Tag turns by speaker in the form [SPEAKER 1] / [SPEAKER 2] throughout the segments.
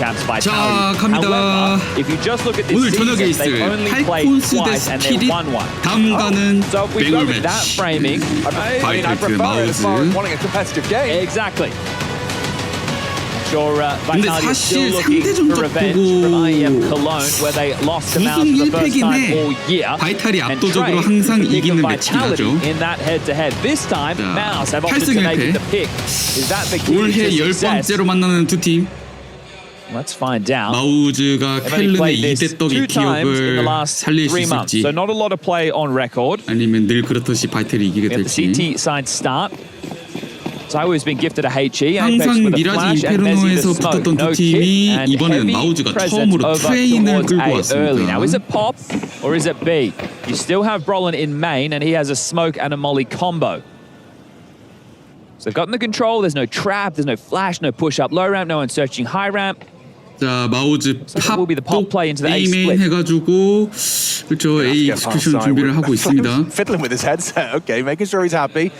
[SPEAKER 1] champs
[SPEAKER 2] 자,
[SPEAKER 1] Vitality.
[SPEAKER 2] 갑니다.
[SPEAKER 1] However, if you just look at this
[SPEAKER 2] 오늘 저녁에
[SPEAKER 1] season, they
[SPEAKER 2] 있을
[SPEAKER 1] only played
[SPEAKER 2] 팔콘스 대
[SPEAKER 1] twice and they
[SPEAKER 2] 스피릿
[SPEAKER 1] won one.
[SPEAKER 2] 다음가는
[SPEAKER 1] So if we go
[SPEAKER 2] 뱅글
[SPEAKER 1] with that
[SPEAKER 2] 매치.
[SPEAKER 1] framing,
[SPEAKER 3] I
[SPEAKER 2] 바이탈리트
[SPEAKER 3] prefer it as far as
[SPEAKER 2] 마우즈.
[SPEAKER 3] wanting a competitive game.
[SPEAKER 1] exactly. Sure,
[SPEAKER 2] 근데
[SPEAKER 1] Vitality is
[SPEAKER 2] 사실
[SPEAKER 1] still looking
[SPEAKER 2] 상대
[SPEAKER 1] for
[SPEAKER 2] 전적
[SPEAKER 1] revenge
[SPEAKER 2] 보고
[SPEAKER 1] from IEM Cologne, where they lost the match for the first time all year.
[SPEAKER 2] 바이탈이
[SPEAKER 1] And
[SPEAKER 2] 압도적으로
[SPEAKER 1] Trey
[SPEAKER 2] 항상
[SPEAKER 1] picked
[SPEAKER 2] 이기는
[SPEAKER 1] Vitality
[SPEAKER 2] 매치긴 하죠.
[SPEAKER 1] in that head-to-head. This time,
[SPEAKER 2] 자,
[SPEAKER 1] Mouse have opted to
[SPEAKER 2] 8승
[SPEAKER 1] make
[SPEAKER 2] 1패.
[SPEAKER 1] the pick. Is that the key
[SPEAKER 2] 올해
[SPEAKER 1] to success?
[SPEAKER 2] 10번째로 만나는 두 팀.
[SPEAKER 1] Let's find out.
[SPEAKER 2] 마우즈가
[SPEAKER 1] They've only
[SPEAKER 2] 켈른의
[SPEAKER 1] played this
[SPEAKER 2] 이대떡의
[SPEAKER 1] 2 times in
[SPEAKER 2] 기억을
[SPEAKER 1] the last
[SPEAKER 2] 살릴 수
[SPEAKER 1] 3 months,
[SPEAKER 2] 있을지
[SPEAKER 1] so not a lot of play on record.
[SPEAKER 2] 아니면 늘 그렇듯이 바이탈이 이기게
[SPEAKER 1] We have the
[SPEAKER 2] 될지.
[SPEAKER 1] CT side start. Zaiwu has been gifted a HE. Apex
[SPEAKER 2] 항상
[SPEAKER 1] with a
[SPEAKER 2] 미라지
[SPEAKER 1] flash and Messi
[SPEAKER 2] 인페르노에서
[SPEAKER 1] the smoke.
[SPEAKER 2] 붙었던 두
[SPEAKER 1] No
[SPEAKER 2] 팀이
[SPEAKER 1] kick and
[SPEAKER 2] 이번에는
[SPEAKER 1] heavy
[SPEAKER 2] 마우즈가
[SPEAKER 1] presence
[SPEAKER 2] 처음으로
[SPEAKER 1] over
[SPEAKER 2] 트레인을
[SPEAKER 1] towards
[SPEAKER 2] 끌고
[SPEAKER 1] A early. Now is
[SPEAKER 2] 왔습니다.
[SPEAKER 1] it pop or is it B? You still have Brolin in main and he has a smoke and a molly combo. So they've gotten the control. There's no trap. There's no flash. No push up low ramp. No one searching high ramp.
[SPEAKER 2] 자, 마우즈
[SPEAKER 1] So that will be the pop play into the A
[SPEAKER 2] A메인
[SPEAKER 1] split.
[SPEAKER 2] 해가지고 그렇죠, A 익스큐션 준비를 하고 있습니다.
[SPEAKER 3] Fiddling with his headset. Okay, making sure he's happy.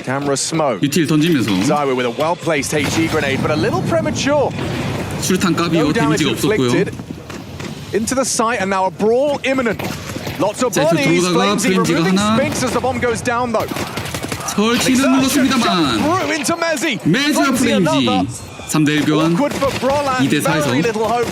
[SPEAKER 3] Camera smoke.
[SPEAKER 2] 유틸 던지면서
[SPEAKER 3] Zaiwu with a well-placed HE grenade, but a little premature.
[SPEAKER 2] 수류탄 까비요.
[SPEAKER 3] No damage
[SPEAKER 2] 데미지가 없었고요.
[SPEAKER 3] inflicted. Into the site, and now a brawl imminent. Lots of
[SPEAKER 2] 자, 이쪽
[SPEAKER 3] bodies.
[SPEAKER 2] 들어오다가
[SPEAKER 3] Flamesy
[SPEAKER 2] 프렌즈가
[SPEAKER 3] removing
[SPEAKER 2] 하나.
[SPEAKER 3] Spinks as the bomb goes down, though.
[SPEAKER 2] 설치는 눌렀습니다만
[SPEAKER 3] Through into Messi.
[SPEAKER 2] 매즈와
[SPEAKER 3] another.
[SPEAKER 2] 프레임지 3대1 교환.
[SPEAKER 3] Awkward for Brolin.
[SPEAKER 2] 2대 4에서.
[SPEAKER 3] Very little hope.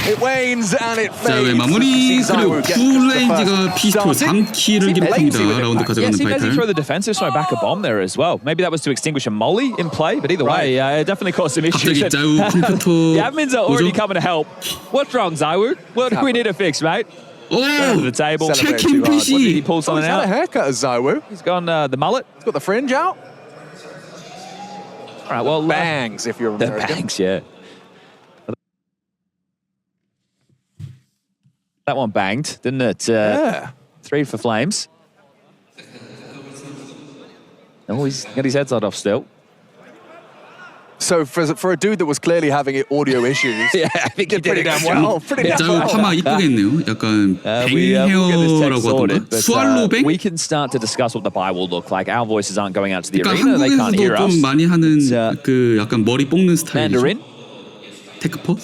[SPEAKER 3] It wanes and it
[SPEAKER 2] 자, 왜
[SPEAKER 3] fades.
[SPEAKER 2] 마무리. 그리고
[SPEAKER 3] Zaiwu gets the
[SPEAKER 2] 쿨레인지가
[SPEAKER 3] first
[SPEAKER 2] 피스톨
[SPEAKER 3] started.
[SPEAKER 2] 3킬을 기록합니다. 라운드
[SPEAKER 1] Yeah,
[SPEAKER 2] 가져가는
[SPEAKER 1] see Messi throw
[SPEAKER 2] 바이탈.
[SPEAKER 1] the defensive smoke back a bomb there as well. Maybe that was to extinguish a molly in play, but either way, it definitely caused some issues.
[SPEAKER 2] 갑자기 자유 컴퓨터
[SPEAKER 1] The admins are already
[SPEAKER 2] 뭐죠?
[SPEAKER 1] coming to help. What's wrong, Zaiwu? What do we need to fix, mate?
[SPEAKER 2] 오!
[SPEAKER 1] Under the table.
[SPEAKER 2] 체킹
[SPEAKER 1] What did he
[SPEAKER 2] PC.
[SPEAKER 1] pull
[SPEAKER 3] Oh,
[SPEAKER 1] something
[SPEAKER 3] he's had a
[SPEAKER 1] out?
[SPEAKER 3] haircut as Zaiwu.
[SPEAKER 1] He's gone the mullet.
[SPEAKER 3] He's got the fringe out.
[SPEAKER 1] All right, well,
[SPEAKER 3] Bangs, if you're
[SPEAKER 1] the
[SPEAKER 3] American.
[SPEAKER 1] bangs, yeah. That one banged, didn't it?
[SPEAKER 3] Yeah.
[SPEAKER 1] 3 for Flames. Oh, he's got his headset off still.
[SPEAKER 3] So for a dude that was clearly having audio issues,
[SPEAKER 1] Yeah, I think he
[SPEAKER 3] did pretty damn well. Pretty damn
[SPEAKER 2] 자유
[SPEAKER 3] well.
[SPEAKER 2] 파마 이쁘게 했네요. 약간
[SPEAKER 1] we'll get this tech
[SPEAKER 2] 뱅헤어라고
[SPEAKER 1] sorted,
[SPEAKER 2] 하던가.
[SPEAKER 1] but
[SPEAKER 2] 수알로뱅?
[SPEAKER 1] we can start to discuss what the buy will look like. Our voices aren't going out to the
[SPEAKER 2] 그러니까
[SPEAKER 1] arena. They can't hear
[SPEAKER 2] 한국에서도
[SPEAKER 1] us.
[SPEAKER 2] 좀 많이 하는
[SPEAKER 1] It's,
[SPEAKER 2] 그 약간 머리 뽑는 스타일이죠.
[SPEAKER 1] Mandarin,
[SPEAKER 2] 테크퍼?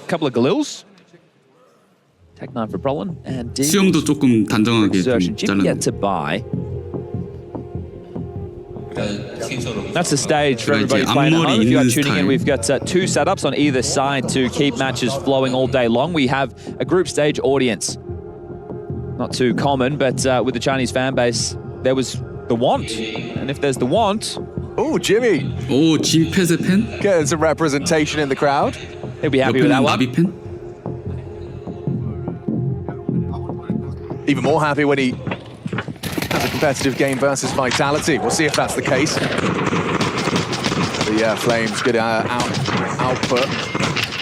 [SPEAKER 1] couple of Galils. Tech 9 for Brolin and D.
[SPEAKER 2] 수영도 조금 단정하게 좀
[SPEAKER 1] Exertion. Jim
[SPEAKER 2] 잘라내.
[SPEAKER 1] yet to buy. That's the stage for everybody playing at home. If you are tuning in, we've got 2 setups on either side to keep matches flowing all day long. We have a group stage audience. Not too common, but with the Chinese fan base, there was the want. And if there's the want,
[SPEAKER 3] Oh, Jimmy
[SPEAKER 2] 오, 진패세 팬?
[SPEAKER 3] getting some representation in the crowd.
[SPEAKER 1] he'll be happy with that
[SPEAKER 2] 옆에는
[SPEAKER 1] one.
[SPEAKER 2] 나비 팬?
[SPEAKER 3] Even more happy when he has a competitive game versus Vitality. We'll see if that's the case. But yeah, Flames, good output.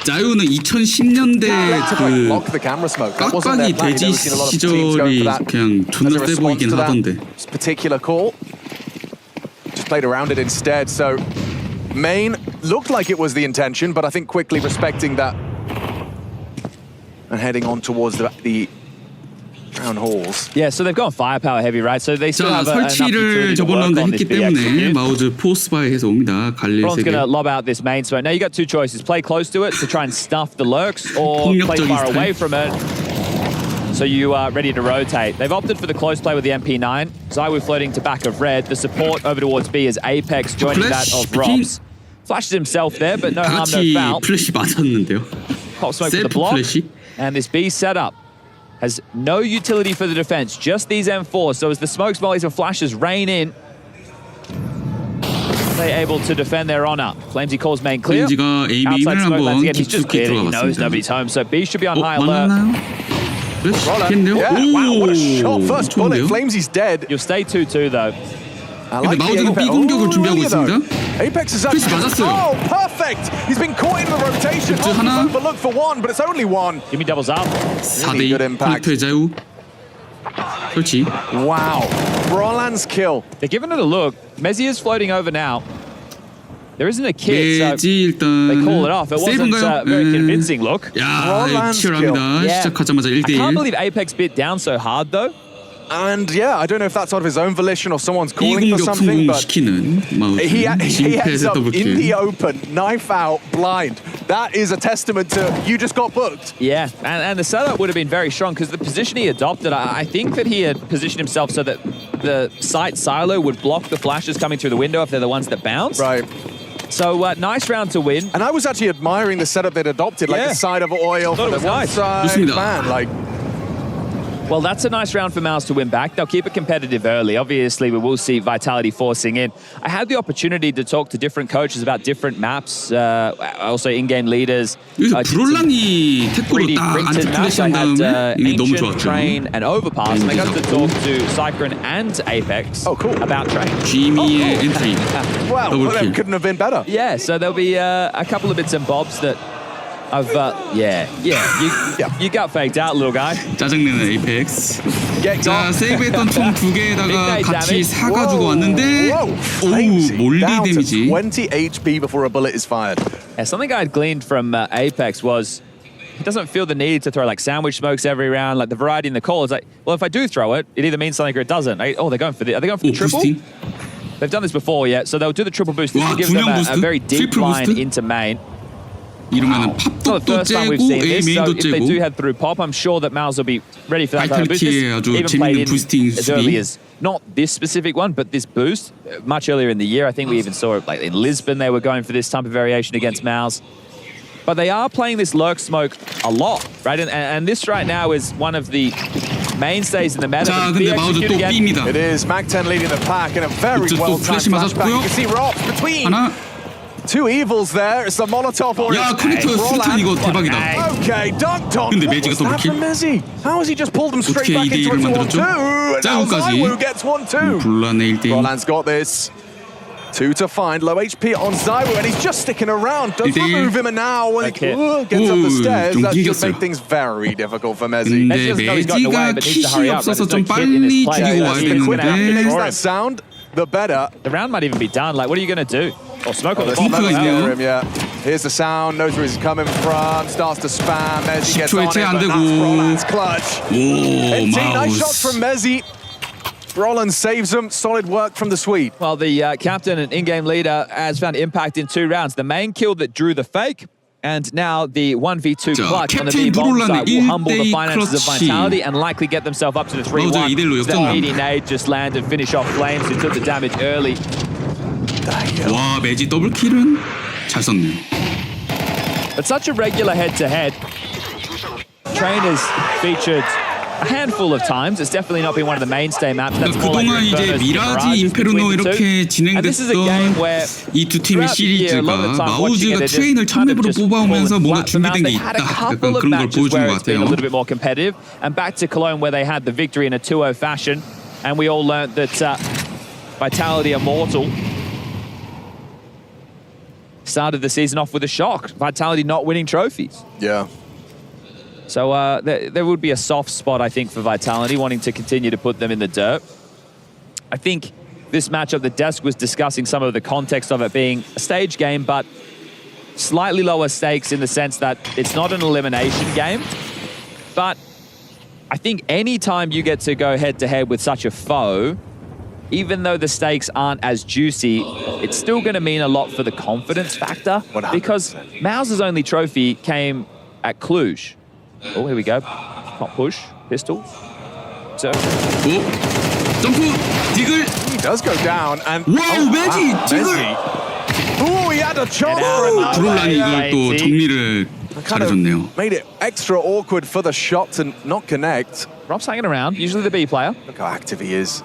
[SPEAKER 2] 자유는 2010년대 그
[SPEAKER 3] Lock the camera smoke. That wasn't their
[SPEAKER 2] 빡빡이
[SPEAKER 3] plan.
[SPEAKER 2] 돼지
[SPEAKER 3] You've seen a lot of teams going
[SPEAKER 2] 시절이
[SPEAKER 3] for that
[SPEAKER 2] 그냥
[SPEAKER 3] as
[SPEAKER 2] 존나
[SPEAKER 3] a
[SPEAKER 2] 세
[SPEAKER 3] response
[SPEAKER 2] 보이긴
[SPEAKER 3] to
[SPEAKER 2] 하던데.
[SPEAKER 3] that particular call. Just played around it instead. So main looked like it was the intention, but I think quickly respecting that and heading on towards the crown halls.
[SPEAKER 1] Yeah, so they've gone firepower heavy, right? So they still
[SPEAKER 2] 자,
[SPEAKER 1] have enough
[SPEAKER 2] 설치를
[SPEAKER 1] utility to
[SPEAKER 2] 저번
[SPEAKER 1] work
[SPEAKER 2] 라운드
[SPEAKER 1] on this
[SPEAKER 2] 했기
[SPEAKER 1] big
[SPEAKER 2] 때문에
[SPEAKER 1] execute.
[SPEAKER 2] 마우즈 포스바이해서 옵니다. 갈릴
[SPEAKER 1] Bron's going to
[SPEAKER 2] 세계.
[SPEAKER 1] lob out this main smoke. Now you got 2 choices. Play close to it to try and stuff the lurks or play
[SPEAKER 2] 폭력적인
[SPEAKER 1] far
[SPEAKER 2] 스타일.
[SPEAKER 1] away from it so you are ready to rotate. They've opted for the close play with the MP9. Zaiwu floating to back of red. The support over towards B is Apex joining that
[SPEAKER 2] Flash,
[SPEAKER 1] of Robs. Flashes himself there, but no
[SPEAKER 2] 다
[SPEAKER 1] harm, no
[SPEAKER 2] 같이
[SPEAKER 1] foul.
[SPEAKER 2] 플래시 맞았는데요.
[SPEAKER 1] Pop smoke for the
[SPEAKER 2] 셀프
[SPEAKER 1] block.
[SPEAKER 2] 플래시.
[SPEAKER 1] And this B setup has no utility for the defense, just these M4s. So as the smokes, mollies, and flashes rain in, they're able to defend their honor. Flamesy calls main clear.
[SPEAKER 2] 프렌지가 A 메인을
[SPEAKER 1] Outside smoke lands
[SPEAKER 2] 한번
[SPEAKER 1] again. He's just
[SPEAKER 2] 깊숙이
[SPEAKER 1] cleared it. He knows
[SPEAKER 2] 들어갔습니다.
[SPEAKER 1] nobody's home. So B should be on high alert.
[SPEAKER 2] 만났나요? 그래? 됐네요.
[SPEAKER 3] Yeah, wow, what a shot. First bullet.
[SPEAKER 2] 좋은데요?
[SPEAKER 3] Flamesy's dead.
[SPEAKER 1] You'll stay 2-2 though.
[SPEAKER 3] I
[SPEAKER 2] 근데
[SPEAKER 3] like the
[SPEAKER 2] 마우즈가
[SPEAKER 3] Apex.
[SPEAKER 2] B 공격을
[SPEAKER 3] Oh,
[SPEAKER 2] 준비하고
[SPEAKER 3] earlier though.
[SPEAKER 2] 있습니다.
[SPEAKER 3] Apex is
[SPEAKER 2] 플래시
[SPEAKER 3] actually...
[SPEAKER 2] 맞았어요.
[SPEAKER 3] Oh, perfect! He's been caught in the rotation.
[SPEAKER 2] 득점 하나.
[SPEAKER 3] Look for one, but it's only one.
[SPEAKER 1] Give me doubles up.
[SPEAKER 2] 4대2
[SPEAKER 3] good impact.
[SPEAKER 2] 콜렉터의 자유. 설치.
[SPEAKER 3] Wow. Brolan's kill.
[SPEAKER 1] They're giving it a look. Messi is floating over now. There isn't a kit, so
[SPEAKER 2] 매지 일단
[SPEAKER 1] they call it off. It wasn't a very convincing look.
[SPEAKER 2] 야,
[SPEAKER 3] Roland's
[SPEAKER 2] 치열합니다.
[SPEAKER 1] Yeah.
[SPEAKER 2] 시작하자마자
[SPEAKER 1] I can't
[SPEAKER 2] 1대1.
[SPEAKER 1] believe Apex bit down so hard though.
[SPEAKER 3] And yeah, I don't know if that's out of his own volition or someone's calling for
[SPEAKER 2] 비공격
[SPEAKER 3] something, but
[SPEAKER 2] 성공시키는 마우스
[SPEAKER 3] he ends
[SPEAKER 2] 심폐
[SPEAKER 3] up in
[SPEAKER 2] 더블킬.
[SPEAKER 3] the open, knife out, blind. That is a testament to you just got booked.
[SPEAKER 1] Yeah, and the setup would have been very strong because the position he adopted, I think that he had positioned himself so that the sight silo would block the flashes coming through the window if they're the ones that bounce.
[SPEAKER 3] Right.
[SPEAKER 1] So nice round to win.
[SPEAKER 3] And I was actually admiring the setup they'd adopted, like the side of oil.
[SPEAKER 1] Thought it was nice.
[SPEAKER 2] 좋습니다.
[SPEAKER 3] Man, like.
[SPEAKER 1] Well, that's a nice round for Mouse to win back. They'll keep it competitive early. Obviously, we will see Vitality forcing in. I had the opportunity to talk to different coaches about different maps, also in-game leaders.
[SPEAKER 2] 여기서 브롤란이 태코로
[SPEAKER 1] 3D
[SPEAKER 2] 딱
[SPEAKER 1] printed
[SPEAKER 2] 안티
[SPEAKER 1] maps.
[SPEAKER 2] 플래시
[SPEAKER 1] I
[SPEAKER 2] 한
[SPEAKER 1] had
[SPEAKER 2] 다음에 이게 너무
[SPEAKER 1] Ancient,
[SPEAKER 2] 좋았죠.
[SPEAKER 1] Train, and Overpass. And I got to talk to Cyclone and Apex about Train.
[SPEAKER 2] 지미의 엔트리
[SPEAKER 3] Well,
[SPEAKER 2] 더블킬.
[SPEAKER 3] it couldn't have been better.
[SPEAKER 1] Yeah, so there'll be a couple of bits and bobs that I've, you got faked out, little guy.
[SPEAKER 2] 짜증내는 에이펙스.
[SPEAKER 3] Get
[SPEAKER 2] 자,
[SPEAKER 3] gone.
[SPEAKER 2] 세이브했던 총 두 개에다가
[SPEAKER 1] Big
[SPEAKER 2] 같이
[SPEAKER 1] damage.
[SPEAKER 2] 사가지고 왔는데
[SPEAKER 3] Flamesy,
[SPEAKER 2] 오, 몰디
[SPEAKER 3] down to
[SPEAKER 2] 데미지.
[SPEAKER 3] 20 HP before a bullet is fired.
[SPEAKER 1] Yeah, something I had gleaned from Apex was he doesn't feel the need to throw like sandwich smokes every round. Like the variety in the call is like, well, if I do throw it, it either means something or it doesn't. They're going for the. Are they going for the
[SPEAKER 2] 오,
[SPEAKER 1] triple?
[SPEAKER 2] 부스팅.
[SPEAKER 1] They've done this before, yeah. So they'll do the triple boost. This
[SPEAKER 2] 와,
[SPEAKER 1] will give them
[SPEAKER 2] 두명
[SPEAKER 1] a
[SPEAKER 2] 부스트?
[SPEAKER 1] very deep
[SPEAKER 2] 트리플
[SPEAKER 1] line
[SPEAKER 2] 부스트?
[SPEAKER 1] into main.
[SPEAKER 2] 이러면은
[SPEAKER 1] It's not the
[SPEAKER 2] 팝독도
[SPEAKER 1] first time we've
[SPEAKER 2] 째고
[SPEAKER 1] seen this. So
[SPEAKER 2] 에이메인도
[SPEAKER 1] if they do
[SPEAKER 2] 째고
[SPEAKER 1] head through pop, I'm sure that Mouse will be ready for that kind of boost. This
[SPEAKER 2] 바이탈리티의 아주
[SPEAKER 1] even played
[SPEAKER 2] 재밌는
[SPEAKER 1] in
[SPEAKER 2] 부스팅
[SPEAKER 1] as
[SPEAKER 2] 수비.
[SPEAKER 1] early as not this specific one, but this boost much earlier in the year. I think we even saw it like in Lisbon. They were going for this type of variation against Mouse. But they are playing this lurk smoke a lot, right? And this right now is one of the mainstays in the meta.
[SPEAKER 2] 자,
[SPEAKER 1] But be
[SPEAKER 2] 근데 마우즈 또
[SPEAKER 1] executed again.
[SPEAKER 2] B입니다.
[SPEAKER 3] It is Mac-10 leading the pack in a very
[SPEAKER 2] 이쪽 또
[SPEAKER 3] well-timed
[SPEAKER 2] 플래시
[SPEAKER 3] flashback. You
[SPEAKER 2] 맞았고요.
[SPEAKER 3] can see Rops between
[SPEAKER 2] 하나.
[SPEAKER 3] two evils there. It's a Molotov or
[SPEAKER 2] 야, 커넥터 수류탄 이거 대박이다.
[SPEAKER 3] Okay, dunked on.
[SPEAKER 2] 근데
[SPEAKER 3] What
[SPEAKER 2] 매지가
[SPEAKER 3] was that
[SPEAKER 2] 더블킬?
[SPEAKER 3] from Mezzi? How has he just pulled them straight
[SPEAKER 2] 어떻게
[SPEAKER 3] back
[SPEAKER 2] 2대1을
[SPEAKER 3] into a
[SPEAKER 2] 만들었죠?
[SPEAKER 3] 2-on-2? And now
[SPEAKER 2] 짜고까지.
[SPEAKER 3] Zywoo gets 1-2.
[SPEAKER 2] 블란의 1대1.
[SPEAKER 3] Roland's got this. 2 to find, low HP on Zywoo, and he's just sticking around. Does
[SPEAKER 2] 1대1.
[SPEAKER 3] remove him, and now when he
[SPEAKER 1] Okay.
[SPEAKER 3] gets up the
[SPEAKER 2] 오,
[SPEAKER 3] stairs,
[SPEAKER 2] 좀
[SPEAKER 3] that should
[SPEAKER 2] 이겼어요.
[SPEAKER 3] make things very difficult for Mezzi.
[SPEAKER 2] 근데
[SPEAKER 1] Mezzi doesn't know he's gotten away,
[SPEAKER 2] 매지가
[SPEAKER 1] but needs to
[SPEAKER 2] 킷이
[SPEAKER 1] hurry up.
[SPEAKER 2] 없어서
[SPEAKER 1] There's no
[SPEAKER 2] 좀
[SPEAKER 1] kit in his
[SPEAKER 2] 빨리
[SPEAKER 1] play.
[SPEAKER 2] 죽이고
[SPEAKER 1] Yeah,
[SPEAKER 2] 와야
[SPEAKER 1] the quick
[SPEAKER 3] He
[SPEAKER 2] 되는데
[SPEAKER 3] makes that sound, the better.
[SPEAKER 1] The round might even be done. Like, what are you going to do? Or smoke on the
[SPEAKER 3] There's
[SPEAKER 1] bomb?
[SPEAKER 3] no
[SPEAKER 2] 있네요.
[SPEAKER 3] cover him, yeah. Here's the sound, knows where he's coming from, starts to spam, Mezzi gets on
[SPEAKER 2] 10초에 채
[SPEAKER 3] it,
[SPEAKER 2] 안
[SPEAKER 3] but
[SPEAKER 2] 되고.
[SPEAKER 3] that's Roland's clutch.
[SPEAKER 2] 오,
[SPEAKER 3] Nice shot
[SPEAKER 2] 마우스.
[SPEAKER 3] from Mezzi. Roland saves him, solid work from the Swede.
[SPEAKER 1] Well, the captain and in-game leader has found impact in 2 rounds. The main kill that drew the fake, and now the 1v2
[SPEAKER 2] 자,
[SPEAKER 1] clutch on the
[SPEAKER 2] 캡틴
[SPEAKER 1] B-bomb
[SPEAKER 2] 브롤란의
[SPEAKER 1] side will humble the
[SPEAKER 2] 1대2
[SPEAKER 1] finances of
[SPEAKER 2] 클러치.
[SPEAKER 1] Vitality and likely get themselves up to the 3-1.
[SPEAKER 2] 마우즈가 2대1로
[SPEAKER 1] That
[SPEAKER 2] 역전합니다.
[SPEAKER 1] meaty nade just land and finish off Flames, who took the damage early.
[SPEAKER 2] 와, 매지 더블킬은 잘 썼네요.
[SPEAKER 1] But such a regular head-to-head. Train has featured a handful of times. It's definitely not been one of the mainstay maps. That's more like
[SPEAKER 2] 그동안 이제
[SPEAKER 1] Inferno's
[SPEAKER 2] 미라지,
[SPEAKER 1] Mirage
[SPEAKER 2] 인페르노
[SPEAKER 1] between the two.
[SPEAKER 2] 이렇게
[SPEAKER 1] And this is a game where
[SPEAKER 2] 진행됐던 이 두 팀의
[SPEAKER 1] throughout the year, a lot of the
[SPEAKER 2] 시리즈가
[SPEAKER 1] time watching it,
[SPEAKER 2] 마우즈가
[SPEAKER 1] they just
[SPEAKER 2] 트레인을
[SPEAKER 1] kind of
[SPEAKER 2] 첫맵으로
[SPEAKER 1] just
[SPEAKER 2] 뽑아오면서
[SPEAKER 1] fallen
[SPEAKER 2] 뭔가
[SPEAKER 1] flat from out.
[SPEAKER 2] 준비된 게
[SPEAKER 1] They had a
[SPEAKER 2] 있다.
[SPEAKER 1] couple
[SPEAKER 2] 약간
[SPEAKER 1] of
[SPEAKER 2] 그런 걸
[SPEAKER 1] matches
[SPEAKER 2] 보여준
[SPEAKER 1] where
[SPEAKER 2] 것
[SPEAKER 1] it's been a
[SPEAKER 2] 같아요.
[SPEAKER 1] little bit more competitive, and back to Cologne where they had the victory in a 2-0 fashion, and we all learned that Vitality are mortal. Started the season off with a shock. Vitality not winning trophies.
[SPEAKER 3] Yeah.
[SPEAKER 1] So there would be a soft spot, I think, for Vitality, wanting to continue to put them in the dirt. I think this matchup, the desk was discussing some of the context of it being a stage game, but slightly lower stakes in the sense that it's not an elimination game. But I think any time you get to go head-to-head with such a foe, even though the stakes aren't as juicy, it's still going to mean a lot for the confidence factor.
[SPEAKER 3] 100%.
[SPEAKER 1] Because Mauser's only trophy came at Cluj. Oh, here we go. Not push. Pistol. So,
[SPEAKER 2] 오, 점프, 디글.
[SPEAKER 3] He does go down, and
[SPEAKER 2] 와우, 매지, 디글.
[SPEAKER 3] Oh, he had a chance for
[SPEAKER 1] out.
[SPEAKER 3] another.
[SPEAKER 2] 브롤란이 이걸 또 정리를
[SPEAKER 3] Kind of
[SPEAKER 2] 잘해줬네요.
[SPEAKER 3] made it extra awkward for the shot to not connect.
[SPEAKER 1] Rob's hanging around, usually the B player.
[SPEAKER 3] Look how active he is.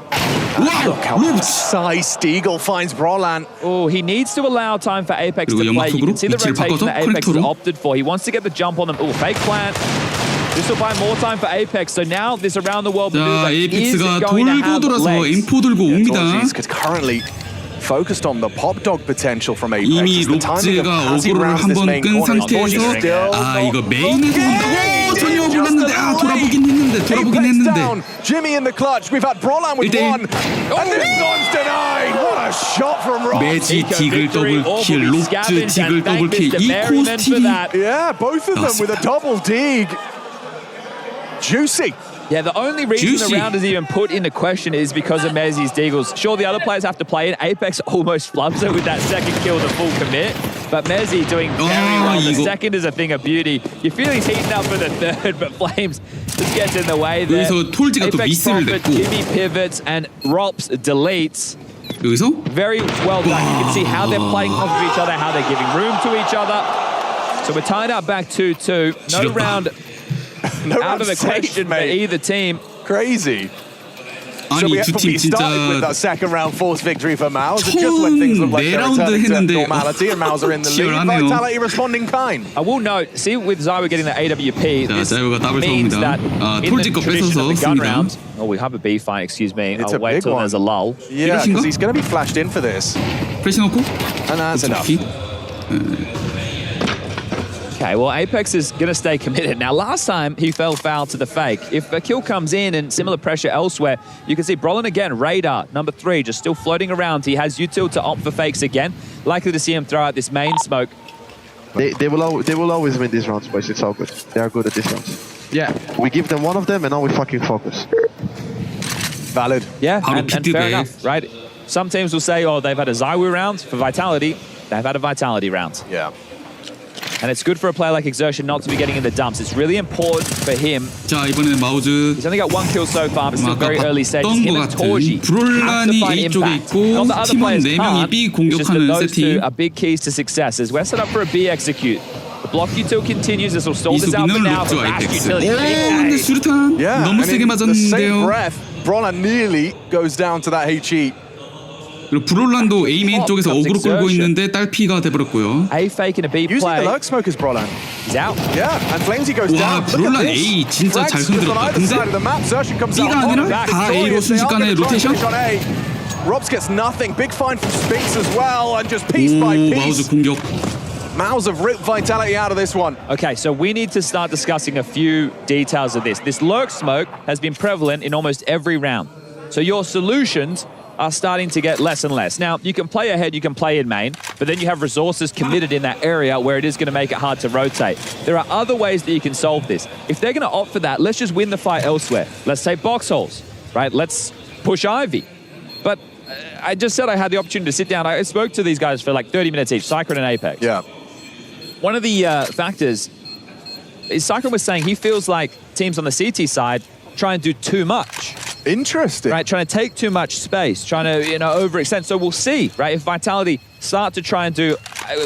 [SPEAKER 2] 와우,
[SPEAKER 3] Look how
[SPEAKER 2] 롭스.
[SPEAKER 3] precise Deagle finds Brolan.
[SPEAKER 1] Oh, he needs to allow time for Apex to
[SPEAKER 2] 그리고
[SPEAKER 1] play. You
[SPEAKER 2] 연막폭으로
[SPEAKER 1] can see the
[SPEAKER 2] 위치를
[SPEAKER 1] rotation
[SPEAKER 2] 바꿔서
[SPEAKER 1] that Apex has
[SPEAKER 2] 커넥터로.
[SPEAKER 1] opted for. He wants to get the jump on them. Oh, fake plant. This will buy more time for Apex. So now this around the world
[SPEAKER 2] 자,
[SPEAKER 1] maneuver is
[SPEAKER 2] 에이펙스가
[SPEAKER 1] going to
[SPEAKER 2] 돌고
[SPEAKER 1] have
[SPEAKER 2] 돌아서
[SPEAKER 1] legs.
[SPEAKER 2] M4 들고 옵니다.
[SPEAKER 3] Torchies currently focused on the pop dog potential from Apex.
[SPEAKER 2] 이미
[SPEAKER 3] It's the timing of
[SPEAKER 2] 롭즈가
[SPEAKER 3] as he
[SPEAKER 2] 어그로를
[SPEAKER 3] rounds this
[SPEAKER 2] 한번
[SPEAKER 3] main
[SPEAKER 2] 끈
[SPEAKER 3] corner.
[SPEAKER 2] 상태에서
[SPEAKER 3] Still
[SPEAKER 2] 아, 이거
[SPEAKER 3] not
[SPEAKER 2] 메인에서 온다고 전혀
[SPEAKER 3] looking.
[SPEAKER 2] 몰랐는데 아, 돌아보긴
[SPEAKER 3] Apex
[SPEAKER 2] 했는데
[SPEAKER 3] down. Jimmy in the clutch. We've had Brolan with
[SPEAKER 2] 1대1.
[SPEAKER 3] one. And this one's denied. What a shot from Rob.
[SPEAKER 2] 매지
[SPEAKER 1] Eco
[SPEAKER 2] 디글
[SPEAKER 1] victory, all
[SPEAKER 2] 더블킬,
[SPEAKER 1] will be
[SPEAKER 2] 롭즈
[SPEAKER 1] scavenged,
[SPEAKER 2] 디글
[SPEAKER 1] and thank
[SPEAKER 2] 더블킬,
[SPEAKER 1] Mr.
[SPEAKER 2] 이코
[SPEAKER 1] Merriman for
[SPEAKER 2] 스틸이
[SPEAKER 1] that.
[SPEAKER 3] Yeah, both of them with a double dig. Juicy.
[SPEAKER 1] Yeah, the only reason
[SPEAKER 2] Juicy.
[SPEAKER 1] the round is even put into question is because of Mezzi's deagles. Sure, the other players have to play it. Apex almost flubs it with that second kill, the full commit. But Mezzi doing very well. The second is a thing of beauty. You feel he's heating up for the third, but Flames just gets in the way there.
[SPEAKER 2] 여기서 톨지가 또
[SPEAKER 1] Apex
[SPEAKER 2] 미스를
[SPEAKER 1] profit,
[SPEAKER 2] 냈고
[SPEAKER 1] Jimmy pivots, and Rops deletes.
[SPEAKER 2] 여기서
[SPEAKER 1] Very well done. You can see how they're playing off of each other, how they're giving room to each other. So we're tied up back 2-2. No round out of the question for either team.
[SPEAKER 3] Crazy. So
[SPEAKER 2] 아니
[SPEAKER 3] we
[SPEAKER 2] 두 팀
[SPEAKER 3] started with
[SPEAKER 2] 진짜
[SPEAKER 3] that second round force victory for Mouse, just when things look like they're returning to normality and Mouse are in the lead.
[SPEAKER 2] 치열하네요.
[SPEAKER 3] Vitality responding kind.
[SPEAKER 1] I will note, see with Zywa getting the AWP,
[SPEAKER 2] 자,
[SPEAKER 1] this
[SPEAKER 2] 자유가 더블
[SPEAKER 1] means
[SPEAKER 2] 성공입니다.
[SPEAKER 1] that
[SPEAKER 2] 아,
[SPEAKER 1] in the
[SPEAKER 2] 톨지 거
[SPEAKER 1] tradition of
[SPEAKER 2] 뺏어서
[SPEAKER 1] the gun
[SPEAKER 2] 씁니다.
[SPEAKER 1] round, oh, we have a B fight, excuse me.
[SPEAKER 3] It's
[SPEAKER 1] I'll
[SPEAKER 3] a
[SPEAKER 1] wait
[SPEAKER 3] big
[SPEAKER 1] till
[SPEAKER 3] one.
[SPEAKER 1] there's a lull.
[SPEAKER 3] Yeah,
[SPEAKER 2] 이러신가?
[SPEAKER 3] because he's going to be flashed in for this.
[SPEAKER 2] 프레시 넣고
[SPEAKER 3] And that's enough.
[SPEAKER 1] Okay, well, Apex is going to stay committed. Now, last time he fell foul to the fake. If a kill comes in and similar pressure elsewhere, you can see Brolin again, radar, number 3, just still floating around. He has util to opt for fakes again. Likely to see him throw out this main smoke.
[SPEAKER 4] They will always win these rounds, boys. It's all good. They are good at these rounds.
[SPEAKER 1] Yeah.
[SPEAKER 4] We give them one of them, and now we fucking focus.
[SPEAKER 3] Valid.
[SPEAKER 1] Yeah,
[SPEAKER 2] 바로
[SPEAKER 1] and fair
[SPEAKER 2] 비트배.
[SPEAKER 1] enough, right? Some teams will say, oh, they've had a Zywu round. For Vitality, they've had a Vitality round.
[SPEAKER 3] Yeah.
[SPEAKER 1] And it's good for a player like Exertion not to be getting in the dumps. It's really important for him.
[SPEAKER 2] 자 이번에는 마우즈
[SPEAKER 1] He's only got 1 kill so far, but still
[SPEAKER 2] 아까
[SPEAKER 1] very early stages.
[SPEAKER 2] 봤던
[SPEAKER 1] Him
[SPEAKER 2] 것
[SPEAKER 1] and
[SPEAKER 2] 같은
[SPEAKER 1] Torji have to
[SPEAKER 2] 브롤란이
[SPEAKER 1] find
[SPEAKER 2] A 쪽에
[SPEAKER 1] impact.
[SPEAKER 2] 있고
[SPEAKER 1] Not that other
[SPEAKER 2] 팀원
[SPEAKER 1] players
[SPEAKER 2] 4명이
[SPEAKER 1] can't,
[SPEAKER 2] B
[SPEAKER 1] it's just that
[SPEAKER 2] 공격하는
[SPEAKER 1] those two
[SPEAKER 2] 세팅
[SPEAKER 1] are big keys to success. As we're set up for a B execute. The block util continues. This will stall this out for
[SPEAKER 2] 이수빈은
[SPEAKER 1] now.
[SPEAKER 2] 롭죠
[SPEAKER 1] But Bash
[SPEAKER 2] 아이펙스.
[SPEAKER 1] utility.
[SPEAKER 2] 오 근데 수류탄
[SPEAKER 3] Yeah.
[SPEAKER 2] 너무
[SPEAKER 3] and
[SPEAKER 2] 세게
[SPEAKER 3] in the same
[SPEAKER 2] 맞았는데요.
[SPEAKER 3] breath, Brawler nearly goes down to that HE.
[SPEAKER 2] 그리고 브롤란도 A 메인 쪽에서 어그로 끌고 있는데 딸피가 돼버렸고요.
[SPEAKER 1] A fake and a B
[SPEAKER 3] Using
[SPEAKER 1] play.
[SPEAKER 3] the lurk smoke as Brawler.
[SPEAKER 1] He's out.
[SPEAKER 3] Yeah, and Flamesy goes
[SPEAKER 2] 와
[SPEAKER 3] down.
[SPEAKER 2] 브롤란 A 진짜 잘 흔들었다. 근데 B가 아니라 다 A로 순식간에 로테이션?
[SPEAKER 3] Robs gets nothing. Big find from Spinks as well, and just piece by
[SPEAKER 2] 오 마우즈
[SPEAKER 3] piece.
[SPEAKER 2] 공격.
[SPEAKER 3] Mouse have ripped Vitality out of this one.
[SPEAKER 1] Okay, so we need to start discussing a few details of this. This lurk smoke has been prevalent in almost every round. So your solutions are starting to get less and less. Now, you can play ahead, you can play in main, but then you have resources committed in that area where it is going to make it hard to rotate. There are other ways that you can solve this. If they're going to opt for that, let's just win the fight elsewhere. Let's take box holes, right? Let's push Ivy. But I just said I had the opportunity to sit down. I spoke to these guys for like 30 minutes each, Cycron and Apex.
[SPEAKER 3] Yeah.
[SPEAKER 1] One of the factors is Cycron was saying he feels like teams on the CT side try and do too much.
[SPEAKER 3] Interesting.
[SPEAKER 1] Right, trying to take too much space, trying to, overextend. So we'll see, right, if Vitality start to try and do,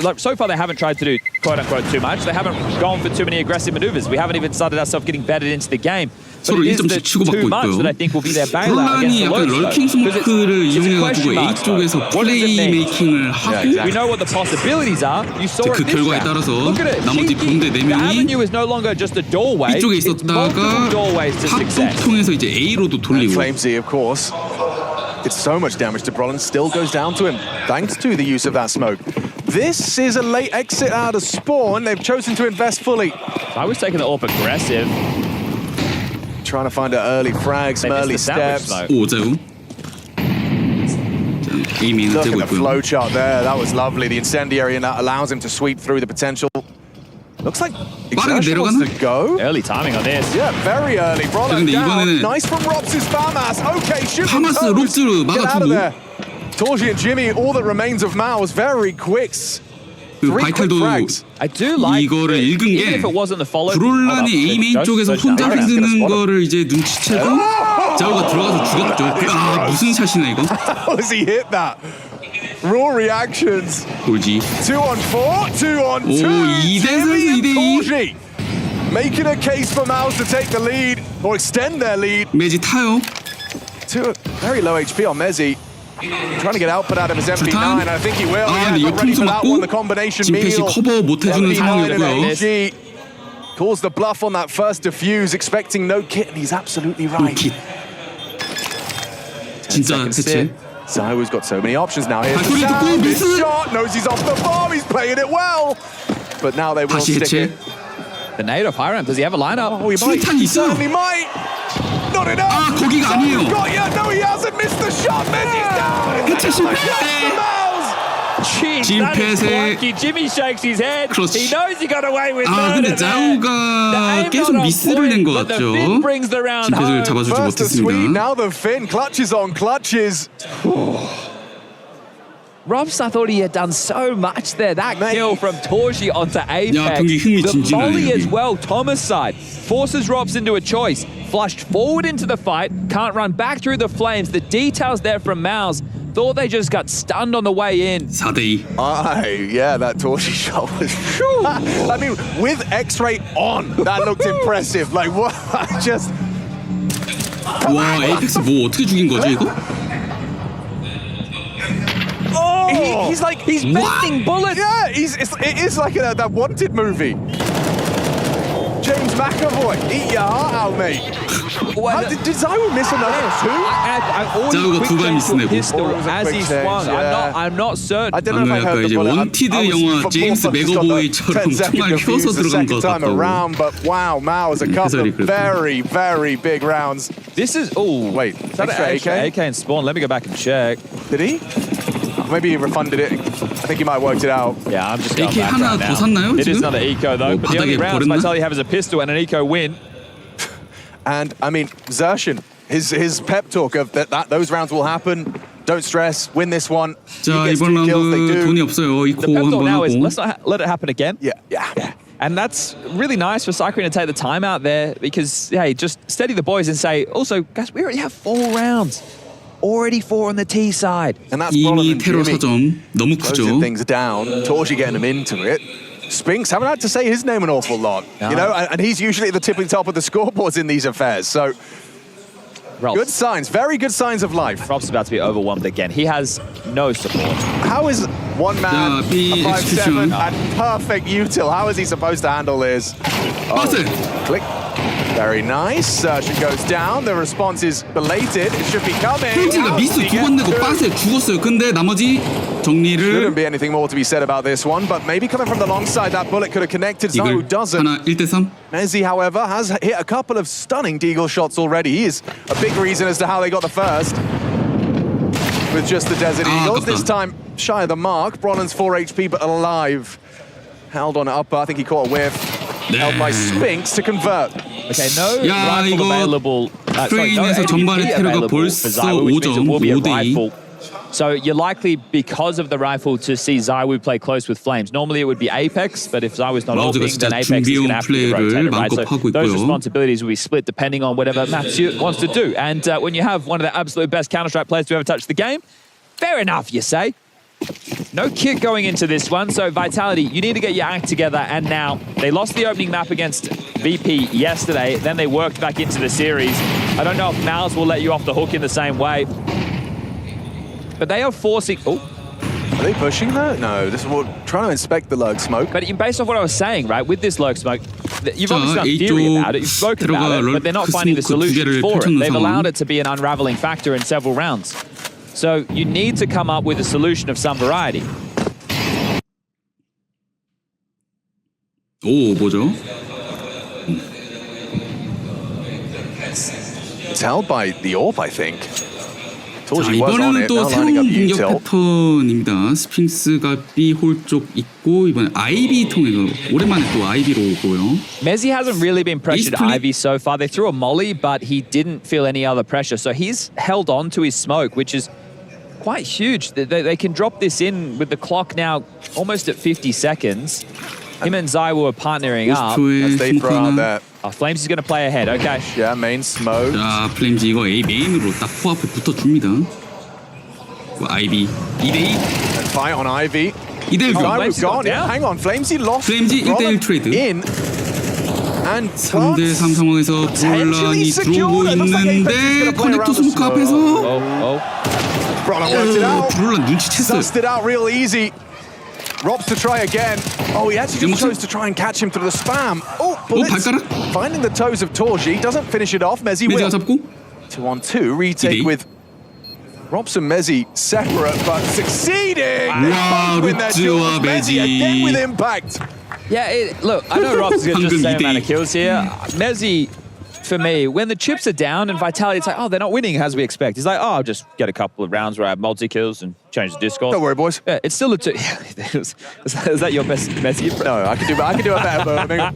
[SPEAKER 1] like, so far they haven't tried to do, quote-unquote, too much. They haven't gone for too many aggressive maneuvers. We haven't even started ourselves getting bedded into the game. But
[SPEAKER 2] 서로
[SPEAKER 1] it is the
[SPEAKER 2] 1점씩 치고받고
[SPEAKER 1] too much
[SPEAKER 2] 있고요.
[SPEAKER 1] that I think will be their bailout against
[SPEAKER 2] 브롤란이
[SPEAKER 1] the
[SPEAKER 2] 약간
[SPEAKER 1] Lurch,
[SPEAKER 2] 럴킹
[SPEAKER 1] though. 'Cause
[SPEAKER 2] 스모크를
[SPEAKER 1] it's a
[SPEAKER 2] 이용해가지고
[SPEAKER 1] question
[SPEAKER 2] A
[SPEAKER 1] mark,
[SPEAKER 2] 쪽에서
[SPEAKER 1] though. What does it
[SPEAKER 2] 플레이
[SPEAKER 1] mean?
[SPEAKER 2] 메이킹을 하고
[SPEAKER 3] exactly.
[SPEAKER 1] We know what the possibilities are. You saw
[SPEAKER 2] 그
[SPEAKER 1] it this
[SPEAKER 2] 결과에
[SPEAKER 1] round.
[SPEAKER 2] 따라서
[SPEAKER 1] Look at it.
[SPEAKER 2] 나머지
[SPEAKER 1] Cheeky.
[SPEAKER 2] 군대 네
[SPEAKER 1] The
[SPEAKER 2] 명이
[SPEAKER 1] avenue is no longer just a doorway.
[SPEAKER 2] B쪽에
[SPEAKER 1] It's multiple
[SPEAKER 2] 있었다가
[SPEAKER 1] doorways to
[SPEAKER 2] 팝도
[SPEAKER 1] success.
[SPEAKER 2] 통해서 이제 A로도
[SPEAKER 3] And
[SPEAKER 2] 돌리고
[SPEAKER 3] Flamesy, of course. It's so much damage to Brolin, still goes down to him, thanks to the use of that smoke. This is a late exit out of spawn. They've chosen to invest fully.
[SPEAKER 1] I was taking the AWP aggressive.
[SPEAKER 3] Trying to find an early frag, some
[SPEAKER 1] They
[SPEAKER 3] early
[SPEAKER 1] missed the sandwich
[SPEAKER 3] steps.
[SPEAKER 1] smoke.
[SPEAKER 2] 오 자유. 자, 에이밍을
[SPEAKER 3] Look
[SPEAKER 2] 떼고
[SPEAKER 3] at the
[SPEAKER 2] 있고요.
[SPEAKER 3] flow chart there. That was lovely. The incendiary, and that allows him to sweep through the potential. Looks like
[SPEAKER 2] 빠르게
[SPEAKER 3] Exertion wants
[SPEAKER 2] 내려가나?
[SPEAKER 3] to go.
[SPEAKER 1] Early timing on this.
[SPEAKER 3] Yeah, very early. Brolin
[SPEAKER 2] 근데
[SPEAKER 3] down.
[SPEAKER 2] 이번에는
[SPEAKER 3] Nice from Robs' Famas. Okay, shooting
[SPEAKER 2] 파마스
[SPEAKER 3] toes.
[SPEAKER 2] 롭스를
[SPEAKER 3] Get out of
[SPEAKER 2] 막아주고.
[SPEAKER 3] there. Torji and Jimmy, all that remains of Mao's very quicks.
[SPEAKER 2] 그
[SPEAKER 3] 3 quick
[SPEAKER 2] 바이탈도
[SPEAKER 3] frags.
[SPEAKER 1] I do like
[SPEAKER 2] 이거를
[SPEAKER 1] that
[SPEAKER 2] 읽은
[SPEAKER 1] even
[SPEAKER 2] 게
[SPEAKER 1] if it wasn't the follow.
[SPEAKER 2] 브롤란이 A 메인 쪽에서 혼자 흔드는 거를 이제 눈치채고 자우가 들어가서 죽였죠. 아 무슨 샷이네 이거.
[SPEAKER 3] How has he hit that? Raw reactions.
[SPEAKER 2] 돌지.
[SPEAKER 3] 2 on 4, 2 on 2.
[SPEAKER 2] 오, 2대 3,
[SPEAKER 3] Jimmy and
[SPEAKER 2] 2대 2.
[SPEAKER 3] Torji making a case for Mao's to take the lead or extend their lead.
[SPEAKER 2] 매지 타요.
[SPEAKER 3] To very low HP on Mezzi. Trying to get output out of his MP9,
[SPEAKER 2] 불탄.
[SPEAKER 3] and I think he will.
[SPEAKER 2] 아,
[SPEAKER 3] Yeah,
[SPEAKER 2] 근데
[SPEAKER 3] not ready
[SPEAKER 2] 역풍수
[SPEAKER 3] for that
[SPEAKER 2] 맞고
[SPEAKER 3] one. The combination
[SPEAKER 2] 진펫이
[SPEAKER 3] meal.
[SPEAKER 2] 커버 못해주는 상황이었고요.
[SPEAKER 3] MG calls the bluff on that first defuse, expecting no kit, and he's absolutely right.
[SPEAKER 2] 킷. 진짜
[SPEAKER 3] Second
[SPEAKER 2] 대체.
[SPEAKER 3] sit. Zahu's got so many options now. Here's the
[SPEAKER 2] 발소리 듣고
[SPEAKER 3] sound, his
[SPEAKER 2] 미스.
[SPEAKER 3] shot, knows he's off the bomb, he's playing it well. But now they will
[SPEAKER 2] 다시
[SPEAKER 3] stick
[SPEAKER 2] 해체.
[SPEAKER 3] it.
[SPEAKER 1] The nade of Hiram. Does he have a lineup?
[SPEAKER 3] Oh, he might.
[SPEAKER 2] 수류탄
[SPEAKER 3] He
[SPEAKER 2] 있어.
[SPEAKER 3] certainly might. Not enough.
[SPEAKER 2] 아 거기가 아니에요.
[SPEAKER 3] Got you. No, he hasn't missed the shot. Messi's down.
[SPEAKER 2] 해체 실패.
[SPEAKER 3] Miles.
[SPEAKER 1] Jeez, that is
[SPEAKER 2] 찐펫의
[SPEAKER 1] clunky. Jimmy shakes his head.
[SPEAKER 2] 그렇지.
[SPEAKER 1] He knows he got away with
[SPEAKER 2] 아
[SPEAKER 1] murder
[SPEAKER 2] 근데 자우가
[SPEAKER 1] there.
[SPEAKER 2] 계속 미스를 낸 것 같죠. 찐펫을 잡아주지
[SPEAKER 3] First the sweep,
[SPEAKER 2] 못했습니다.
[SPEAKER 3] now the fin. Clutches on clutches.
[SPEAKER 1] Robs, I thought he had done so much there. That kill from Torji onto Apex.
[SPEAKER 2] 야, 경기
[SPEAKER 1] The
[SPEAKER 2] 흥미진진하네,
[SPEAKER 1] volley as
[SPEAKER 2] 여기.
[SPEAKER 1] well, Thomas side, forces Robs into a choice. Flushed forward into the fight, can't run back through the flames. The details there from Mouse. Thought they just got stunned on the way in.
[SPEAKER 2] 4대2.
[SPEAKER 3] Yeah, that Torji shot was... I mean, with X-ray on, that looked impressive. Like, what? Just...
[SPEAKER 2] 와 에이펙스 뭐 어떻게 죽인 거지 이거?
[SPEAKER 1] He's bending bullets.
[SPEAKER 3] Yeah, it is like that Wanted movie. James McAvoy, eat your heart out, mate. Did Zywoo miss another two?
[SPEAKER 2] 자우가 두 발 미스내고.
[SPEAKER 1] As he swung, I'm not certain.
[SPEAKER 3] I don't know if I
[SPEAKER 2] 방금
[SPEAKER 3] heard
[SPEAKER 2] 약간
[SPEAKER 3] the
[SPEAKER 2] 이제
[SPEAKER 3] bullet.
[SPEAKER 2] 원티드
[SPEAKER 3] I was
[SPEAKER 2] 영화
[SPEAKER 3] for
[SPEAKER 2] 제임스
[SPEAKER 3] both of us got the
[SPEAKER 2] 맥어보이처럼
[SPEAKER 3] 10 second
[SPEAKER 2] 총알 휘어서
[SPEAKER 3] confused the
[SPEAKER 2] 들어간 것
[SPEAKER 3] second time
[SPEAKER 2] 같다고.
[SPEAKER 3] around, but wow, Mao was a couple
[SPEAKER 2] 해설이
[SPEAKER 3] of
[SPEAKER 2] 그랬더니.
[SPEAKER 3] very big rounds.
[SPEAKER 1] This is
[SPEAKER 3] Wait,
[SPEAKER 1] is that
[SPEAKER 3] extra
[SPEAKER 1] an
[SPEAKER 3] AK?
[SPEAKER 1] AK and Spawn? Let me go back and check.
[SPEAKER 3] Did he? Maybe he refunded it. I think he might have worked it out.
[SPEAKER 1] Yeah, I'm just going
[SPEAKER 2] AK
[SPEAKER 1] back
[SPEAKER 2] 하나
[SPEAKER 1] right
[SPEAKER 2] 더
[SPEAKER 1] now.
[SPEAKER 2] 샀나요,
[SPEAKER 1] It is
[SPEAKER 2] 지금?
[SPEAKER 1] another eco though, but the only
[SPEAKER 2] 바닥에
[SPEAKER 1] rounds
[SPEAKER 2] 버렸나?
[SPEAKER 1] Vitality have is a pistol and an eco win.
[SPEAKER 3] And I mean, Zershin, his pep talk of that those rounds will happen. Don't stress, win this one.
[SPEAKER 2] 자
[SPEAKER 3] He gets
[SPEAKER 2] 이번
[SPEAKER 3] 2 kills, they
[SPEAKER 2] 라운드
[SPEAKER 3] do.
[SPEAKER 2] 돈이 없어요.
[SPEAKER 1] The
[SPEAKER 2] 이코
[SPEAKER 1] pep talk
[SPEAKER 2] 한번
[SPEAKER 1] now is
[SPEAKER 2] 하고.
[SPEAKER 1] let's not let it happen again.
[SPEAKER 3] Yeah.
[SPEAKER 1] And that's really nice for Cyclone to take the time out there because, hey, just steady the boys and say, also, guys, we already have 4 rounds. Already 4 on the T side.
[SPEAKER 3] And that's Bronner
[SPEAKER 2] 이미
[SPEAKER 3] and
[SPEAKER 2] 테러
[SPEAKER 3] Jimmy
[SPEAKER 2] 서점 너무
[SPEAKER 3] closing
[SPEAKER 2] 크죠.
[SPEAKER 3] things down. Torji getting him into it. Spinks haven't had to say his name an awful lot, you know, and he's usually at the tipping top of the scoreboards in these affairs. So good signs, very good signs of life.
[SPEAKER 1] Rob's about to be overwhelmed again. He has no support.
[SPEAKER 3] How is one man,
[SPEAKER 2] B
[SPEAKER 3] a 5'7",
[SPEAKER 2] execution.
[SPEAKER 3] and perfect util? How is he supposed to handle this?
[SPEAKER 2] 빠스.
[SPEAKER 3] Click. Very nice. Sershin goes down. The response is belated. It should be coming.
[SPEAKER 2] 폴지가 미스 2번 내고 빠스에 죽었어요. 근데 나머지
[SPEAKER 3] Shouldn't
[SPEAKER 2] 정리를
[SPEAKER 3] be anything more to be said about this one, but maybe coming from the long side, that bullet could have connected. Zywoo
[SPEAKER 2] 이걸
[SPEAKER 3] doesn't.
[SPEAKER 2] 하나 1대3.
[SPEAKER 3] Mezzi, however, has hit a couple of stunning deagle shots already. He is a big reason as to how they got the first. With just the Desert Eagles.
[SPEAKER 2] 아깝다.
[SPEAKER 3] This time, shy of the mark. Bronnan's 4 HP, but alive. Held on it upper. I think he caught a whiff. Held by Spinks to convert.
[SPEAKER 1] Okay, no
[SPEAKER 2] 야,
[SPEAKER 1] rifle
[SPEAKER 2] 이거
[SPEAKER 1] available.
[SPEAKER 2] 트레인에서 전반의 테러가 벌써 5점, 5대2.
[SPEAKER 1] So you're likely, because of the rifle, to see Zywoo play close with Flames. Normally it would be Apex, but if Zywoo's not
[SPEAKER 2] 라우즈가
[SPEAKER 1] ulting, then
[SPEAKER 2] 진짜
[SPEAKER 1] Apex is going to have to be
[SPEAKER 2] 준비해온
[SPEAKER 1] rotated,
[SPEAKER 2] 플레이를
[SPEAKER 1] right?
[SPEAKER 2] 마음껏
[SPEAKER 1] So
[SPEAKER 2] 하고
[SPEAKER 1] those
[SPEAKER 2] 있고요.
[SPEAKER 1] responsibilities will be split depending on whatever Matthew wants to do. And when you have one of the absolute best Counter-Strike players to ever touch the game, fair enough, you say. No kick going into this one, so Vitality, you need to get your act together, and now they lost the opening map against VP yesterday, then they worked back into the series. I don't know if Mouse will let you off the hook in the same way, but they are forcing... Oh.
[SPEAKER 3] Are they pushing that? No, this is what, trying to inspect the lurk smoke.
[SPEAKER 1] But based off what I was saying, right, with this lurk smoke, you've obviously got theory about it, you've spoken about it, but they're not finding the solution for it. They've allowed it to be an unraveling factor in several rounds. So you need to come up with a solution of some variety.
[SPEAKER 2] 오, 뭐죠?
[SPEAKER 3] It's held by the AWP, I think.
[SPEAKER 2] 자,
[SPEAKER 3] Torji was on
[SPEAKER 2] 이번에는
[SPEAKER 3] it,
[SPEAKER 2] 또
[SPEAKER 3] now lining up
[SPEAKER 2] 새로운 공격
[SPEAKER 3] util.
[SPEAKER 2] 패턴입니다. 스핑스가 B 홀 쪽 있고 이번에 IB 통해서 오랜만에 또 IB로 오고요.
[SPEAKER 1] Mezzi hasn't really been pressured
[SPEAKER 2] He's
[SPEAKER 1] Ivy so far. They threw a molly, but he didn't feel any other pressure. So he's held on to his smoke, which is quite huge. They can drop this in with the clock now almost at 50 seconds. Him and Zywoo are partnering up.
[SPEAKER 2] 50초에
[SPEAKER 3] As they throw out
[SPEAKER 2] 스모크
[SPEAKER 3] there.
[SPEAKER 1] Flames is going to play ahead, okay.
[SPEAKER 3] Yeah, main smoke.
[SPEAKER 2] 자, 플레임즈 이거 A 메인으로 딱 코앞에 붙어줍니다. IB 2대2
[SPEAKER 3] Fight on Ivy.
[SPEAKER 2] 2대1
[SPEAKER 1] Oh,
[SPEAKER 2] 교.
[SPEAKER 1] Flames
[SPEAKER 3] Zywoo gone.
[SPEAKER 1] got down.
[SPEAKER 3] Hang on, Flamesy lost.
[SPEAKER 2] Flamesy 1대1 트레이드.
[SPEAKER 3] In. And
[SPEAKER 2] 3대3 상황에서
[SPEAKER 3] potentially
[SPEAKER 2] 본란이
[SPEAKER 3] secured.
[SPEAKER 2] 들어오고
[SPEAKER 3] It looks like Apex is
[SPEAKER 2] 있는데
[SPEAKER 3] gonna play
[SPEAKER 2] 커넥터
[SPEAKER 3] around the
[SPEAKER 2] 스모크
[SPEAKER 3] smoke.
[SPEAKER 2] 앞에서
[SPEAKER 3] Bronner worked it out.
[SPEAKER 2] 본란 눈치챘어요.
[SPEAKER 3] Sussed it out real easy. Robs to try again. Oh, he actually just chose to try and catch him through the spam. Oh, bullets.
[SPEAKER 2] 발가락?
[SPEAKER 3] Finding the toes of Torji. Doesn't finish it off. Mezzi
[SPEAKER 2] 메지가
[SPEAKER 3] will.
[SPEAKER 2] 잡고
[SPEAKER 3] 2-on-2. Retake
[SPEAKER 2] 2대2.
[SPEAKER 3] with Robs and Mezzi separate, but succeeding.
[SPEAKER 2] Wow,
[SPEAKER 3] With their
[SPEAKER 2] 룩즈와
[SPEAKER 3] duels. Mezzi again
[SPEAKER 2] 메지.
[SPEAKER 3] with impact.
[SPEAKER 1] Yeah, look, I know Rob's just the same amount of kills here. Mezzi for me, when the chips are down and Vitality, it's like, oh, they're not winning as we expect. It's like, oh, I'll just get a couple of rounds where I have multi-kills and change the discourse.
[SPEAKER 3] Don't worry, boys.
[SPEAKER 1] Yeah, it's still a two. Is that your best message?
[SPEAKER 3] No, I can do a better.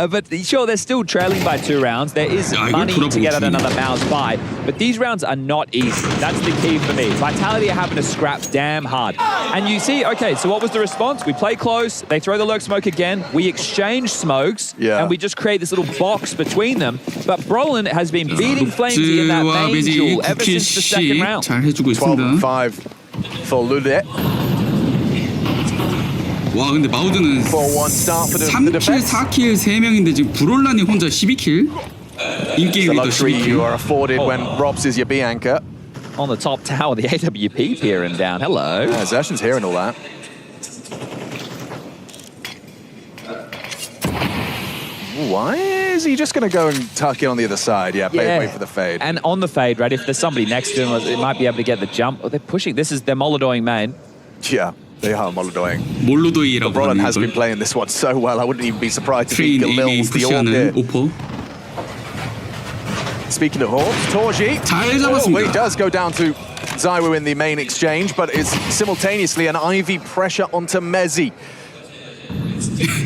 [SPEAKER 1] But sure, they're still trailing by 2 rounds. There is money to get at another Mao's buy, but these rounds are not easy. That's the key for me. Vitality are having to scrap damn hard. And you see, okay, so what was the response? We play close, they throw the lurk smoke again, we exchange smokes, and we just create this little box between them. But Brolin has been beating Flamesy in that main duel ever since the second round.
[SPEAKER 2] 잘 해주고 있습니다.
[SPEAKER 3] 12-5 for Lulette.
[SPEAKER 2] 와 근데 마우드는 3킬, 4킬 3명인데 지금 브롤란이 혼자 12킬. 인게임 리더 12킬.
[SPEAKER 3] You are afforded when Robs is your B anchor.
[SPEAKER 1] On the top tower, the AWP peering down. Hello.
[SPEAKER 3] Zertion's hearing all that. Why is he just going to go and tuck in on the other side? Yeah, wait for the fade.
[SPEAKER 1] And on the fade, right, if there's somebody next to him, it might be able to get the jump. Oh, they're pushing. This is their Molodoing main.
[SPEAKER 3] Yeah, they are Molodoing.
[SPEAKER 2] 몰로도이라고
[SPEAKER 3] Brolin has been playing this one so well. I wouldn't even be surprised if he Galil's the orb here.
[SPEAKER 2] 오퍼.
[SPEAKER 3] Speaking of Hawks, Torji.
[SPEAKER 2] 잘 잡았습니다.
[SPEAKER 3] He does go down to Zaiwu in the main exchange, but it's simultaneously an Ivy pressure onto Mezzi.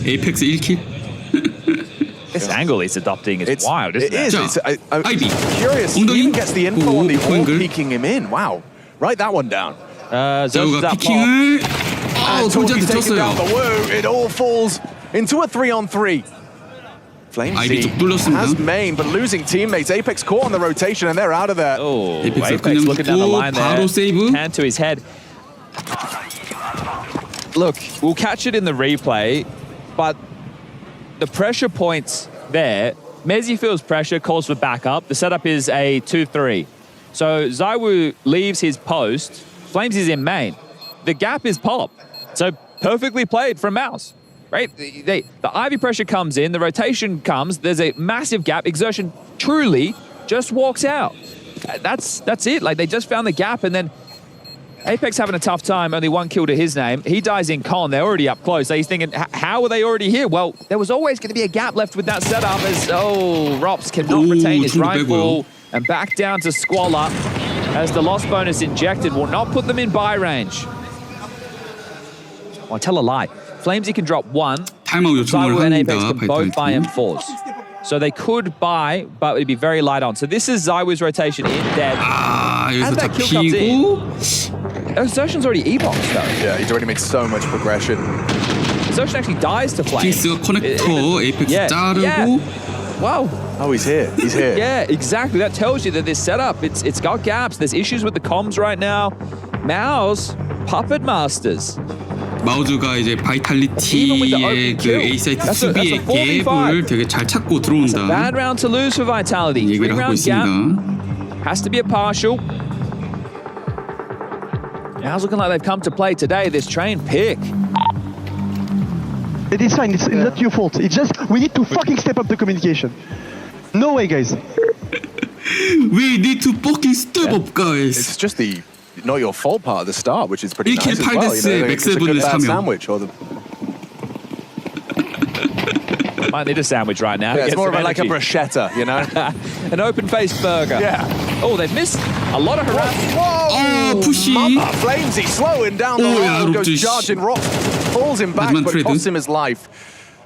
[SPEAKER 2] 에이펙스 1킬.
[SPEAKER 1] This angle he's adopting is wild, isn't it?
[SPEAKER 3] It is.
[SPEAKER 2] Ivy.
[SPEAKER 3] Curious. He even gets the info on the orb peeking him in. Wow. Write that one down.
[SPEAKER 2] 자우가 피킹을 솔지한테 쳤어요.
[SPEAKER 3] It all falls into a 3-on-3. Flamesy has main, but losing teammates. Apex caught on the rotation, and they're out of there.
[SPEAKER 1] Oh, Apex looking down the line there.
[SPEAKER 2] 바로 세이브.
[SPEAKER 1] Hand to his head. Look, we'll catch it in the replay, but the pressure points there. Mezzi feels pressure, calls for backup. The setup is a 2-3. So Zaiwu leaves his post. Flamesy's in main. The gap is pop. So perfectly played from Mouse. Right? The Ivy pressure comes in, the rotation comes, there's a massive gap. Exertion truly just walks out. That's it. Like, they just found the gap, and then Apex having a tough time, only 1 kill to his name. He dies in con, they're already up close. So he's thinking, how are they already here? Well, there was always going to be a gap left with that setup as, Rops cannot retain his rifle, and back down to Squalor as the loss bonus injected will not put them in buy range. I'll tell a lie. Flamesy can drop 1. Zaiwu and Apex can both buy M4s. So they could buy, but it'd be very light on. So this is Zaiwu's rotation in dead.
[SPEAKER 2] 여기서
[SPEAKER 1] As that kill comes
[SPEAKER 2] 잡히고.
[SPEAKER 1] in, Zertion's already E-boxed though.
[SPEAKER 3] Yeah, he's already made so much progression.
[SPEAKER 1] Zertion actually dies to Flame.
[SPEAKER 2] 킹스가 커넥터 에이펙스 자르고.
[SPEAKER 1] Wow.
[SPEAKER 3] Oh, he's here. He's here.
[SPEAKER 1] Yeah, exactly. That tells you that this setup, it's got gaps. There's issues with the comms right now. Mao's puppet masters.
[SPEAKER 2] 마우즈가 이제 바이탈리티의 그 A사이트 수비의 갭을 되게 잘 찾고 들어온다.
[SPEAKER 1] Bad round to lose for Vitality.
[SPEAKER 2] 얘기를 하고
[SPEAKER 1] 3-round gap.
[SPEAKER 2] 있습니다.
[SPEAKER 1] Has to be a partial. Now it's looking like they've come to play today. This train pick.
[SPEAKER 4] It is fine. It's not your fault. It's just we need to fucking step up the communication. No way, guys.
[SPEAKER 2] We need to fucking step up, guys.
[SPEAKER 3] It's just the not your fault part at the start, which is pretty nice as well. You know, it's a good bad sandwich. Or the...
[SPEAKER 1] Might need a sandwich right now.
[SPEAKER 3] Yeah, it's more of like a bruschetta, you know?
[SPEAKER 1] An open-faced burger.
[SPEAKER 3] Yeah.
[SPEAKER 1] Oh, they've missed a lot of harassment.
[SPEAKER 3] Whoa!
[SPEAKER 2] 푸시.
[SPEAKER 3] Flamesy slowing down the road, goes charging Rock, falls him back, but costs him his life.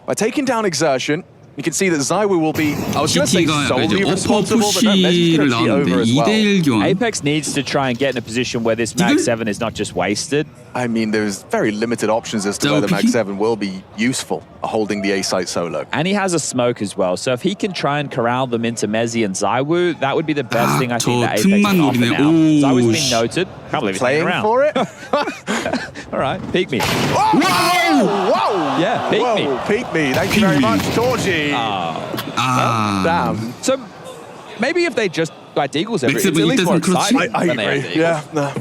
[SPEAKER 3] By taking down Exertion, you can see that Zaiwu will be, I was going to say solely responsible, but no, Mezzi's going to cheat over as well.
[SPEAKER 1] Apex needs to try and get in a position where this Mag 7 is not just wasted.
[SPEAKER 3] I mean, there's very limited options as to whether Mag 7 will be useful holding the A-site solo.
[SPEAKER 1] And he has a smoke as well, so if he can try and corral them into Mezzi and Zaiwu, that would be the best thing I think that Apex can offer now. Zaiwu's been noted. Can't believe he's
[SPEAKER 3] playing
[SPEAKER 1] around.
[SPEAKER 3] for it.
[SPEAKER 1] All right, peek me.
[SPEAKER 3] Whoa! Whoa!
[SPEAKER 1] Yeah, peek me.
[SPEAKER 3] Peek me. Thank you very much, Torji. Damn.
[SPEAKER 1] So maybe if they just got Deagles every, it's at least more exciting.
[SPEAKER 3] I agree. Yeah. No.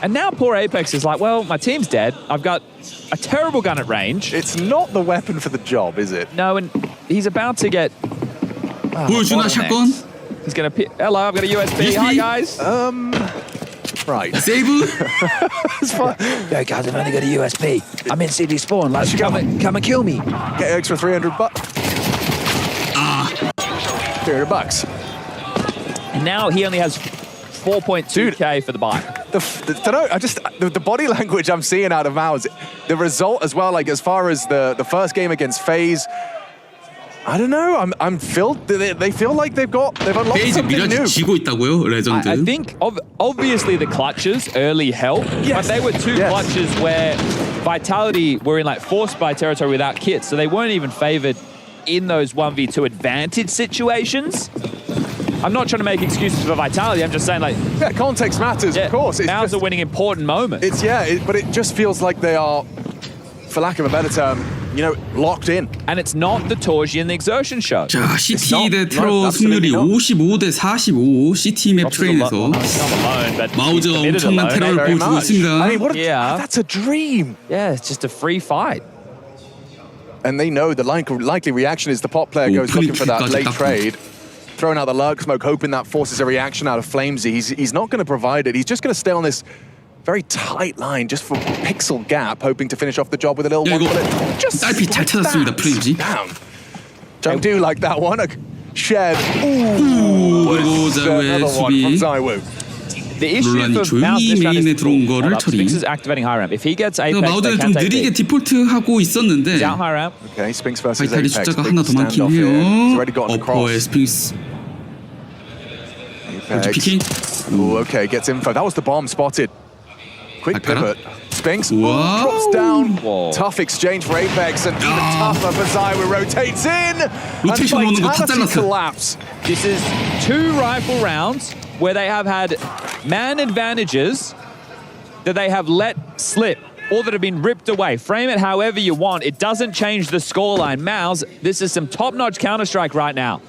[SPEAKER 1] And now poor Apex is like, well, my team's dead. I've got a terrible gun at range.
[SPEAKER 3] It's not the weapon for the job, is it?
[SPEAKER 1] No, and he's about to get...
[SPEAKER 2] 보여주나 샷건?
[SPEAKER 1] He's going to... Hello, I've got a USB. Hi, guys.
[SPEAKER 3] Right.
[SPEAKER 2] 세이브?
[SPEAKER 3] It's fine.
[SPEAKER 1] Yo, guys, I've only got a USB. I'm in CD spawn. Like, come and kill me.
[SPEAKER 3] Get an extra $300. $300.
[SPEAKER 1] And now he only has 4.2K for the buy.
[SPEAKER 3] The body language I'm seeing out of Mao's, the result as well, like as far as the first game against FaZe, I don't know. I'm filled. They feel like they've unlocked
[SPEAKER 2] 페이지
[SPEAKER 3] something
[SPEAKER 2] 미라지
[SPEAKER 3] new.
[SPEAKER 2] 지고 있다고요, 레전드.
[SPEAKER 1] I think obviously the clutches early help, but they were two clutches where Vitality were in like forced by territory without kits, so they weren't even favored in those 1v2 advantage situations. I'm not trying to make excuses for Vitality. I'm just saying, like,
[SPEAKER 3] Yeah, context matters, of course.
[SPEAKER 1] Now's are winning important moments.
[SPEAKER 3] But it just feels like they are, for lack of a better term, you know, locked in.
[SPEAKER 1] And it's not the Torji and the Exertion show.
[SPEAKER 2] 자, CT 대 테러 승률이 55 대 45. CT 맵 트레인에서 마우즈가 엄청난 테러를 보여주고 있습니다.
[SPEAKER 3] I mean, that's a dream.
[SPEAKER 1] Yeah, it's just a free fight.
[SPEAKER 3] And they know the likely reaction is the pot player goes looking for that late trade. Throwing out the lurk smoke, hoping that forces a reaction out of Flamesy. He's not going to provide it. He's just going to stay on this very tight line, just for pixel gap, hoping to finish off the job with a little one bullet. Just
[SPEAKER 2] 딸피 잘 찾았습니다, 프레임지.
[SPEAKER 3] Damn. Don't do like that one. Shared.
[SPEAKER 2] 그리고 자우의 수비.
[SPEAKER 1] The issue for
[SPEAKER 2] 조용히 메인에 들어온 거를 처리.
[SPEAKER 1] Spinx is activating high ramp. If he gets Apex,
[SPEAKER 2] 마우즈는 좀 느리게 디폴트 하고 있었는데
[SPEAKER 1] out high ramp.
[SPEAKER 3] Okay, Spinx versus
[SPEAKER 2] 바이탈리
[SPEAKER 3] Apex.
[SPEAKER 2] 숫자가 하나 더 많긴 해요. 어퍼의 스핑스. 피킹.
[SPEAKER 3] Okay, gets info. That was the bomb spotted. Quick pivot. Spinx
[SPEAKER 2] Wow.
[SPEAKER 3] drops down.
[SPEAKER 1] Whoa.
[SPEAKER 3] Tough exchange for Apex, and even tougher for Zywoo rotates in.
[SPEAKER 2] 로테이션 오는 거 다
[SPEAKER 3] Vitality
[SPEAKER 2] 잘랐어.
[SPEAKER 3] collapse.
[SPEAKER 1] This is 2 rifle rounds where they have had man advantages that they have let slip or that have been ripped away. Frame it however you want. It doesn't change the scoreline. Mouse, this is some top-notch Counter-Strike right now.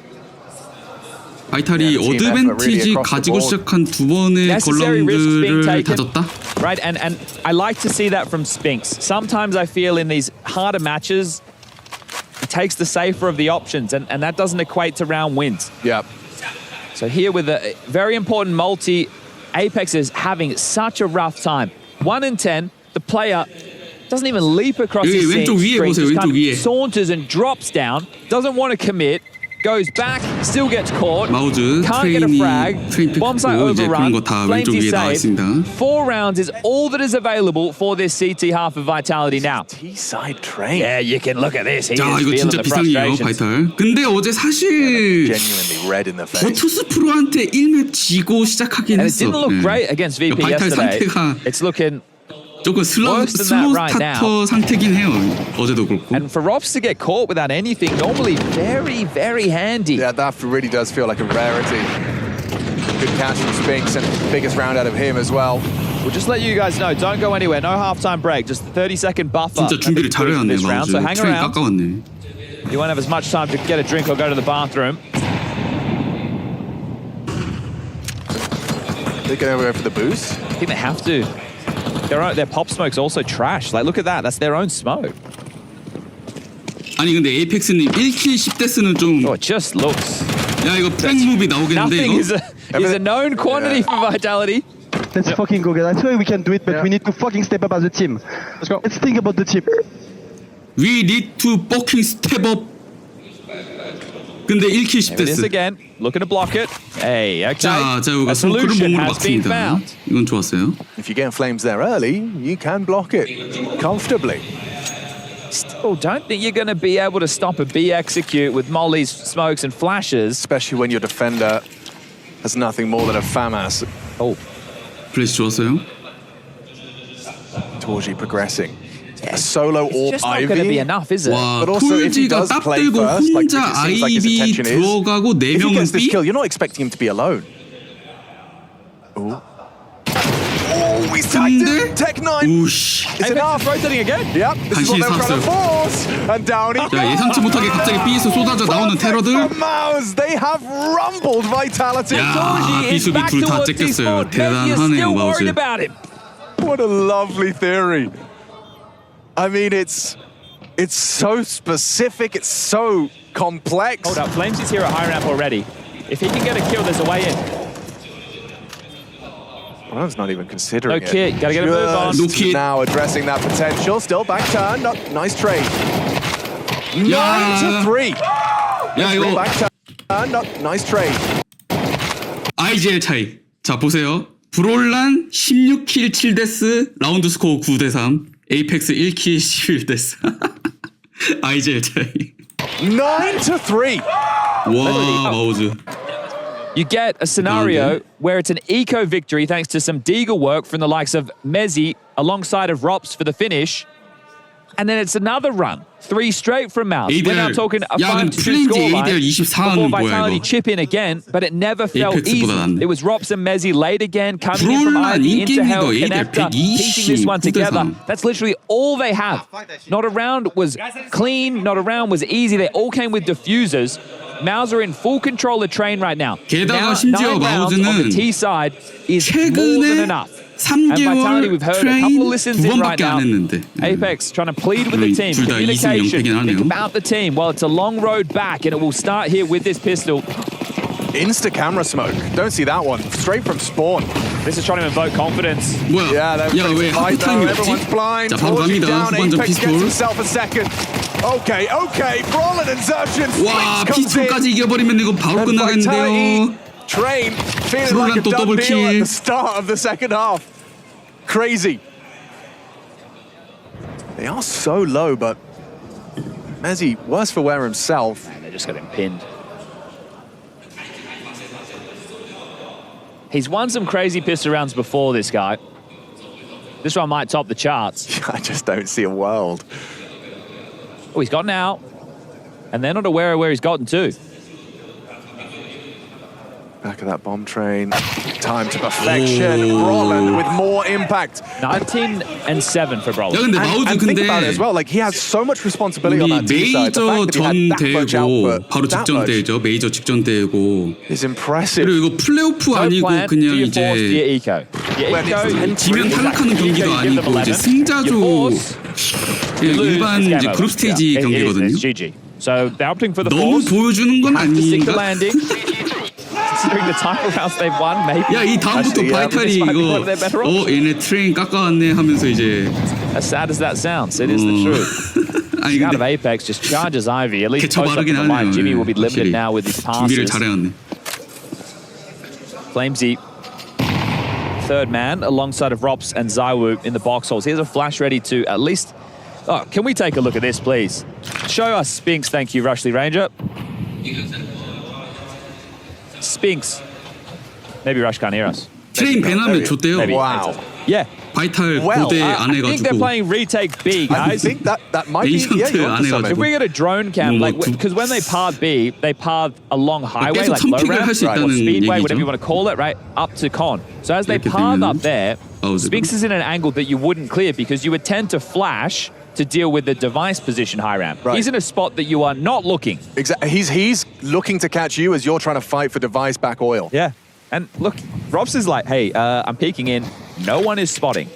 [SPEAKER 2] 바이탈이 어드밴티지 가지고 시작한 두 번의 걸라운드를 다졌다.
[SPEAKER 1] Right, and I like to see that from Spinx. Sometimes I feel in these harder matches, he takes the safer of the options, and that doesn't equate to round wins.
[SPEAKER 3] Yeah.
[SPEAKER 1] So here with a very important multi, Apex is having such a rough time. 1 in 10, the player doesn't even leap across his
[SPEAKER 2] 왼쪽 위에
[SPEAKER 1] screen,
[SPEAKER 2] 보세요,
[SPEAKER 1] just
[SPEAKER 2] 왼쪽
[SPEAKER 1] kind of
[SPEAKER 2] 위에.
[SPEAKER 1] saunters and drops down, doesn't want to commit, goes back, still gets caught,
[SPEAKER 2] 마우즈
[SPEAKER 1] can't get a frag,
[SPEAKER 2] 트레인
[SPEAKER 1] bomb site
[SPEAKER 2] 픽고 이제 그런
[SPEAKER 1] overrun,
[SPEAKER 2] 거 다 왼쪽
[SPEAKER 1] Flamesy
[SPEAKER 2] 위에 나와
[SPEAKER 1] saved.
[SPEAKER 2] 있습니다.
[SPEAKER 1] 4 rounds is all that is available for this CT half of Vitality now.
[SPEAKER 3] T-side train.
[SPEAKER 1] Yeah, you can look at this. He
[SPEAKER 2] 자,
[SPEAKER 1] is
[SPEAKER 2] 이거
[SPEAKER 1] feeling
[SPEAKER 2] 진짜
[SPEAKER 1] the
[SPEAKER 2] 비상이에요,
[SPEAKER 1] frustrations.
[SPEAKER 2] 바이탈. 근데 어제 사실
[SPEAKER 3] Genuinely red in the face.
[SPEAKER 2] 버투스 프로한테 1맵 지고 시작하긴
[SPEAKER 1] And it
[SPEAKER 2] 했어.
[SPEAKER 1] didn't look great against VP
[SPEAKER 2] 바이탈
[SPEAKER 1] yesterday.
[SPEAKER 2] 상태가
[SPEAKER 1] It's looking...
[SPEAKER 2] 조금 슬로우
[SPEAKER 1] worse than that right
[SPEAKER 2] 스타터 상태긴 해요. 어제도 그렇고.
[SPEAKER 1] And for Robs to get caught without anything, normally very, very handy.
[SPEAKER 3] Yeah, that really does feel like a rarity. Good catch from Spinx, and biggest round out of him as well.
[SPEAKER 1] We'll just let you guys know, don't go anywhere, no halftime break, just a 30-second buffer.
[SPEAKER 2] 진짜 준비를 잘해왔네,
[SPEAKER 1] this round,
[SPEAKER 2] 마우즈.
[SPEAKER 1] so hang
[SPEAKER 2] 트레인
[SPEAKER 1] around.
[SPEAKER 2] 깎아왔네.
[SPEAKER 1] You won't have as much time to get a drink or go to the bathroom.
[SPEAKER 3] They're going to go for the boost.
[SPEAKER 1] I think they have to. Their pop smoke's also trash. Like, look at that. That's their own smoke.
[SPEAKER 2] 아니 근데 에이펙스님 1킬 10데스는 좀.
[SPEAKER 1] Oh, it just looks...
[SPEAKER 2] 야 이거 프랭 무비 나오겠는데
[SPEAKER 1] Nothing
[SPEAKER 2] 이거.
[SPEAKER 1] is a known quantity for Vitality.
[SPEAKER 4] Let's fucking go, guys. I swear we can do it, but we need to fucking step up as a team. Let's go. Let's think about the team.
[SPEAKER 2] We need to fucking step up. 근데 1킬
[SPEAKER 1] There it is
[SPEAKER 2] 10데스.
[SPEAKER 1] again. Looking to block it. Hey, okay.
[SPEAKER 2] 자, 자우가
[SPEAKER 1] A
[SPEAKER 2] 스모크를
[SPEAKER 1] solution
[SPEAKER 2] 몸으로
[SPEAKER 1] has been
[SPEAKER 2] 막습니다.
[SPEAKER 1] found.
[SPEAKER 2] 이건 좋았어요.
[SPEAKER 3] If you get Flames there early, you can block it comfortably.
[SPEAKER 1] Still, don't think you're going to be able to stop a B execute with mollies, smokes, and flashes.
[SPEAKER 3] Especially when your defender has nothing more than a FAMAS.
[SPEAKER 1] Oh,
[SPEAKER 2] 플래시 좋았어요.
[SPEAKER 3] Torji progressing. A solo
[SPEAKER 1] it's
[SPEAKER 3] or
[SPEAKER 1] just not going to be
[SPEAKER 3] Ivy.
[SPEAKER 1] enough, is it?
[SPEAKER 2] 와,
[SPEAKER 3] But also, if he
[SPEAKER 2] 톨지가
[SPEAKER 3] does
[SPEAKER 2] 딱
[SPEAKER 3] play
[SPEAKER 2] 들고
[SPEAKER 3] first, like
[SPEAKER 2] 혼자
[SPEAKER 3] it seems like his
[SPEAKER 2] 아이비
[SPEAKER 3] intention is,
[SPEAKER 2] 들어가고
[SPEAKER 3] if he
[SPEAKER 2] 4명은
[SPEAKER 3] gets this
[SPEAKER 2] B?
[SPEAKER 3] kill, you're not expecting him to be alone. Ooh. Oh, he's tagged him! Tech 9!
[SPEAKER 2] 우씨.
[SPEAKER 3] It's enough!
[SPEAKER 1] Rotating again.
[SPEAKER 3] Yep, this is what they were trying to force! And down he
[SPEAKER 2] 자, 예상치 못하게 갑자기 B에서 쏟아져 나오는 테러들.
[SPEAKER 3] Mouse, they have rumbled Vitality!
[SPEAKER 2] 야, B 수비 둘 다 째꼈어요.
[SPEAKER 1] You're
[SPEAKER 2] 대단하네요,
[SPEAKER 1] still worried
[SPEAKER 2] 마우즈.
[SPEAKER 1] about him.
[SPEAKER 3] What a lovely theory. I mean, it's so specific, it's so complex.
[SPEAKER 1] Hold up, Flames is here at high ramp already. If he can get a kill, there's a way in.
[SPEAKER 3] Brown's not even considering
[SPEAKER 1] No kit, gotta get a move on.
[SPEAKER 2] No kit.
[SPEAKER 3] Now addressing that potential, still back turn, nice trade. 9 to 3.
[SPEAKER 2] 야 이거
[SPEAKER 3] Back turn. Nice trade.
[SPEAKER 2] IGL 차이. 자 보세요. 브롤란 16킬 7데스 라운드 스코어 9대3 에이펙스 1킬 11데스 IGL 차이
[SPEAKER 3] 9-3.
[SPEAKER 2] 와 마우즈
[SPEAKER 1] You get a scenario where it's an eco victory thanks to some Deagle work from the likes of Mezzi alongside of Rops for the finish. And then it's another run. 3 straight from Mouse. We're now talking a 5-2 scoreline before Vitality chip in again, but it never felt easy. It was Rops and Mezzi late again, coming in from ID into Hell, Connector, piecing this one together. That's literally all they have. Not a round was clean, not a round was easy. They all came with diffusers. Mouse are in full control of train right now.
[SPEAKER 2] 게다가
[SPEAKER 1] now,
[SPEAKER 2] 심지어
[SPEAKER 1] 9 rounds on the
[SPEAKER 2] 마우즈는
[SPEAKER 1] T side is more than enough. And Vitality, we've heard a couple of listens in right now. Apex trying to plead with the team. Communication. Think about the team. Well, it's a long road back, and it will start here with this pistol.
[SPEAKER 3] Insta camera smoke. Don't see that one. Straight from spawn.
[SPEAKER 1] This is trying to invoke confidence.
[SPEAKER 2] 뭐야?
[SPEAKER 3] Yeah,
[SPEAKER 2] 왜 하프 타임이 없지?
[SPEAKER 3] everyone's blind.
[SPEAKER 2] 자 바로
[SPEAKER 3] Forging
[SPEAKER 2] 갑니다.
[SPEAKER 3] down.
[SPEAKER 2] 후반전
[SPEAKER 3] Apex gets
[SPEAKER 2] 피스톨.
[SPEAKER 3] himself a second. Okay. Brawlin and Zertian.
[SPEAKER 2] 와
[SPEAKER 3] Splints comes in.
[SPEAKER 2] 피스톨까지 이겨버리면 이거 바로
[SPEAKER 3] And
[SPEAKER 2] 끝나겠는데요.
[SPEAKER 3] Train feeling like a
[SPEAKER 2] 또
[SPEAKER 3] done
[SPEAKER 2] 더블
[SPEAKER 3] deal at
[SPEAKER 2] 킬.
[SPEAKER 3] the start of the second half. Crazy. They are so low, but Mezzi, worse for wear himself.
[SPEAKER 1] And they're just getting pinned. He's won some crazy pistol rounds before, this guy. This one might top the charts.
[SPEAKER 3] I just don't see a world.
[SPEAKER 1] Oh, he's gotten out. And they're not aware of where he's gotten to.
[SPEAKER 3] Back of that bomb train. Time to perfection. Brolin with more impact.
[SPEAKER 1] 19 and 7 for Brolin.
[SPEAKER 2] 야 근데 마우즈
[SPEAKER 3] And think
[SPEAKER 2] 근데
[SPEAKER 3] about it as well. Like he has so much responsibility on
[SPEAKER 2] 우리
[SPEAKER 3] that T side. The fact
[SPEAKER 2] 메이저
[SPEAKER 3] that he had
[SPEAKER 2] 전
[SPEAKER 3] that much
[SPEAKER 2] 대회고
[SPEAKER 3] output,
[SPEAKER 2] 바로
[SPEAKER 3] that
[SPEAKER 2] 직전
[SPEAKER 3] much,
[SPEAKER 2] 대회죠. 메이저 직전 대회고
[SPEAKER 3] is impressive.
[SPEAKER 2] 그리고 이거 플레이오프
[SPEAKER 1] No
[SPEAKER 2] 아니고
[SPEAKER 1] plan.
[SPEAKER 2] 그냥
[SPEAKER 1] Do you force
[SPEAKER 2] 이제
[SPEAKER 1] your eco? Your eco,
[SPEAKER 2] 지면 탈락하는 경기도
[SPEAKER 1] you give them
[SPEAKER 2] 아니고
[SPEAKER 1] 11.
[SPEAKER 2] 이제
[SPEAKER 1] You
[SPEAKER 2] 승자조
[SPEAKER 1] force, you
[SPEAKER 2] 그냥
[SPEAKER 1] lose,
[SPEAKER 2] 일반
[SPEAKER 1] it's game
[SPEAKER 2] 이제
[SPEAKER 1] over.
[SPEAKER 2] 그룹 스테이지
[SPEAKER 1] Yeah,
[SPEAKER 2] 경기거든요.
[SPEAKER 1] It's GG. So they're opting for the
[SPEAKER 2] 너무
[SPEAKER 1] force.
[SPEAKER 2] 보여주는 건
[SPEAKER 1] Have to stick the
[SPEAKER 2] 아닌가?
[SPEAKER 1] landing. Considering the title rounds they've won, maybe.
[SPEAKER 2] 야 이 다음부터
[SPEAKER 3] Actually, yeah,
[SPEAKER 2] 바이탈이
[SPEAKER 1] this might be
[SPEAKER 2] 이거
[SPEAKER 1] one of their better options.
[SPEAKER 2] 얘네 트레인 깎아왔네 하면서 이제
[SPEAKER 1] As sad as that sounds, it is the truth.
[SPEAKER 2] 아니
[SPEAKER 1] Out of
[SPEAKER 2] 근데
[SPEAKER 1] Apex just charges Ivy. At least
[SPEAKER 2] 개처
[SPEAKER 1] post up
[SPEAKER 2] 바르긴
[SPEAKER 1] the line.
[SPEAKER 2] 하네요.
[SPEAKER 1] Jimmy will be limited
[SPEAKER 2] 확실히.
[SPEAKER 1] now with his
[SPEAKER 2] 준비를
[SPEAKER 1] passes.
[SPEAKER 2] 잘해왔네.
[SPEAKER 1] Flamesy, third man, alongside of Rops and Zywoo in the box holes. Here's a flash ready to at least... Oh, can we take a look at this, please? Show us Spinks, thank you, Rushley Ranger. Spinks. Maybe Rush can't hear us.
[SPEAKER 2] 트레인 밴하면 좋대요.
[SPEAKER 1] Maybe.
[SPEAKER 3] Wow.
[SPEAKER 1] Yeah.
[SPEAKER 2] 바이탈
[SPEAKER 3] Well,
[SPEAKER 2] 고대
[SPEAKER 1] I
[SPEAKER 2] 안
[SPEAKER 1] think they're
[SPEAKER 2] 해가지고
[SPEAKER 1] playing retake B,
[SPEAKER 3] I
[SPEAKER 1] guys.
[SPEAKER 3] think that might be. Yeah, you're onto
[SPEAKER 2] Agent
[SPEAKER 3] something.
[SPEAKER 1] If we get a drone cam,
[SPEAKER 2] 뭐
[SPEAKER 1] like, because when they path B, they path along highway,
[SPEAKER 2] 계속
[SPEAKER 1] like low
[SPEAKER 2] 선픽을
[SPEAKER 1] ramp,
[SPEAKER 2] 할 수
[SPEAKER 1] or
[SPEAKER 2] 있다는
[SPEAKER 1] speedway, whatever you
[SPEAKER 2] 얘기죠.
[SPEAKER 1] want to call it, right, up to con. So as they
[SPEAKER 2] 이렇게
[SPEAKER 1] path
[SPEAKER 2] 되면은
[SPEAKER 1] up there,
[SPEAKER 2] 마우즈가.
[SPEAKER 1] Spinks is in an angle that you wouldn't clear because you would tend to flash to deal with the device position high ramp.
[SPEAKER 3] Right.
[SPEAKER 1] He's in a spot that you are not looking.
[SPEAKER 3] Exactly. He's looking to catch you as you're trying to fight for device back oil.
[SPEAKER 1] Yeah. And look, Robs is like, hey, I'm peeking in. No one is spotting.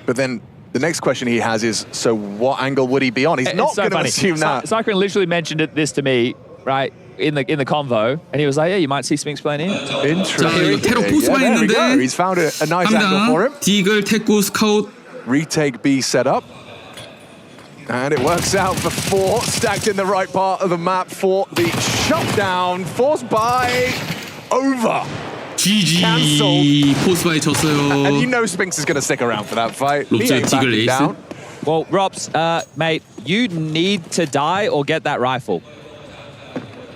[SPEAKER 3] But then the next question he has is, so what angle would he be on? He's
[SPEAKER 1] It's
[SPEAKER 3] not
[SPEAKER 1] so
[SPEAKER 3] going to
[SPEAKER 1] funny.
[SPEAKER 3] assume that.
[SPEAKER 1] Cyclone literally mentioned this to me, right, in the convo, and he was like, yeah, you might see Spinks playing in.
[SPEAKER 3] Interesting.
[SPEAKER 2] 자 이거 테러 포스가
[SPEAKER 3] there we go.
[SPEAKER 2] 있는데
[SPEAKER 3] He's found a nice angle for him.
[SPEAKER 2] 갑니다. 디글 테코 스카웃
[SPEAKER 3] Retake B set up. And it works out for 4, stacked in the right part of the map for the shutdown, forced by over.
[SPEAKER 2] GG
[SPEAKER 3] Cancelled.
[SPEAKER 2] 포스바이 졌어요.
[SPEAKER 3] And you know Spinks is going to stick around for that fight. He
[SPEAKER 2] 롭즈
[SPEAKER 3] ain't
[SPEAKER 2] 디글
[SPEAKER 3] backing
[SPEAKER 2] 에이스.
[SPEAKER 3] down.
[SPEAKER 1] Well, Robs, mate, you need to die or get that rifle.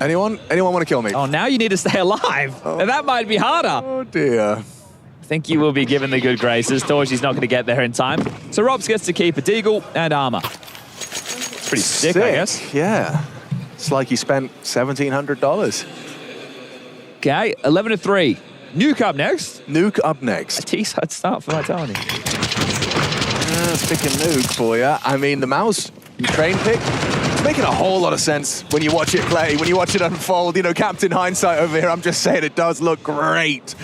[SPEAKER 3] Anyone want to kill me?
[SPEAKER 1] Oh, now you need to stay alive. And that might be harder.
[SPEAKER 3] Oh dear.
[SPEAKER 1] I think you will be given the good graces. Torchi's not going to get there in time. So Robs gets to keep a deagle and armor. It's pretty sick, I guess.
[SPEAKER 3] Yeah. It's like he spent $1,700.
[SPEAKER 1] Okay, 11-3. Nuke up next.
[SPEAKER 3] Nuke up next.
[SPEAKER 1] T-side start for Vitality.
[SPEAKER 3] Stick a nuke for you. I mean, the mouse train pick, it's making a whole lot of sense when you watch it play, when you watch it unfold. You know, Captain Hindsight over here, I'm just saying it does look great.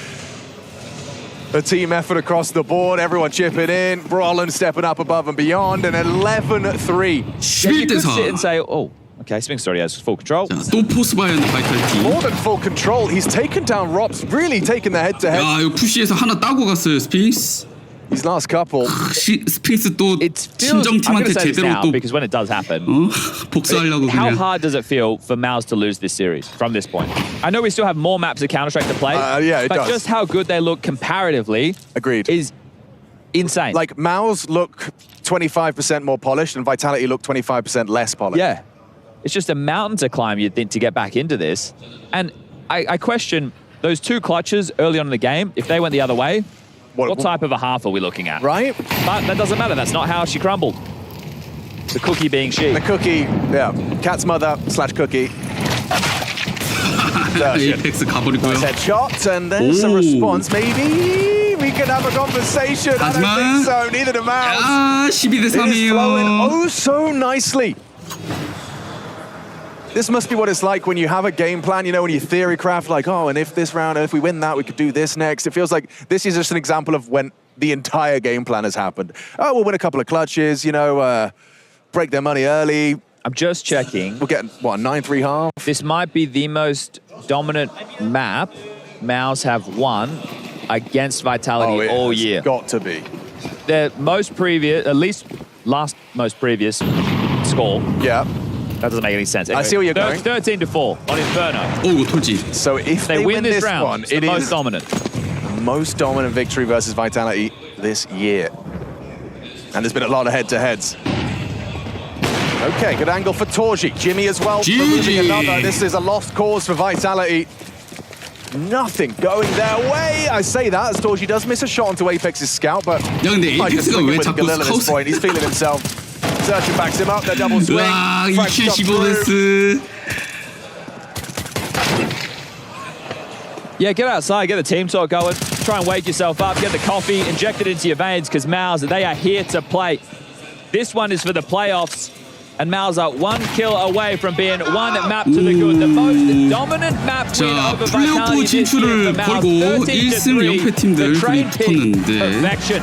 [SPEAKER 3] A team effort across the board, everyone chipping in, Brolin stepping up above and beyond, and 11-3.
[SPEAKER 1] Yeah, you could sit and
[SPEAKER 2] 11대4.
[SPEAKER 1] say, oh, okay, Spinks already has full control.
[SPEAKER 2] 자, 또 포스바이였는데 바이탈티.
[SPEAKER 3] More than full control, he's taken down Rops, really taken the head-to-head.
[SPEAKER 2] 야 이거 푸시에서 하나 따고 갔어요 스핑스.
[SPEAKER 3] These last couple.
[SPEAKER 2] 스핑스 또
[SPEAKER 1] It feels, I'm going
[SPEAKER 2] 친정팀한테
[SPEAKER 1] to say this
[SPEAKER 2] 제대로
[SPEAKER 1] now
[SPEAKER 2] 또
[SPEAKER 1] because when it does happen,
[SPEAKER 2] 복수하려고
[SPEAKER 1] how
[SPEAKER 2] 그냥.
[SPEAKER 1] hard does it feel for Mouse to lose this series from this point? I know we still have more maps of Counter-Strike to play,
[SPEAKER 3] Yeah, it
[SPEAKER 1] but
[SPEAKER 3] does.
[SPEAKER 1] just how good they look comparatively
[SPEAKER 3] Agreed.
[SPEAKER 1] is insane.
[SPEAKER 3] Like, Mao's look 25% more polished and Vitality look 25% less polished.
[SPEAKER 1] Yeah. It's just a mountain to climb, you'd think, to get back into this. And I question those two clutches early on in the game, if they went the other way, what type of a half are we looking at?
[SPEAKER 3] Right?
[SPEAKER 1] But that doesn't matter. That's not how she crumbled. The cookie being she.
[SPEAKER 3] The cookie, yeah. Cat's mother / cookie.
[SPEAKER 2] 에이펙스 가버리고요.
[SPEAKER 3] Nice headshot, and there's a response. Maybe we can have a conversation. I don't think so. Neither do Mouse.
[SPEAKER 2] 아, 12대
[SPEAKER 3] It is flowing
[SPEAKER 2] 3이에요.
[SPEAKER 3] oh so nicely. This must be what it's like when you have a game plan, you know, when you theory craft, like, oh, and if this round, and if we win that, we could do this next. It feels like this is just an example of when the entire game plan has happened. Oh, we'll win a couple of clutches, you know, break their money early.
[SPEAKER 1] I'm just checking.
[SPEAKER 3] We'll get, what, 9-3 half?
[SPEAKER 1] This might be the most dominant map Mouse have won against Vitality all year.
[SPEAKER 3] It's got to be.
[SPEAKER 1] Their most previous, at least last most previous score.
[SPEAKER 3] Yeah.
[SPEAKER 1] That doesn't make any sense. Anyway,
[SPEAKER 3] I see where you're going.
[SPEAKER 1] 13-4 on Inferno.
[SPEAKER 2] 오, 돌지.
[SPEAKER 3] So if
[SPEAKER 1] They win this round,
[SPEAKER 3] one,
[SPEAKER 1] it's the
[SPEAKER 3] it
[SPEAKER 1] most
[SPEAKER 3] is
[SPEAKER 1] dominant.
[SPEAKER 3] most dominant victory versus Vitality this year. And there's been a lot of head-to-heads. Okay, good angle for Torji. Jimmy as well. Removing another. This is a lost cause for Vitality. Nothing going their way. I say that as Torji does miss a shot onto Apex's scout, but
[SPEAKER 2] 야, 근데
[SPEAKER 3] I can
[SPEAKER 2] 에이펙스가
[SPEAKER 3] swing
[SPEAKER 2] 왜
[SPEAKER 3] it with
[SPEAKER 2] 자꾸
[SPEAKER 3] Galil at this
[SPEAKER 2] 스카우트?
[SPEAKER 3] point. He's feeling himself. Searcher backs him up. Their double swing.
[SPEAKER 2] 와,
[SPEAKER 3] Frank
[SPEAKER 2] 2킬
[SPEAKER 3] shot through.
[SPEAKER 2] 15데스.
[SPEAKER 1] Yeah, get outside, get the team talk going. Try and wake yourself up, get the coffee, inject it into your veins, because Mouse, they are here to play. This one is for the playoffs. And Mouse are 1 kill away from being one map to the good. The most dominant map win
[SPEAKER 2] 자,
[SPEAKER 1] over
[SPEAKER 2] 플레이오프
[SPEAKER 1] Vitality this year
[SPEAKER 2] 진출을
[SPEAKER 1] for Mouse.
[SPEAKER 2] 걸고 1승 0패
[SPEAKER 1] 13-3.
[SPEAKER 2] 팀들
[SPEAKER 1] The train pick,
[SPEAKER 2] 붙었는데
[SPEAKER 1] perfection.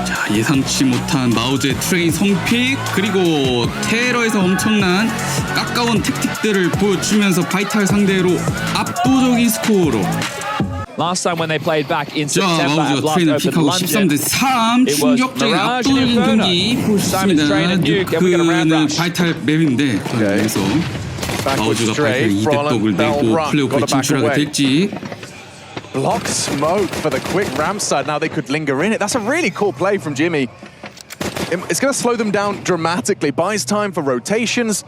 [SPEAKER 2] 자, 예상치 못한 마우즈의 트레인 성픽 그리고 테러에서 엄청난 가까운 택틱들을 보여주면서 바이탈 상대로 압도적인 스코어로
[SPEAKER 1] Last time when they played back in
[SPEAKER 2] 자,
[SPEAKER 1] September at
[SPEAKER 2] 마우즈가
[SPEAKER 1] last
[SPEAKER 2] 트레인을
[SPEAKER 1] open
[SPEAKER 2] 픽하고
[SPEAKER 1] London,
[SPEAKER 2] 13대3
[SPEAKER 1] it was
[SPEAKER 2] 충격적인
[SPEAKER 1] Mirage
[SPEAKER 2] 압도적인
[SPEAKER 1] and Inferno.
[SPEAKER 2] 경기 볼 수
[SPEAKER 1] Simon's
[SPEAKER 2] 있습니다.
[SPEAKER 1] train and Duke, and we got a round
[SPEAKER 2] 뉴크는
[SPEAKER 1] rush.
[SPEAKER 2] 바이탈 맵인데 그래서
[SPEAKER 3] Backwards
[SPEAKER 2] 마우즈가 바이탈
[SPEAKER 3] straight.
[SPEAKER 2] 2대 떡을
[SPEAKER 3] Bell
[SPEAKER 2] 내고
[SPEAKER 3] run.
[SPEAKER 2] 플레이오프에
[SPEAKER 3] Gotta back
[SPEAKER 2] 진출하게
[SPEAKER 3] away.
[SPEAKER 2] 될지
[SPEAKER 3] Block smoke for the quick ramp side. Now they could linger in it. That's a really cool play from Jimmy. It's going to slow them down dramatically. Buys time for rotations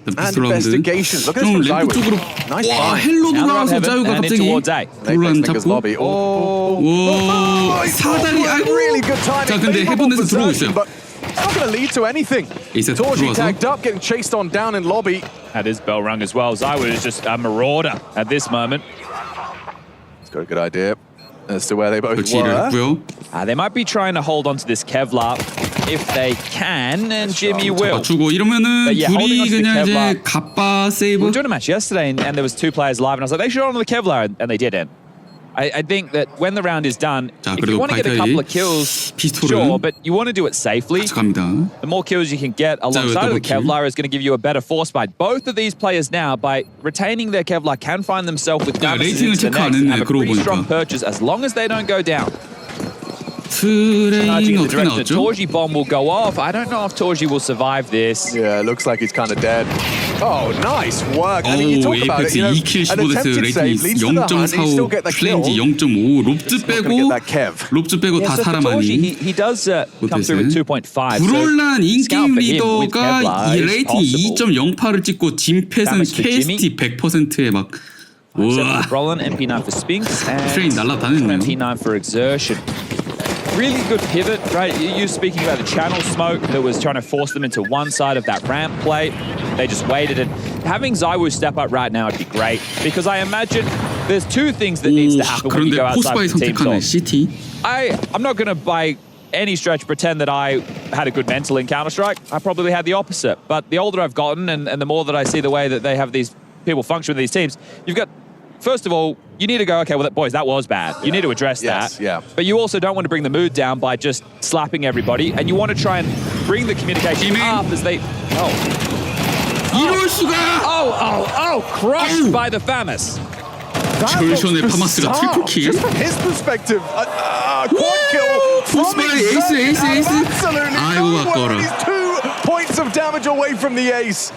[SPEAKER 3] and investigations. Look at this
[SPEAKER 2] 좀
[SPEAKER 3] from
[SPEAKER 2] 램프
[SPEAKER 3] Zywoo.
[SPEAKER 2] 쪽으로
[SPEAKER 3] Nice
[SPEAKER 2] 와
[SPEAKER 3] find.
[SPEAKER 2] 헬로
[SPEAKER 1] Now they're on
[SPEAKER 2] 돌아와서
[SPEAKER 1] heaven
[SPEAKER 2] 자유가
[SPEAKER 1] and in
[SPEAKER 2] 갑자기
[SPEAKER 1] towards A.
[SPEAKER 2] 곤란
[SPEAKER 3] Fingers
[SPEAKER 2] 잡고
[SPEAKER 3] lobby. Oh.
[SPEAKER 2] 와 사다리 아이고
[SPEAKER 3] Really good timing.
[SPEAKER 2] 자 근데
[SPEAKER 3] Favorable
[SPEAKER 2] 해본에서 들어오고
[SPEAKER 3] possession,
[SPEAKER 2] 있어요
[SPEAKER 3] but it's not going to lead to anything.
[SPEAKER 2] Ace
[SPEAKER 3] Torji
[SPEAKER 2] 들어와서.
[SPEAKER 3] tagged up, getting chased on down in lobby.
[SPEAKER 1] That is bell rung as well. Zywoo is just a marauder at this moment.
[SPEAKER 3] He's got a good idea as to where they both
[SPEAKER 2] 그렇지
[SPEAKER 3] were.
[SPEAKER 2] 이랬고요
[SPEAKER 1] They might be trying to hold on to this Kevlar if they can, and Jimmy will.
[SPEAKER 2] 주고 이러면은
[SPEAKER 1] But yeah, holding
[SPEAKER 2] 둘이
[SPEAKER 1] onto the
[SPEAKER 2] 그냥 이제
[SPEAKER 1] Kevlar.
[SPEAKER 2] 갑바
[SPEAKER 1] We
[SPEAKER 2] 세이브
[SPEAKER 1] were doing a match yesterday, and there was 2 players live, and I was like, they should hold on to the Kevlar, and they didn't. I think that when the round is done,
[SPEAKER 2] 자
[SPEAKER 1] if you
[SPEAKER 2] 그래도
[SPEAKER 1] want to get a couple of
[SPEAKER 2] 바이탈이
[SPEAKER 1] kills,
[SPEAKER 2] 피스톨은
[SPEAKER 1] sure, but you want to do it safely.
[SPEAKER 2] 가져갑니다
[SPEAKER 1] The more kills you can get alongside of the
[SPEAKER 2] double kill.
[SPEAKER 1] Kevlar is going to give you a better force fight. Both of these players now, by retaining their Kevlar, can find themselves with
[SPEAKER 2] 야,
[SPEAKER 1] bonuses
[SPEAKER 2] 레이팅을
[SPEAKER 1] into the
[SPEAKER 2] 체크 안
[SPEAKER 1] next and
[SPEAKER 2] 했네,
[SPEAKER 1] have a
[SPEAKER 2] 그러고
[SPEAKER 1] pretty strong
[SPEAKER 2] 보니까.
[SPEAKER 1] purchase as long as they don't go down.
[SPEAKER 2] 트레인
[SPEAKER 1] Charging in the
[SPEAKER 2] 어떻게
[SPEAKER 1] direction
[SPEAKER 2] 나왔죠?
[SPEAKER 1] of Torji, bomb will go off. I don't know if Torji will survive this.
[SPEAKER 3] Yeah, it looks like he's kind of dead. Oh, nice work. I mean, you
[SPEAKER 2] 오
[SPEAKER 3] talk about it,
[SPEAKER 2] 에이펙스
[SPEAKER 3] you know,
[SPEAKER 2] 2킬
[SPEAKER 3] an
[SPEAKER 2] 15데스
[SPEAKER 3] attempted
[SPEAKER 2] 레이팅이
[SPEAKER 3] save leads to the hunt, and you still
[SPEAKER 2] 0.45
[SPEAKER 3] get the kill.
[SPEAKER 2] 플레인지 0.5 롭즈
[SPEAKER 3] Not gonna
[SPEAKER 2] 빼고
[SPEAKER 3] get that Kev.
[SPEAKER 2] 롭즈 빼고
[SPEAKER 1] Yeah,
[SPEAKER 2] 다
[SPEAKER 1] so for Torji,
[SPEAKER 2] 살아만이
[SPEAKER 1] he does come through with 2.5. So
[SPEAKER 2] 불온란
[SPEAKER 1] scout
[SPEAKER 2] 인게임
[SPEAKER 1] for him with
[SPEAKER 2] 리더가
[SPEAKER 1] Kevlar
[SPEAKER 2] 이
[SPEAKER 1] is
[SPEAKER 2] 레이팅
[SPEAKER 1] possible.
[SPEAKER 2] 2.08를 찍고 진패는
[SPEAKER 1] Damage for
[SPEAKER 2] KST 100%에 막 우와
[SPEAKER 1] for Brolin, MP9 for Spinks, and
[SPEAKER 2] 트레인 날라다녔네요.
[SPEAKER 1] MP9 for Exertion. Really good pivot, right? You speaking about the channel smoke that was trying to force them into one side of that ramp play. They just waited, and having Zywoo step up right now would be great, because I imagine there's 2 things that needs to happen when you
[SPEAKER 2] 그런데
[SPEAKER 1] go outside
[SPEAKER 2] 포스바이
[SPEAKER 1] of the team
[SPEAKER 2] 선택하는
[SPEAKER 1] talk.
[SPEAKER 2] CT
[SPEAKER 1] I'm not going to by any stretch pretend that I had a good mental in Counter-Strike. I probably had the opposite. But the older I've gotten and the more that I see the way that they have these people function with these teams, you've got, first of all, you need to go, okay, well, boys, that was bad. You need to address
[SPEAKER 3] Yes,
[SPEAKER 1] that.
[SPEAKER 3] yeah.
[SPEAKER 1] But you also don't want to bring the mood down by just slapping everybody, and you want to try and bring the communication up as they...
[SPEAKER 2] 이럴 수가
[SPEAKER 1] crushed by the FAMAS.
[SPEAKER 3] That
[SPEAKER 2] 절션의
[SPEAKER 3] looks
[SPEAKER 2] 파마스가
[SPEAKER 3] bizarre.
[SPEAKER 2] 트리플 킬.
[SPEAKER 3] Just from his perspective, quad kill from
[SPEAKER 2] 에이스.
[SPEAKER 3] Absolutely
[SPEAKER 2] 아이고
[SPEAKER 3] nowhere.
[SPEAKER 2] 아까워라.
[SPEAKER 3] He's 2 points of damage away from the ace.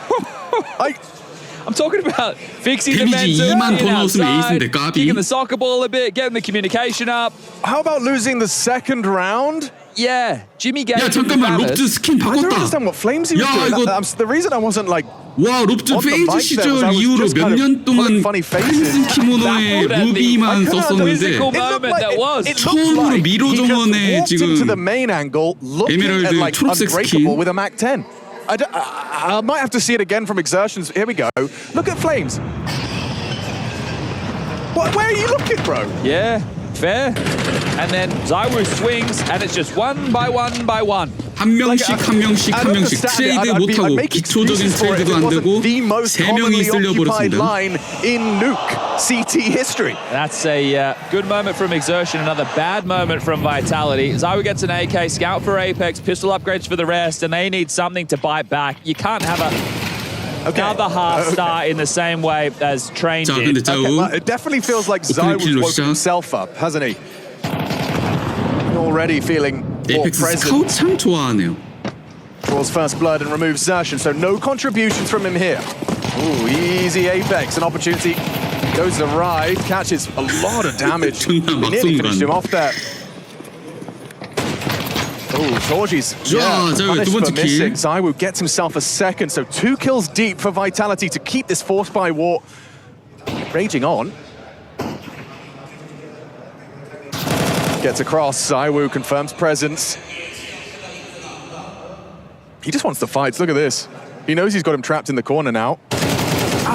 [SPEAKER 1] I'm talking about fixing the
[SPEAKER 2] 데미지
[SPEAKER 1] vents
[SPEAKER 2] 2만 더
[SPEAKER 1] in
[SPEAKER 2] 넣었으면
[SPEAKER 1] outside,
[SPEAKER 2] 에이스인데 까비.
[SPEAKER 1] kicking the soccer ball a bit, getting the communication up.
[SPEAKER 3] How about losing the second round?
[SPEAKER 1] Yeah, Jimmy gave
[SPEAKER 2] 야
[SPEAKER 1] him the
[SPEAKER 2] 잠깐만
[SPEAKER 1] Vanis.
[SPEAKER 2] 롭즈 스킨
[SPEAKER 3] I don't
[SPEAKER 2] 바꿨다.
[SPEAKER 3] understand what Flames he was
[SPEAKER 2] 야,
[SPEAKER 3] doing.
[SPEAKER 2] 이거-
[SPEAKER 3] The reason I wasn't like
[SPEAKER 2] 와 롭즈
[SPEAKER 3] on the
[SPEAKER 2] 페이즈
[SPEAKER 3] mic there was I
[SPEAKER 2] 시절
[SPEAKER 3] was
[SPEAKER 2] 이후로
[SPEAKER 3] just
[SPEAKER 2] 몇
[SPEAKER 3] kind of
[SPEAKER 2] 년 동안
[SPEAKER 3] pulling funny faces.
[SPEAKER 2] 팬슨 키모노에
[SPEAKER 1] That would
[SPEAKER 2] 루비만
[SPEAKER 3] I couldn't
[SPEAKER 2] 썼었는데
[SPEAKER 1] physical moment that was.
[SPEAKER 3] it looked
[SPEAKER 2] 처음으로
[SPEAKER 3] like
[SPEAKER 2] 미로
[SPEAKER 3] he just
[SPEAKER 2] 정원에
[SPEAKER 3] walked into the
[SPEAKER 2] 지금
[SPEAKER 3] main angle looking
[SPEAKER 2] 에메랄드
[SPEAKER 3] at like
[SPEAKER 2] 초록색
[SPEAKER 3] unbreakable
[SPEAKER 2] 스킨.
[SPEAKER 3] with a Mac 10. I might have to see it again from exertions. Here we go. Look at Flames. Where are you looking, bro?
[SPEAKER 1] Yeah, fair. And then Zywoo swings, and it's just one by one by one.
[SPEAKER 2] 한 명씩 트레이드 못하고 기초적인 트레이드도 안 되고 세 명이 쓸려 버렸습니다.
[SPEAKER 3] line in Nuke CT history.
[SPEAKER 1] That's a good moment from Exertion, another bad moment from Vitality. Zywoo gets an AK, scout for Apex, pistol upgrades for the rest, and they need something to bite back. You can't have another half star in the same way as Train
[SPEAKER 2] 자
[SPEAKER 1] did.
[SPEAKER 2] 근데 자우
[SPEAKER 3] Well, it definitely feels like Zywoo's
[SPEAKER 2] 킬로
[SPEAKER 3] woken
[SPEAKER 2] 시작.
[SPEAKER 3] himself up, hasn't he? Already feeling more
[SPEAKER 2] 에이펙스
[SPEAKER 3] present.
[SPEAKER 2] 스카우트 참 좋아하네요.
[SPEAKER 3] Draws first blood and removes Zertion, so no contributions from him here. Ooh, easy Apex, an opportunity. Goes the ride, catches a lot of damage.
[SPEAKER 2] 존나 막
[SPEAKER 3] Nearly
[SPEAKER 2] 쏜
[SPEAKER 3] finished him
[SPEAKER 2] 거
[SPEAKER 3] off there. Oh, Torji's
[SPEAKER 2] 자, 두
[SPEAKER 3] punished
[SPEAKER 2] 번째
[SPEAKER 3] for missing.
[SPEAKER 2] 킬.
[SPEAKER 3] Zywoo gets himself a second, so 2 kills deep for Vitality to keep this force by war raging on. Gets across, Zywoo confirms presence. He just wants the fights, look at this. He knows he's got him trapped in the corner now.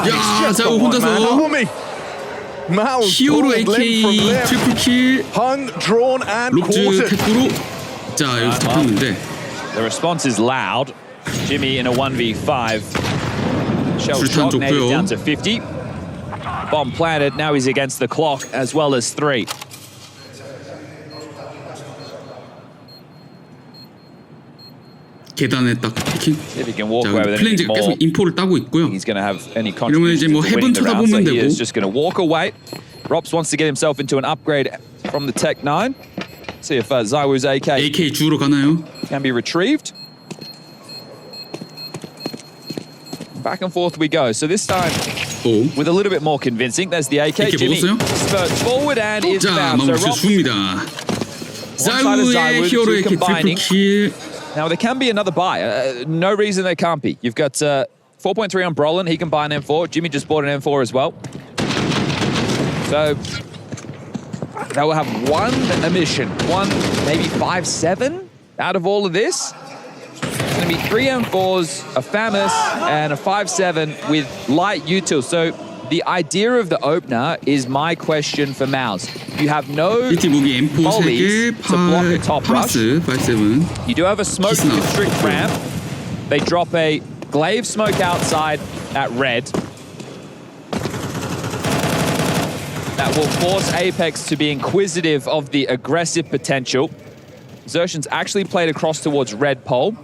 [SPEAKER 2] 야 자우 혼자서
[SPEAKER 3] Mal
[SPEAKER 2] 히어로
[SPEAKER 3] pulled limb from
[SPEAKER 2] AK
[SPEAKER 3] limb.
[SPEAKER 2] 트리플 킬
[SPEAKER 3] Hung, drawn and
[SPEAKER 2] 롭즈
[SPEAKER 3] quartered.
[SPEAKER 2] 테크로 자 여기서 잡혔는데
[SPEAKER 1] The response is loud. Jimmy in a 1v5. Shell
[SPEAKER 2] 불탄
[SPEAKER 1] shot, native
[SPEAKER 2] 좋고요.
[SPEAKER 1] down to 50. Bomb planted, now he's against the clock as well as 3.
[SPEAKER 2] 계단에 딱 피킹.
[SPEAKER 1] If he can walk
[SPEAKER 2] 자
[SPEAKER 1] away with anything
[SPEAKER 2] 플랜즈가 계속
[SPEAKER 1] more,
[SPEAKER 2] 인포를 따고 있고요.
[SPEAKER 1] he's going to have any
[SPEAKER 2] 이러면 이제
[SPEAKER 1] contribution
[SPEAKER 2] 뭐
[SPEAKER 1] to
[SPEAKER 2] 헤븐
[SPEAKER 1] winning the round. So
[SPEAKER 2] 쳐다보면
[SPEAKER 1] he
[SPEAKER 2] 되고.
[SPEAKER 1] is just going to walk away. Rops wants to get himself into an upgrade from the Tech 9. See if Zywoo's AK
[SPEAKER 2] AK 주우러 가나요?
[SPEAKER 1] can be retrieved. Back and forth we go. So this time
[SPEAKER 2] 오.
[SPEAKER 1] with a little bit more convincing. There's the AK.
[SPEAKER 2] 이렇게
[SPEAKER 1] Jimmy
[SPEAKER 2] 먹었어요?
[SPEAKER 1] spurts forward and is
[SPEAKER 2] 자
[SPEAKER 1] found. So
[SPEAKER 2] 마무리
[SPEAKER 1] Rops,
[SPEAKER 2] 줍니다.
[SPEAKER 1] side of
[SPEAKER 2] 자우의
[SPEAKER 1] Zywoo,
[SPEAKER 2] 히어로
[SPEAKER 1] two
[SPEAKER 2] AK 트리플
[SPEAKER 1] combining.
[SPEAKER 2] 킬.
[SPEAKER 1] now there can be another buy. No reason there can't be. You've got 4.3 on Brolin. He can buy an M4. Jimmy just bought an M4 as well. So they will have one emission, one maybe 5-7 out of all of this. It's going to be 3 M4s, a FAMAS, and a 5-7 with light util. So the idea of the opener is my question for Mouse. You have no
[SPEAKER 2] BT 무기 M4
[SPEAKER 1] mollies
[SPEAKER 2] 3개,
[SPEAKER 1] to block a top rush.
[SPEAKER 2] 파마스 5-7.
[SPEAKER 1] You do have a smoke
[SPEAKER 2] He's not.
[SPEAKER 1] district ramp. They drop a glaive smoke outside at red. That will force Apex to be inquisitive of the aggressive potential. Xertion's actually played across towards red pole.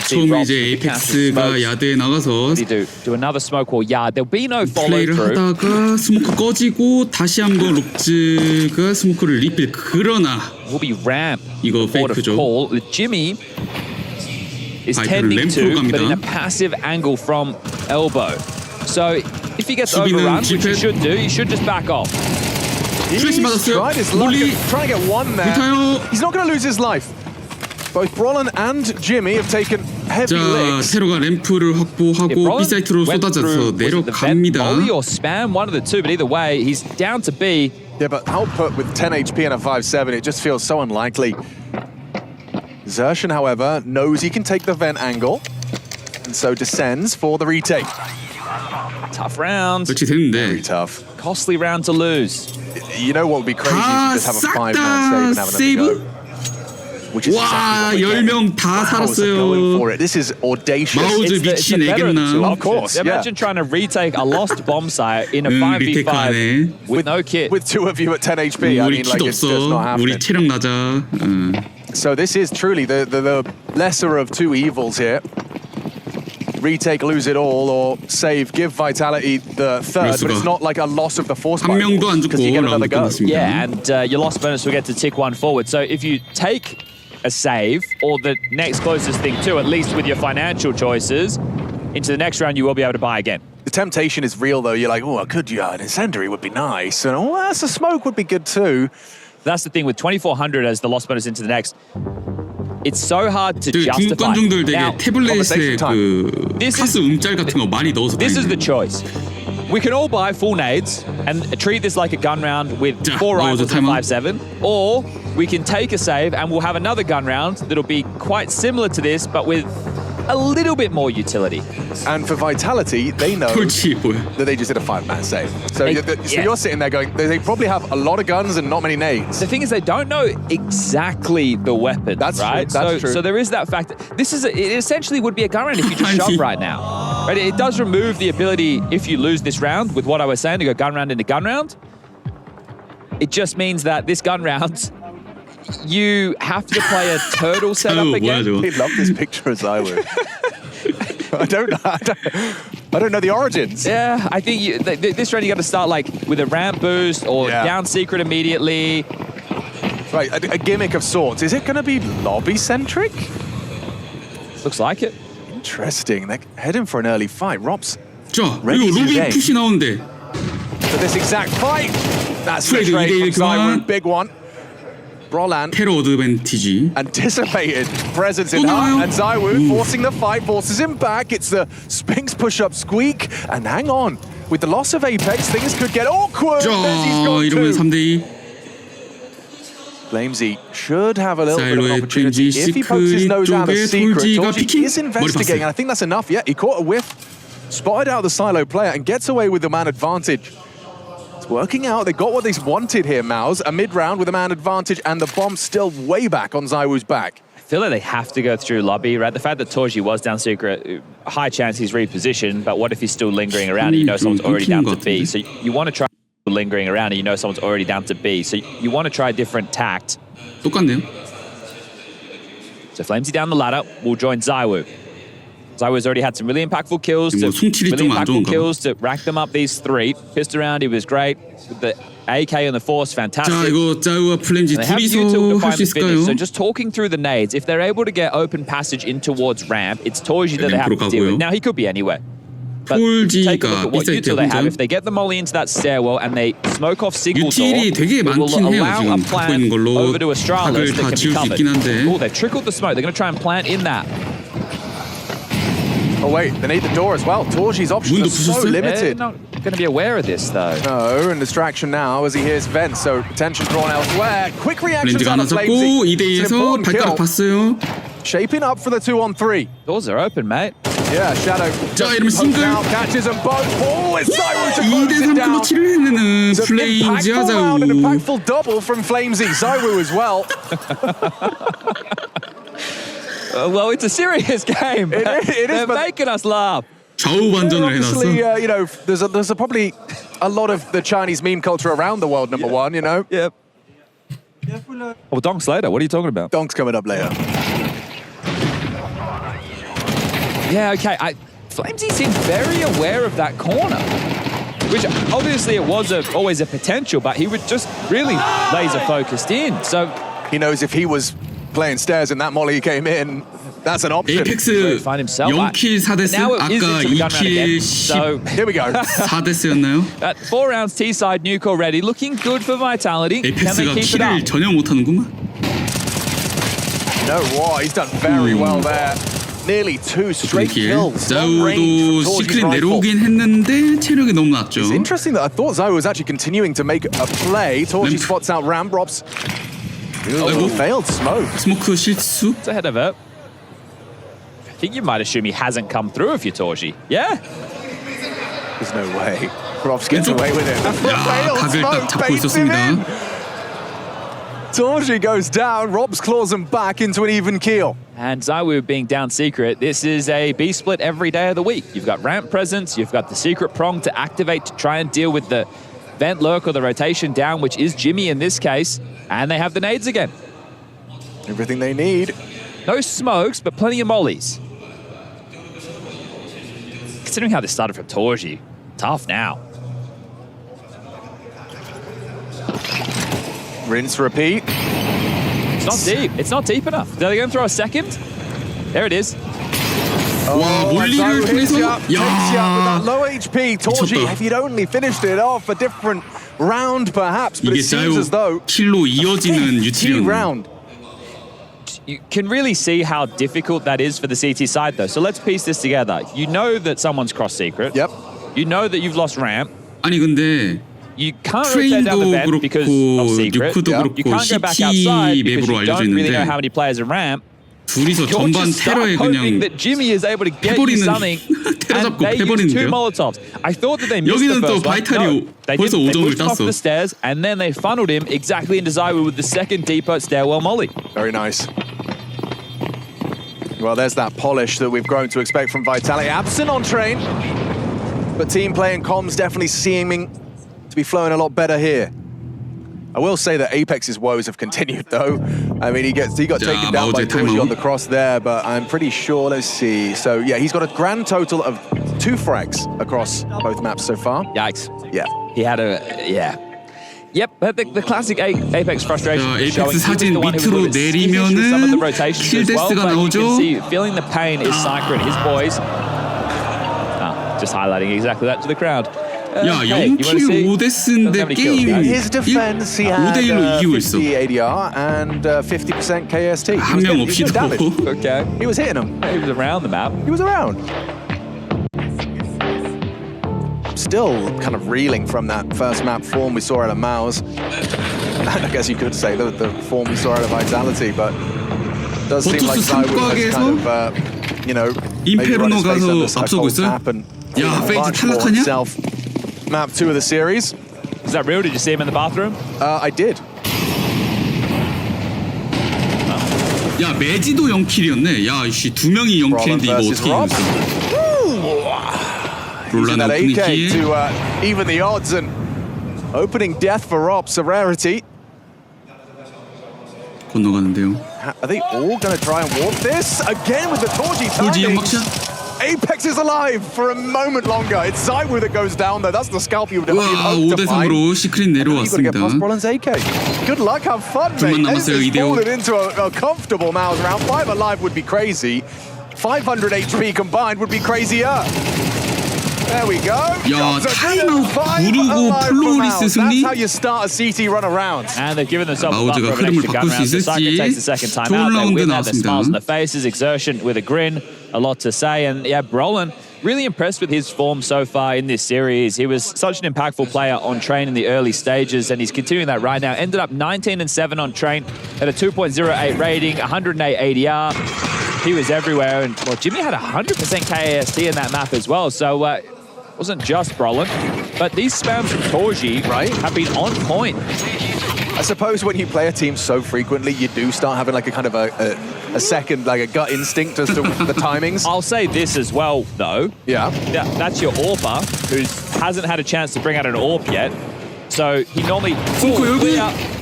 [SPEAKER 2] 처음에 이제 에이펙스가 야드에 나가서
[SPEAKER 1] do another smoke wall yard. There'll be no follow
[SPEAKER 2] 플레이를
[SPEAKER 1] through.
[SPEAKER 2] 하다가 스모크 꺼지고 다시 한번 롭즈가 스모크를 리필. 그러나
[SPEAKER 1] Will be ramp.
[SPEAKER 2] 이거
[SPEAKER 1] Port of
[SPEAKER 2] 페이크죠.
[SPEAKER 1] call. Jimmy is
[SPEAKER 2] 바이탈
[SPEAKER 1] tending
[SPEAKER 2] 램프로
[SPEAKER 1] to, but in a
[SPEAKER 2] 갑니다.
[SPEAKER 1] passive angle from elbow. So if he gets
[SPEAKER 2] 수비는
[SPEAKER 1] overrun, which he
[SPEAKER 2] 집회.
[SPEAKER 1] should do, he should just back off.
[SPEAKER 3] He's
[SPEAKER 2] 플래시 맞았어요.
[SPEAKER 3] tried his luck
[SPEAKER 2] 몰리.
[SPEAKER 3] at trying to get one there.
[SPEAKER 2] 불타요.
[SPEAKER 3] He's not going to lose his life. Both Brolin and Jimmy have taken heavy
[SPEAKER 2] 자
[SPEAKER 3] licks.
[SPEAKER 2] 테러가 램프를 확보하고
[SPEAKER 1] Brolin
[SPEAKER 2] B사이트로
[SPEAKER 1] went
[SPEAKER 2] 쏟아져서
[SPEAKER 1] through, was it the vent
[SPEAKER 2] 내려갑니다.
[SPEAKER 1] molly or spam, one of the two, but either way, he's down to B.
[SPEAKER 3] Yeah, but output with 10 HP and a 5-7, it just feels so unlikely. Xertion, however, knows he can take the vent angle, and so descends for the retake.
[SPEAKER 1] Tough round,
[SPEAKER 2] 그렇지
[SPEAKER 3] Very
[SPEAKER 2] 됐는데
[SPEAKER 3] tough.
[SPEAKER 1] costly round to lose.
[SPEAKER 3] You know what would be crazy is
[SPEAKER 2] 다
[SPEAKER 3] to just have a
[SPEAKER 2] 싹
[SPEAKER 3] 5-man
[SPEAKER 2] 다
[SPEAKER 3] save and have another
[SPEAKER 2] 세이브.
[SPEAKER 3] go. Which is
[SPEAKER 2] 와
[SPEAKER 3] exactly what we
[SPEAKER 2] 10명 다
[SPEAKER 3] get. How's it going
[SPEAKER 2] 살았어요.
[SPEAKER 3] for it? This is audacious.
[SPEAKER 2] 마우즈
[SPEAKER 1] It's the
[SPEAKER 2] 미친
[SPEAKER 1] better of the two
[SPEAKER 2] 애겠나.
[SPEAKER 3] Of course,
[SPEAKER 1] options. Imagine trying to retake a lost bomb site in a
[SPEAKER 2] 리테이크
[SPEAKER 1] 5v5
[SPEAKER 2] 안해.
[SPEAKER 1] with no kit.
[SPEAKER 3] With two of you at 10 HP, I
[SPEAKER 2] 우리
[SPEAKER 3] mean, like,
[SPEAKER 2] 킷
[SPEAKER 3] it's just not
[SPEAKER 2] 없어. 우리
[SPEAKER 3] happening.
[SPEAKER 2] 체력 낮아.
[SPEAKER 3] So this is truly the lesser of two evils here. retake, lose it all, or save, give Vitality the third, but it's not like a loss of the force
[SPEAKER 2] 한 명도 안
[SPEAKER 3] because you
[SPEAKER 2] 죽고
[SPEAKER 3] get another
[SPEAKER 2] 라운드
[SPEAKER 3] go.
[SPEAKER 2] 끝났습니다.
[SPEAKER 1] Yeah, and your lost bonus will get to tick one forward. So if you take a save or the next closest thing to, at least with your financial choices, into the next round you will be able to buy again.
[SPEAKER 3] The temptation is real though. You're like, oh, could you? An incendiary would be nice, and oh, that's a smoke would be good too.
[SPEAKER 1] That's the thing with 2400 as the lost bonus into the next. It's so hard to
[SPEAKER 2] 중국
[SPEAKER 1] justify.
[SPEAKER 2] 관중들 되게
[SPEAKER 1] Now,
[SPEAKER 2] 태블릿에 그
[SPEAKER 1] This
[SPEAKER 2] 카스 음짤 같은 거 많이 넣어서
[SPEAKER 1] this is the
[SPEAKER 2] 다니는데.
[SPEAKER 1] choice. We can all buy full nades and treat this like a gun round with
[SPEAKER 2] 자,
[SPEAKER 1] 4 rifles and
[SPEAKER 2] timeout.
[SPEAKER 1] 5.7, or we can take a save and we'll have another gun round that'll be quite similar to this, but with a little bit more utility.
[SPEAKER 3] And for Vitality, they know
[SPEAKER 2] 톨치 뭐야?
[SPEAKER 3] that they just did a 5-man save. So,
[SPEAKER 1] Yeah.
[SPEAKER 3] you're sitting there going, they probably have a lot of guns and not many nades.
[SPEAKER 1] The thing is, they don't know exactly the weapon,
[SPEAKER 3] That's true,
[SPEAKER 1] right?
[SPEAKER 3] that's true.
[SPEAKER 1] So there is that fact. This is it essentially would be a gun round if you just shove right now. Right? It does remove the ability if you lose this round with what I was saying to go gun round into gun round. It just means that this gun round, you have to play a turtle setup
[SPEAKER 2] 뭐야
[SPEAKER 1] again.
[SPEAKER 2] 저거?
[SPEAKER 3] I love this picture as I would. I don't know the origins.
[SPEAKER 1] Yeah, I think this round you got to start like with a ramp boost or
[SPEAKER 3] Yeah.
[SPEAKER 1] down secret immediately.
[SPEAKER 3] Right, a gimmick of sorts. Is it going to be lobby-centric?
[SPEAKER 1] Looks like it.
[SPEAKER 3] Interesting. They're heading for an early fight. Rob's
[SPEAKER 2] 자,
[SPEAKER 3] Ready
[SPEAKER 2] 이거
[SPEAKER 3] to
[SPEAKER 2] 로비
[SPEAKER 3] game.
[SPEAKER 2] 푸시 나오는데.
[SPEAKER 3] for this exact fight. That's the
[SPEAKER 2] 트레이드
[SPEAKER 3] trade
[SPEAKER 2] 2대1
[SPEAKER 3] from Zywood.
[SPEAKER 2] 교환.
[SPEAKER 3] Big one. Brolan
[SPEAKER 2] 테러 어드밴티지.
[SPEAKER 3] anticipated presence in
[SPEAKER 2] 또
[SPEAKER 3] her,
[SPEAKER 2] 나와요.
[SPEAKER 3] and Zywood forcing the fight, forces him back. It's the Spinks push-up squeak, and hang on. With the loss of Apex, things could get awkward.
[SPEAKER 2] 자,
[SPEAKER 3] Benzi's gone
[SPEAKER 2] 이러면
[SPEAKER 3] too.
[SPEAKER 2] 3대2.
[SPEAKER 3] Flamesy should have a little bit of an
[SPEAKER 2] 사일로의
[SPEAKER 3] opportunity
[SPEAKER 2] 벤지
[SPEAKER 3] if he pokes his nose out of
[SPEAKER 2] 쪽에
[SPEAKER 3] secret.
[SPEAKER 2] 돌지가
[SPEAKER 3] Torji
[SPEAKER 2] 피킹.
[SPEAKER 3] is
[SPEAKER 2] 머리
[SPEAKER 3] investigating, and
[SPEAKER 2] 봤어요.
[SPEAKER 3] I think that's enough. Yeah, he caught a whiff, spotted out the silo player, and gets away with the man advantage. It's working out. They got what they wanted here, Maus. A mid-round with a man advantage, and the bomb still way back on Zywoo's back.
[SPEAKER 1] I feel like they have to go through lobby, right? The fact that Torji was down secret, high chance he's repositioned, but what if he's still lingering around and you know someone's already down to B? So you want to try lingering around and you know someone's already down to B. So you want to try different tact.
[SPEAKER 2] 똑같네요.
[SPEAKER 1] So Flamesy down the ladder will join Zywoo. Zywoo's already had some really impactful kills
[SPEAKER 2] 뭐 숨길이 좀 안 좋은가 봐.
[SPEAKER 1] to rack them up these three. Pissed around, he was great. With the AK on the force, fantastic.
[SPEAKER 2] 자, 이거 짜우와 플랜지
[SPEAKER 1] They have
[SPEAKER 2] 둘이서
[SPEAKER 1] util to
[SPEAKER 2] 할
[SPEAKER 1] find
[SPEAKER 2] 수
[SPEAKER 1] the finish. So
[SPEAKER 2] 있을까요?
[SPEAKER 1] just talking through the nades, if they're able to get open passage in towards ramp, it's Torji that they have to deal with. Now he could be anywhere. But take a look at what
[SPEAKER 2] 폴지가
[SPEAKER 1] util they have.
[SPEAKER 2] 비싸있대요.
[SPEAKER 1] If they get the molly into that stairwell and they smoke off signal door,
[SPEAKER 2] 유틸이 되게
[SPEAKER 1] it will
[SPEAKER 2] 많긴 해요,
[SPEAKER 1] allow a
[SPEAKER 2] 지금. 갖고
[SPEAKER 1] plant
[SPEAKER 2] 있는 걸로
[SPEAKER 1] over to Astralis
[SPEAKER 2] 각을
[SPEAKER 1] that
[SPEAKER 2] 다
[SPEAKER 1] can be
[SPEAKER 2] 지울 수
[SPEAKER 1] covered.
[SPEAKER 2] 있긴 한데.
[SPEAKER 1] Oh, they've trickled the smoke. They're going to try and plant in that.
[SPEAKER 3] Oh wait, they need the door as well. Torji's options
[SPEAKER 2] 문도
[SPEAKER 3] are so
[SPEAKER 2] 부셨어요?
[SPEAKER 1] They're
[SPEAKER 3] limited.
[SPEAKER 1] not going to be aware of this, though.
[SPEAKER 3] No, and distraction now as he hears vents, so attention drawn elsewhere. Quick reactions
[SPEAKER 2] 플랜지가
[SPEAKER 3] out
[SPEAKER 2] 하나
[SPEAKER 3] of
[SPEAKER 2] 잡고
[SPEAKER 3] Flamesy. It's an
[SPEAKER 2] 2대2에서
[SPEAKER 3] important
[SPEAKER 2] 발가락
[SPEAKER 3] kill.
[SPEAKER 2] 봤어요.
[SPEAKER 3] Shaping up for the 2-on-3.
[SPEAKER 1] Doors are open, mate.
[SPEAKER 3] Yeah, Shadow.
[SPEAKER 2] 자, 이러면
[SPEAKER 3] pokes
[SPEAKER 2] 싱글.
[SPEAKER 3] out, catches them both. Oh, it's Zywoo to close
[SPEAKER 2] 2대3
[SPEAKER 3] it down.
[SPEAKER 2] 클러치를 해내는
[SPEAKER 3] It's an
[SPEAKER 2] 플레이인지
[SPEAKER 3] impactful round, an
[SPEAKER 2] 하자우.
[SPEAKER 3] impactful double from Flamesy. Zywoo as well.
[SPEAKER 1] Well, it's a serious game.
[SPEAKER 3] It is,
[SPEAKER 1] They're
[SPEAKER 3] but-
[SPEAKER 1] making us laugh.
[SPEAKER 2] 좌우 반전을
[SPEAKER 3] Obviously,
[SPEAKER 2] 해놨어.
[SPEAKER 3] you know, there's probably a lot of the Chinese meme culture around the world, number one, you know.
[SPEAKER 1] Yep. Oh, Donk Slater, what are you talking about?
[SPEAKER 3] Donk's coming up later.
[SPEAKER 1] Yeah, okay. Flamesy seemed very aware of that corner, which obviously it was always a potential, but he would just really laser focused in. So
[SPEAKER 3] He knows if he was playing stairs and that molly came in, that's an option.
[SPEAKER 2] 에이펙스
[SPEAKER 1] find himself.
[SPEAKER 2] 0킬 4데스,
[SPEAKER 1] now it is
[SPEAKER 2] 아까
[SPEAKER 1] into the gun round
[SPEAKER 2] 2킬
[SPEAKER 1] again. So
[SPEAKER 3] Here we go.
[SPEAKER 2] 14데스였나요?
[SPEAKER 1] that 4 rounds T-side nuke already, looking good for Vitality. Can they
[SPEAKER 2] 에이펙스가
[SPEAKER 1] keep it
[SPEAKER 2] 킬을
[SPEAKER 1] up?
[SPEAKER 2] 전혀 못하는구만.
[SPEAKER 3] You know what? He's done very well there. Nearly 2 straight
[SPEAKER 2] 킬.
[SPEAKER 3] kills. Long range
[SPEAKER 2] 자우도
[SPEAKER 3] from Torji's
[SPEAKER 2] 시크릿
[SPEAKER 3] rifle.
[SPEAKER 2] 내려오긴 했는데 체력이 너무 낮죠.
[SPEAKER 3] It's interesting that I thought Zywoo was actually continuing to make a play. Torji
[SPEAKER 2] Limp.
[SPEAKER 3] spots out Rambrops.
[SPEAKER 2] 아이고.
[SPEAKER 3] Failed smoke.
[SPEAKER 2] 스모크 실수.
[SPEAKER 1] It's ahead of it. I think you might assume he hasn't come through if you're Torji. Yeah?
[SPEAKER 3] There's no way. Robs gets
[SPEAKER 2] 왼쪽.
[SPEAKER 3] away with it.
[SPEAKER 2] 야,
[SPEAKER 3] Failed
[SPEAKER 2] 각을
[SPEAKER 3] smoke
[SPEAKER 2] 딱 잡고
[SPEAKER 3] baits him in.
[SPEAKER 2] 있었습니다.
[SPEAKER 3] Torji goes down. Robs claws him back into an even keel.
[SPEAKER 1] And Zywoo being down secret, this is a B split every day of the week. You've got ramp presence, you've got the secret prong to activate to try and deal with the vent lurk or the rotation down, which is Jimmy in this case, and they have the nades again.
[SPEAKER 3] Everything they need.
[SPEAKER 1] No smokes, but plenty of mollies. considering how this started from Torji, tough now.
[SPEAKER 3] Rinse, repeat.
[SPEAKER 1] It's not deep. It's not deep enough. They're going to throw a second. There it is.
[SPEAKER 2] 와 몰리를 통해서
[SPEAKER 3] with that
[SPEAKER 2] 야
[SPEAKER 3] low HP, Torji,
[SPEAKER 2] 미쳤다.
[SPEAKER 3] if you'd only finished it off a different round perhaps, but
[SPEAKER 2] 이게
[SPEAKER 3] it seems as though
[SPEAKER 2] 킬로 이어지는
[SPEAKER 3] key
[SPEAKER 2] 유틸이었네.
[SPEAKER 3] round.
[SPEAKER 1] You can really see how difficult that is for the CT side, though. So let's piece this together. You know that someone's cross secret.
[SPEAKER 3] Yep.
[SPEAKER 1] You know that you've lost ramp.
[SPEAKER 2] 아니 근데
[SPEAKER 1] You can't rotate down the
[SPEAKER 2] 트레인도
[SPEAKER 1] vent because of
[SPEAKER 2] 그렇고
[SPEAKER 1] secret.
[SPEAKER 2] 뉴크도
[SPEAKER 3] Yeah.
[SPEAKER 1] You
[SPEAKER 2] 그렇고
[SPEAKER 1] can't go back
[SPEAKER 2] CT
[SPEAKER 1] outside because
[SPEAKER 2] 맵으로
[SPEAKER 1] you don't really know how
[SPEAKER 2] 알려져 있는데
[SPEAKER 1] many players are ramp.
[SPEAKER 2] 둘이서
[SPEAKER 1] You're
[SPEAKER 2] 전반
[SPEAKER 1] just stuck
[SPEAKER 2] 테러에
[SPEAKER 1] hoping
[SPEAKER 2] 그냥
[SPEAKER 1] that Jimmy is able to get you
[SPEAKER 2] 해버리는
[SPEAKER 1] something,
[SPEAKER 2] 테러
[SPEAKER 1] and
[SPEAKER 2] 잡고
[SPEAKER 1] they use two
[SPEAKER 2] 해버리는데요.
[SPEAKER 1] Molotovs. I thought that they missed
[SPEAKER 2] 여기는
[SPEAKER 1] the
[SPEAKER 2] 또
[SPEAKER 1] first one.
[SPEAKER 2] 바이탈이
[SPEAKER 1] No, they
[SPEAKER 2] 벌써
[SPEAKER 1] didn't. They
[SPEAKER 2] 5점을
[SPEAKER 1] pushed him off
[SPEAKER 2] 땄어.
[SPEAKER 1] the stairs, and then they funneled him exactly into Zywoo with the second deeper stairwell molly.
[SPEAKER 3] Very nice. Well, there's that polish that we've grown to expect from Vitality. Absent on train, but team play and comms definitely seeming to be flowing a lot better here. I will say that Apex's woes have continued, though. I mean, he got taken down by Torji on the cross there, but I'm pretty sure. Let's see. So yeah, he's got a grand total of 2 frags across both maps so far.
[SPEAKER 1] Yikes.
[SPEAKER 3] Yeah.
[SPEAKER 1] He had a, yeah. Yep, but the classic Apex frustration.
[SPEAKER 2] 자,
[SPEAKER 1] is showing.
[SPEAKER 2] 에이펙스
[SPEAKER 1] He was
[SPEAKER 2] 사진
[SPEAKER 1] the one who was a
[SPEAKER 2] 밑으로
[SPEAKER 1] little bit skittish with some of the
[SPEAKER 2] 내리면은
[SPEAKER 1] rotations
[SPEAKER 2] 킬
[SPEAKER 1] as well,
[SPEAKER 2] 데스가
[SPEAKER 1] but you can
[SPEAKER 2] 나오죠.
[SPEAKER 1] see, feeling the pain is Syker and his boys. Just highlighting exactly that to the crowd.
[SPEAKER 2] 야
[SPEAKER 1] Hey, you wanna see?
[SPEAKER 2] 0킬 5데스인데
[SPEAKER 1] Doesn't have any kills,
[SPEAKER 2] 게임
[SPEAKER 1] guys.
[SPEAKER 3] His defense, he had
[SPEAKER 2] 5대1로 이기고 있어.
[SPEAKER 3] 50 ADR and 50% KST. He
[SPEAKER 2] 한
[SPEAKER 3] was
[SPEAKER 2] 명
[SPEAKER 3] getting good damage.
[SPEAKER 2] 없이도
[SPEAKER 1] Okay.
[SPEAKER 3] He was hitting them.
[SPEAKER 1] He was around the map.
[SPEAKER 3] He was around. Still kind of reeling from that first map form we saw out of Maus. I guess you could say the form we saw out of Vitality, but it does seem like
[SPEAKER 2] 버투스
[SPEAKER 3] Zywoo has kind
[SPEAKER 2] 삼각에서
[SPEAKER 3] of, you know, maybe run
[SPEAKER 2] 인페르노
[SPEAKER 3] his face under
[SPEAKER 2] 가서
[SPEAKER 3] a
[SPEAKER 2] 앞서고
[SPEAKER 3] cold
[SPEAKER 2] 있어요.
[SPEAKER 3] tap and
[SPEAKER 2] 야, 페이지
[SPEAKER 3] much more
[SPEAKER 2] 탈락하냐?
[SPEAKER 3] himself. Map 2 of the series.
[SPEAKER 1] Is that real? Did you see him in the bathroom?
[SPEAKER 3] I did.
[SPEAKER 2] 야 매지도 0킬이었네. 야 이씨 2명이 0킬인데 이거
[SPEAKER 3] versus
[SPEAKER 2] 어떻게
[SPEAKER 3] Rob.
[SPEAKER 2] 이겼어?
[SPEAKER 3] Using
[SPEAKER 2] 롤라는
[SPEAKER 3] that AK
[SPEAKER 2] 분위기.
[SPEAKER 3] to even the odds and opening death for Rob's a rarity.
[SPEAKER 2] 건너가는데요.
[SPEAKER 3] Are they all going to try and warp this? Again with the Torji
[SPEAKER 2] 토지
[SPEAKER 3] timing.
[SPEAKER 2] 연막샷.
[SPEAKER 3] Apex is alive for a moment longer. It's Zywoo that goes down though. That's the scalp you would
[SPEAKER 2] 와
[SPEAKER 3] hope to find.
[SPEAKER 2] 5대3으로 시크릿
[SPEAKER 3] You've got to get
[SPEAKER 2] 내려왔습니다.
[SPEAKER 3] past Brollan's AK. Good luck, have fun, mate.
[SPEAKER 2] 좀만 남았어요,
[SPEAKER 3] This is
[SPEAKER 2] 2대5.
[SPEAKER 3] falling into a comfortable Maus round. 5 alive would be crazy. 500 HP combined would be crazier. There we go.
[SPEAKER 2] 야,
[SPEAKER 3] Jobs are
[SPEAKER 2] 타임아웃
[SPEAKER 3] good. 5
[SPEAKER 2] 부르고
[SPEAKER 3] alive for
[SPEAKER 2] 플로리스
[SPEAKER 3] Maus.
[SPEAKER 2] 승리?
[SPEAKER 3] That's how you start a CT run around.
[SPEAKER 1] And they've given themselves a
[SPEAKER 2] 마우즈가
[SPEAKER 1] buffer of an
[SPEAKER 2] 흐름을
[SPEAKER 1] extra gun
[SPEAKER 2] 바꿀 수
[SPEAKER 1] round. So Syker
[SPEAKER 2] 있을지
[SPEAKER 1] takes the second time
[SPEAKER 2] 좋은
[SPEAKER 1] out. They
[SPEAKER 2] 라운드
[SPEAKER 1] win there. Their smiles on
[SPEAKER 2] 나왔습니다.
[SPEAKER 1] their faces, exertion with a grin, a lot to say. And yeah, Brollan, really impressed with his form so far in this series. He was such an impactful player on train in the early stages, and he's continuing that right now. Ended up 19-7 on train at a 2.08 rating, 108 ADR. He was everywhere, and well, Jimmy had 100% KAST in that map as well. So it wasn't just Brollan, but these spams from Torji have been on point.
[SPEAKER 3] I suppose when you play a team so frequently, you do start having like a kind of a second, like a gut instinct as to the timings.
[SPEAKER 1] I'll say this as well, though.
[SPEAKER 3] Yeah.
[SPEAKER 1] That's your AWPer, who hasn't had a chance to bring out an AWP yet. So he normally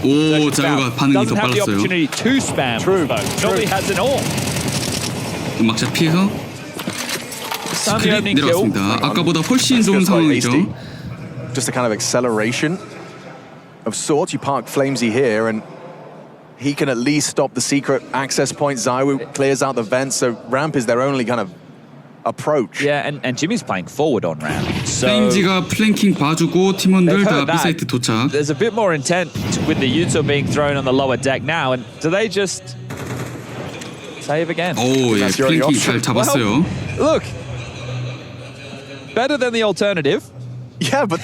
[SPEAKER 2] 오, 자유가 반응이 더
[SPEAKER 1] doesn't have the
[SPEAKER 2] 빨랐어요.
[SPEAKER 1] opportunity to spam.
[SPEAKER 3] True.
[SPEAKER 1] Normally has an AWP.
[SPEAKER 2] 음악샷 피해서
[SPEAKER 1] Time the
[SPEAKER 2] 스크릿
[SPEAKER 1] opening kill.
[SPEAKER 2] 내려왔습니다. 아까보다 훨씬 좋은
[SPEAKER 3] Feels quite
[SPEAKER 2] 상황이죠.
[SPEAKER 3] hasty. Just a kind of acceleration of sorts. You park Flamesy here, and he can at least stop the secret access point. Zywoo clears out the vents, so ramp is their only kind of approach.
[SPEAKER 1] Yeah, and Jimmy's playing forward on ramp. So
[SPEAKER 2] 프레임지가 플랭킹 봐주고 팀원들
[SPEAKER 1] they've
[SPEAKER 2] 다
[SPEAKER 1] heard that.
[SPEAKER 2] B사이트 도착.
[SPEAKER 1] There's a bit more intent with the Yuto being thrown on the lower deck now. And do they just save again?
[SPEAKER 2] 오, 예,
[SPEAKER 3] That's your only
[SPEAKER 2] 플랭킹 잘
[SPEAKER 3] option.
[SPEAKER 2] 잡았어요.
[SPEAKER 1] Well, look, better than the alternative.
[SPEAKER 3] Yeah, but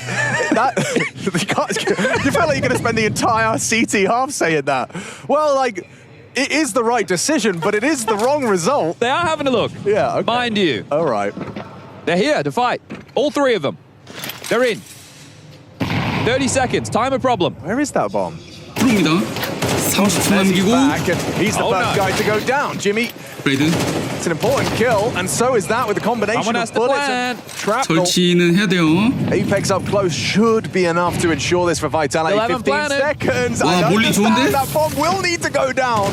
[SPEAKER 3] that you felt like you're going to spend the entire CT half saying that. Well, like, it is the right decision, but it is the wrong result.
[SPEAKER 1] They are having a look.
[SPEAKER 3] Yeah, okay.
[SPEAKER 1] Mind you,
[SPEAKER 3] All right.
[SPEAKER 1] they're here to fight. All three of them. They're in. 30 seconds. Time a problem.
[SPEAKER 3] Where is that bomb?
[SPEAKER 2] 프로입니다. 30초
[SPEAKER 3] There's he's
[SPEAKER 2] 남기고
[SPEAKER 3] back, and he's the
[SPEAKER 1] Oh,
[SPEAKER 3] first
[SPEAKER 1] no.
[SPEAKER 3] guy to go down. Jimmy,
[SPEAKER 2] 브레이드
[SPEAKER 3] it's an important kill, and so is that with the combination
[SPEAKER 1] Someone has
[SPEAKER 3] of
[SPEAKER 1] to
[SPEAKER 3] bullets
[SPEAKER 1] plan.
[SPEAKER 3] and shrapnel.
[SPEAKER 2] 설치는 해야 돼요.
[SPEAKER 3] Apex up close should be enough to ensure this for Vitality.
[SPEAKER 1] Still haven't
[SPEAKER 3] 15
[SPEAKER 1] planted.
[SPEAKER 3] seconds.
[SPEAKER 2] Wow,
[SPEAKER 3] I
[SPEAKER 2] 몰리
[SPEAKER 3] understand
[SPEAKER 2] 좋은데?
[SPEAKER 3] that bomb will need to go down.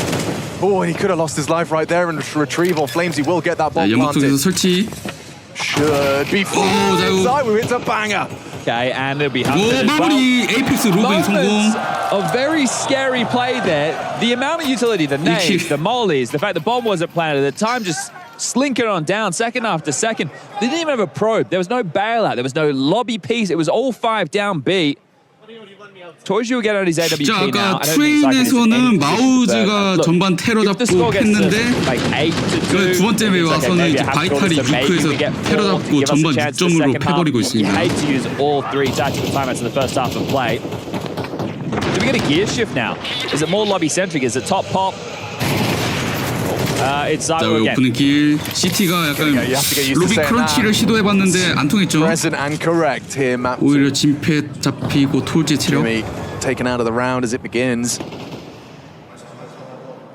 [SPEAKER 3] Oh, he could have lost his life right there in retrieval. Flamesy will get that
[SPEAKER 2] 자,
[SPEAKER 3] bomb
[SPEAKER 2] 연막 쪽에서
[SPEAKER 3] planted.
[SPEAKER 2] 설치.
[SPEAKER 3] Should be fine. Zywoo hits a banger.
[SPEAKER 1] Okay, and it'll be hunted as well.
[SPEAKER 2] 마무리 에이펙스 로그인 성공.
[SPEAKER 1] Moments of very scary play there. The amount of utility, the nades, the mollies, the fact the bomb wasn't planted at the time, just slinking on down second after second. They didn't even have a probe. There was no bailout. There was no lobby piece. It was all 5 down B. Toys you get on his AWP
[SPEAKER 2] 자,
[SPEAKER 1] now.
[SPEAKER 2] 아까 트레인에서는 마우즈가 전반 테러 잡고 했는데 그 두 번째 맵에 와서는 이제 바이탈이 유크에서 테러 잡고 전반 6점으로 패버리고 있습니다.
[SPEAKER 1] You hate to use all 3 tactical timeouts in the first half of play. Do we get a gear shift now? Is it more lobby centric? Is it top pop? It's
[SPEAKER 2] 자,
[SPEAKER 1] Zywoo again.
[SPEAKER 2] 오프닝 길 CT가 약간 로비 크런치를 시도해봤는데 안 통했죠.
[SPEAKER 3] Present and correct here, Matt.
[SPEAKER 2] 오히려 진패 잡히고 톨제 체력.
[SPEAKER 3] Jimmy taken out of the round as it begins.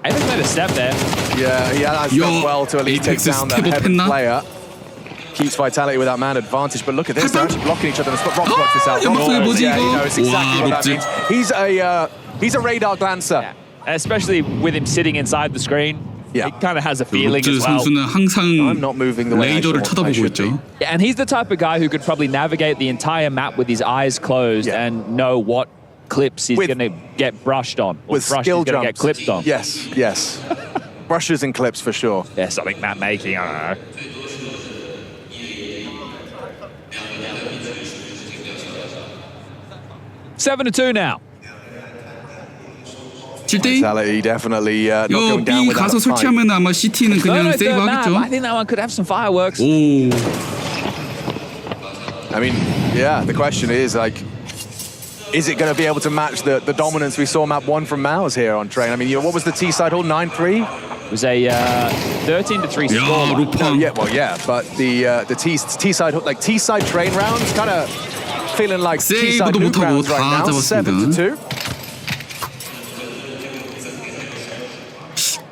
[SPEAKER 1] Apex made a step there.
[SPEAKER 3] Yeah, he has done well to at least take down that heaven player. Keeps Vitality with that man advantage, but look at this, they're actually blocking each other. Rock blocks this out. Yeah, he knows exactly what that means. He's a radar glancer.
[SPEAKER 1] Yeah. Especially with him sitting inside the screen.
[SPEAKER 3] Yeah.
[SPEAKER 1] He kind of has a feeling
[SPEAKER 2] 록즈
[SPEAKER 1] as well.
[SPEAKER 2] 선수는 항상
[SPEAKER 3] I'm not moving the way
[SPEAKER 2] 레이더를 쳐다보고 있죠.
[SPEAKER 1] Yeah, and he's the type of guy who could probably navigate the entire map with his eyes closed and know what clips he's going to get brushed on. Or
[SPEAKER 3] with skill
[SPEAKER 1] he's going to
[SPEAKER 3] jumps.
[SPEAKER 1] get clipped on.
[SPEAKER 3] Yes, yes. Brushes and clips for sure.
[SPEAKER 1] Yeah, something map making, I don't know. Seven to 2 now.
[SPEAKER 2] 7대2?
[SPEAKER 3] Vitality definitely not
[SPEAKER 2] 요
[SPEAKER 3] going down
[SPEAKER 2] B
[SPEAKER 3] without
[SPEAKER 2] 가서
[SPEAKER 3] a fight.
[SPEAKER 2] 설치하면 아마 CT는 그냥 세이브
[SPEAKER 1] third map.
[SPEAKER 2] 하겠죠.
[SPEAKER 1] I think that one could have some fireworks.
[SPEAKER 2] 오,
[SPEAKER 3] I mean, yeah, the question is, like, is it going to be able to match the dominance we saw map 1 from Mao's here on Train? I mean, what was the T-side hold? 9-3?
[SPEAKER 1] It was a 13-3
[SPEAKER 2] 야,
[SPEAKER 1] score.
[SPEAKER 2] 루팡.
[SPEAKER 3] Yeah, well, yeah, but the T-side hold, like T-side Train rounds, kind of feeling like T-side
[SPEAKER 2] 세이브도
[SPEAKER 3] Nuke
[SPEAKER 2] 못하고
[SPEAKER 3] rounds right
[SPEAKER 2] 다
[SPEAKER 3] now.
[SPEAKER 2] 잡았습니다.
[SPEAKER 3] 7-2.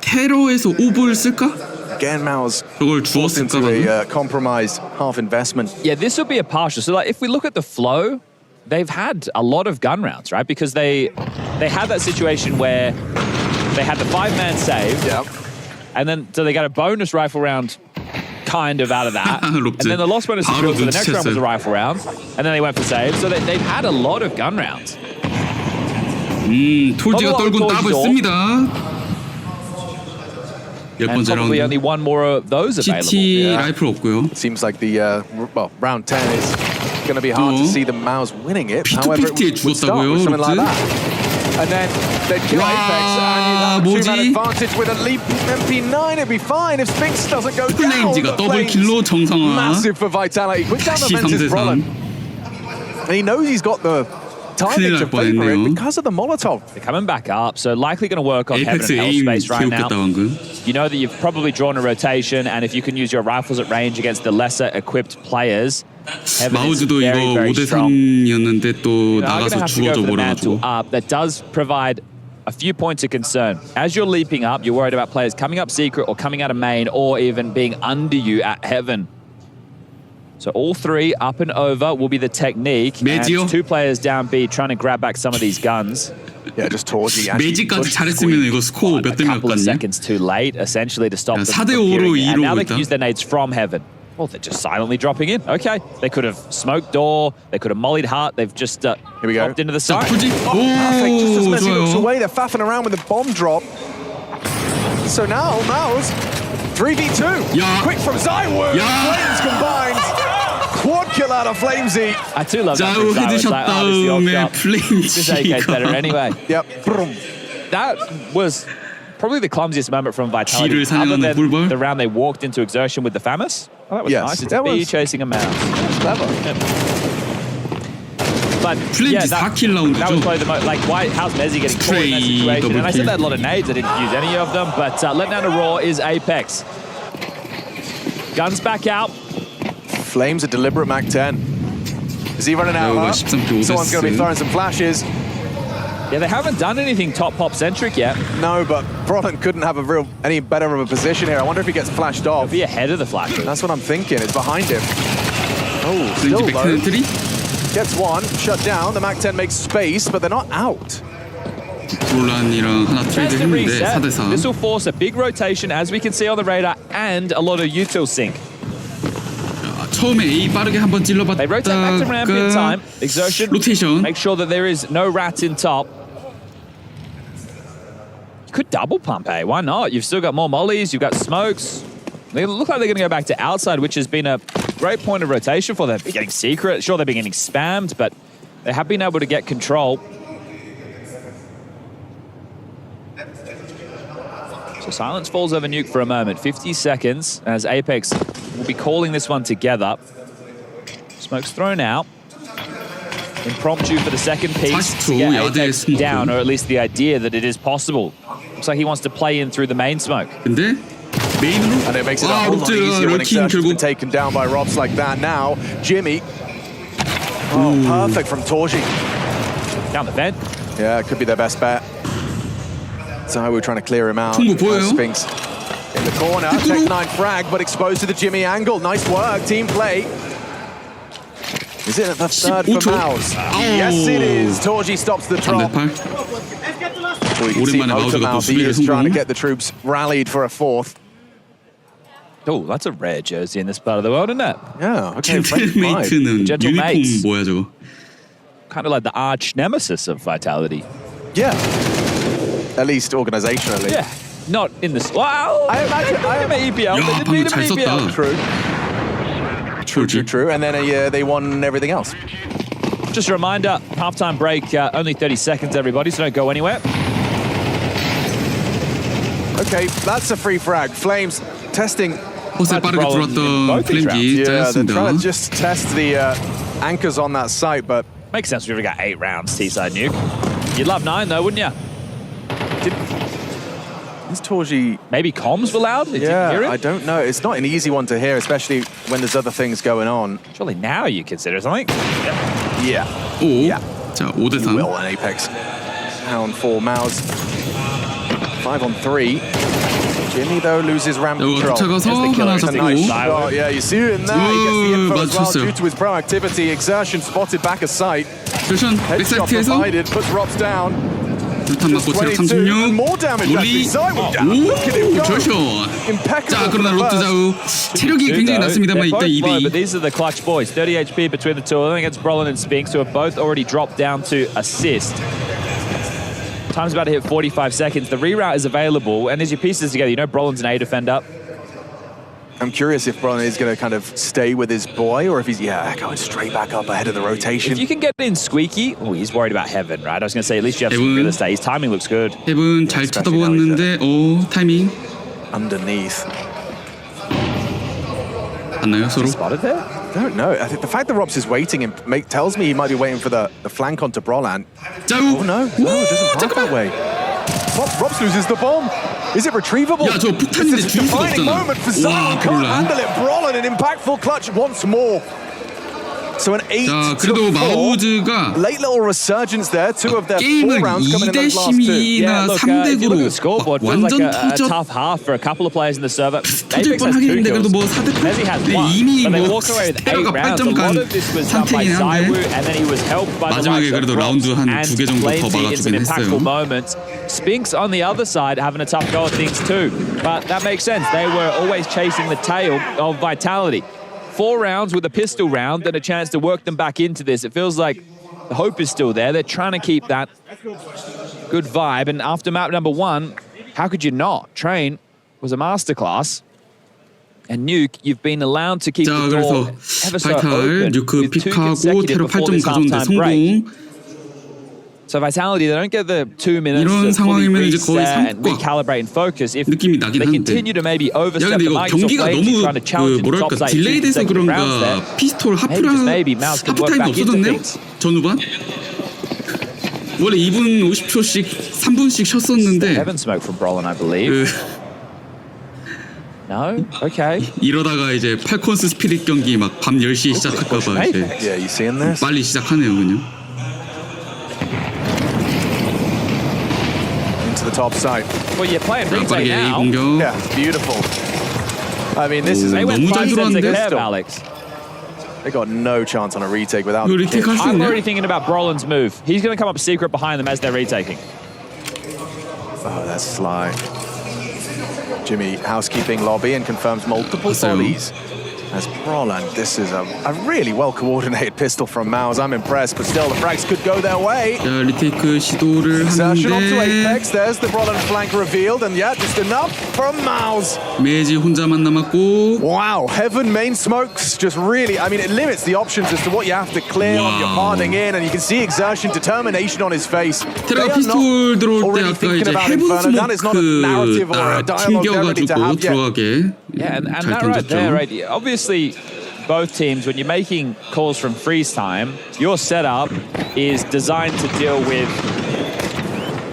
[SPEAKER 2] 테러에서 오버를 쓸까?
[SPEAKER 3] Again, Mao's
[SPEAKER 2] 저걸
[SPEAKER 3] forced
[SPEAKER 2] 주었을까
[SPEAKER 3] into
[SPEAKER 2] 방금?
[SPEAKER 3] a compromised half investment.
[SPEAKER 1] Yeah, this would be a partial. So, like, if we look at the flow, they've had a lot of gun rounds, right? Because they had that situation where they had the 5-man save,
[SPEAKER 3] Yeah.
[SPEAKER 1] and then so they got a bonus rifle round kind of out of that. And
[SPEAKER 2] 록즈.
[SPEAKER 1] then the lost bonus
[SPEAKER 2] 바로
[SPEAKER 1] for the next round was a
[SPEAKER 2] 눈치챘어요.
[SPEAKER 1] rifle round, and then they went for save. So they've had a lot of gun rounds.
[SPEAKER 2] 톨지가 떨군 따고 있습니다. 열
[SPEAKER 1] And
[SPEAKER 2] 번째
[SPEAKER 1] probably
[SPEAKER 2] 라운드.
[SPEAKER 1] only one more of those available.
[SPEAKER 2] CT 라이플 없고요.
[SPEAKER 3] Seems like the round 10 is going to be hard to see the Mao's winning it. However, it would start with something like that. And then they'd kill Apex, and you'd have a 2-man advantage with a leap MP9. It'd be fine if Sphinx doesn't go down.
[SPEAKER 2] 플레임즈가
[SPEAKER 3] The
[SPEAKER 2] 더블
[SPEAKER 3] Flames,
[SPEAKER 2] 킬로 정상화.
[SPEAKER 3] massive for Vitality. Quick down the
[SPEAKER 2] 다시
[SPEAKER 3] Mentis
[SPEAKER 2] 3대3.
[SPEAKER 3] Brolin. And he knows he's got the timing
[SPEAKER 2] 큰일
[SPEAKER 3] to
[SPEAKER 2] 날
[SPEAKER 3] favor it
[SPEAKER 2] 뻔했네요.
[SPEAKER 3] because of the Molotov.
[SPEAKER 1] They're coming back up, so likely going to work on Heaven
[SPEAKER 2] 에이펙스
[SPEAKER 1] and Hell
[SPEAKER 2] 에임
[SPEAKER 1] space right now.
[SPEAKER 2] 개웃겼다 방금.
[SPEAKER 1] You know that you've probably drawn a rotation, and if you can use your rifles at range against the lesser equipped players, Heaven is
[SPEAKER 2] 마우즈도 이거
[SPEAKER 1] very, very strong.
[SPEAKER 2] 5대3이었는데 또
[SPEAKER 1] I'm going to
[SPEAKER 2] 나가서
[SPEAKER 1] have to go
[SPEAKER 2] 주워져
[SPEAKER 1] for the mantle
[SPEAKER 2] 버려가지고.
[SPEAKER 1] up. That does provide a few points of concern. As you're leaping up, you're worried about players coming up secret or coming out of main or even being under you at Heaven. So all 3 up and over will be the technique.
[SPEAKER 2] 매지요?
[SPEAKER 1] And 2 players down B trying to grab back some of these guns.
[SPEAKER 3] Yeah, just Torji.
[SPEAKER 2] 매지까지 잘했으면 이거 스코어 몇 대
[SPEAKER 1] A
[SPEAKER 2] 몇
[SPEAKER 1] couple of
[SPEAKER 2] 갔니?
[SPEAKER 1] seconds too late, essentially, to stop them
[SPEAKER 2] 4대
[SPEAKER 1] from
[SPEAKER 2] 5로
[SPEAKER 1] gearing in. And now they can
[SPEAKER 2] 이러고
[SPEAKER 1] use their nades from Heaven. Well, they're just silently dropping in. Okay, they could have smoked door, they could have mollied heart, they've just
[SPEAKER 3] Here we go.
[SPEAKER 1] popped into the
[SPEAKER 2] 자,
[SPEAKER 1] side.
[SPEAKER 2] 톨지.
[SPEAKER 3] Perfect, just as
[SPEAKER 2] 오,
[SPEAKER 3] Messi looks
[SPEAKER 2] 좋아요.
[SPEAKER 3] away, they're faffing around with the bomb drop. So now, Mao's 3v2.
[SPEAKER 2] Yeah.
[SPEAKER 3] Quick from Zywoo.
[SPEAKER 2] Yeah.
[SPEAKER 3] Flames combined. Quad kill out of Flamesy.
[SPEAKER 1] I too love that.
[SPEAKER 2] 자우
[SPEAKER 1] from Zywoo. It's
[SPEAKER 2] 헤드샷
[SPEAKER 1] like, oh, this is the old
[SPEAKER 2] 다음에
[SPEAKER 1] shot. This AK's better
[SPEAKER 2] 플레임지가
[SPEAKER 1] anyway.
[SPEAKER 3] Yep. Brum.
[SPEAKER 1] That was probably the clumsiest moment from Vitality.
[SPEAKER 2] 쥐를
[SPEAKER 1] Other
[SPEAKER 2] 사냥하는
[SPEAKER 1] than
[SPEAKER 2] 꿀벌?
[SPEAKER 1] the round they walked into exertion with the Famus. Oh, that was
[SPEAKER 3] Yes,
[SPEAKER 1] nice. It's
[SPEAKER 3] that
[SPEAKER 1] a bee
[SPEAKER 3] was-
[SPEAKER 1] chasing a mouse.
[SPEAKER 3] Clever.
[SPEAKER 1] But
[SPEAKER 2] 플레임지
[SPEAKER 1] that
[SPEAKER 2] 4킬
[SPEAKER 1] was
[SPEAKER 2] 라운드죠.
[SPEAKER 1] probably the most, like, why, how's Mezzi getting caught in that
[SPEAKER 2] Stray
[SPEAKER 1] situation?
[SPEAKER 2] double
[SPEAKER 1] And I said
[SPEAKER 2] kill.
[SPEAKER 1] they had a lot of nades, I didn't use any of them, but letting down a raw is Apex. Guns back out.
[SPEAKER 3] Flames a deliberate Mac 10. Is he running out?
[SPEAKER 2] 자우가
[SPEAKER 3] Huh?
[SPEAKER 2] 13.5
[SPEAKER 3] Someone's going to be
[SPEAKER 2] 데스.
[SPEAKER 3] throwing some flashes.
[SPEAKER 1] Yeah, they haven't done anything top pop centric yet.
[SPEAKER 3] No, but Brolin couldn't have any better of a position here. I wonder if he gets flashed off.
[SPEAKER 1] Be ahead of the flash.
[SPEAKER 3] That's what I'm thinking. It's behind him. Oh,
[SPEAKER 2] 플레임지
[SPEAKER 3] still low.
[SPEAKER 2] 백트렌트리?
[SPEAKER 3] Gets one, shut down. The Mac 10 makes space, but they're not out.
[SPEAKER 2] 롤란이랑 하나 트레이드
[SPEAKER 1] Chance to
[SPEAKER 2] 했는데
[SPEAKER 1] reset.
[SPEAKER 2] 4대4.
[SPEAKER 1] This will force a big rotation, as we can see on the radar, and a lot of util sync.
[SPEAKER 2] 처음에 A 빠르게 한번
[SPEAKER 1] They rotate back to ramp in time.
[SPEAKER 2] 찔러봤다가
[SPEAKER 1] Exertion.
[SPEAKER 2] 로테이션.
[SPEAKER 1] Make sure that there is no rats in top. You could double pump, eh? Why not? You've still got more mollies. You've got smokes. They look like they're going to go back to outside, which has been a great point of rotation for them. They're getting secret. Sure, they've been getting spammed, but they have been able to get control. So silence falls over Nuke for a moment. 50 seconds as Apex will be calling this one together. Smoke's thrown out. Impromptu for the second piece to get Apex down, or at least the idea that it is possible. Looks like he wants to play in through the main smoke.
[SPEAKER 2] 근데 메인으로
[SPEAKER 3] And it makes it a whole lot easier when Exertion's been taken down by Robs like that. Now, Jimmy. Oh, perfect from Torji.
[SPEAKER 1] Down the vent.
[SPEAKER 3] Yeah, it could be their best bet. So we're trying to clear him out. Spinks in the corner. Tech-9 frag, but exposed to the Jimmy angle. Nice work, team play. Is it the third for Mouse? Yes, it is. Torji stops the drop. We can see Mouse. He is trying to get the troops rallied for a fourth.
[SPEAKER 1] Oh, that's a rare jersey in this part of the world, isn't it?
[SPEAKER 3] Yeah, okay.
[SPEAKER 2] 젠틀메이트는 유니폼 뭐야 저거?
[SPEAKER 1] Kind of like the arch nemesis of Vitality.
[SPEAKER 3] Yeah. At least organizationally.
[SPEAKER 1] Yeah. Not in this. Wow. I imagine EPL.
[SPEAKER 2] 야, 방금 잘 썼다.
[SPEAKER 3] True. And then they won everything else.
[SPEAKER 1] Just a reminder, halftime break, only 30 seconds, everybody, so don't go anywhere.
[SPEAKER 3] Okay, that's a free frag. Flames testing.
[SPEAKER 2] 호세 빠르게 들어왔던 플레임기
[SPEAKER 3] Yeah, they're
[SPEAKER 2] 짜였습니다.
[SPEAKER 3] trying to just test the anchors on that site, but
[SPEAKER 1] Makes sense. We've got 8 rounds, T-side Nuke. You'd love 9, though, wouldn't you?
[SPEAKER 3] is Torji...
[SPEAKER 1] Maybe comms were loud? Did you hear it?
[SPEAKER 3] I don't know. It's not an easy one to hear, especially when there's other things going on.
[SPEAKER 1] Surely now you consider something.
[SPEAKER 3] Yeah.
[SPEAKER 2] 오.
[SPEAKER 3] Yeah.
[SPEAKER 2] 자, 5대3.
[SPEAKER 3] Will an Apex. Pound 4 Mouse. 5 on 3. Jimmy, though, loses ramp control.
[SPEAKER 2] 쫓아가서 하나
[SPEAKER 3] It's a nice
[SPEAKER 2] 잡고.
[SPEAKER 3] shot. Yeah, you see it in there. He gets the info as well
[SPEAKER 2] 맞췄어요.
[SPEAKER 3] due to his proactivity. Exertion spotted back a sight.
[SPEAKER 2] 션션
[SPEAKER 3] Headshot
[SPEAKER 2] 백사이트에서
[SPEAKER 3] provided, puts Robs down.
[SPEAKER 2] 불탄 맞고 체력
[SPEAKER 3] 22.
[SPEAKER 2] 36.
[SPEAKER 3] More damage
[SPEAKER 2] 몰리.
[SPEAKER 3] actually. Simon down. Look at him
[SPEAKER 2] 오,
[SPEAKER 3] go.
[SPEAKER 2] 저션.
[SPEAKER 3] Impeccable.
[SPEAKER 2] 자, 그러나
[SPEAKER 3] for the
[SPEAKER 2] 로트
[SPEAKER 3] first.
[SPEAKER 2] 좌우 체력이 굉장히 낮습니다만
[SPEAKER 1] They're
[SPEAKER 2] 이때
[SPEAKER 1] both low,
[SPEAKER 2] 2대2.
[SPEAKER 1] but these are the clutch boys. 30 HP between the two of them against Brolin and Spinks, who have both already dropped down to assist. Time's about to hit 45 seconds. The reroute is available, and as you piece this together, you know Brolin's an A defender.
[SPEAKER 3] I'm curious if Brolin is going to kind of stay with his boy, or if he's, going straight back up ahead of the rotation.
[SPEAKER 1] If you can get in squeaky, oh, he's worried about Heaven, right? I was going to say, at least you have some real estate. His timing looks good.
[SPEAKER 2] 헤븐 잘 쳐다보았는데, 오, 타이밍.
[SPEAKER 3] Underneath.
[SPEAKER 2] 봤나요, 서로?
[SPEAKER 1] Spotted there?
[SPEAKER 3] I don't know. I think the fact that Robs is waiting tells me he might be waiting for the flank onto Brolan.
[SPEAKER 2] 짜우.
[SPEAKER 3] Oh, no. No, it doesn't work that way. Robs loses the bomb. Is it retrievable?
[SPEAKER 2] 야, 저 폭탄인데
[SPEAKER 3] This is a
[SPEAKER 2] 죽일 수가
[SPEAKER 3] defining
[SPEAKER 2] 없잖아.
[SPEAKER 3] moment for
[SPEAKER 2] 와,
[SPEAKER 3] Zion. Can't
[SPEAKER 2] 브롤란.
[SPEAKER 3] handle it. Brolan, an impactful clutch once more. So an 8
[SPEAKER 2] 자,
[SPEAKER 3] to
[SPEAKER 2] 그래도
[SPEAKER 3] 4.
[SPEAKER 2] 마우즈가
[SPEAKER 3] Late little resurgence there. 2 of their 4
[SPEAKER 2] 게임을
[SPEAKER 3] rounds coming in
[SPEAKER 2] 2대
[SPEAKER 3] those last 2.
[SPEAKER 2] 12이나
[SPEAKER 1] Yeah, look, if you look at the scoreboard, it feels like
[SPEAKER 2] 완전
[SPEAKER 1] a
[SPEAKER 2] 터져
[SPEAKER 1] tough half for a couple of players in the server.
[SPEAKER 2] 터질
[SPEAKER 1] Apex has 2
[SPEAKER 2] 뻔하겠는데
[SPEAKER 1] kills.
[SPEAKER 2] 그래도 뭐 4대8
[SPEAKER 1] Messi has
[SPEAKER 2] 근데
[SPEAKER 1] 1,
[SPEAKER 2] 이미
[SPEAKER 1] but they
[SPEAKER 2] 뭐
[SPEAKER 1] walk away with 8
[SPEAKER 2] 스페어가
[SPEAKER 1] rounds. A
[SPEAKER 2] 8점
[SPEAKER 1] lot
[SPEAKER 2] 간
[SPEAKER 1] of this was done by
[SPEAKER 2] 상태이긴
[SPEAKER 1] Zaiwu,
[SPEAKER 2] 한데
[SPEAKER 1] and then he was helped by the
[SPEAKER 2] 마지막에
[SPEAKER 1] likes of
[SPEAKER 2] 그래도
[SPEAKER 1] Robs
[SPEAKER 2] 라운드 한
[SPEAKER 1] and
[SPEAKER 2] 2개 정도 더
[SPEAKER 1] Flamezy in some
[SPEAKER 2] 막아주긴
[SPEAKER 1] impactful
[SPEAKER 2] 했어요.
[SPEAKER 1] moments. Spinks on the other side having a tough go at things too, but that makes sense. They were always chasing the tail of Vitality. 4 rounds with a pistol round and a chance to work them back into this. It feels like the hope is still there. They're trying to keep that good vibe. And after map number 1, how could you not? Train was a masterclass. And Nuke, you've been allowed to keep
[SPEAKER 2] 자,
[SPEAKER 1] the door
[SPEAKER 2] 그래서
[SPEAKER 1] ever so
[SPEAKER 2] 바이탈
[SPEAKER 1] open
[SPEAKER 2] 뉴크
[SPEAKER 1] with 2
[SPEAKER 2] 픽하고
[SPEAKER 1] consecutive
[SPEAKER 2] 테러
[SPEAKER 1] before
[SPEAKER 2] 8점
[SPEAKER 1] this
[SPEAKER 2] 가져오는데
[SPEAKER 1] halftime break.
[SPEAKER 2] 성공.
[SPEAKER 1] So Vitality, they don't get the 2 minutes
[SPEAKER 2] 이런
[SPEAKER 1] to fully
[SPEAKER 2] 상황이면 이제 거의
[SPEAKER 1] reset and
[SPEAKER 2] 삼국과
[SPEAKER 1] recalibrate and focus. If
[SPEAKER 2] 느낌이 나긴
[SPEAKER 1] they
[SPEAKER 2] 한데.
[SPEAKER 1] continue to maybe
[SPEAKER 2] 야
[SPEAKER 1] overstep
[SPEAKER 2] 근데
[SPEAKER 1] the
[SPEAKER 2] 이거
[SPEAKER 1] mics or
[SPEAKER 2] 경기가
[SPEAKER 1] flames,
[SPEAKER 2] 너무
[SPEAKER 1] trying to challenge in the top
[SPEAKER 2] 뭐랄까
[SPEAKER 1] side 2
[SPEAKER 2] 딜레이돼서
[SPEAKER 1] consecutive rounds there.
[SPEAKER 2] 그런가 피스톨
[SPEAKER 1] maybe Mouse can work
[SPEAKER 2] 하프타임이
[SPEAKER 1] back into
[SPEAKER 2] 없어졌네요.
[SPEAKER 1] things.
[SPEAKER 2] 전후반 원래 2분 50초씩 3분씩 쉬었었는데
[SPEAKER 1] Heaven smoke from Brolin, I believe. No? Okay.
[SPEAKER 2] 이러다가 이제 팔콘스 스피릿 경기 막 밤 10시에 시작할까봐 이제
[SPEAKER 3] Yeah, you seeing this?
[SPEAKER 2] 빨리 시작하네요 그냥.
[SPEAKER 3] Into the top side.
[SPEAKER 1] Well, you're playing retake
[SPEAKER 2] 빠르게 A
[SPEAKER 1] now.
[SPEAKER 2] 공격.
[SPEAKER 3] Yeah, beautiful. I mean, this is
[SPEAKER 1] They
[SPEAKER 3] a
[SPEAKER 1] went
[SPEAKER 2] 너무
[SPEAKER 1] 5
[SPEAKER 2] 잘
[SPEAKER 1] sets
[SPEAKER 2] 들어왔는데?
[SPEAKER 1] ahead, Alex.
[SPEAKER 3] They got no chance on a retake without
[SPEAKER 2] 이거
[SPEAKER 3] the
[SPEAKER 2] 리테이크
[SPEAKER 3] kick.
[SPEAKER 2] 할 수
[SPEAKER 1] I'm
[SPEAKER 2] 있냐?
[SPEAKER 1] already thinking about Brolin's move. He's going to come up secret behind them as they're retaking.
[SPEAKER 3] Oh, that's sly. Jimmy housekeeping lobby and confirms multiple
[SPEAKER 2] 봤어요.
[SPEAKER 3] volleys. as Broland. This is a really well-coordinated pistol from Maus. I'm impressed, but still the frags could go their way.
[SPEAKER 2] 자, 리테이크 시도를
[SPEAKER 3] Insertion onto
[SPEAKER 2] 하는데
[SPEAKER 3] Apex. There's the Broland flank revealed, and yeah, just enough from Maus.
[SPEAKER 2] 매지 혼자만 남았고
[SPEAKER 3] Wow, Heaven main smokes just really, I mean, it limits the options as to what you have to clear on your parting in, and you can see exertion, determination on his face.
[SPEAKER 2] 테라가 피스톨 들어올 때 아까 이제 헤븐 스모크 딱 튕겨가지고 들어가게
[SPEAKER 1] Yeah, and
[SPEAKER 2] 잘
[SPEAKER 1] that right there,
[SPEAKER 2] 던졌죠.
[SPEAKER 1] right? Obviously, both teams, when you're making calls from freeze time, your setup is designed to deal with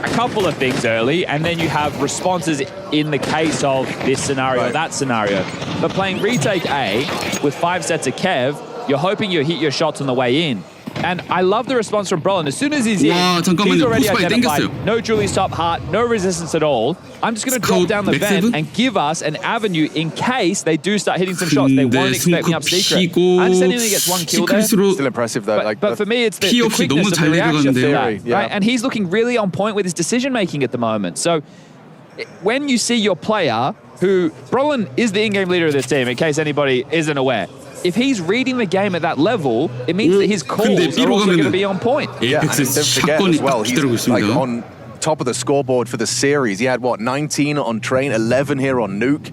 [SPEAKER 1] a couple of things early, and then you have responses in the case of this scenario, or that scenario. But playing retake A with 5 sets of Kev, you're hoping you hit your shots on the way in. And I love the response from Brolin. As soon as he's in,
[SPEAKER 2] 와,
[SPEAKER 1] he's
[SPEAKER 2] 잠깐만요.
[SPEAKER 1] already
[SPEAKER 2] 포스파이
[SPEAKER 1] identified
[SPEAKER 2] 땡겼어요.
[SPEAKER 1] no Julie's top heart, no resistance at all. I'm just going to drop down the vent and give us an avenue in case they do start hitting some shots. They won't expect me up secret. I understand he only gets 1 kill there.
[SPEAKER 3] Still impressive though.
[SPEAKER 1] But for me, it's the
[SPEAKER 2] 피 없이
[SPEAKER 1] quickness
[SPEAKER 2] 너무
[SPEAKER 1] of
[SPEAKER 2] 잘
[SPEAKER 1] the reaction to
[SPEAKER 2] 내려갔는데요.
[SPEAKER 1] that, right? And he's looking really on point with his decision making at the moment. So when you see your player, who Brolin is the in-game leader of this team, in case anybody isn't aware. If he's reading the game at that level, it means that his calls are also going to be on point.
[SPEAKER 2] 에이펙스 샷건이 딱 기다리고
[SPEAKER 3] he's like
[SPEAKER 2] 있습니다.
[SPEAKER 3] on top of the scoreboard for the series. He had what, 19 on Train, 11 here on Nuke.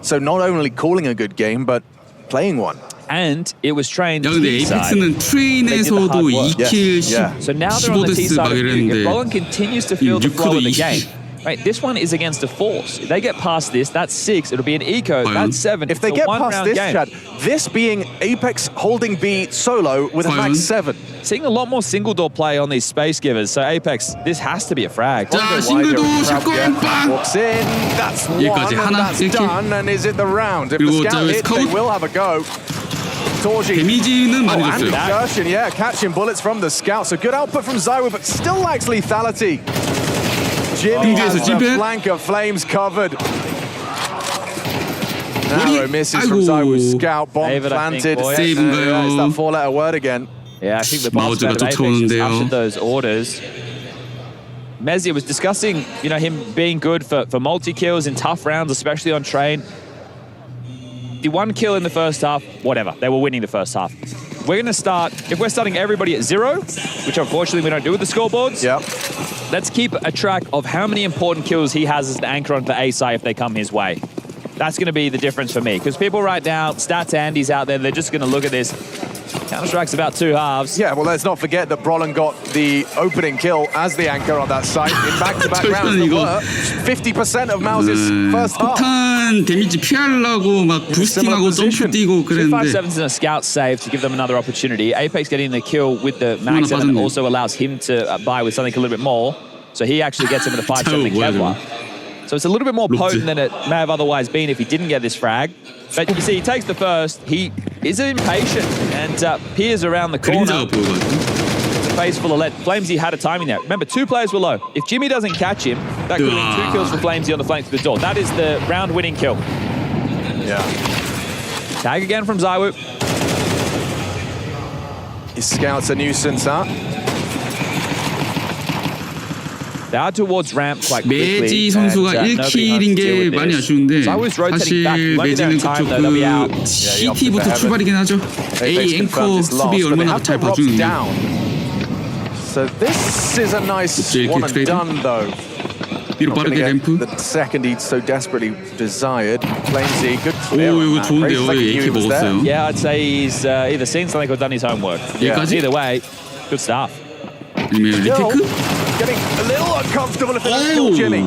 [SPEAKER 3] So not only calling a good game, but playing one.
[SPEAKER 1] And it was trained
[SPEAKER 2] 야 근데
[SPEAKER 1] T-side.
[SPEAKER 2] 에이펙스는 트레인에서도 2킬
[SPEAKER 1] So now they're on the
[SPEAKER 2] 15데스
[SPEAKER 1] T-side
[SPEAKER 2] 막
[SPEAKER 1] of Nuke. If
[SPEAKER 2] 이랬는데
[SPEAKER 1] Brolin continues to feel the flow of the
[SPEAKER 2] 6도
[SPEAKER 1] game, right, this one is against a force. If they get past this, that's 6. It'll be an eco. That's 7.
[SPEAKER 3] If they
[SPEAKER 1] It's a
[SPEAKER 3] get past
[SPEAKER 1] one-round
[SPEAKER 3] this,
[SPEAKER 1] game.
[SPEAKER 3] Chad, this being Apex holding B solo with a max 7.
[SPEAKER 1] Seeing a lot more single door play on these space givers. So Apex, this has to be a frag.
[SPEAKER 2] 자 싱글도 샷건 빵!
[SPEAKER 3] Walks in, that's one,
[SPEAKER 2] 여기까지
[SPEAKER 3] and
[SPEAKER 2] 하나,
[SPEAKER 3] that's
[SPEAKER 2] 1킬.
[SPEAKER 3] done, and is it the round? If the
[SPEAKER 2] 그리고
[SPEAKER 3] scout
[SPEAKER 2] 자,
[SPEAKER 3] hits, they
[SPEAKER 2] 스카웃.
[SPEAKER 3] will have a go. Torji.
[SPEAKER 2] 데미지는 많이
[SPEAKER 3] And
[SPEAKER 2] 줬어요.
[SPEAKER 3] exertion, yeah, catching bullets from the scout. So good output from Zywo, but still lacks lethality. Jimmy has the
[SPEAKER 2] 찜패.
[SPEAKER 3] flank of flames covered. Narrow misses from
[SPEAKER 2] 아이고.
[SPEAKER 3] Zywo's scout. Bomb
[SPEAKER 1] David, I think,
[SPEAKER 3] planted.
[SPEAKER 1] boys.
[SPEAKER 2] 세이브인가요?
[SPEAKER 3] It's that four-letter word again.
[SPEAKER 1] Yeah, I think the boss man
[SPEAKER 2] 마우즈가
[SPEAKER 1] of Apex just
[SPEAKER 2] 쫓아오는데요.
[SPEAKER 1] ushered those orders. Mezzi was discussing, you know, him being good for multi-kills in tough rounds, especially on Train. The 1 kill in the first half, whatever. They were winning the first half. We're going to start, if we're starting everybody at 0, which unfortunately we don't do with the scoreboards,
[SPEAKER 3] Yep.
[SPEAKER 1] let's keep a track of how many important kills he has as an anchor on the A side if they come his way. That's going to be the difference for me. Because people right now, Stats Andy's out there, they're just going to look at this. Counter-Strike's about 2 halves.
[SPEAKER 3] Yeah, well, let's not forget that Brolin got the opening kill as the anchor on that site in back-to-back rounds that were 50% of Maus's first half.
[SPEAKER 2] 폭탄 데미지 피하려고 막 부스팅하고 점프 뛰고 그랬는데
[SPEAKER 1] 257's in a scout save to give them another opportunity. Apex getting the kill with the max 7 also allows him to buy with something a little bit more. So he actually gets him with a 5-7 Kevlar. So it's a little bit more potent than it may have otherwise been if he didn't get this frag. But you see, he takes the first. He is impatient and peers around the corner.
[SPEAKER 2] 그림자가 보여가지고
[SPEAKER 1] It's a face full of lead. Flamesy had a timing there. Remember, 2 players were low. If Jimmy doesn't catch him, that could be 2 kills for Flamesy on the flank to the door. That is the round-winning kill.
[SPEAKER 3] Yeah.
[SPEAKER 1] Tag again from Zywo.
[SPEAKER 3] His scout's a nuisance, huh?
[SPEAKER 1] They are towards ramp quite quickly.
[SPEAKER 2] 매지 선수가 1킬인 게 많이 아쉬운데 사실 매지는 그쪽 그 CT부터 출발이긴 하죠. A 앵커 수비 얼마나 잘 봐주는데.
[SPEAKER 3] So this is a nice one and done though.
[SPEAKER 2] 뒤로 빠르게 램프.
[SPEAKER 3] The second he so desperately desired. Flamesy, good clear.
[SPEAKER 2] 오 이거 좋은데요. AK 먹었어요.
[SPEAKER 1] Yeah, I'd say he's either seen something or done his homework.
[SPEAKER 2] 여기까지?
[SPEAKER 1] Either way, good stuff.
[SPEAKER 2] 아니면 리테이크?
[SPEAKER 3] Getting a little uncomfortable if they don't kill Jimmy.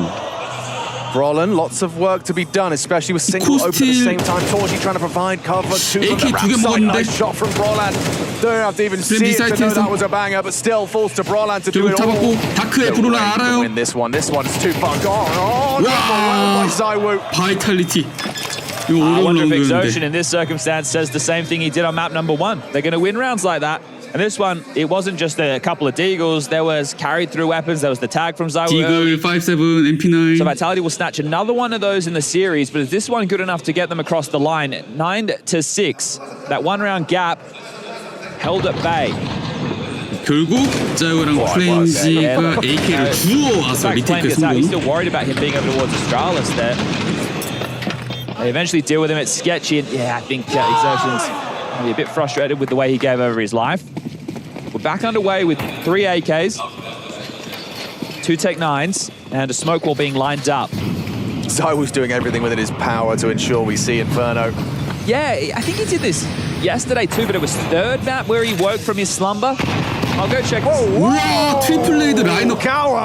[SPEAKER 3] Brolin, lots of work to be done, especially with single open at the same time. Torji trying to provide cover to them.
[SPEAKER 2] AK 두 개 먹었는데.
[SPEAKER 3] Nice shot from Brolin. Don't have to even see it to know that was a banger, but still falls to Brolin to do it all.
[SPEAKER 2] 잡았고 다크의 브롤라 알아요.
[SPEAKER 3] Win this one. This one's too far gone. Oh, no, well by Zywo.
[SPEAKER 2] 바이탈리티. 이거
[SPEAKER 1] I
[SPEAKER 2] 어려운
[SPEAKER 1] wonder if Exertion
[SPEAKER 2] 라운드였는데.
[SPEAKER 1] in this circumstance says the same thing he did on map number 1. They're going to win rounds like that. And this one, it wasn't just a couple of deagles. There was carried through weapons. There was the tag from Zywo.
[SPEAKER 2] 디글 5-7 MP9.
[SPEAKER 1] So Vitality will snatch another one of those in the series, but is this one good enough to get them across the line? 9-6. That 1-round gap held at bay.
[SPEAKER 2] 결국 자이오랑 플레임지가 AK를 주워 와서 리테이크
[SPEAKER 1] He's
[SPEAKER 2] 성공.
[SPEAKER 1] still worried about him being over towards Astralis there. They eventually deal with him. It's sketchy, and yeah, I think Exertion's maybe a bit frustrated with the way he gave over his life. We're back underway with 3 AKs, 2 Tech 9s, and a smoke wall being lined up.
[SPEAKER 3] ZywOo's doing everything within his power to ensure we see Inferno.
[SPEAKER 1] Yeah, I think he did this yesterday too, but it was third map where he woke from his slumber. I'll go check this.
[SPEAKER 2] 와, 트리플 레이드 라인업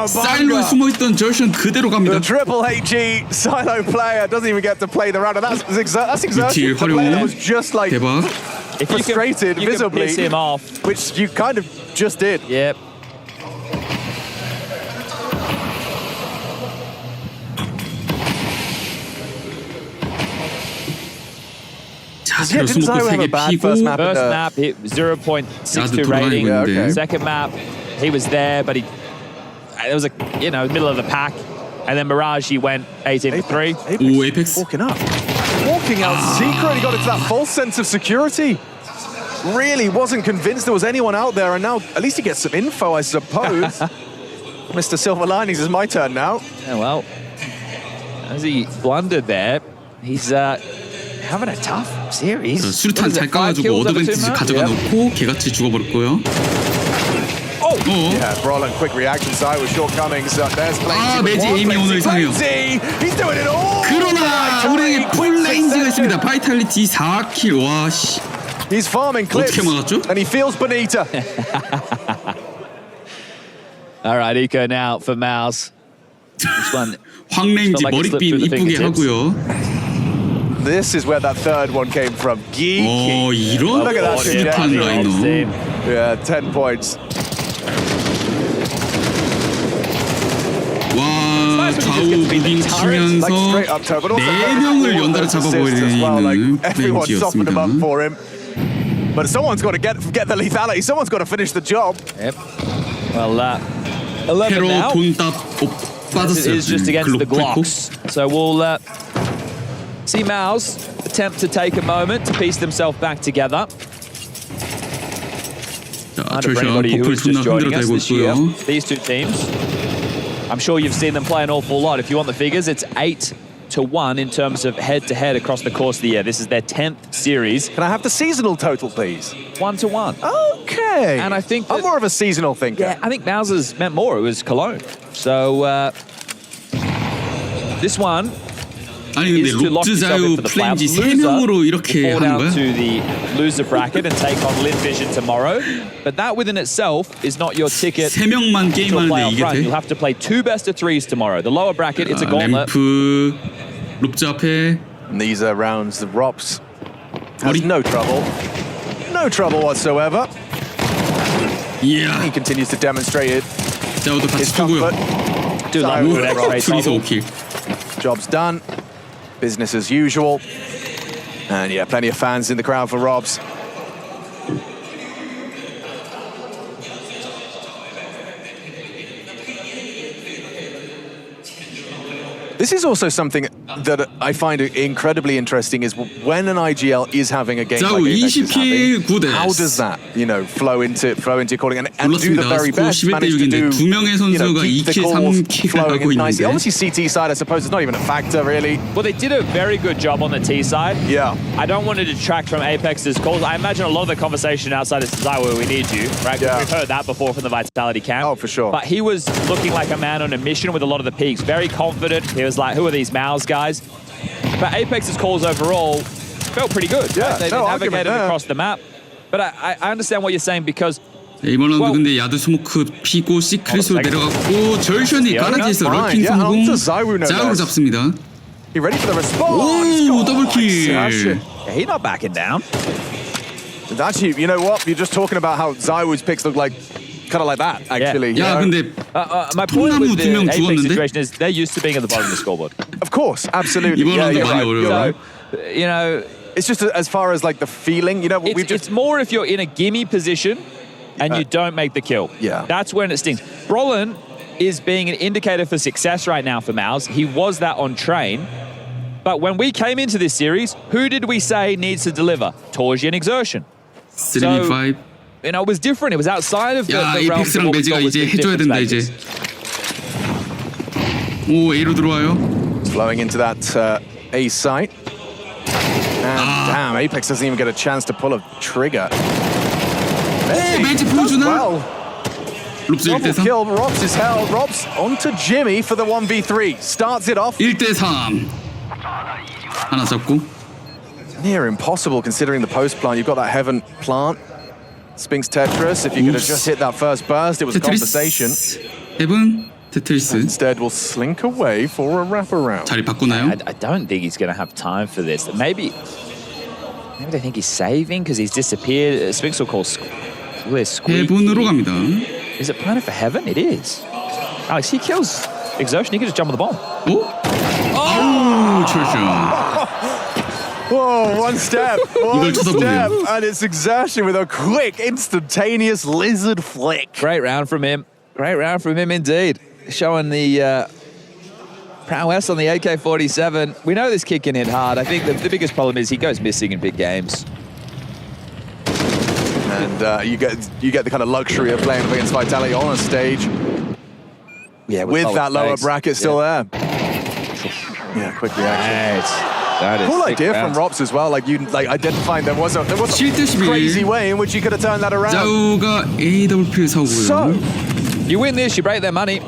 [SPEAKER 2] 사일로에 숨어있던 절션 그대로 갑니다.
[SPEAKER 3] The triple HG silo player doesn't even get to play the round, and that's Exertion.
[SPEAKER 2] 유틸
[SPEAKER 3] The player that
[SPEAKER 2] 활용.
[SPEAKER 3] was just like
[SPEAKER 2] 대박.
[SPEAKER 1] If you
[SPEAKER 3] frustrated
[SPEAKER 1] can
[SPEAKER 3] visibly,
[SPEAKER 1] piss him off.
[SPEAKER 3] which you kind of just did.
[SPEAKER 1] Yep.
[SPEAKER 2] 자,
[SPEAKER 3] Yeah,
[SPEAKER 2] 그래서
[SPEAKER 3] didn't
[SPEAKER 2] 스모크
[SPEAKER 3] ZywO have a
[SPEAKER 2] 3개
[SPEAKER 3] bad
[SPEAKER 2] 피고
[SPEAKER 3] first map?
[SPEAKER 1] First map hit 0.62 rating.
[SPEAKER 3] Yeah, okay.
[SPEAKER 1] Second map, he was there, but it was a middle of the pack. And then Mirage, he went 18 for 3.
[SPEAKER 2] 오, 에이펙스.
[SPEAKER 3] Walking up. Walking out secret, he got into that false sense of security. Really wasn't convinced there was anyone out there, and now at least he gets some info, I suppose. Mr. Silver Linings, is my turn now.
[SPEAKER 1] Yeah, well, as he blundered there, he's having a tough series.
[SPEAKER 2] 수류탄 잘 까가지고 어드밴티지 가져가 놓고 개같이 죽어버렸고요.
[SPEAKER 3] Yeah, Brolin, quick reaction, ZywO shortcomings. There's
[SPEAKER 2] 아, 매지 에임이 오늘 이상해요.
[SPEAKER 3] He's doing it all.
[SPEAKER 2] 그러나 우리에게 풀 레인지가 있습니다. 바이탈리티 4킬. 와, 씨.
[SPEAKER 3] He's farming clips,
[SPEAKER 2] 어떻게 막았죠?
[SPEAKER 3] and he feels Bonita.
[SPEAKER 1] All right, Eco now for Mouse. This one.
[SPEAKER 2] 황레인지
[SPEAKER 1] Felt like it slipped
[SPEAKER 2] 머리핀
[SPEAKER 1] through the
[SPEAKER 2] 이쁘게
[SPEAKER 1] fingertips.
[SPEAKER 2] 하고요.
[SPEAKER 3] This is where that third one came from. Geeky.
[SPEAKER 2] 이런
[SPEAKER 3] Look at that
[SPEAKER 2] 수류탄
[SPEAKER 3] shit.
[SPEAKER 2] 라인업.
[SPEAKER 3] Yeah, 10 points.
[SPEAKER 2] 와, 좌우 무빙 치면서
[SPEAKER 3] Straight up toe, but also
[SPEAKER 2] 4명을 연달아 잡아버리는
[SPEAKER 3] everyone softened him up
[SPEAKER 2] 플레이지였습니다.
[SPEAKER 3] for him. But someone's got to get the lethality. Someone's got to finish the job.
[SPEAKER 1] Yep. Well, 11
[SPEAKER 2] 페로
[SPEAKER 1] now.
[SPEAKER 2] 돈답
[SPEAKER 1] This
[SPEAKER 2] 빠졌어요.
[SPEAKER 1] is just against the
[SPEAKER 2] 글록
[SPEAKER 1] Glocks. So we'll see Mouse attempt to take a moment to piece themselves back together.
[SPEAKER 2] 자,
[SPEAKER 1] For
[SPEAKER 2] 절션
[SPEAKER 1] anybody who
[SPEAKER 2] 버플
[SPEAKER 1] is
[SPEAKER 2] 존나
[SPEAKER 1] just joining us
[SPEAKER 2] 흔들어대고
[SPEAKER 1] this year,
[SPEAKER 2] 있고요.
[SPEAKER 1] these two teams, I'm sure you've seen them play an awful lot. If you want the figures, it's 8-1 in terms of head-to-head across the course of the year. This is their 10th series.
[SPEAKER 3] Can I have the seasonal total, please?
[SPEAKER 1] 1-1.
[SPEAKER 3] Okay.
[SPEAKER 1] And I think
[SPEAKER 3] I'm
[SPEAKER 1] that-
[SPEAKER 3] more of a seasonal thinker.
[SPEAKER 1] Yeah, I think Bowser's meant more. It was Cologne. So this one
[SPEAKER 2] 아니 근데
[SPEAKER 1] is to lock
[SPEAKER 2] 롭즈
[SPEAKER 1] yourself in
[SPEAKER 2] 자유
[SPEAKER 1] for the
[SPEAKER 2] 플레인지
[SPEAKER 1] playoffs.
[SPEAKER 2] 3명으로 이렇게
[SPEAKER 1] fall
[SPEAKER 2] 하는
[SPEAKER 1] down
[SPEAKER 2] 거야?
[SPEAKER 1] to the loser bracket and take on Lin Vision tomorrow. But that within itself is not your ticket
[SPEAKER 2] 3명만
[SPEAKER 1] to a
[SPEAKER 2] 게임하는데
[SPEAKER 1] playoff
[SPEAKER 2] 이게
[SPEAKER 1] run.
[SPEAKER 2] 돼?
[SPEAKER 1] You'll have to play 2 best-of-3s tomorrow. The lower bracket, it's a gauntlet.
[SPEAKER 2] 램프 롭즈 앞에
[SPEAKER 3] And these are rounds, the Rops has
[SPEAKER 2] 머리.
[SPEAKER 3] no trouble. No trouble whatsoever.
[SPEAKER 2] 이야
[SPEAKER 3] He continues to demonstrate it.
[SPEAKER 2] 자우도 같이
[SPEAKER 3] His comfort.
[SPEAKER 2] 투고요.
[SPEAKER 1] Do like
[SPEAKER 3] Zywoo
[SPEAKER 1] good X-ray
[SPEAKER 2] 둘이서
[SPEAKER 1] toggle.
[SPEAKER 2] 5킬.
[SPEAKER 3] Job's done. Business as usual. And yeah, plenty of fans in the crowd for Robs. This is also something that I find incredibly interesting is when an IGL is having a game
[SPEAKER 2] ZywO
[SPEAKER 3] like Apex is
[SPEAKER 2] 20킬
[SPEAKER 3] having,
[SPEAKER 2] 9대.
[SPEAKER 3] how does that, flow into calling and do the
[SPEAKER 2] 올랐습니다.
[SPEAKER 3] very
[SPEAKER 2] 스코어
[SPEAKER 3] best,
[SPEAKER 2] 11대
[SPEAKER 3] manage to
[SPEAKER 2] 6인데
[SPEAKER 3] do,
[SPEAKER 2] 두 명의 선수가
[SPEAKER 3] keep the
[SPEAKER 2] 2킬,
[SPEAKER 3] calls
[SPEAKER 2] 3킬을
[SPEAKER 3] flowing
[SPEAKER 2] 하고
[SPEAKER 3] nicely.
[SPEAKER 2] 있는데
[SPEAKER 3] Obviously CT side, I suppose, it's not even a factor really.
[SPEAKER 1] Well, they did a very good job on the T side.
[SPEAKER 3] Yeah.
[SPEAKER 1] I don't want to detract from Apex's calls. I imagine a lot of the conversation outside is ZywO, we need you, right?
[SPEAKER 3] Yeah.
[SPEAKER 1] We've heard that before from the Vitality camp.
[SPEAKER 3] Oh, for sure.
[SPEAKER 1] But he was looking like a man on a mission with a lot of the peaks. Very confident. He was like, who are these Mouse guys? But Apex's calls overall felt pretty good.
[SPEAKER 3] Yeah,
[SPEAKER 1] right? They
[SPEAKER 3] no argument
[SPEAKER 1] navigated
[SPEAKER 3] there.
[SPEAKER 1] across the map. But I understand what you're saying because
[SPEAKER 2] 이번 라운드
[SPEAKER 1] Well-
[SPEAKER 2] 근데 야드 스모크 피고 시크릿으로 내려갔고 절션이
[SPEAKER 1] Yeah,
[SPEAKER 2] 까라지에서
[SPEAKER 3] fine.
[SPEAKER 2] 럴킹
[SPEAKER 3] Yeah,
[SPEAKER 2] 성공.
[SPEAKER 3] onto ZywO, no
[SPEAKER 2] 자우를
[SPEAKER 3] less.
[SPEAKER 2] 잡습니다.
[SPEAKER 3] You ready for the response?
[SPEAKER 2] 오 더블킬.
[SPEAKER 1] yeah, he's not backing down.
[SPEAKER 3] Actually, you know what? You're just talking about how ZywO's picks look like kind of like that, actually.
[SPEAKER 2] 야
[SPEAKER 3] you know?
[SPEAKER 2] 근데
[SPEAKER 1] My point
[SPEAKER 2] 통나무
[SPEAKER 1] with
[SPEAKER 2] 두
[SPEAKER 1] the
[SPEAKER 2] 명
[SPEAKER 1] Apex
[SPEAKER 2] 죽었는데?
[SPEAKER 1] situation is they're used to being at the bottom of the scoreboard.
[SPEAKER 3] Of course, absolutely.
[SPEAKER 2] 이번
[SPEAKER 3] Yeah,
[SPEAKER 2] 라운드
[SPEAKER 3] you're
[SPEAKER 2] 많이
[SPEAKER 3] right.
[SPEAKER 2] 어려워요.
[SPEAKER 3] You're
[SPEAKER 1] So,
[SPEAKER 3] right. It's just as far as like the feeling, we've just
[SPEAKER 1] it's more if you're in a gimme position and you don't make the kill.
[SPEAKER 3] Yeah.
[SPEAKER 1] That's when it stings. Brolin is being an indicator for success right now for Mouse. He was that on train. But when we came into this series, who did we say needs to deliver? Torji and Exertion.
[SPEAKER 2] 3v5.
[SPEAKER 1] It was different. It was outside of the
[SPEAKER 2] 야
[SPEAKER 1] realms of
[SPEAKER 2] 에이펙스랑
[SPEAKER 1] what we
[SPEAKER 2] 매지가
[SPEAKER 1] thought was
[SPEAKER 2] 이제
[SPEAKER 1] the
[SPEAKER 2] 해줘야
[SPEAKER 1] different
[SPEAKER 2] 된다 이제.
[SPEAKER 1] stages.
[SPEAKER 2] 오 A로 들어와요.
[SPEAKER 3] flowing into that A site. Damn, Apex doesn't even get a chance to pull a trigger.
[SPEAKER 2] 오, 매지 보여주나?
[SPEAKER 3] Well,
[SPEAKER 2] 롭즈
[SPEAKER 3] double
[SPEAKER 2] 1대3.
[SPEAKER 3] kill. Robs is held. Robs onto Jimmy for the 1v3. Starts it off.
[SPEAKER 2] 1대3. 하나 잡고.
[SPEAKER 3] Near impossible considering the post plant. You've got that heaven plant. Spinks Tetris. If you could have just hit that first burst, it was a conversation.
[SPEAKER 2] 헤븐, 테트리스.
[SPEAKER 3] Instead, will slink away for a wraparound.
[SPEAKER 2] 자리 바꾸나요?
[SPEAKER 1] I don't think he's going to have time for this. Maybe they think he's saving because he's disappeared. Sphinx will call Squeaky.
[SPEAKER 2] 헤븐으로 갑니다.
[SPEAKER 1] Is it planted for heaven? It is. Alex, he kills Exertion. He can just jump on the bomb.
[SPEAKER 2] 오? 아우, 철션.
[SPEAKER 3] Whoa, one step, one
[SPEAKER 2] 이걸 쳐다보네요.
[SPEAKER 3] step, and it's Exertion with a quick, instantaneous lizard flick.
[SPEAKER 1] Great round from him. Great round from him indeed. Showing the prowess on the AK-47. We know this kid can hit hard. I think the biggest problem is he goes missing in big games.
[SPEAKER 3] And you get the kind of luxury of playing against Vitality on a stage
[SPEAKER 1] Yeah,
[SPEAKER 3] with that lower
[SPEAKER 1] base.
[SPEAKER 3] bracket still there. Yeah, quick reaction.
[SPEAKER 1] That is
[SPEAKER 3] Cool
[SPEAKER 1] sick
[SPEAKER 3] idea
[SPEAKER 1] round.
[SPEAKER 3] from Rops as well. Like identifying there was a
[SPEAKER 2] 7대11.
[SPEAKER 3] crazy way in which you could have turned that around.
[SPEAKER 2] 자우가 AWP를
[SPEAKER 3] So,
[SPEAKER 2] 사오고요.
[SPEAKER 1] You win this, you break their money.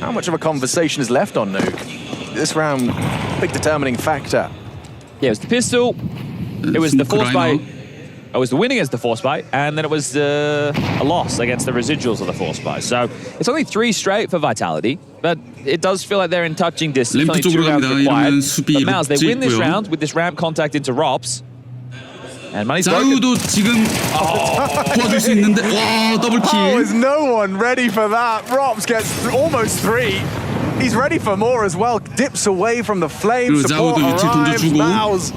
[SPEAKER 3] how much of a conversation is left on Nuke? This round, big determining factor.
[SPEAKER 1] Yeah, it was the pistol. It was the force
[SPEAKER 2] Rhino.
[SPEAKER 1] buy. It was the win against the force buy, and then it was a loss against the residuals of the force buy. So it's only 3 straight for Vitality, but it does feel like they're in touching distance.
[SPEAKER 2] 램프
[SPEAKER 1] Only 2
[SPEAKER 2] 쪽으로
[SPEAKER 1] rounds
[SPEAKER 2] 갑니다.
[SPEAKER 1] required.
[SPEAKER 2] 이러면 수비
[SPEAKER 1] But Mouse, they win this
[SPEAKER 2] 롭즈 있고요.
[SPEAKER 1] round with this ramp contact into Rops. And money's broken.
[SPEAKER 2] 자우도 지금 도와줄 수 있는데 와
[SPEAKER 3] Oh,
[SPEAKER 2] 더블킬.
[SPEAKER 3] is no one ready for that? Rops gets almost 3. He's ready for more as well. Dips away from the flame.
[SPEAKER 2] 그리고
[SPEAKER 3] Support
[SPEAKER 2] 자우도 위치
[SPEAKER 3] arrives.
[SPEAKER 2] 던져주고.
[SPEAKER 3] Mouse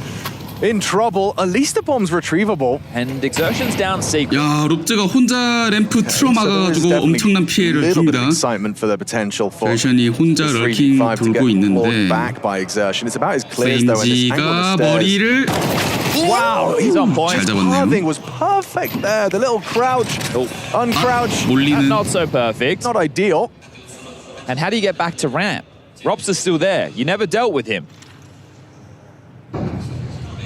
[SPEAKER 3] in trouble. At least the bomb's retrievable.
[SPEAKER 1] And Exertion's down secret.
[SPEAKER 2] 야 롭즈가 혼자 램프 틀어 막아가지고 엄청난 피해를
[SPEAKER 3] little bit
[SPEAKER 2] 줍니다.
[SPEAKER 3] of excitement for the potential for
[SPEAKER 2] 벨션이 혼자
[SPEAKER 3] the
[SPEAKER 2] 럴킹
[SPEAKER 3] 3v5 to get
[SPEAKER 2] 돌고 있는데
[SPEAKER 3] pulled back by Exertion. It's about his clears though, and this angle
[SPEAKER 2] 프렌지가
[SPEAKER 3] on the stairs.
[SPEAKER 2] 머리를
[SPEAKER 3] Wow,
[SPEAKER 1] He's on point.
[SPEAKER 2] 잘
[SPEAKER 3] his
[SPEAKER 2] 잡았네요.
[SPEAKER 3] pathing was perfect there. The little crouch, uncrouch,
[SPEAKER 2] 몰리는
[SPEAKER 1] Not so perfect.
[SPEAKER 3] not ideal.
[SPEAKER 1] And how do you get back to ramp? Rops is still there. You never dealt with him.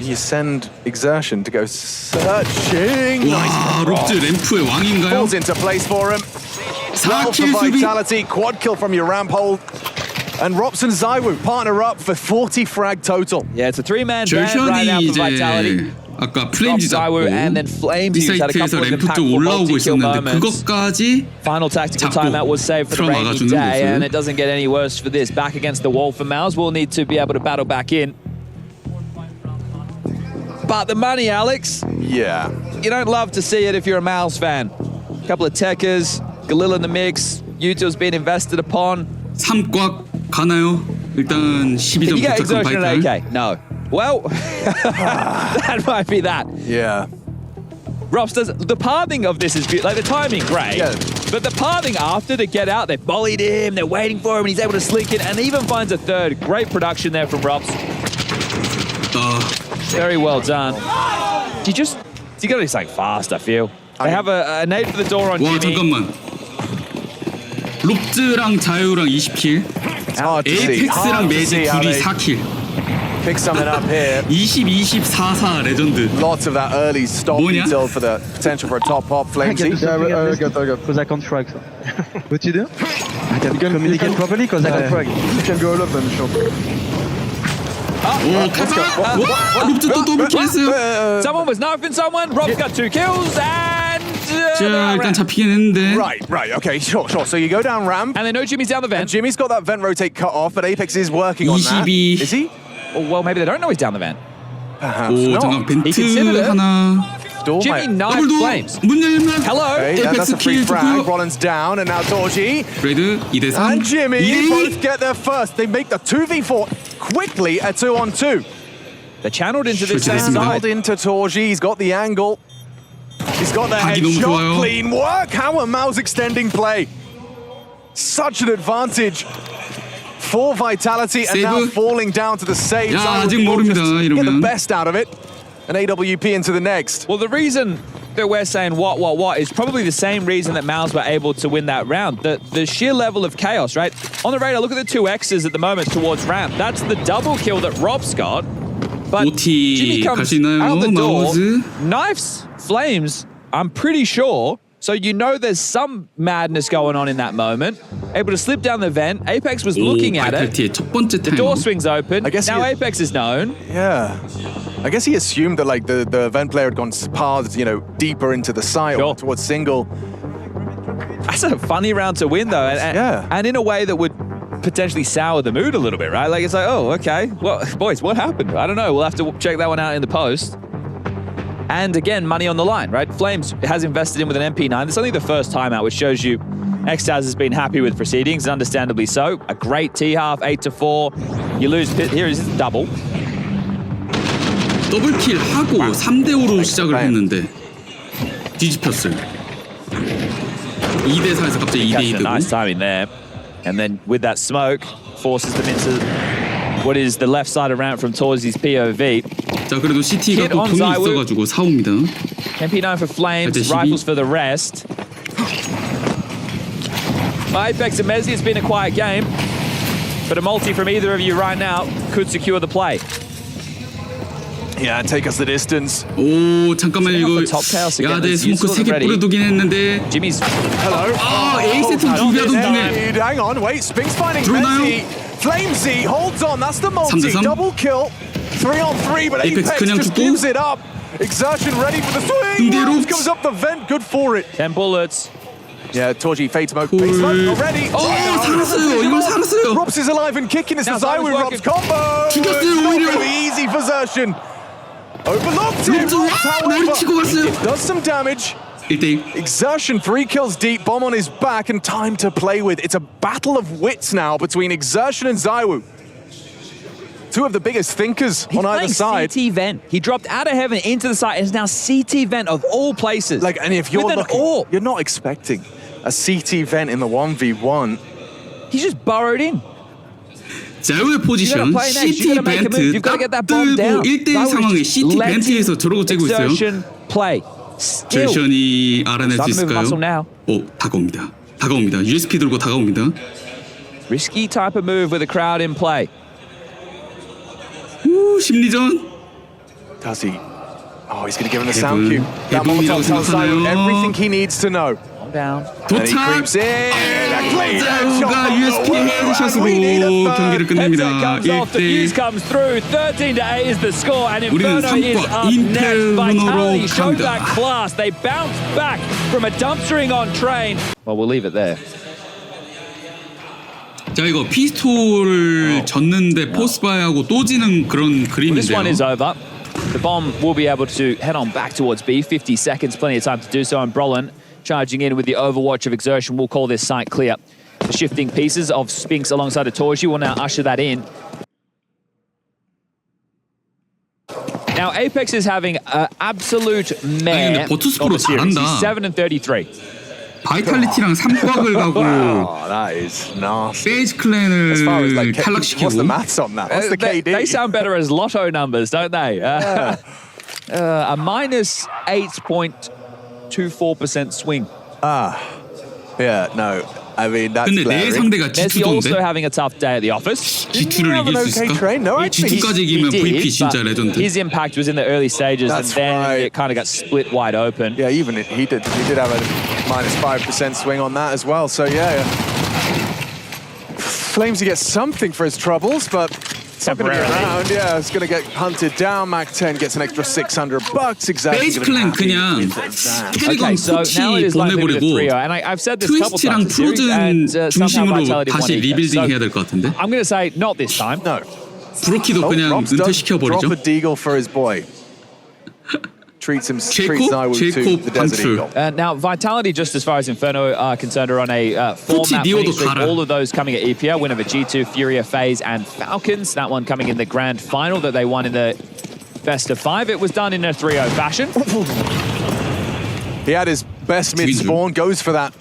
[SPEAKER 3] You send Exertion to go searching.
[SPEAKER 2] 와 롭즈 램프의 왕인가요?
[SPEAKER 3] Falls into place for him. Well for
[SPEAKER 2] 4킬 수비.
[SPEAKER 3] Vitality, quad kill from your ramp hold. And Rops and Zywoo partner up for 40 frag total.
[SPEAKER 1] Yeah, it's a 3-man band right now
[SPEAKER 2] 절션이
[SPEAKER 1] for Vitality.
[SPEAKER 2] 이제 아까
[SPEAKER 1] Rops,
[SPEAKER 2] 플레임즈 잡고
[SPEAKER 1] Zywoo, and then Flames. He's had a
[SPEAKER 2] 비사이트에서
[SPEAKER 1] couple of
[SPEAKER 2] 램프 쪽
[SPEAKER 1] impactful
[SPEAKER 2] 올라오고
[SPEAKER 1] multi-kill
[SPEAKER 2] 있었는데
[SPEAKER 1] moments.
[SPEAKER 2] 그것까지
[SPEAKER 1] Final tactical
[SPEAKER 2] 잡고
[SPEAKER 1] timeout was saved for the
[SPEAKER 2] 틀어
[SPEAKER 1] rainy
[SPEAKER 2] 막아주는
[SPEAKER 1] day,
[SPEAKER 2] 모습.
[SPEAKER 1] and it doesn't get any worse for this. Back against the wall for Mouse. We'll need to be able to battle back in. But the money, Alex,
[SPEAKER 3] Yeah.
[SPEAKER 1] you don't love to see it if you're a Mouse fan. A couple of techers, Galil in the mix, Yuto's been invested upon.
[SPEAKER 2] 3꽉 가나요? 일단
[SPEAKER 1] Can you
[SPEAKER 2] 12점
[SPEAKER 1] get
[SPEAKER 2] 도착한
[SPEAKER 1] Exertion
[SPEAKER 2] 바이탈.
[SPEAKER 1] and AK? No. Well, that might be that.
[SPEAKER 3] Yeah.
[SPEAKER 1] Rops does the pathing of this is like the timing great,
[SPEAKER 3] Yeah.
[SPEAKER 1] but the pathing after to get out, they've bullied him, they're waiting for him, and he's able to slink in, and even finds a third. Great production there from Rops. Very well done. You got to do something fast. I feel they have a nade for the door on
[SPEAKER 2] 와
[SPEAKER 1] Jimmy.
[SPEAKER 2] 잠깐만. 롭즈랑 자유랑 20킬,
[SPEAKER 3] It's hard to see.
[SPEAKER 2] 에이펙스랑
[SPEAKER 3] Hard to
[SPEAKER 2] 매직
[SPEAKER 3] see how
[SPEAKER 2] 둘이
[SPEAKER 3] they
[SPEAKER 2] 4킬.
[SPEAKER 3] pick something up here.
[SPEAKER 2] 20-24-4 레전드.
[SPEAKER 3] Lots of that early stop
[SPEAKER 2] 뭐냐?
[SPEAKER 3] detail for the potential for a top pop.
[SPEAKER 4] I
[SPEAKER 3] Flamesy.
[SPEAKER 4] can do something at least, because I can't frag. What you do? I can communicate properly because I can frag. You can go all up and show.
[SPEAKER 2] 오 가자. 와 롭즈 또 더블킬했어요.
[SPEAKER 1] Someone was knifing someone. Rob's got 2 kills, and
[SPEAKER 2] 자 일단 잡히긴 했는데.
[SPEAKER 3] Right, okay, sure. So you go down ramp,
[SPEAKER 1] and they know Jimmy's down the
[SPEAKER 3] and
[SPEAKER 1] vent.
[SPEAKER 3] Jimmy's got that vent rotate cut off, but Apex is working on that.
[SPEAKER 2] 22.
[SPEAKER 3] Is he?
[SPEAKER 1] Oh, well, maybe they don't know he's down the vent.
[SPEAKER 3] Perhaps
[SPEAKER 2] 오
[SPEAKER 3] not.
[SPEAKER 2] 잠깐
[SPEAKER 1] He considered
[SPEAKER 2] 벤트
[SPEAKER 1] it.
[SPEAKER 2] 하나.
[SPEAKER 3] Door
[SPEAKER 1] Jimmy
[SPEAKER 3] might-
[SPEAKER 1] knifed
[SPEAKER 2] 더블도
[SPEAKER 1] Flames.
[SPEAKER 2] 문 열면.
[SPEAKER 1] Hello.
[SPEAKER 3] Okay, yeah, that's a
[SPEAKER 2] Apex
[SPEAKER 3] free
[SPEAKER 2] kill
[SPEAKER 3] frag.
[SPEAKER 2] 좋고요.
[SPEAKER 3] Rollins down, and now Torji
[SPEAKER 2] 레드 2대3.
[SPEAKER 3] and Jimmy
[SPEAKER 2] 2대2.
[SPEAKER 3] both get there first. They make the 2v4 quickly at 2-on-2.
[SPEAKER 1] They're channeled into this
[SPEAKER 2] Switch
[SPEAKER 1] same
[SPEAKER 2] it.
[SPEAKER 1] side.
[SPEAKER 3] Dialed into Torji. He's got the angle. He's got the
[SPEAKER 2] 각이 너무
[SPEAKER 3] headshot.
[SPEAKER 2] 좋아요.
[SPEAKER 3] Clean work. How are Mao's extending play? Such an advantage for Vitality, and now
[SPEAKER 2] 세이브.
[SPEAKER 3] falling down to the save.
[SPEAKER 2] 야,
[SPEAKER 3] Zywoo
[SPEAKER 2] 아직
[SPEAKER 3] will
[SPEAKER 2] 모릅니다,
[SPEAKER 3] just get the
[SPEAKER 2] 이러면.
[SPEAKER 3] best out of it. And AWP into the next.
[SPEAKER 1] Well, the reason that we're saying what is probably the same reason that Mouse were able to win that round. The sheer level of chaos, right? On the radar, look at the 2 X's at the moment towards ramp. That's the double kill that Rob's got. But Jimmy
[SPEAKER 2] OT 갈
[SPEAKER 1] comes
[SPEAKER 2] 수 있나요?
[SPEAKER 1] out the door,
[SPEAKER 2] 마우즈.
[SPEAKER 1] knifes Flames, I'm pretty sure. So you know there's some madness going on in that moment. Able to slip down the vent. Apex was looking at it.
[SPEAKER 2] 바이탈리티의 첫 번째
[SPEAKER 1] The
[SPEAKER 2] 타임.
[SPEAKER 1] door swings open.
[SPEAKER 3] I guess
[SPEAKER 1] Now
[SPEAKER 3] he-
[SPEAKER 1] Apex is known.
[SPEAKER 3] Yeah. I guess he assumed that like the event player had gone paths, you know, deeper into the site
[SPEAKER 1] Sure.
[SPEAKER 3] or towards single.
[SPEAKER 1] That's a funny round to win, though. And in a way that would potentially sour the mood a little bit, right? Like, it's like, oh, okay. Well, boys, what happened? I don't know. We'll have to check that one out in the post. And again, money on the line, right? Flames has invested in with an MP9. It's only the first time out, which shows you Extaz has been happy with proceedings, and understandably so. A great T-half, 8-4. You lose, here is double.
[SPEAKER 2] 더블킬 하고 3대5로 시작을 했는데 뒤집혔어요. 2대4에서 갑자기 2대2 되고.
[SPEAKER 1] Nice timing there. And then with that smoke, forces them into what is the left side of ramp from towards his POV.
[SPEAKER 2] 자, 그래도 CT가 또 돈이 있어가지고 사옵니다.
[SPEAKER 1] MP9 for Flames, rifles for the rest. Apex and Messi, it's been a quiet game, but a multi from either of you right now could secure the play.
[SPEAKER 3] Yeah, take us the distance.
[SPEAKER 2] 오, 잠깐만 이거.
[SPEAKER 1] 야,
[SPEAKER 2] 내 스모크 3개 뿌려두긴 했는데.
[SPEAKER 1] Jimmy's
[SPEAKER 3] Hello.
[SPEAKER 2] 아, A 세트 준비하던 중에.
[SPEAKER 3] Hang on, wait. Spinks finding
[SPEAKER 2] 들어오나요?
[SPEAKER 3] Messi. Flamesy holds on. That's the multi.
[SPEAKER 2] 3대3.
[SPEAKER 3] Double kill. 3-on-3, but
[SPEAKER 2] Apex
[SPEAKER 3] Apex
[SPEAKER 2] 그냥
[SPEAKER 3] just
[SPEAKER 2] 죽고.
[SPEAKER 3] gives it up. Exertion ready for the swing.
[SPEAKER 2] 등대로.
[SPEAKER 3] Roof comes up the vent. Good for it.
[SPEAKER 1] 10 bullets.
[SPEAKER 3] Yeah, Torji, fade smoke. Fade smoke already.
[SPEAKER 2] 살았어요. 이거 살았어요.
[SPEAKER 3] Rops is alive and kicking. It's the
[SPEAKER 1] Now
[SPEAKER 3] Zywoo
[SPEAKER 1] Zywoo's
[SPEAKER 3] Rops combo.
[SPEAKER 2] 죽였어요,
[SPEAKER 3] It's not
[SPEAKER 2] 오히려.
[SPEAKER 3] going to be easy for Zertion. Overlooked him.
[SPEAKER 2] 롭즈 와! 머리 치고 갔어요.
[SPEAKER 3] Does some damage.
[SPEAKER 2] 1대1.
[SPEAKER 3] Exertion, 3 kills deep, bomb on his back, and time to play with. It's a battle of wits now between Exertion and Zywoo. Two of the biggest thinkers
[SPEAKER 1] He's
[SPEAKER 3] on either
[SPEAKER 1] playing
[SPEAKER 3] side.
[SPEAKER 1] CT vent. He dropped out of heaven into the site. It's now CT vent of all places.
[SPEAKER 3] Like, and if you're
[SPEAKER 1] with an
[SPEAKER 3] looking,
[SPEAKER 1] AWP.
[SPEAKER 3] you're not expecting a CT vent in the 1v1.
[SPEAKER 1] He's just burrowed in.
[SPEAKER 2] 자유의 포지션
[SPEAKER 1] play next.
[SPEAKER 2] CT
[SPEAKER 1] You gotta make a move.
[SPEAKER 2] 벤트
[SPEAKER 1] You've gotta
[SPEAKER 2] 딱
[SPEAKER 1] get that bomb
[SPEAKER 2] 뜨고
[SPEAKER 1] down.
[SPEAKER 2] 1대1
[SPEAKER 1] Zywoo
[SPEAKER 2] 상황에
[SPEAKER 1] just
[SPEAKER 2] CT
[SPEAKER 1] letting
[SPEAKER 2] 벤트에서 저러고 째고 있어요.
[SPEAKER 1] Exertion play. Still.
[SPEAKER 2] 제션이 알아낼 수
[SPEAKER 1] Starting to move
[SPEAKER 2] 있을까요?
[SPEAKER 1] muscle now.
[SPEAKER 2] 오, 다가옵니다. 다가옵니다. USP 들고 다가옵니다.
[SPEAKER 1] Risky type of move with a crowd in play.
[SPEAKER 2] 오, 심리전.
[SPEAKER 3] Does he? Oh, he's going to give him the
[SPEAKER 2] Heaven.
[SPEAKER 3] sound cue. That
[SPEAKER 2] Heaven이라고
[SPEAKER 3] Molotov tells Zywoo
[SPEAKER 2] 생각하나요?
[SPEAKER 3] everything he needs to know.
[SPEAKER 1] Calm down.
[SPEAKER 3] And he
[SPEAKER 2] 도착.
[SPEAKER 3] creeps in. A clean headshot
[SPEAKER 2] 자유가
[SPEAKER 3] from
[SPEAKER 2] USP
[SPEAKER 3] the way,
[SPEAKER 2] 헤드샷으로
[SPEAKER 3] and we need a third.
[SPEAKER 2] 경기를
[SPEAKER 1] Headset
[SPEAKER 2] 끝냅니다.
[SPEAKER 1] comes off, the fuse
[SPEAKER 2] 1대1.
[SPEAKER 1] comes through. 13-8 is the score, and
[SPEAKER 2] 우리는
[SPEAKER 1] Inferno is
[SPEAKER 2] 3과
[SPEAKER 1] up
[SPEAKER 2] 인텔
[SPEAKER 1] next.
[SPEAKER 2] 문호로
[SPEAKER 1] Vitality showed
[SPEAKER 2] 갑니다.
[SPEAKER 1] that class. They bounced back from a dumpstering on train. Well, we'll leave it there.
[SPEAKER 2] 자, 이거 피스톨을 졌는데 포스바이하고 또 지는 그런
[SPEAKER 1] This one is
[SPEAKER 2] 그림인데요.
[SPEAKER 1] over. The bomb will be able to head on back towards B. 50 seconds, plenty of time to do so. And Brolin charging in with the overwatch of Exertion will call this site clear. The shifting pieces of Spinks alongside of Torji will now usher that in. Now, Apex is having an absolute mare
[SPEAKER 2] 근데 버투스
[SPEAKER 1] of
[SPEAKER 2] 프로
[SPEAKER 1] the series.
[SPEAKER 2] 잘한다.
[SPEAKER 1] He's 7-33.
[SPEAKER 2] 바이탈리티랑 3곽을 가고
[SPEAKER 3] Oh, that is nasty.
[SPEAKER 2] 페이지
[SPEAKER 3] As far as like,
[SPEAKER 2] 클랜을
[SPEAKER 3] what's the
[SPEAKER 2] 탈락시키고
[SPEAKER 3] maths on that? What's the
[SPEAKER 1] They
[SPEAKER 3] KD?
[SPEAKER 1] sound better as lotto numbers, don't they? A minus 8.24% swing.
[SPEAKER 3] Yeah, no. I mean, that's
[SPEAKER 2] 근데 내
[SPEAKER 3] glaring.
[SPEAKER 2] 상대가
[SPEAKER 1] Messi also
[SPEAKER 2] G2인데
[SPEAKER 1] having a tough day at the office.
[SPEAKER 2] G2를
[SPEAKER 3] have an
[SPEAKER 2] 이길 수
[SPEAKER 3] okay
[SPEAKER 2] 있을까?
[SPEAKER 3] train? No, actually,
[SPEAKER 2] G2까지
[SPEAKER 1] He
[SPEAKER 2] 이기면
[SPEAKER 1] did,
[SPEAKER 2] VP 진짜
[SPEAKER 1] but
[SPEAKER 2] 레전드.
[SPEAKER 1] his impact was in the early stages,
[SPEAKER 3] That's
[SPEAKER 1] and then
[SPEAKER 3] right.
[SPEAKER 1] it kind of got split wide open.
[SPEAKER 3] Yeah, even he did have a minus 5% swing on that as well. So yeah. Flames to get something for his troubles, but it's not going to be
[SPEAKER 1] Temporarily.
[SPEAKER 3] around. Yeah, it's going to get hunted down. Mac 10 gets an extra $600. Exactly.
[SPEAKER 2] 페이지 클랜 그냥
[SPEAKER 1] Okay,
[SPEAKER 2] 캐리건
[SPEAKER 1] so now it
[SPEAKER 2] 코치
[SPEAKER 1] is likely to be the
[SPEAKER 2] 보내버리고
[SPEAKER 1] 3-0, and I've said this a couple
[SPEAKER 2] 트위스트랑
[SPEAKER 1] times. in the series, and,
[SPEAKER 2] 프로즌
[SPEAKER 1] somehow
[SPEAKER 2] 중심으로
[SPEAKER 1] Vitality won
[SPEAKER 2] 다시
[SPEAKER 1] it.
[SPEAKER 2] 리빌딩
[SPEAKER 1] So
[SPEAKER 2] 해야 될 것 같은데
[SPEAKER 1] I'm going to say not this time.
[SPEAKER 3] No.
[SPEAKER 2] 브로키도 그냥
[SPEAKER 3] Robs does
[SPEAKER 2] 은퇴시켜버리죠.
[SPEAKER 3] drop a deagle for his boy. treats Zywoo to the Desert
[SPEAKER 2] 방출.
[SPEAKER 3] Eagle.
[SPEAKER 1] Now, Vitality, just as far as Inferno are concerned, are on a four-map
[SPEAKER 2] Nio도
[SPEAKER 1] winning streak.
[SPEAKER 2] 가라.
[SPEAKER 1] All of those coming at EPL. Win over G2, Furia, FaZe, and Falcons. That one coming in the grand final that they won in the best of 5. It was done in a 3-0 fashion.
[SPEAKER 3] He had his best mid-spawn, goes for that,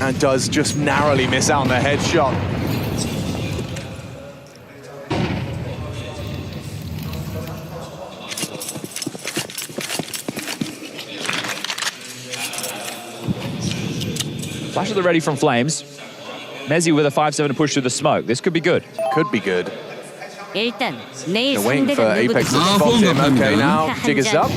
[SPEAKER 3] and does just narrowly miss out on the headshot.
[SPEAKER 1] Flash of the ready from Flames. Messi with a 5-7 push through the smoke. This could be good.
[SPEAKER 3] Could be good.
[SPEAKER 5] 일단 내일
[SPEAKER 3] They're waiting for
[SPEAKER 5] 상대가
[SPEAKER 3] Apex to
[SPEAKER 5] 누구든지
[SPEAKER 3] spot him.
[SPEAKER 2] 후원갑니다.
[SPEAKER 3] Okay, now Jig is up.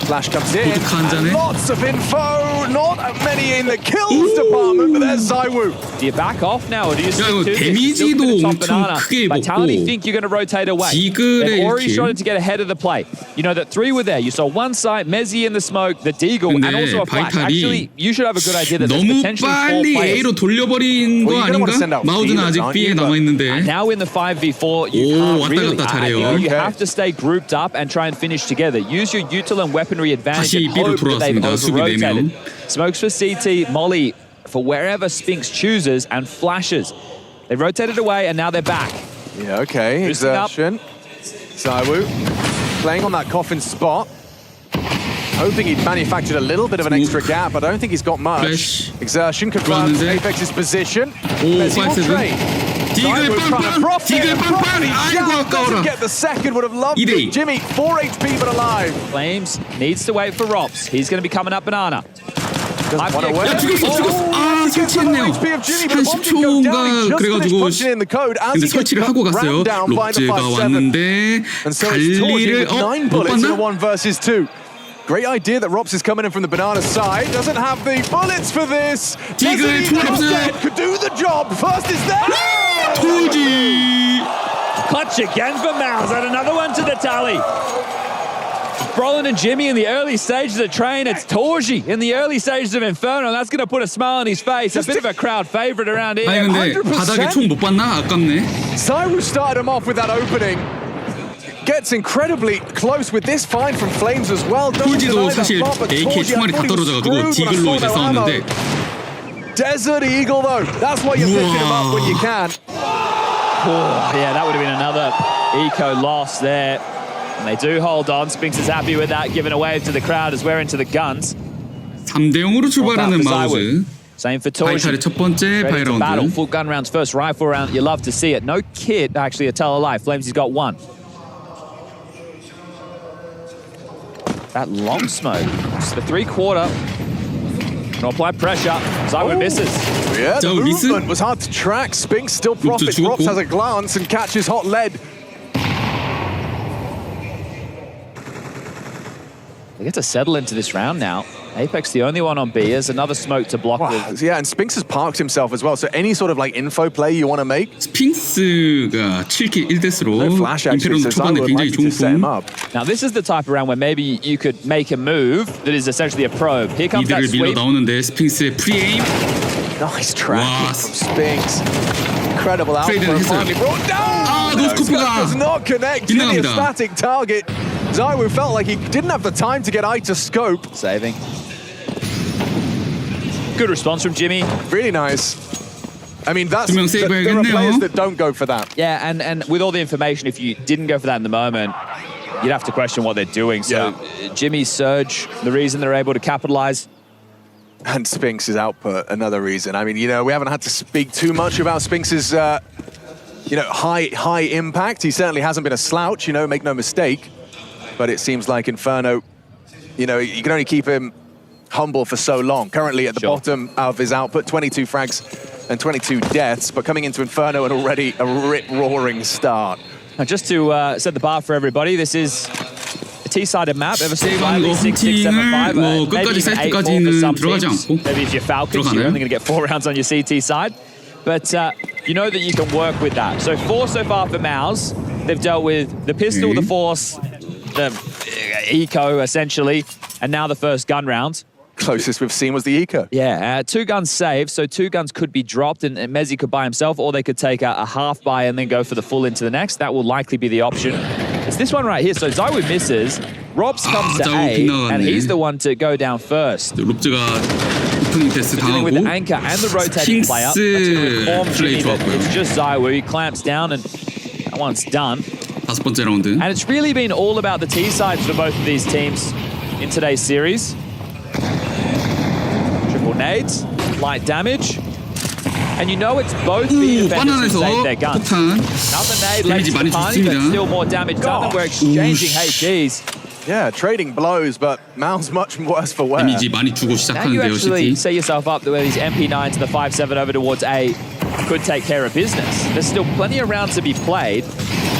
[SPEAKER 3] Flash comes in.
[SPEAKER 2] vodka 한 잔에.
[SPEAKER 3] And lots of info. Not many in the kills department, but there's ZywOo.
[SPEAKER 1] Do you back off now, or do you stick to this?
[SPEAKER 2] 데미지도
[SPEAKER 1] Still to the top
[SPEAKER 2] 엄청
[SPEAKER 1] banana.
[SPEAKER 2] 크게
[SPEAKER 1] Vitality
[SPEAKER 2] 먹고
[SPEAKER 1] think you're going to rotate away.
[SPEAKER 2] 지글의
[SPEAKER 1] They've already
[SPEAKER 2] 1킬.
[SPEAKER 1] started to get ahead of the play. You know that 3 were there. You saw one site, Mezzi in the smoke, the Deagle, and
[SPEAKER 2] 근데
[SPEAKER 1] also a flash.
[SPEAKER 2] 바이탈이
[SPEAKER 1] Actually, you should have a good idea that there's
[SPEAKER 2] 너무
[SPEAKER 1] potentially 4
[SPEAKER 2] 빨리
[SPEAKER 1] players.
[SPEAKER 2] A로 돌려버린 거
[SPEAKER 3] Well, you're gonna wanna send
[SPEAKER 2] 아닌가?
[SPEAKER 3] out
[SPEAKER 2] 마우드는
[SPEAKER 3] feelers,
[SPEAKER 2] 아직
[SPEAKER 3] aren't
[SPEAKER 2] B에
[SPEAKER 3] you?
[SPEAKER 2] 남아있는데
[SPEAKER 1] Now in the 5v4, you
[SPEAKER 2] 오,
[SPEAKER 1] can't
[SPEAKER 2] 왔다
[SPEAKER 1] really.
[SPEAKER 2] 갔다 잘해요.
[SPEAKER 1] You
[SPEAKER 3] Okay.
[SPEAKER 1] have to stay grouped up and try and finish together. Use your util and weaponry advantage
[SPEAKER 2] 다시
[SPEAKER 1] and
[SPEAKER 2] B로
[SPEAKER 1] hope that they've
[SPEAKER 2] 돌아왔습니다. 수비 네 명.
[SPEAKER 1] over-rotated. Smokes for CT, Molly for wherever Spinks chooses, and flashes. They rotated away, and now they're back.
[SPEAKER 3] Yeah, okay.
[SPEAKER 1] Boosting up.
[SPEAKER 3] Exertion. ZywOo playing on that coffin spot. Hoping he'd manufactured a little bit of an extra gap, but I don't think he's got much.
[SPEAKER 2] Flash.
[SPEAKER 3] Exertion confirms
[SPEAKER 2] 들어왔는데.
[SPEAKER 3] Apex's position.
[SPEAKER 2] 오,
[SPEAKER 3] Messi will
[SPEAKER 2] 5-7.
[SPEAKER 3] trade.
[SPEAKER 2] 디글
[SPEAKER 3] ZywOo trying to
[SPEAKER 2] 빵빵!
[SPEAKER 3] prop it,
[SPEAKER 2] 디글
[SPEAKER 3] and
[SPEAKER 2] 빵빵!
[SPEAKER 3] Proppy
[SPEAKER 2] 아이고
[SPEAKER 3] doesn't
[SPEAKER 2] 아까워라.
[SPEAKER 3] get the second, would have loved
[SPEAKER 2] 2대2.
[SPEAKER 3] it. Jimmy, 4 HP but alive.
[SPEAKER 1] Flames needs to wait for Rops. He's going to be coming up banana.
[SPEAKER 3] Doesn't want to wait.
[SPEAKER 2] 야 죽였어. 아
[SPEAKER 3] Gets the low
[SPEAKER 2] 설치했네요.
[SPEAKER 3] HP of Jimmy, but
[SPEAKER 2] 한
[SPEAKER 3] the bomb didn't go down. He
[SPEAKER 2] 10초인가
[SPEAKER 3] just
[SPEAKER 2] 그래가지고
[SPEAKER 3] finished punching in the code as
[SPEAKER 2] 근데
[SPEAKER 3] he gets
[SPEAKER 2] 설치를 하고 갔어요.
[SPEAKER 3] rammed down by the
[SPEAKER 2] 롭즈가
[SPEAKER 3] 5-7.
[SPEAKER 2] 왔는데
[SPEAKER 3] And so it's Torji
[SPEAKER 2] 갈리를
[SPEAKER 3] with 9
[SPEAKER 2] 못
[SPEAKER 3] bullets in a
[SPEAKER 2] 봤나?
[SPEAKER 3] 1 versus 2. Great idea that Rops is coming in from the banana side. Doesn't have the bullets for this.
[SPEAKER 2] 디글
[SPEAKER 3] Messi
[SPEAKER 2] 총알 없어요.
[SPEAKER 3] instead could do the job. First is there.
[SPEAKER 2] 토지.
[SPEAKER 1] Clutch again for Mouse. Add another one to the tally. Brolin and Jimmy in the early stages of train. It's Torji in the early stages of Inferno. That's going to put a smile on his face. A bit of a crowd favorite around here.
[SPEAKER 2] 아니 근데
[SPEAKER 3] 100%.
[SPEAKER 2] 바닥에 총 못 봤나? 아깝네.
[SPEAKER 3] ZywOo started him off with that opening. Gets incredibly close with this find from Flames as well. Doesn't
[SPEAKER 2] 톨지도
[SPEAKER 3] deny that
[SPEAKER 2] 사실
[SPEAKER 3] flop, but
[SPEAKER 2] AK
[SPEAKER 3] Torji, I
[SPEAKER 2] 총알이 다
[SPEAKER 3] thought he was
[SPEAKER 2] 떨어져가지고
[SPEAKER 3] screwed when I
[SPEAKER 2] 디글로
[SPEAKER 3] saw
[SPEAKER 2] 이제
[SPEAKER 3] no ammo.
[SPEAKER 2] 싸웠는데
[SPEAKER 3] Desert Eagle though. That's why you're picking him up when you can.
[SPEAKER 1] Oh, yeah, that would have been another eco loss there. And they do hold on. Spinks is happy with that, giving a wave to the crowd as we're into the guns.
[SPEAKER 2] 3대 0으로 출발하는 마우즈.
[SPEAKER 1] Same for
[SPEAKER 2] 바이탈의
[SPEAKER 1] Torji.
[SPEAKER 2] 첫 번째
[SPEAKER 1] Ready to battle.
[SPEAKER 2] 바이라운드.
[SPEAKER 1] Full gun rounds, first rifle round. You love to see it. No kit, actually, a tell a lie. Flames, he's got 1. That long smoke. It's the 3-quarter. Gonna apply pressure. ZywOo misses.
[SPEAKER 3] Yeah, the
[SPEAKER 2] ZywOo miss?
[SPEAKER 3] movement was hard to track. Spinks still profits.
[SPEAKER 2] 죽었고.
[SPEAKER 3] Rops has a glance and catches hot lead.
[SPEAKER 1] They get to settle into this round now. Apex the only one on B. There's another smoke to block
[SPEAKER 3] Wow.
[SPEAKER 1] with.
[SPEAKER 3] Yeah, and Spinks has parked himself as well. So any sort of like info play you want to make,
[SPEAKER 2] 스핑스가 7킬 1데스로
[SPEAKER 3] no flash actually.
[SPEAKER 2] 임페로는
[SPEAKER 3] So
[SPEAKER 2] 초반에
[SPEAKER 3] ZywOo would
[SPEAKER 2] 굉장히
[SPEAKER 3] like to set him
[SPEAKER 2] 좋은
[SPEAKER 3] up.
[SPEAKER 1] Now, this is the type of round where maybe you could make a move that is essentially a probe. Here comes that
[SPEAKER 2] 이들을 밀어
[SPEAKER 1] sweep.
[SPEAKER 2] 나오는데 스핑스의 프리에임.
[SPEAKER 3] Nice tracking
[SPEAKER 2] Wow.
[SPEAKER 3] from Spinks. Incredible output.
[SPEAKER 2] Traded his
[SPEAKER 3] Finally brought down.
[SPEAKER 2] Ah,
[SPEAKER 3] No,
[SPEAKER 2] 노스코프가
[SPEAKER 3] Scott does not connect. Really a
[SPEAKER 2] 빗나갑니다.
[SPEAKER 3] static target. ZywOo felt like he didn't have the time to get eye to scope.
[SPEAKER 1] Saving. Good response from Jimmy.
[SPEAKER 3] Really nice. I mean, that's
[SPEAKER 2] 두명 세이브
[SPEAKER 3] there are
[SPEAKER 2] 해야겠네요.
[SPEAKER 3] players that don't go for that.
[SPEAKER 1] Yeah, and with all the information, if you didn't go for that in the moment, you'd have to question what they're doing. So Jimmy's surge, the reason they're able to capitalize.
[SPEAKER 3] And Spinks' output, another reason. I mean, you know, we haven't had to speak too much about Spinks' you know, high impact. He certainly hasn't been a slouch, you know, make no mistake. But it seems like Inferno, you know, you can only keep him humble for so long. Currently at the bottom of his output, 22 frags and 22 deaths, but coming into Inferno and already a rip-roaring start.
[SPEAKER 1] Now, just to set the bar for everybody, this is a T-sided map. Ever since
[SPEAKER 2] 세이브하는 거
[SPEAKER 1] 6, 6, 7, 5,
[SPEAKER 2] 뭐
[SPEAKER 1] maybe
[SPEAKER 2] 끝까지
[SPEAKER 1] even 8, 4 for
[SPEAKER 2] 사이트까지는
[SPEAKER 1] some
[SPEAKER 2] 들어가지
[SPEAKER 1] teams.
[SPEAKER 2] 않고
[SPEAKER 1] Maybe if you're Falcons,
[SPEAKER 2] 들어가나요?
[SPEAKER 1] you're only going to get 4 rounds on your CT side. But you know that you can work with that. So 4 so far for Mouse. They've dealt with the pistol, the force, the eco, essentially, and now the first gun round.
[SPEAKER 3] Closest we've seen was the eco.
[SPEAKER 1] Yeah, 2 guns saved, so 2 guns could be dropped, and Mezzi could buy himself, or they could take a half buy and then go for the full into the next. That will likely be the option. It's this one right here. So ZywOo misses, Robs comes to A, and he's the one to go down first.
[SPEAKER 2] 롭즈가 오프닝 데스
[SPEAKER 1] Dealing with
[SPEAKER 2] 당하고
[SPEAKER 1] the anchor and the rotating player. That's going to inform
[SPEAKER 2] 플레이
[SPEAKER 1] Jimmy that
[SPEAKER 2] 좋았고요.
[SPEAKER 1] it's just ZywOo. He clamps down, and that one's done.
[SPEAKER 2] 5번째 라운드.
[SPEAKER 1] And it's really been all about the T sides for both of these teams in today's series. Triple nades, light damage. And you know it's both the defenders who
[SPEAKER 2] 바나나에서
[SPEAKER 1] save their guns.
[SPEAKER 2] 폭탄.
[SPEAKER 1] Another nade led
[SPEAKER 2] 데미지
[SPEAKER 1] to the
[SPEAKER 2] 많이
[SPEAKER 1] party, but
[SPEAKER 2] 줬습니다.
[SPEAKER 1] still more damage done. And we're exchanging HGs.
[SPEAKER 3] Yeah, trading blows, but Mal's much worse for wear.
[SPEAKER 2] 데미지 많이 주고
[SPEAKER 1] Now you
[SPEAKER 2] 시작하는데요,
[SPEAKER 1] actually
[SPEAKER 2] 시티.
[SPEAKER 1] set yourself up where these MP9s and the 5-7 over towards A could take care of business. There's still plenty of rounds to be played.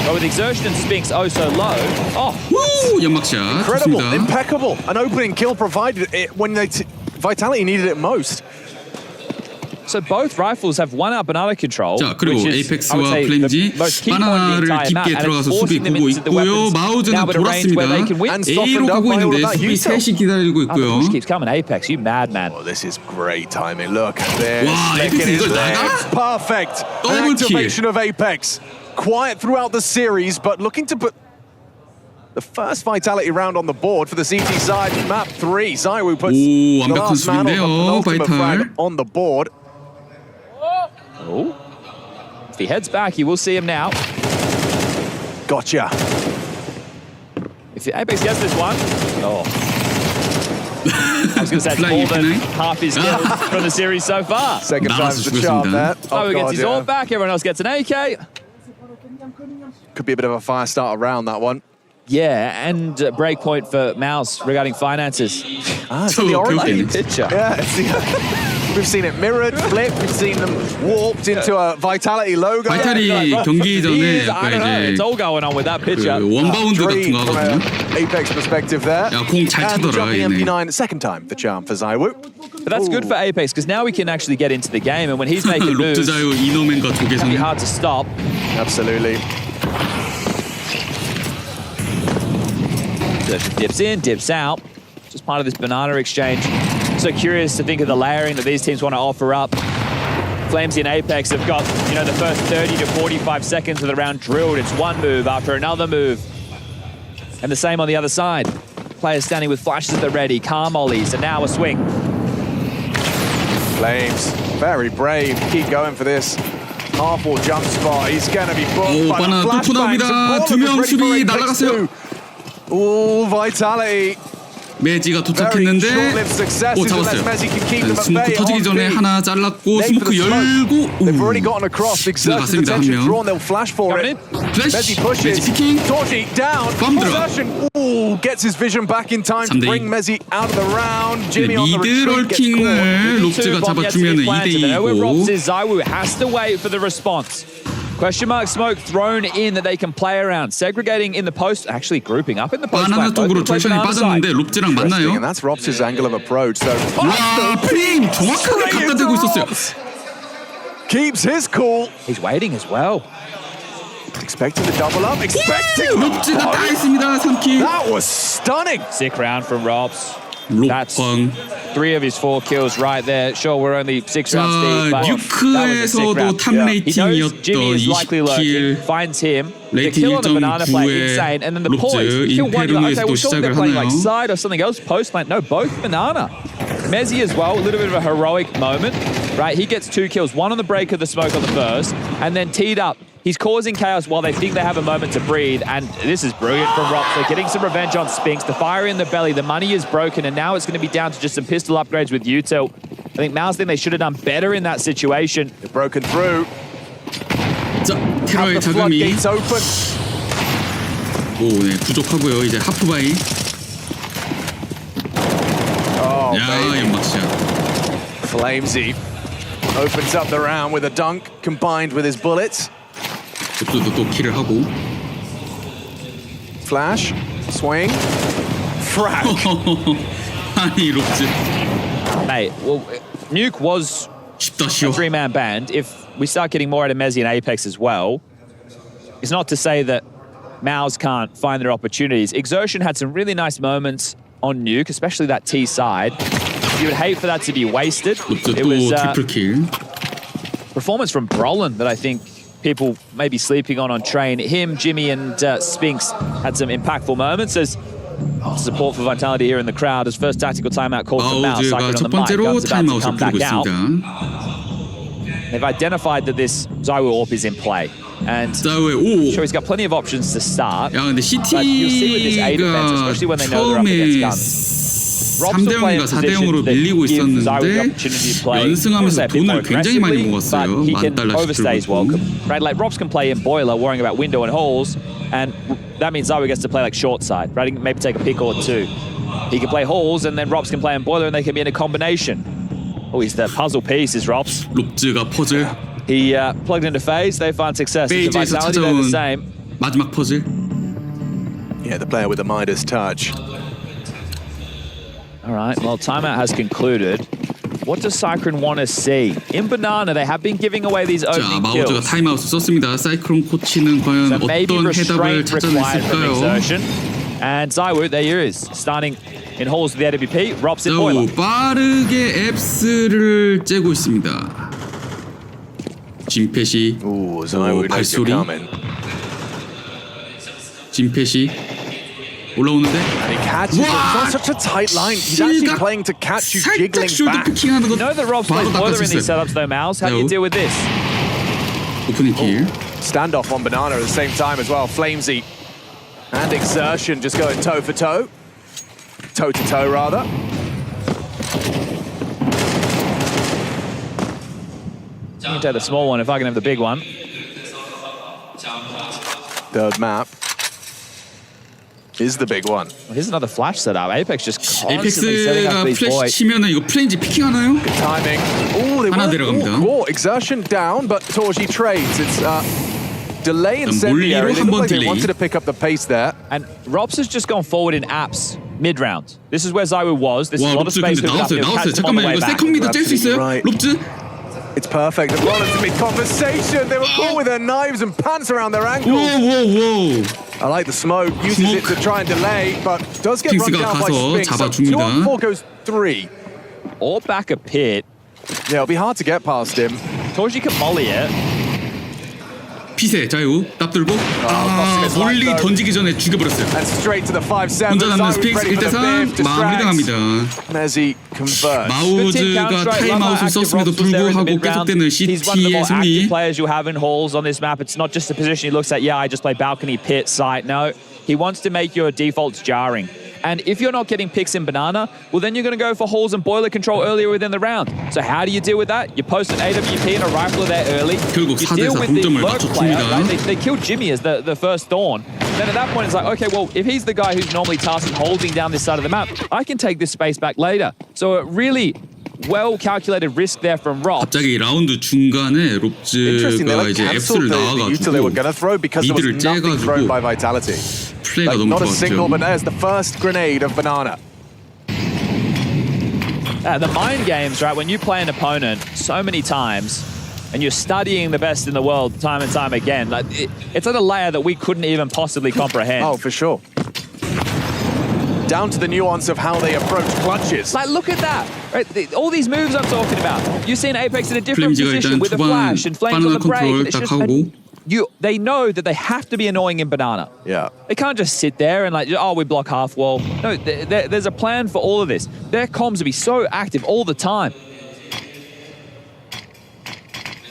[SPEAKER 1] But with Exertion and Spinks oh so low,
[SPEAKER 2] 우, 연막샷
[SPEAKER 3] Incredible,
[SPEAKER 2] 좋습니다.
[SPEAKER 3] impeccable. An opening kill provided it when Vitality needed it most.
[SPEAKER 1] so both rifles have one up and other control.
[SPEAKER 2] 자, 그리고
[SPEAKER 1] which is, I would
[SPEAKER 2] 에이펙스와
[SPEAKER 1] say,
[SPEAKER 2] 플레임지
[SPEAKER 1] the most key point of the
[SPEAKER 2] 바나나를
[SPEAKER 1] entire map,
[SPEAKER 2] 깊게
[SPEAKER 1] and
[SPEAKER 2] 들어가서
[SPEAKER 1] it's
[SPEAKER 2] 수비
[SPEAKER 1] forcing them
[SPEAKER 2] 보고
[SPEAKER 1] into the
[SPEAKER 2] 있고요.
[SPEAKER 1] weapons
[SPEAKER 2] 마우즈는
[SPEAKER 1] now at a range where they can win.
[SPEAKER 3] And
[SPEAKER 2] A로
[SPEAKER 3] softened up
[SPEAKER 2] 가고
[SPEAKER 3] by all
[SPEAKER 2] 있는데
[SPEAKER 3] of that
[SPEAKER 2] 수비
[SPEAKER 3] util.
[SPEAKER 2] 셋이 기다리고
[SPEAKER 1] Oh, the
[SPEAKER 2] 있고요.
[SPEAKER 1] push keeps coming, Apex, you madman.
[SPEAKER 3] Oh, this is great timing. Look at this.
[SPEAKER 2] Wow,
[SPEAKER 3] Licking
[SPEAKER 2] Apex
[SPEAKER 3] his
[SPEAKER 2] 이걸
[SPEAKER 3] legs.
[SPEAKER 2] 나가?
[SPEAKER 3] Perfect.
[SPEAKER 2] Double
[SPEAKER 3] An
[SPEAKER 2] kill.
[SPEAKER 3] activation of Apex. Quiet throughout the series, but looking to put the first Vitality round on the board for the CT side. Map 3. Zywoo puts
[SPEAKER 2] 오,
[SPEAKER 3] the
[SPEAKER 2] 완벽한
[SPEAKER 3] last man
[SPEAKER 2] 수비인데요,
[SPEAKER 3] on the penultimate frag
[SPEAKER 2] 바이탈.
[SPEAKER 3] on the board.
[SPEAKER 1] Oh. If he heads back, you will see him now.
[SPEAKER 3] Gotcha.
[SPEAKER 1] If Apex gets this one, I was going to say it's more than half his kills from the series so far.
[SPEAKER 3] Second time's the
[SPEAKER 2] 나가서
[SPEAKER 3] charm
[SPEAKER 2] 죽였습니다.
[SPEAKER 3] there.
[SPEAKER 1] Oh, gets his orb back, everyone else gets an AK.
[SPEAKER 3] Could be a bit of a fire start around that one.
[SPEAKER 1] Yeah, and breakpoint for Mouse regarding finances.
[SPEAKER 3] So the orange
[SPEAKER 2] Okay.
[SPEAKER 1] Picture.
[SPEAKER 3] Yeah, we've seen it mirrored, flipped, we've seen them warped into a Vitality logo.
[SPEAKER 2] 바이탈이 경기 전에
[SPEAKER 1] I
[SPEAKER 2] 약간
[SPEAKER 1] don't know, it's
[SPEAKER 2] 이제
[SPEAKER 1] all going on with that picture.
[SPEAKER 2] 그 원바운드 같은
[SPEAKER 3] Dream
[SPEAKER 2] 거
[SPEAKER 3] from
[SPEAKER 2] 하거든요.
[SPEAKER 3] an Apex perspective there.
[SPEAKER 2] 야, 공 잘
[SPEAKER 3] And
[SPEAKER 2] 차더라,
[SPEAKER 3] jumping
[SPEAKER 2] 얘네.
[SPEAKER 3] MP9, second time the charm for Zywoo.
[SPEAKER 1] But that's good for Apex, because now we can actually get into the game, and when he's making moves,
[SPEAKER 2] 롭즈 자유 이노맨과
[SPEAKER 1] it'll be
[SPEAKER 2] 조계성.
[SPEAKER 1] hard to stop.
[SPEAKER 3] Absolutely.
[SPEAKER 1] Dips in, dips out. Just part of this banana exchange. So curious to think of the layering that these teams want to offer up. Flames in Apex have got, you know, the first 30 to 45 seconds of the round drilled. It's one move after another move. And the same on the other side. Players standing with flashes at the ready, car mollies, and now a swing.
[SPEAKER 3] Flames, very brave. Keep going for this. Half-wall jump spot. He's going to be booked
[SPEAKER 2] 오,
[SPEAKER 3] by the
[SPEAKER 2] 바나나 뚫고 나옵니다.
[SPEAKER 3] flashbangs.
[SPEAKER 2] 두 명 수비 날아갔어요.
[SPEAKER 3] Oh, Vitality.
[SPEAKER 2] 매지가
[SPEAKER 3] Very
[SPEAKER 2] 도착했는데
[SPEAKER 3] short-lived
[SPEAKER 2] 오
[SPEAKER 3] successes
[SPEAKER 2] 잡았어요.
[SPEAKER 3] unless Messi can keep them at
[SPEAKER 2] 스모크
[SPEAKER 3] bay.
[SPEAKER 2] 터지기 전에
[SPEAKER 3] On
[SPEAKER 2] 하나
[SPEAKER 3] B.
[SPEAKER 2] 잘랐고
[SPEAKER 3] Late for
[SPEAKER 2] 스모크
[SPEAKER 3] the smoke.
[SPEAKER 2] 열고
[SPEAKER 3] They've already gotten across. Exertion's
[SPEAKER 2] 들어갔습니다, 한
[SPEAKER 3] attention
[SPEAKER 2] 명.
[SPEAKER 3] drawn. They'll flash for
[SPEAKER 1] Coming
[SPEAKER 3] it.
[SPEAKER 1] in.
[SPEAKER 2] 플래시
[SPEAKER 3] Messi pushes.
[SPEAKER 2] 매지 피킹
[SPEAKER 3] Torchy down.
[SPEAKER 2] 빰 들어가.
[SPEAKER 3] Exertion. Ooh, gets his vision back in time to
[SPEAKER 2] 3대2.
[SPEAKER 3] bring Messi out of the round. Jimmy on the
[SPEAKER 2] 미드
[SPEAKER 3] retreat gets caught.
[SPEAKER 2] 롤킹을 롭즈가 잡아주면 2대2이고
[SPEAKER 1] Zywoo has to wait for the response. Question mark smoke thrown in that they can play around. Segregating in the post, actually grouping up in the post.
[SPEAKER 2] 바나나 쪽으로 천천히 빠졌는데 롭즈랑
[SPEAKER 3] Interesting,
[SPEAKER 2] 만나요.
[SPEAKER 3] and that's Robs' angle of approach. So
[SPEAKER 2] 와 프레임 정확하게 갖다 대고 있었어요.
[SPEAKER 3] keeps his cool.
[SPEAKER 1] He's waiting as well.
[SPEAKER 3] Expecting the double up. Expecting.
[SPEAKER 2] 롭즈가 다 했습니다. 3킬.
[SPEAKER 3] That was stunning.
[SPEAKER 1] Sick round from Robs. That's
[SPEAKER 2] 롭광.
[SPEAKER 1] 3 of his 4 kills right there. Sure, we're only 6 rounds deep, but
[SPEAKER 2] 뉴크에서도 탑
[SPEAKER 1] he knows
[SPEAKER 2] 레이팅이었던
[SPEAKER 1] Jimmy is likely lurking,
[SPEAKER 2] 20킬.
[SPEAKER 1] finds him. The
[SPEAKER 2] 레이팅
[SPEAKER 1] kill on the banana play,
[SPEAKER 2] 1.9에
[SPEAKER 1] insane, and then the
[SPEAKER 2] 롭즈
[SPEAKER 1] poise. You feel one, you're like, okay,
[SPEAKER 2] 인페르노에서도
[SPEAKER 1] well, sure they're
[SPEAKER 2] 시작을
[SPEAKER 1] playing like
[SPEAKER 2] 하나요?
[SPEAKER 1] side or something else, post plant. No, both banana. Mezzi as well, a little bit of a heroic moment, right? He gets 2 kills, one on the break of the smoke on the first, and then teed up. He's causing chaos while they think they have a moment to breathe, and this is brilliant from Rock. They're getting some revenge on Spinks. The fire in the belly, the money is broken, and now it's going to be down to just some pistol upgrades with util. I think Mouse think they should have done better in that situation.
[SPEAKER 3] They've broken through.
[SPEAKER 2] 자,
[SPEAKER 3] Have
[SPEAKER 2] 테러의
[SPEAKER 3] the
[SPEAKER 2] 자금이
[SPEAKER 3] floodgates open.
[SPEAKER 2] 오, 네, 부족하고요. 이제 하프바이.
[SPEAKER 3] Oh,
[SPEAKER 2] 야,
[SPEAKER 3] baby.
[SPEAKER 2] 연막샷.
[SPEAKER 3] Flamesy opens up the round with a dunk combined with his bullets.
[SPEAKER 2] 롭즈도 또 킬을 하고.
[SPEAKER 3] Flash, swing, frag.
[SPEAKER 2] 아니, 롭즈.
[SPEAKER 1] Mate, well, Nuke was
[SPEAKER 2] 쉽다,
[SPEAKER 1] a
[SPEAKER 2] 쉬워.
[SPEAKER 1] 3-man band. If we start getting more out of Mezzi and Apex as well, it's not to say that Mouse can't find their opportunities. Exertion had some really nice moments on Nuke, especially that T side. You would hate for that to be wasted.
[SPEAKER 2] 롭즈
[SPEAKER 1] It
[SPEAKER 2] 또
[SPEAKER 1] was
[SPEAKER 2] 트리플 킬.
[SPEAKER 1] performance from Brolin that I think people may be sleeping on train. Him, Jimmy, and Spinks had some impactful moments as support for Vitality here in the crowd as first tactical timeout called for Mouse.
[SPEAKER 2] 마우즈가
[SPEAKER 1] Cycling
[SPEAKER 2] 첫
[SPEAKER 1] on the mic,
[SPEAKER 2] 번째로
[SPEAKER 1] Guns about to
[SPEAKER 2] 타임아웃을
[SPEAKER 1] come
[SPEAKER 2] 부르고
[SPEAKER 1] back out.
[SPEAKER 2] 있습니다.
[SPEAKER 1] They've identified that this Zywoo AWP is in play. And
[SPEAKER 2] 자우에 오.
[SPEAKER 1] sure, he's got plenty of options to start.
[SPEAKER 2] 야, 근데
[SPEAKER 1] But you'll see with this A defense,
[SPEAKER 2] CT가
[SPEAKER 1] especially when they know they're up against guns.
[SPEAKER 2] 3대 0인가 4대 0으로 밀리고 있었는데 연승하면서 돈을 굉장히 많이 모았어요.
[SPEAKER 1] He can
[SPEAKER 2] $10,000씩
[SPEAKER 1] overstay his
[SPEAKER 2] 들고.
[SPEAKER 1] welcome. Right, like Robs can play in boiler, worrying about window and halls, and that means Zywoo gets to play like short side, right? He can maybe take a pick or two. He can play halls, and then Robs can play in boiler, and they can be in a combination. Oh, he's the puzzle piece, is Robs.
[SPEAKER 2] 롭즈가 퍼즐.
[SPEAKER 1] He plugged into FaZe, they find success. Into
[SPEAKER 2] 페이지에서
[SPEAKER 1] Vitality, they're the
[SPEAKER 2] 찾아온
[SPEAKER 1] same.
[SPEAKER 2] 마지막 퍼즐.
[SPEAKER 3] Yeah, the player with the Midas touch.
[SPEAKER 1] All right, well, timeout has concluded. What does Cyclone want to see? In Banana, they have been giving away these
[SPEAKER 2] 자,
[SPEAKER 1] opening
[SPEAKER 2] 마우즈가
[SPEAKER 1] kills.
[SPEAKER 2] 타임아웃을 썼습니다. 사이클론 코치는 과연
[SPEAKER 1] So maybe
[SPEAKER 2] 어떤 해답을
[SPEAKER 1] restraint required from
[SPEAKER 2] 찾아냈을까요?
[SPEAKER 1] Exertion. And Zywoo, there he is, starting in halls with the AWP, Robs in Boiler.
[SPEAKER 2] 자, 빠르게 앱스를 째고 있습니다. 진펫이
[SPEAKER 3] Ooh, Zywoo knows
[SPEAKER 2] 발소리.
[SPEAKER 3] you're coming.
[SPEAKER 2] 진펫이 올라오는데
[SPEAKER 3] And he catches it. It's on such a tight line. He's actually playing to catch you
[SPEAKER 2] 살짝
[SPEAKER 3] jiggling
[SPEAKER 2] 숄더
[SPEAKER 3] back.
[SPEAKER 2] 피킹하는 거
[SPEAKER 1] You know that Robs
[SPEAKER 2] 바로
[SPEAKER 1] plays Boiler in these
[SPEAKER 2] 닦아줬어요.
[SPEAKER 1] setups though, Mouse. How do you deal with this?
[SPEAKER 2] 오프닝 킬.
[SPEAKER 3] Standoff on Banana at the same time as well. Flamesy and Exertion just going toe for toe. Toe to toe, rather.
[SPEAKER 1] You can take the small one if I can have the big one.
[SPEAKER 3] Third map is the big one.
[SPEAKER 1] Well, here's another flash setup. Apex just constantly setting up
[SPEAKER 2] 에이펙스가
[SPEAKER 1] these
[SPEAKER 2] 플래시
[SPEAKER 1] boys.
[SPEAKER 2] 치면은 이거 플레인지 피킹하나요?
[SPEAKER 3] Timing. Oh, they
[SPEAKER 2] 하나
[SPEAKER 3] were
[SPEAKER 2] 내려갑니다.
[SPEAKER 3] caught. Exertion down, but Torji trades. It's delay incendiary.
[SPEAKER 2] 몰리로
[SPEAKER 3] They
[SPEAKER 2] 한
[SPEAKER 3] look
[SPEAKER 2] 번
[SPEAKER 3] like they
[SPEAKER 2] 딜레이.
[SPEAKER 3] wanted to pick up the pace there.
[SPEAKER 1] And Robs has just gone forward in apps mid-round. This is where Zywoo was. This is
[SPEAKER 2] 와
[SPEAKER 1] a lot of
[SPEAKER 2] 롭즈
[SPEAKER 1] space.
[SPEAKER 2] 근데
[SPEAKER 1] hooked up.
[SPEAKER 2] 나왔어요.
[SPEAKER 1] He'll catch them on the
[SPEAKER 2] 잠깐만
[SPEAKER 1] way
[SPEAKER 2] 이거
[SPEAKER 1] back.
[SPEAKER 2] 세컨 미드 뗄 수 있어요?
[SPEAKER 3] Right.
[SPEAKER 2] 롭즈?
[SPEAKER 3] It's perfect. The Rollins to mid-conversation. They were caught with their knives and pants around their ankles.
[SPEAKER 2] 오오오.
[SPEAKER 3] I like the smoke. Uses it to try and delay, but does get run
[SPEAKER 2] 킹스가
[SPEAKER 3] down by
[SPEAKER 2] 가서
[SPEAKER 3] Spink. So
[SPEAKER 2] 잡아줍니다.
[SPEAKER 3] 2 on 4 goes 3.
[SPEAKER 1] Or back a pit.
[SPEAKER 3] Yeah, it'll be hard to get past him.
[SPEAKER 1] Torji can molly it.
[SPEAKER 2] 피세 자유 납 들고
[SPEAKER 3] Costigan's
[SPEAKER 2] 몰리
[SPEAKER 3] light, though.
[SPEAKER 2] 던지기 전에 죽여버렸어요.
[SPEAKER 3] And straight to the 5-7.
[SPEAKER 2] 혼자 남는
[SPEAKER 3] Zywoo's
[SPEAKER 2] 스픽스
[SPEAKER 3] ready for the
[SPEAKER 2] 1대3
[SPEAKER 3] biff.
[SPEAKER 2] 마무리
[SPEAKER 3] Distracts.
[SPEAKER 2] 당합니다.
[SPEAKER 3] Mezzi converts.
[SPEAKER 2] 마우즈가 타임아웃을 썼음에도 불구하고 계속되는
[SPEAKER 1] He's one of the
[SPEAKER 2] CT의
[SPEAKER 1] more active
[SPEAKER 2] 승리.
[SPEAKER 1] players you have in halls on this map. It's not just the position he looks at, yeah, I just play balcony, pit, site. No, he wants to make your defaults jarring. And if you're not getting picks in Banana, well, then you're going to go for halls and boiler control earlier within the round. So how do you deal with that? You post an AWP and a rifler there early.
[SPEAKER 2] 결국
[SPEAKER 1] You
[SPEAKER 2] 4대4
[SPEAKER 1] deal with the
[SPEAKER 2] 동점을
[SPEAKER 1] lurk player.
[SPEAKER 2] 맞춰줍니다.
[SPEAKER 1] Right? They killed Jimmy as the first Thorn. Then at that point, it's like, okay, well, if he's the guy who's normally tasked with holding down this side of the map, I can take this space back later. So a really well-calculated risk there from Rob.
[SPEAKER 2] 갑자기 라운드 중간에
[SPEAKER 3] Interesting, they
[SPEAKER 2] 롭즈가
[SPEAKER 3] like
[SPEAKER 2] 이제
[SPEAKER 3] cancelled
[SPEAKER 2] 앱스를
[SPEAKER 3] the util they were going to throw because there was
[SPEAKER 2] 미드를
[SPEAKER 3] nothing thrown
[SPEAKER 2] 째가지고
[SPEAKER 3] by Vitality.
[SPEAKER 2] 플레이가
[SPEAKER 3] Like,
[SPEAKER 2] 너무
[SPEAKER 3] not a single, but
[SPEAKER 2] 좋았죠.
[SPEAKER 3] there's the first grenade of Banana.
[SPEAKER 1] The mind games, right? When you play an opponent so many times and you're studying the best in the world time and time again, like it's at a layer that we couldn't even possibly comprehend.
[SPEAKER 3] Oh, for sure. Down to the nuance of how they approach clutches.
[SPEAKER 1] Like, look at that. Right? All these moves I'm talking about. You've seen Apex in a different
[SPEAKER 2] 플레임즈가
[SPEAKER 1] position
[SPEAKER 2] 일단
[SPEAKER 1] with a
[SPEAKER 2] 초반
[SPEAKER 1] flash and flames on
[SPEAKER 2] 바나나
[SPEAKER 1] the break.
[SPEAKER 2] 컨트롤
[SPEAKER 1] It's
[SPEAKER 2] 딱
[SPEAKER 1] just,
[SPEAKER 2] 하고
[SPEAKER 1] they know that they have to be annoying in Banana.
[SPEAKER 3] Yeah.
[SPEAKER 1] They can't just sit there and like, oh, we block half wall. No, there's a plan for all of this. Their comms will be so active all the time.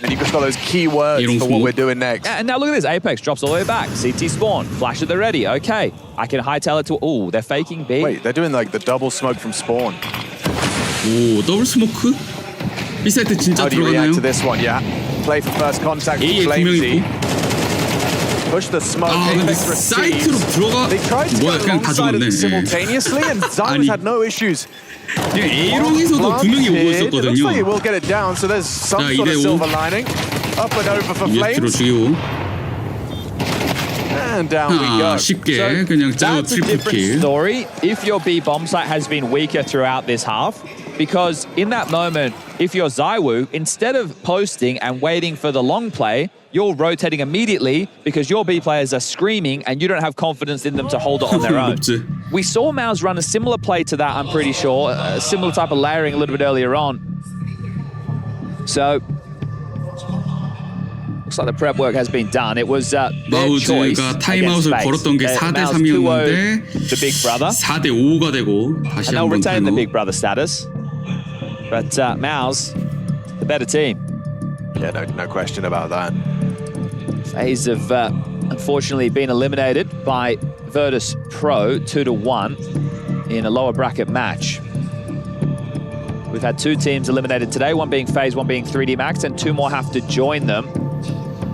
[SPEAKER 3] And you've just got those key words
[SPEAKER 2] 이런
[SPEAKER 3] for what
[SPEAKER 2] 스모크.
[SPEAKER 3] we're doing next.
[SPEAKER 1] And now look at this. Apex drops all the way back. CT spawn. Flash at the ready. Okay. I can hightail it to... Oh, they're faking B.
[SPEAKER 3] Wait, they're doing like the double smoke from spawn.
[SPEAKER 2] 오 더블 스모크? B사이트 진짜
[SPEAKER 3] How do you react
[SPEAKER 2] 들어가나요?
[SPEAKER 3] to this one? Yeah. Play for first contact with
[SPEAKER 2] A에 두
[SPEAKER 3] Flamesy.
[SPEAKER 2] 명이고
[SPEAKER 3] Push the smoke.
[SPEAKER 2] 아 근데
[SPEAKER 3] Apex
[SPEAKER 2] 사이트로
[SPEAKER 3] receives.
[SPEAKER 2] 들어가
[SPEAKER 3] They tried to
[SPEAKER 2] 뭐야
[SPEAKER 3] go
[SPEAKER 2] 그냥 다
[SPEAKER 3] alongside of
[SPEAKER 2] 죽었네.
[SPEAKER 3] them simultaneously, and Zywoo's
[SPEAKER 2] 아니.
[SPEAKER 3] had no issues.
[SPEAKER 2] 그냥 A롱에서도 두 명이 오고
[SPEAKER 3] It looks like it
[SPEAKER 2] 있었거든요.
[SPEAKER 3] will get it down, so there's some
[SPEAKER 2] 자,
[SPEAKER 3] sort of
[SPEAKER 2] 2대5.
[SPEAKER 3] silver lining. Up and over for
[SPEAKER 2] ESP로
[SPEAKER 3] Flames.
[SPEAKER 2] 죽이고
[SPEAKER 3] And down we go.
[SPEAKER 2] 쉽게 그냥 짜고
[SPEAKER 1] That's a
[SPEAKER 2] 트리플
[SPEAKER 1] different
[SPEAKER 2] 킬.
[SPEAKER 1] story if your B bomb site has been weaker throughout this half. Because in that moment, if you're Zywoo, instead of posting and waiting for the long play, you're rotating immediately because your B players are screaming and you don't have confidence in them to hold it on their own.
[SPEAKER 2] 롭즈.
[SPEAKER 1] We saw Mouse run a similar play to that, I'm pretty sure. A similar type of layering a little bit earlier on. So, looks like the prep work has been done. It was their choice
[SPEAKER 2] 마우즈가
[SPEAKER 1] against
[SPEAKER 2] 타임아웃을
[SPEAKER 1] Space.
[SPEAKER 2] 걸었던 게 4대
[SPEAKER 1] Mouse
[SPEAKER 2] 3이었는데
[SPEAKER 1] 2-0 the Big Brother.
[SPEAKER 2] 4대 5가 되고 다시
[SPEAKER 1] And they'll
[SPEAKER 2] 한번
[SPEAKER 1] retain the
[SPEAKER 2] 타임아웃.
[SPEAKER 1] Big Brother status. But Mouse, the better team.
[SPEAKER 3] Yeah, no question about that.
[SPEAKER 1] FaZe have unfortunately been eliminated by Virtus Pro 2-1 in a lower bracket match. We've had two teams eliminated today, one being FaZe, one being 3D Max, and two more have to join them.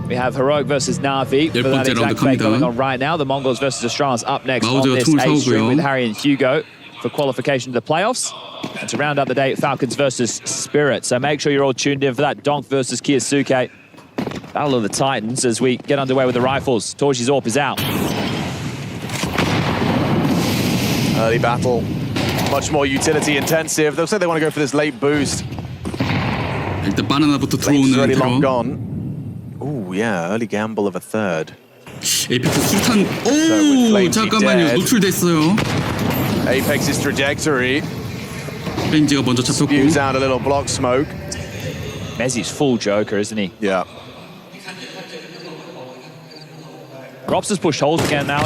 [SPEAKER 1] We have Heroic versus Navi for that exact fate going on right now. The Mongols versus Astralis up next on this A stream with Harry and Hugo for qualification to the playoffs. And to round out the day, Falcons versus Spirit. So make sure you're all tuned in for that Donk versus Kiyasuke. Battle of the Titans as we get underway with the rifles. Torji's AWP is out.
[SPEAKER 3] Early battle, much more utility intensive. They'll say they want to go for this late boost.
[SPEAKER 2] 일단 바나나부터
[SPEAKER 3] Late's already
[SPEAKER 2] 들어오는
[SPEAKER 3] long
[SPEAKER 2] 테러.
[SPEAKER 3] gone. Oh yeah, early gamble of a third.
[SPEAKER 2] 에이펙스 술탄.
[SPEAKER 3] with
[SPEAKER 2] 오
[SPEAKER 3] Flamesy
[SPEAKER 2] 잠깐만요.
[SPEAKER 3] dead.
[SPEAKER 2] 노출됐어요.
[SPEAKER 3] Apex's trajectory
[SPEAKER 2] 프레임지가 먼저 잡혔고.
[SPEAKER 3] spews out a little block smoke.
[SPEAKER 1] Mezzi's full Joker, isn't he?
[SPEAKER 3] Yeah.
[SPEAKER 1] Rops has pushed holes again now.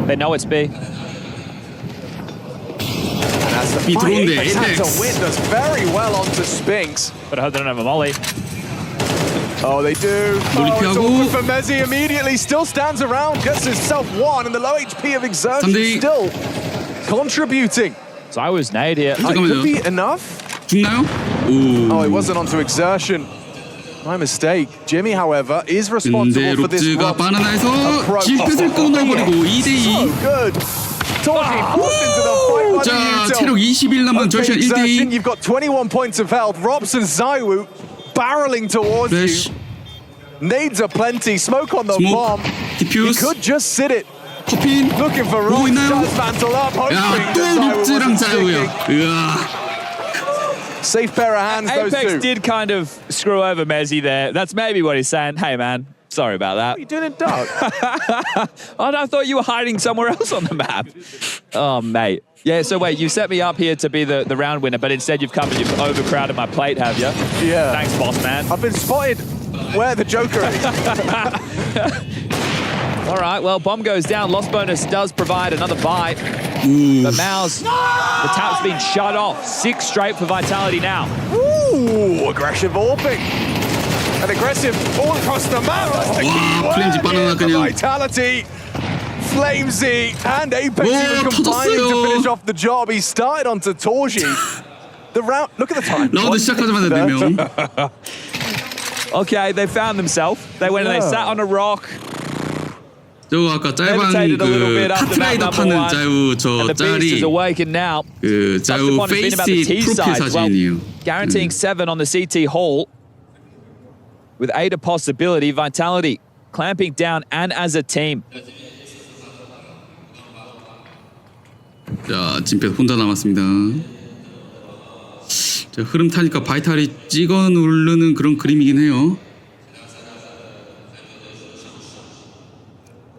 [SPEAKER 1] They know it's B.
[SPEAKER 3] That's the
[SPEAKER 2] 이
[SPEAKER 3] fight.
[SPEAKER 2] 들어온대,
[SPEAKER 3] Apex had to
[SPEAKER 2] Apex.
[SPEAKER 3] win us very well onto Spinks.
[SPEAKER 1] But I hope they don't have a molly.
[SPEAKER 3] Oh, they do.
[SPEAKER 2] Molly
[SPEAKER 3] Oh, it's
[SPEAKER 2] 피하고.
[SPEAKER 3] awkward for Mezzi immediately. Still stands around, gets himself one, and the low HP of Exertion
[SPEAKER 2] 3대2.
[SPEAKER 3] still contributing.
[SPEAKER 1] So I was nade here.
[SPEAKER 3] It could be enough.
[SPEAKER 2] 죽나요? 오.
[SPEAKER 3] Oh, it wasn't onto Exertion. My mistake. Jimmy, however, is responsible
[SPEAKER 2] 근데
[SPEAKER 3] for this
[SPEAKER 2] 롭즈가
[SPEAKER 3] run.
[SPEAKER 2] 바나나에서
[SPEAKER 3] approach.
[SPEAKER 2] 질펫을 끊어버리고
[SPEAKER 3] So
[SPEAKER 2] 2대2.
[SPEAKER 3] good. Torji forced into the fight by
[SPEAKER 2] 자,
[SPEAKER 3] the
[SPEAKER 2] 체력 21 남은
[SPEAKER 3] Okay,
[SPEAKER 2] 절션
[SPEAKER 3] Exertion,
[SPEAKER 2] 1대2.
[SPEAKER 3] you've got 21 points of health. Robson Zaiwu barreling towards
[SPEAKER 2] 플래시,
[SPEAKER 3] you. Nades are plenty. Smoke on the
[SPEAKER 2] 스모크,
[SPEAKER 3] bomb. He
[SPEAKER 2] 디퓨즈,
[SPEAKER 3] could just sit it.
[SPEAKER 2] 커핀.
[SPEAKER 3] Looking for
[SPEAKER 2] 보고
[SPEAKER 3] Rob.
[SPEAKER 2] 있나요?
[SPEAKER 3] Does mantle up. Hoping
[SPEAKER 2] 야, 또
[SPEAKER 3] that Zaiwu
[SPEAKER 2] 롭즈랑
[SPEAKER 3] wasn't
[SPEAKER 2] 자유야.
[SPEAKER 3] sticking.
[SPEAKER 2] 으아.
[SPEAKER 3] Safe pair of hands, those
[SPEAKER 1] Apex
[SPEAKER 3] two.
[SPEAKER 1] did kind of screw over Mezzi there. That's maybe what he's saying. Hey, man, sorry about that.
[SPEAKER 3] What are you doing in dark?
[SPEAKER 1] I thought you were hiding somewhere else on the map. Oh, mate. Yeah, so wait, you set me up here to be the round winner, but instead you've come and you've overcrowded my plate, have you?
[SPEAKER 3] Yeah.
[SPEAKER 1] Thanks, boss man.
[SPEAKER 3] I've been spotted where the Joker is.
[SPEAKER 1] All right, well, bomb goes down. Lost bonus does provide another bite. But Mao's, the tap's been shut off. 6 straight for Vitality now.
[SPEAKER 3] Ooh, aggressive AWPing. And aggressive all across the map. That's the key
[SPEAKER 2] 와,
[SPEAKER 3] word
[SPEAKER 2] Flamesy 바나나
[SPEAKER 3] here for
[SPEAKER 2] 그냥.
[SPEAKER 3] Vitality. Flamesy and Apex
[SPEAKER 2] 오,
[SPEAKER 3] even combining to
[SPEAKER 2] 터졌어요.
[SPEAKER 3] finish off the job. He started onto Torji. The round, look at the time.
[SPEAKER 2] 라운드 시작하자마자 4명.
[SPEAKER 1] Okay, they found themselves. They went and they sat on a rock.
[SPEAKER 2] 저거 아까 짤방
[SPEAKER 1] Levitated a little
[SPEAKER 2] 그
[SPEAKER 1] bit up the map,
[SPEAKER 2] 카트라이더
[SPEAKER 1] number
[SPEAKER 2] 타는
[SPEAKER 1] one.
[SPEAKER 2] 짜우 저
[SPEAKER 1] And the beast is
[SPEAKER 2] 짤이
[SPEAKER 1] awakened now.
[SPEAKER 2] 그 짜우
[SPEAKER 1] Upon has been about the
[SPEAKER 2] 페이스
[SPEAKER 1] T
[SPEAKER 2] 프로필
[SPEAKER 1] side. Well,
[SPEAKER 2] 사진이에요.
[SPEAKER 1] guaranteeing 7 on the CT hall. With 8 a possibility, Vitality clamping down and as a team.
[SPEAKER 2] 자, 진패 혼자 남았습니다. 자, 흐름 타니까 바이탈이 찍어 누르는 그런 그림이긴 해요.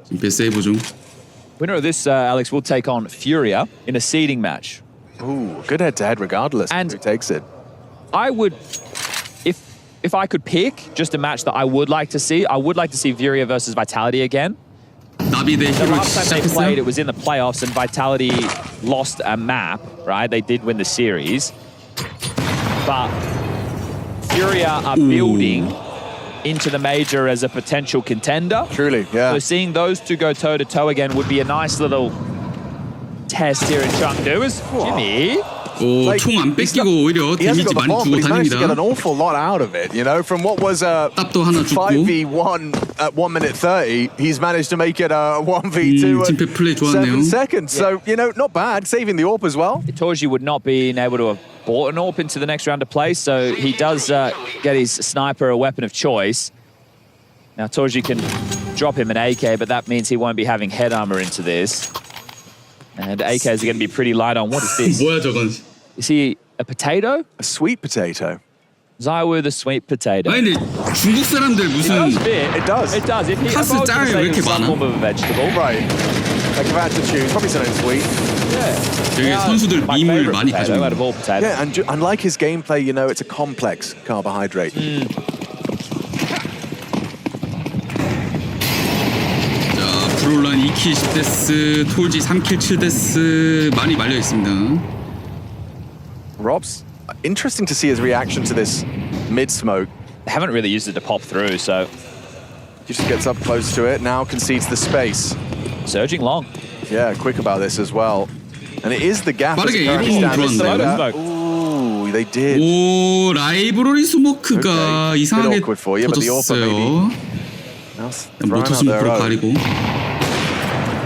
[SPEAKER 2] 진패 세이브 중.
[SPEAKER 1] Winner of this, Alex, will take on Furia in a seeding match.
[SPEAKER 3] Ooh, good head-to-head regardless
[SPEAKER 1] And-
[SPEAKER 3] who takes it.
[SPEAKER 1] I would, if I could pick just a match that I would like to see, I would like to see Furia versus Vitality again.
[SPEAKER 2] 나비 대
[SPEAKER 1] The
[SPEAKER 2] 히로
[SPEAKER 1] last time they played, it
[SPEAKER 2] 시작했어요.
[SPEAKER 1] was in the playoffs, and Vitality lost a map, right? They did win the series. But Furia are building into the major as a potential contender.
[SPEAKER 3] Truly, yeah.
[SPEAKER 1] So seeing those two go toe-to-toe again would be a nice little test here in Chengdu. As Jimmy,
[SPEAKER 2] 오, 총 안 뺏기고 오히려
[SPEAKER 3] He hasn't
[SPEAKER 2] 데미지
[SPEAKER 3] got the
[SPEAKER 2] 많이
[SPEAKER 3] bomb,
[SPEAKER 2] 주고
[SPEAKER 3] but he's managed to get an
[SPEAKER 2] 다닙니다.
[SPEAKER 3] awful lot out of it, you know? From what was a
[SPEAKER 2] 땀도 하나 죽고.
[SPEAKER 3] 5v1 at 1 minute 30, he's managed to make it a 1v2
[SPEAKER 2] 진패 플레이
[SPEAKER 3] at
[SPEAKER 2] 좋았네요.
[SPEAKER 3] 7 seconds. So, you know, not bad, saving the AWP as well.
[SPEAKER 1] Torji would not be able to have bought an AWP into the next round of play, so he does get his sniper a weapon of choice. Now Torji can drop him an AK, but that means he won't be having head armor into this. And AKs are going to be pretty light on. What is this?
[SPEAKER 2] 뭐야 저건?
[SPEAKER 1] Is he a potato?
[SPEAKER 3] A sweet potato.
[SPEAKER 1] Zaiwu the sweet potato.
[SPEAKER 2] 아니 근데 중국 사람들
[SPEAKER 1] It
[SPEAKER 2] 무슨
[SPEAKER 1] does fit.
[SPEAKER 3] It does.
[SPEAKER 1] It does. If he
[SPEAKER 2] 카스
[SPEAKER 1] evolved
[SPEAKER 2] 짤
[SPEAKER 1] to
[SPEAKER 2] 왜 이렇게
[SPEAKER 1] some
[SPEAKER 2] 많아?
[SPEAKER 1] form of a vegetable.
[SPEAKER 3] Right. Like if I had to choose, probably something sweet.
[SPEAKER 1] Yeah.
[SPEAKER 2] 여기 선수들
[SPEAKER 1] My
[SPEAKER 2] 밈을
[SPEAKER 1] favorite
[SPEAKER 2] 많이
[SPEAKER 1] potato
[SPEAKER 2] 가지고
[SPEAKER 1] out of all potatoes.
[SPEAKER 3] Yeah, and unlike his gameplay, you know, it's a complex carbohydrate.
[SPEAKER 2] 자, 브롤란 2킬 10데스, 톨지 3킬 7데스 많이 말려 있습니다.
[SPEAKER 3] Rob's interesting to see his reaction to this mid smoke.
[SPEAKER 1] They haven't really used it to pop through, so
[SPEAKER 3] He just gets up close to it, now concedes the space.
[SPEAKER 1] surging long.
[SPEAKER 3] Yeah, quick about this as well. And it is the gap as
[SPEAKER 2] 빠르게
[SPEAKER 3] it currently
[SPEAKER 2] 일본
[SPEAKER 3] stands.
[SPEAKER 2] 들어왔네요.
[SPEAKER 3] Ooh, they did.
[SPEAKER 2] 오, 라이브러리 스모크가
[SPEAKER 3] Okay.
[SPEAKER 2] 이상하게
[SPEAKER 3] Bit awkward for you, but the offer
[SPEAKER 2] 터졌어요.
[SPEAKER 3] Now throwing
[SPEAKER 2] 모토
[SPEAKER 3] out their
[SPEAKER 2] 스모크로
[SPEAKER 3] own.
[SPEAKER 2] 가리고.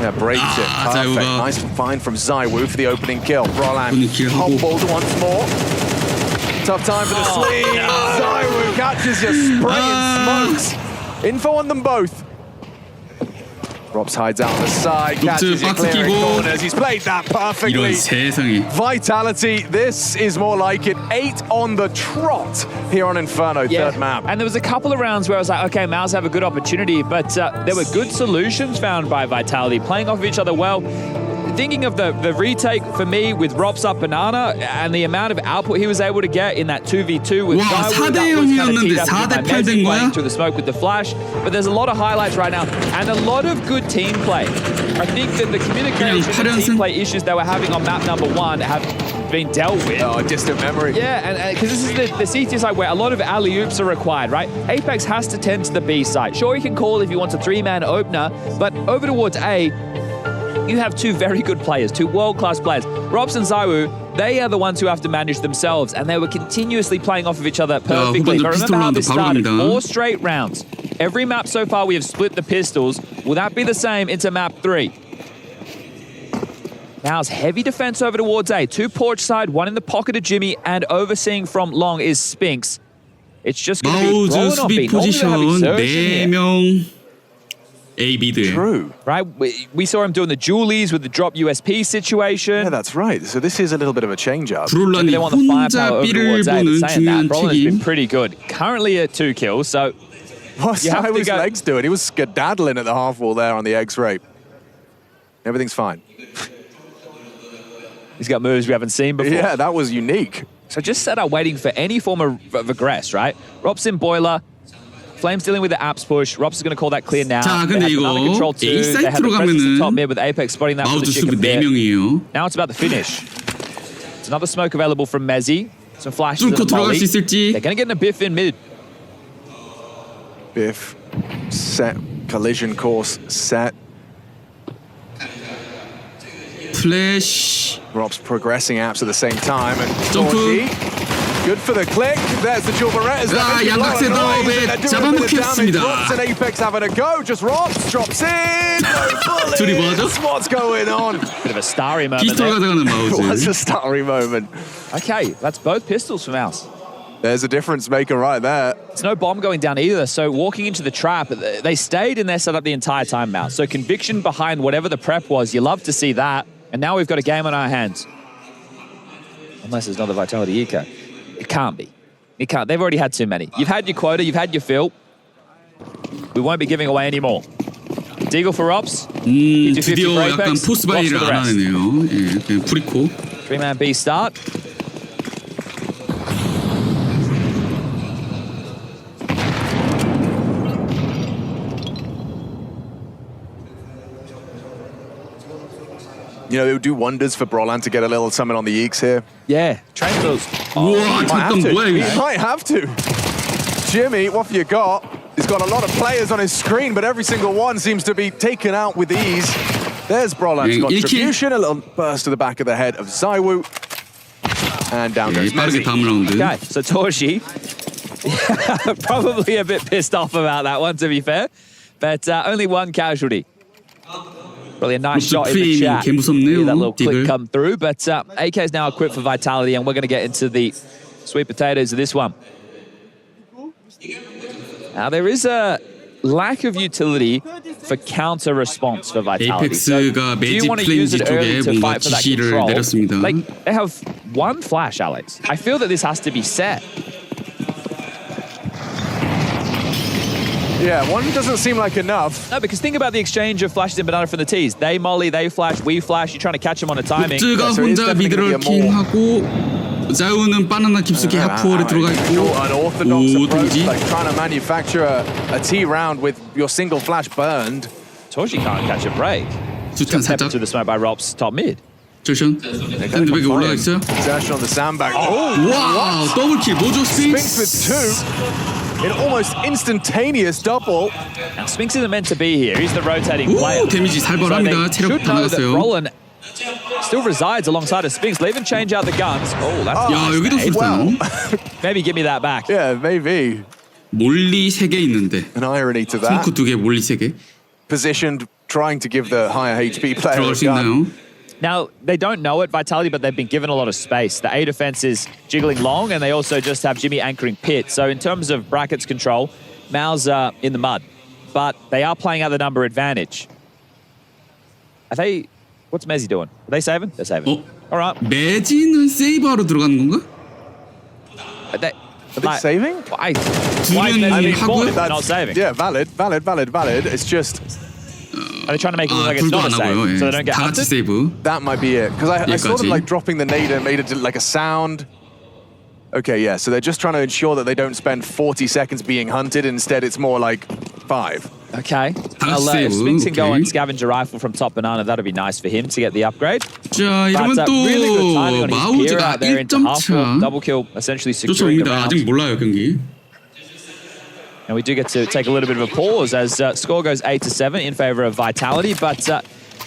[SPEAKER 3] Yeah, breaks it.
[SPEAKER 2] Ah,
[SPEAKER 3] Perfect.
[SPEAKER 2] Zaiwu가.
[SPEAKER 3] Nice find from Zaiwu for the opening kill. Roland
[SPEAKER 2] 오pening kill 하고.
[SPEAKER 3] humbled once more. Tough time for the sleeve. ZywOo catches you spraying smokes. Info on them both. Robs hides out on the side, catches you clearing corners. He's played that perfectly.
[SPEAKER 2] 이런 세상에.
[SPEAKER 3] Vitality, this is more like it. 8 on the trot here on Inferno, third map.
[SPEAKER 1] And there was a couple of rounds where I was like, okay, Mouse have a good opportunity, but there were good solutions found by Vitality, playing off each other well. Thinking of the retake for me with Robs up Banana and the amount of output he was able to get in that 2v2 with
[SPEAKER 2] 와,
[SPEAKER 1] ZywOo,
[SPEAKER 2] 4대 0이었는데 4대 8 된 거야?
[SPEAKER 1] through the smoke with the flash. But there's a lot of highlights right now and a lot of good team play. I think that the communication and team play issues they were having on map number 1 have been dealt with.
[SPEAKER 3] Oh, distant memory.
[SPEAKER 1] Yeah, and because this is the CT side where a lot of alley-oops are required, right? Apex has to tend to the B side. Sure, he can call if he wants a 3-man opener, but over towards A, you have 2 very good players, 2 world-class players. Robs and ZywOo, they are the ones who have to manage themselves, and they were continuously playing off of each other perfectly. But remember how this started, 4 straight rounds. Every map so far, we have split the pistols. Will that be the same into map 3? Now's heavy defense over towards A. 2 porch side, 1 in the pocket of Jimmy, and overseeing from long is Spinks. It's just going to be
[SPEAKER 2] 마우즈 수비 포지션 4명. A, B들.
[SPEAKER 3] True.
[SPEAKER 1] Right, we saw him doing the Julies with the drop USP situation.
[SPEAKER 3] Yeah, that's right. So this is a little bit of a change-up.
[SPEAKER 2] 브롤란이
[SPEAKER 1] They want the
[SPEAKER 2] 혼자
[SPEAKER 1] firepower over
[SPEAKER 2] B를
[SPEAKER 1] towards A, but
[SPEAKER 2] 보는
[SPEAKER 1] saying that,
[SPEAKER 2] 중요한
[SPEAKER 1] Brolin has been
[SPEAKER 2] 책임.
[SPEAKER 1] pretty good. Currently at 2 kills, so
[SPEAKER 3] What's
[SPEAKER 1] you have to
[SPEAKER 3] ZywOo's
[SPEAKER 1] go-
[SPEAKER 3] legs doing? He was skedaddling at the half wall there on the X-ray. Everything's fine.
[SPEAKER 1] he's got moves we haven't seen before.
[SPEAKER 3] Yeah, that was unique.
[SPEAKER 1] So just set up waiting for any form of aggress, right? Rob's in boiler. Flames dealing with the apps push. Rob's is going to call that clear now.
[SPEAKER 2] 자,
[SPEAKER 1] They
[SPEAKER 2] 근데
[SPEAKER 1] have
[SPEAKER 2] 이거
[SPEAKER 1] banana control too.
[SPEAKER 2] A
[SPEAKER 1] They have
[SPEAKER 2] 사이트로
[SPEAKER 1] the presence
[SPEAKER 2] 가면은
[SPEAKER 1] top mid with Apex spotting that for
[SPEAKER 2] 마우즈
[SPEAKER 1] the
[SPEAKER 2] 수비
[SPEAKER 1] chicken bit.
[SPEAKER 2] 4명이에요.
[SPEAKER 1] Now it's about the finish. It's another smoke available from Mezzy. Some flashes of
[SPEAKER 2] 뚫고
[SPEAKER 1] the
[SPEAKER 2] 들어갈
[SPEAKER 1] molly.
[SPEAKER 2] 수 있을지.
[SPEAKER 1] They're going to get in a biff in mid.
[SPEAKER 3] Biff set, collision course set.
[SPEAKER 2] 플래시.
[SPEAKER 3] Rob's progressing apps at the same time. And
[SPEAKER 2] 점프.
[SPEAKER 3] Georgie, good for the click. There's the dual Berettas.
[SPEAKER 2] 자, 양각세 드롭에 잡아먹혔습니다.
[SPEAKER 3] Robs and Apex having a go. Just Robs drops in. No
[SPEAKER 2] 둘이 뭐하죠?
[SPEAKER 3] bullies. What's going on?
[SPEAKER 1] Bit of a starry moment
[SPEAKER 2] 피스톨
[SPEAKER 1] there.
[SPEAKER 2] 가져가는
[SPEAKER 3] It was
[SPEAKER 2] 마우즈.
[SPEAKER 3] a starry moment.
[SPEAKER 1] Okay, that's both pistols from Mouse.
[SPEAKER 3] There's a difference maker right there.
[SPEAKER 1] It's no bomb going down either, so walking into the trap, they stayed in their setup the entire time, Mouse. So conviction behind whatever the prep was, you love to see that. And now we've got a game on our hands. Unless there's another Vitality eco. It can't be. It can't. They've already had too many. You've had your quota, you've had your fill. We won't be giving away any more. Deagle for Robs.
[SPEAKER 2] 드디어 약간 포스 바이를 안 하네요. 예, 그냥 프리코.
[SPEAKER 1] 3-man B start.
[SPEAKER 3] You know, it would do wonders for Brolan to get a little something on the Eeks here.
[SPEAKER 1] Yeah, train those.
[SPEAKER 2] 우와, 잠깐 뭐야
[SPEAKER 3] He
[SPEAKER 2] 이거.
[SPEAKER 3] might have to. Jimmy, what have you got? He's got a lot of players on his screen, but every single one seems to be taken out with ease. There's Brolan's contribution. A little burst to the back of the head of ZywOo. And down goes
[SPEAKER 2] 빠르게
[SPEAKER 3] Mezzy.
[SPEAKER 2] 다음 라운드.
[SPEAKER 1] Okay, so Torshi, probably a bit pissed off about that one, to be fair. But only 1 casualty. Really a nice shot in the chat.
[SPEAKER 2] 개 무섭네요,
[SPEAKER 1] Yeah, that little click
[SPEAKER 2] 딕을.
[SPEAKER 1] come through. But AK is now equipped for Vitality, and we're going to get into the sweet potatoes of this one. Now, there is a lack of utility for counter response for Vitality.
[SPEAKER 2] 에이펙스가
[SPEAKER 1] do you
[SPEAKER 2] 매직
[SPEAKER 1] want to use
[SPEAKER 2] 플랜지
[SPEAKER 1] it early
[SPEAKER 2] 쪽에
[SPEAKER 1] to
[SPEAKER 2] 뭔가
[SPEAKER 1] fight for that
[SPEAKER 2] 지시를
[SPEAKER 1] control?
[SPEAKER 2] 내렸습니다.
[SPEAKER 1] Like, they have 1 flash, Alex. I feel that this has to be set.
[SPEAKER 3] Yeah, one doesn't seem like enough.
[SPEAKER 1] No, because think about the exchange of flashes in Banana from the T's. They molly, they flash, we flash. You're trying to catch them on a timing.
[SPEAKER 2] 룩즈가
[SPEAKER 3] so it is
[SPEAKER 2] 혼자
[SPEAKER 3] definitely
[SPEAKER 2] 미드를
[SPEAKER 3] gonna be a
[SPEAKER 2] 킹하고 자우는 바나나 깊숙이 하프홀에 들어가 있고
[SPEAKER 3] Unorthodox
[SPEAKER 2] 오
[SPEAKER 3] approach,
[SPEAKER 2] 등지
[SPEAKER 3] like trying to manufacture a T round with your single flash burned.
[SPEAKER 1] Torshi can't catch a break.
[SPEAKER 2] 수탄
[SPEAKER 1] Stepped
[SPEAKER 2] 살짝
[SPEAKER 1] to the smoke by Robs top mid.
[SPEAKER 2] 절션 핸드백에 올라가 있어요.
[SPEAKER 3] Exertion on the sandbag. Oh,
[SPEAKER 2] 와우 더블킬 뭐죠
[SPEAKER 3] Spinks with
[SPEAKER 2] 스핑스
[SPEAKER 3] 2. An almost instantaneous double.
[SPEAKER 1] Now, Spinks isn't meant to be here. He's the rotating player.
[SPEAKER 2] 오 데미지 살벌합니다.
[SPEAKER 1] So they
[SPEAKER 2] 체력
[SPEAKER 1] should
[SPEAKER 2] 다
[SPEAKER 1] know that
[SPEAKER 2] 나갔어요.
[SPEAKER 1] Brolin still resides alongside of Spinks. They even change out the guns. Oh, that's
[SPEAKER 2] 야
[SPEAKER 1] nice.
[SPEAKER 2] 여기도 수탄
[SPEAKER 1] Maybe give me that back.
[SPEAKER 3] Yeah, maybe.
[SPEAKER 2] 몰리 3개 있는데
[SPEAKER 3] An irony to that.
[SPEAKER 2] 펑크 2개 몰리 3개
[SPEAKER 3] Positioned, trying to give the higher HP player
[SPEAKER 2] 들어갈
[SPEAKER 3] a
[SPEAKER 2] 수
[SPEAKER 3] gun.
[SPEAKER 2] 있나요?
[SPEAKER 1] Now, they don't know it, Vitality, but they've been given a lot of space. The A defense is jiggling long, and they also just have Jimmy anchoring pit. So in terms of brackets control, Mao's in the mud. But they are playing out the number advantage. Are they... What's Mezzi doing? Are they saving? They're saving. All right.
[SPEAKER 2] 매지는 세이브하러 들어가는 건가?
[SPEAKER 3] Are they saving?
[SPEAKER 1] Why is
[SPEAKER 2] 둘은
[SPEAKER 1] Mezzi
[SPEAKER 2] 하고요?
[SPEAKER 1] not saving?
[SPEAKER 3] Yeah, valid. It's just...
[SPEAKER 1] Are they trying to make it look like it's
[SPEAKER 2] 둘도
[SPEAKER 1] not a
[SPEAKER 2] 안 하고요.
[SPEAKER 1] save?
[SPEAKER 2] 예.
[SPEAKER 1] So they don't get
[SPEAKER 2] 다 같이
[SPEAKER 1] hunted?
[SPEAKER 2] 세이브.
[SPEAKER 3] That might be it. Because I saw them
[SPEAKER 2] 여기까지.
[SPEAKER 3] like dropping the nade and made it like a sound. Okay, yeah, so they're just trying to ensure that they don't spend 40 seconds being hunted. Instead, it's more like 5.
[SPEAKER 1] Okay.
[SPEAKER 2] 다
[SPEAKER 1] Well,
[SPEAKER 2] save.
[SPEAKER 1] if Spinks can go
[SPEAKER 2] Okay.
[SPEAKER 1] and scavenger rifle from top banana, that'd be nice for him to get the upgrade.
[SPEAKER 2] 자, 이러면
[SPEAKER 1] But
[SPEAKER 2] 또
[SPEAKER 1] really good timing on his peer
[SPEAKER 2] 마우즈가
[SPEAKER 1] out there into
[SPEAKER 2] 1점
[SPEAKER 1] half
[SPEAKER 2] 차
[SPEAKER 1] double kill, essentially securing the
[SPEAKER 2] 쫓아옵니다.
[SPEAKER 1] round.
[SPEAKER 2] 아직 몰라요, 경기.
[SPEAKER 1] And we do get to take a little bit of a pause as score goes 8-7 in favor of Vitality, but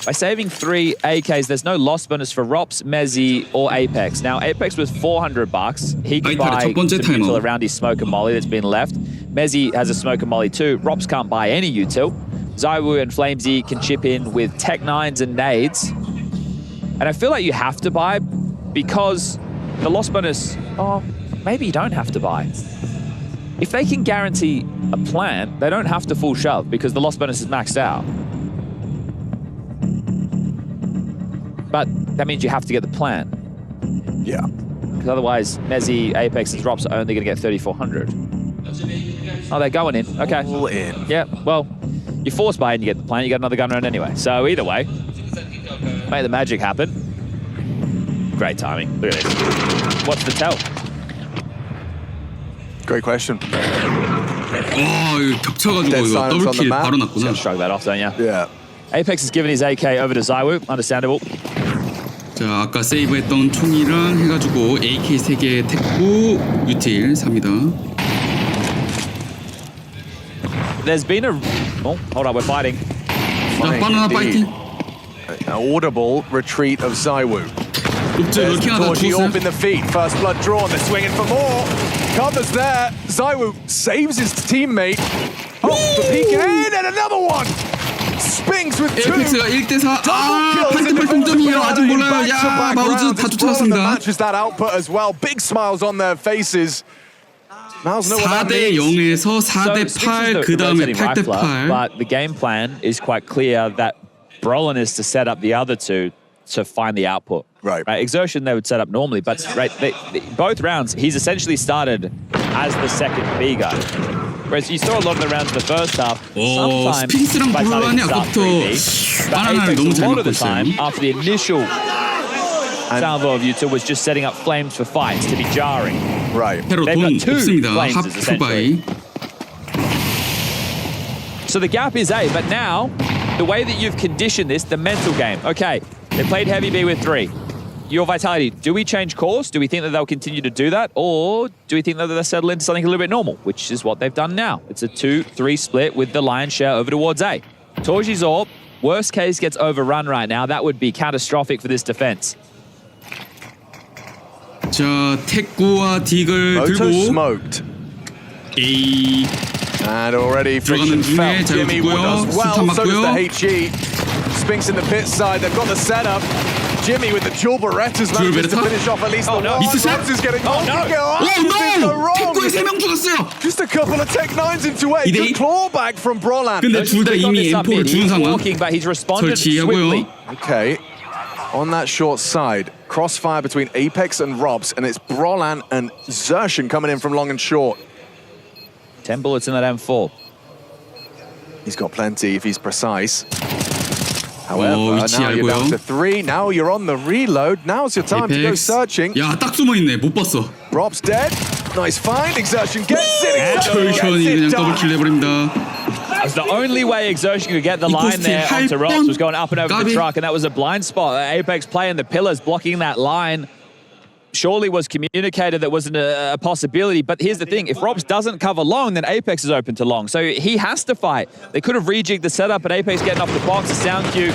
[SPEAKER 1] by saving 3 AKs, there's no loss bonus for Rops, Mezzi, or Apex. Now, Apex was $400. He can buy
[SPEAKER 2] 첫 번째
[SPEAKER 1] some util
[SPEAKER 2] 타이머.
[SPEAKER 1] around his smoke and molly that's been left. Mezzi has a smoke and molly too. Rops can't buy any util. Zywoo and Flamesy can chip in with Tech 9s and nades. And I feel like you have to buy because the loss bonus, maybe you don't have to buy. If they can guarantee a plant, they don't have to full shove because the loss bonus is maxed out. But that means you have to get the plant.
[SPEAKER 3] Yeah.
[SPEAKER 1] Because otherwise, Mezzi, Apex, and Drops are only going to get 3,400. Oh, they're going in. Okay.
[SPEAKER 3] All in.
[SPEAKER 1] Yeah, well, you force buy and you get the plant, you get another gun round anyway. So either way, make the magic happen. Great timing. Look at this. What's the tell?
[SPEAKER 3] Great question.
[SPEAKER 2] 이거 겹쳐가지고
[SPEAKER 3] Dead
[SPEAKER 2] 이거
[SPEAKER 3] silence on the
[SPEAKER 2] 더블킬
[SPEAKER 3] map.
[SPEAKER 2] 바로
[SPEAKER 1] Just
[SPEAKER 2] 났구나.
[SPEAKER 1] gonna shrug that off, don't you?
[SPEAKER 3] Yeah.
[SPEAKER 1] Apex has given his AK over to Zywoo. Understandable.
[SPEAKER 2] 자, 아까 세이브했던 총이랑 해가지고 AK 3개 택고 유틸 삽니다.
[SPEAKER 1] There's been a... Oh, hold on, we're fighting.
[SPEAKER 2] 자, 바나나 파이팅.
[SPEAKER 3] An audible retreat of Zywoo.
[SPEAKER 2] 옵즈
[SPEAKER 3] There's
[SPEAKER 2] 럴킹 하다
[SPEAKER 3] Torgy
[SPEAKER 2] 죽었어요.
[SPEAKER 3] Orb in the feet. First blood drawn. They're swinging for more. Covers there. Zywoo saves his teammate. Oh, the peek in and another one. Spinks with 2.
[SPEAKER 2] 에이펙스가 1대4. 아,
[SPEAKER 3] Double kills in
[SPEAKER 2] 8대8 동점이에요. 아직
[SPEAKER 3] in
[SPEAKER 2] 몰라요. 야,
[SPEAKER 3] back-to-back
[SPEAKER 2] 마우즈
[SPEAKER 3] rounds.
[SPEAKER 2] 다
[SPEAKER 3] It's Brolin that
[SPEAKER 2] 쫓아왔습니다.
[SPEAKER 3] matches that output as well. Big smiles on their faces. Miles know what that
[SPEAKER 2] 4대
[SPEAKER 3] means.
[SPEAKER 2] 0에서 4대8, 그 다음에 8대8.
[SPEAKER 1] But the game plan is quite clear that Brolin is to set up the other two to find the output.
[SPEAKER 3] Right.
[SPEAKER 1] Exertion they would set up normally, but both rounds he's essentially started as the second B guy. Whereas you saw a lot of the rounds in the first half. Sometimes
[SPEAKER 2] 스핑스랑
[SPEAKER 1] Vitality
[SPEAKER 2] 브롤란이
[SPEAKER 1] start
[SPEAKER 2] 아까부터
[SPEAKER 1] 3B, but
[SPEAKER 2] 바나나를
[SPEAKER 1] Apex
[SPEAKER 2] 너무
[SPEAKER 1] a
[SPEAKER 2] 잘
[SPEAKER 1] lot of
[SPEAKER 2] 맞고
[SPEAKER 1] the time
[SPEAKER 2] 있어요.
[SPEAKER 1] after the initial salvo of Utah was just setting up flames for fights to be jarring.
[SPEAKER 3] Right.
[SPEAKER 2] 테러
[SPEAKER 1] They've
[SPEAKER 2] 돈
[SPEAKER 1] got two
[SPEAKER 2] 없습니다.
[SPEAKER 1] flames,
[SPEAKER 2] 합
[SPEAKER 1] essentially.
[SPEAKER 2] 투바이.
[SPEAKER 1] So the gap is A, but now, the way that you've conditioned this, the mental game. Okay, they played heavy B with 3. Your Vitality, do we change course? Do we think that they'll continue to do that? Or do we think that they'll settle into something a little bit normal, which is what they've done now? It's a 2-3 split with the lion's share over towards A. Torgy's Orb, worst case, gets overrun right now. That would be catastrophic for this defense.
[SPEAKER 2] 자, 택고와 딕을
[SPEAKER 3] Moto
[SPEAKER 2] 들고
[SPEAKER 3] smoked.
[SPEAKER 2] A
[SPEAKER 3] And already friction
[SPEAKER 2] 들어가는 중에
[SPEAKER 3] felt.
[SPEAKER 2] 잘
[SPEAKER 3] Jimmy
[SPEAKER 2] 붙고요.
[SPEAKER 3] does well,
[SPEAKER 2] 수탄
[SPEAKER 3] so does
[SPEAKER 2] 맞고요.
[SPEAKER 3] the HE. Spinks in the pit side, they've got the setup. Jimmy with the dual Berettas manages to
[SPEAKER 2] Beretta?
[SPEAKER 3] finish off at least the one.
[SPEAKER 2] Miss the shot?
[SPEAKER 3] Rhodes is getting
[SPEAKER 1] Oh, no.
[SPEAKER 3] multi-kill.
[SPEAKER 2] 오,
[SPEAKER 3] Things go
[SPEAKER 2] 노!
[SPEAKER 3] wrong.
[SPEAKER 2] 택고에 3명 죽었어요.
[SPEAKER 3] Just a couple of Tech 9s into A.
[SPEAKER 2] 이대
[SPEAKER 3] Good clawback from Brolan.
[SPEAKER 2] 근데 둘 다
[SPEAKER 1] Quick on
[SPEAKER 2] 이미
[SPEAKER 1] this up
[SPEAKER 2] M4를
[SPEAKER 1] mid.
[SPEAKER 2] 주는
[SPEAKER 1] He's
[SPEAKER 2] 상황.
[SPEAKER 1] walking, but he's responded
[SPEAKER 2] 설치하고요.
[SPEAKER 1] swiftly.
[SPEAKER 3] Okay. On that short side, crossfire between Apex and Robs, and it's Brolan and Zershin coming in from long and short.
[SPEAKER 1] 10 bullets in that M4.
[SPEAKER 3] He's got plenty if he's precise. However,
[SPEAKER 2] 위치
[SPEAKER 3] now you're down
[SPEAKER 2] 알고요.
[SPEAKER 3] to 3. Now you're on the reload. Now's your time to go
[SPEAKER 2] 에이펙스.
[SPEAKER 3] searching.
[SPEAKER 2] 야, 딱 숨어있네. 못 봤어.
[SPEAKER 3] Rob's dead. Nice find. Exertion gets it. Exertion
[SPEAKER 2] 철션이
[SPEAKER 3] gets
[SPEAKER 2] 그냥
[SPEAKER 3] it done.
[SPEAKER 2] 더블킬 내버립니다.
[SPEAKER 1] That's the only way Exertion could get the line
[SPEAKER 2] Equals
[SPEAKER 1] there
[SPEAKER 2] to
[SPEAKER 1] onto
[SPEAKER 2] half
[SPEAKER 1] Rops
[SPEAKER 2] one.
[SPEAKER 1] was going up and over the
[SPEAKER 2] Gabi.
[SPEAKER 1] truck, and that was a blind spot. Apex playing the pillars, blocking that line. Surely was communicated that wasn't a possibility, but here's the thing. If Robs doesn't cover long, then Apex is open to long. So he has to fight. They could have rejigged the setup, but Apex getting off the box, the sound cue.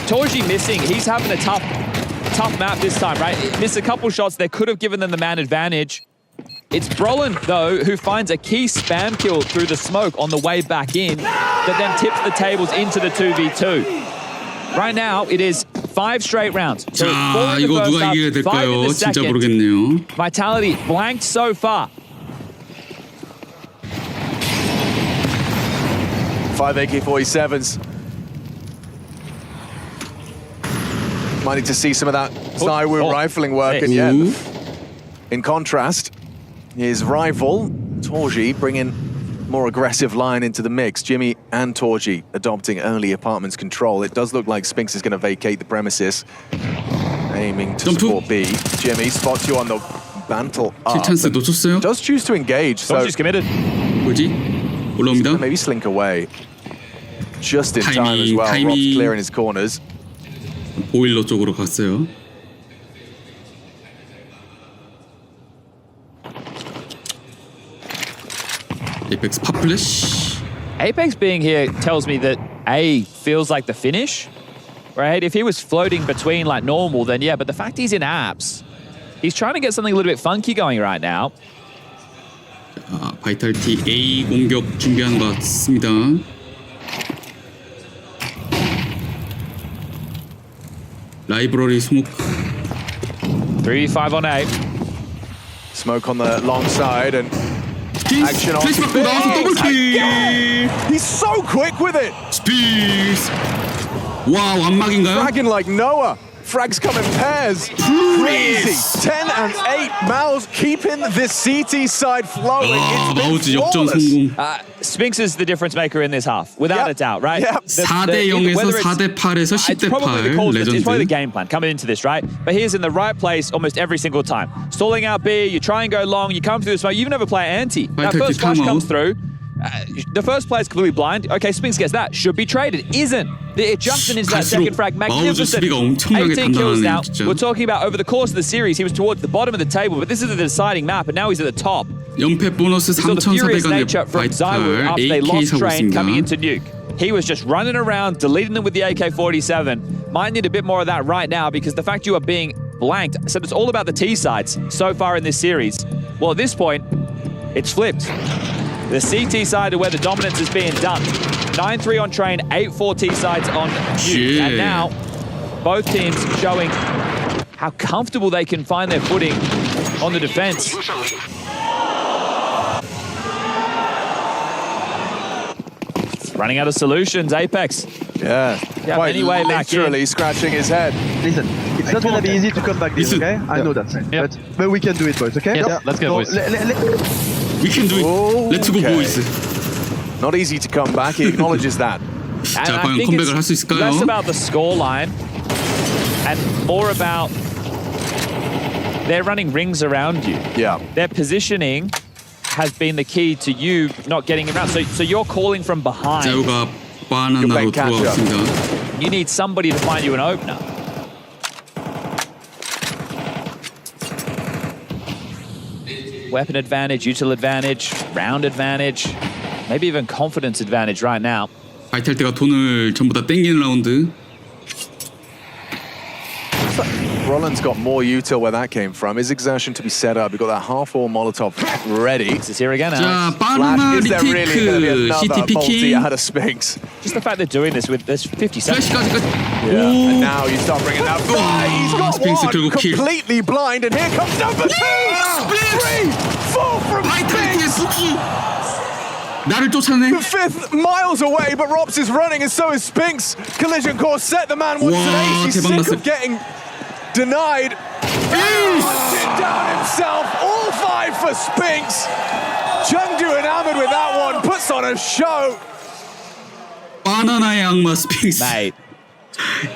[SPEAKER 1] Torgy missing. He's having a tough map this time, right? Missed a couple shots. They could have given them the man advantage. It's Brolin, though, who finds a key spam kill through the smoke on the way back in that then tips the tables into the 2v2. Right now, it is 5 straight rounds. So
[SPEAKER 2] 자, 이거 누가 이겨야 될까요? 진짜 모르겠네요.
[SPEAKER 1] Vitality blanked so far.
[SPEAKER 3] 5 AK-47s. Might need to see some of that Zaiwu rifling work, and yet, in contrast, his rival, Torji, bringing more aggressive line into the mix. Jimmy and Torji adopting early apartments control. It does look like Spinks is going to vacate the premises, aiming to support B. Jimmy spots you on the mantle up.
[SPEAKER 2] 찬스 놓쳤어요?
[SPEAKER 3] Does choose to engage, so
[SPEAKER 1] Torji's committed.
[SPEAKER 2] 뭐지? 올라옵니다.
[SPEAKER 3] maybe slink away. Just in time as well. Rob's clearing his corners.
[SPEAKER 2] 보일러 쪽으로 갔어요. Apex pop flash.
[SPEAKER 1] Apex being here tells me that A feels like the finish, right? If he was floating between like normal, then yeah, but the fact he's in apps, he's trying to get something a little bit funky going right now.
[SPEAKER 2] 자, 바이탈리티 A 공격 준비하는 것 같습니다. 라이브러리 스모크.
[SPEAKER 1] 3v5 on A.
[SPEAKER 3] Smoke on the long side and action on
[SPEAKER 2] 플래시 받고 나와서 더블킬.
[SPEAKER 3] He's so quick with it.
[SPEAKER 2] 스피스. 와, 완막인가요?
[SPEAKER 3] Fragging like Noah. Frags come in pairs. Crazy. 10 and 8. Maus keeping this CT side flowing.
[SPEAKER 2] 마우즈 역전 성공.
[SPEAKER 1] Spinks is the difference maker in this half, without a doubt, right?
[SPEAKER 2] 4대 0에서 4대 8에서 10대 8
[SPEAKER 1] It's probably the
[SPEAKER 2] 레전드.
[SPEAKER 1] game plan coming into this, right? But he is in the right place almost every single time. Stalling out B, you try and go long, you come through the smoke, you never play anti. That first flash comes through. The first player's completely blind. Okay, Spinks gets that. Should be traded. Isn't. It adjustment into that second frag. Magnificent. 18 kills now. We're talking about over the course of the series, he was towards the bottom of the table, but this is the deciding map, and now he's at the top.
[SPEAKER 2] 연패 보너스
[SPEAKER 1] We saw the furious
[SPEAKER 2] 3,400원의
[SPEAKER 1] nature from Zaiwu
[SPEAKER 2] 바이탈
[SPEAKER 1] after they
[SPEAKER 2] AK
[SPEAKER 1] lost
[SPEAKER 2] 사고
[SPEAKER 1] train coming
[SPEAKER 2] 있습니다.
[SPEAKER 1] into Nuke. He was just running around, deleting them with the AK-47. Might need a bit more of that right now because the fact you are being blanked. So it's all about the T sides so far in this series. Well, at this point, it's flipped. The CT side are where the dominance is being done. 9-3 on train, 8-4 T sides on Nuke. And now, both teams showing how comfortable they can find their footing on the defense. Running out of solutions, Apex.
[SPEAKER 3] Yeah, quite
[SPEAKER 1] anyway,
[SPEAKER 3] literally scratching his head.
[SPEAKER 4] Listen, it's not gonna be easy to come back this, okay? I know that. But we can do it, boys, okay?
[SPEAKER 5] Yes, let's go, boys.
[SPEAKER 2] We can do it. Let's go, boys.
[SPEAKER 3] Not easy to come back. He acknowledges that.
[SPEAKER 1] And
[SPEAKER 2] 자,
[SPEAKER 1] I
[SPEAKER 2] 과연
[SPEAKER 1] think
[SPEAKER 2] 컴백을 할 수
[SPEAKER 1] it's
[SPEAKER 2] 있을까요?
[SPEAKER 1] less about the scoreline and more about they're running rings around you.
[SPEAKER 3] Yeah.
[SPEAKER 1] Their positioning has been the key to you not getting around. So you're calling from behind.
[SPEAKER 2] 자유가 바나나로 들어왔습니다.
[SPEAKER 1] You need somebody to find you an opener. Weapon advantage, util advantage, round advantage, maybe even confidence advantage right now.
[SPEAKER 2] 바이탈리티가 돈을 전부 다 땡기는 라운드.
[SPEAKER 3] Roland's got more util where that came from. His exertion to be set up. We've got that half-wall Molotov ready.
[SPEAKER 1] This is here again,
[SPEAKER 2] 자,
[SPEAKER 1] Alex.
[SPEAKER 2] 바나나
[SPEAKER 3] Is there really going to be
[SPEAKER 2] 리테이크,
[SPEAKER 3] another
[SPEAKER 2] CT
[SPEAKER 3] multi
[SPEAKER 2] 피킹.
[SPEAKER 3] out of Spinks?
[SPEAKER 1] Just the fact they're doing this with this 50 seconds.
[SPEAKER 2] 플래시까지.
[SPEAKER 3] And now you start bringing that. He's got
[SPEAKER 2] Spinks
[SPEAKER 3] one
[SPEAKER 2] 결국 킬.
[SPEAKER 3] completely blind, and here comes number 2. 3, 4 from
[SPEAKER 2] 바이탈리티의
[SPEAKER 3] Spinks.
[SPEAKER 2] 수기. 나를 쫓아내.
[SPEAKER 3] The 5th miles away, but Rops is running, and so is Spinks. Collision course set. The man wants an ace. He's
[SPEAKER 2] 대박
[SPEAKER 3] sick
[SPEAKER 2] 났어요.
[SPEAKER 3] of getting denied. Hunted down himself. All 5 for Spinks. Jungdu enamored with that one. Puts on a show.
[SPEAKER 2] 바나나의 악마 스핑스.
[SPEAKER 1] Mate,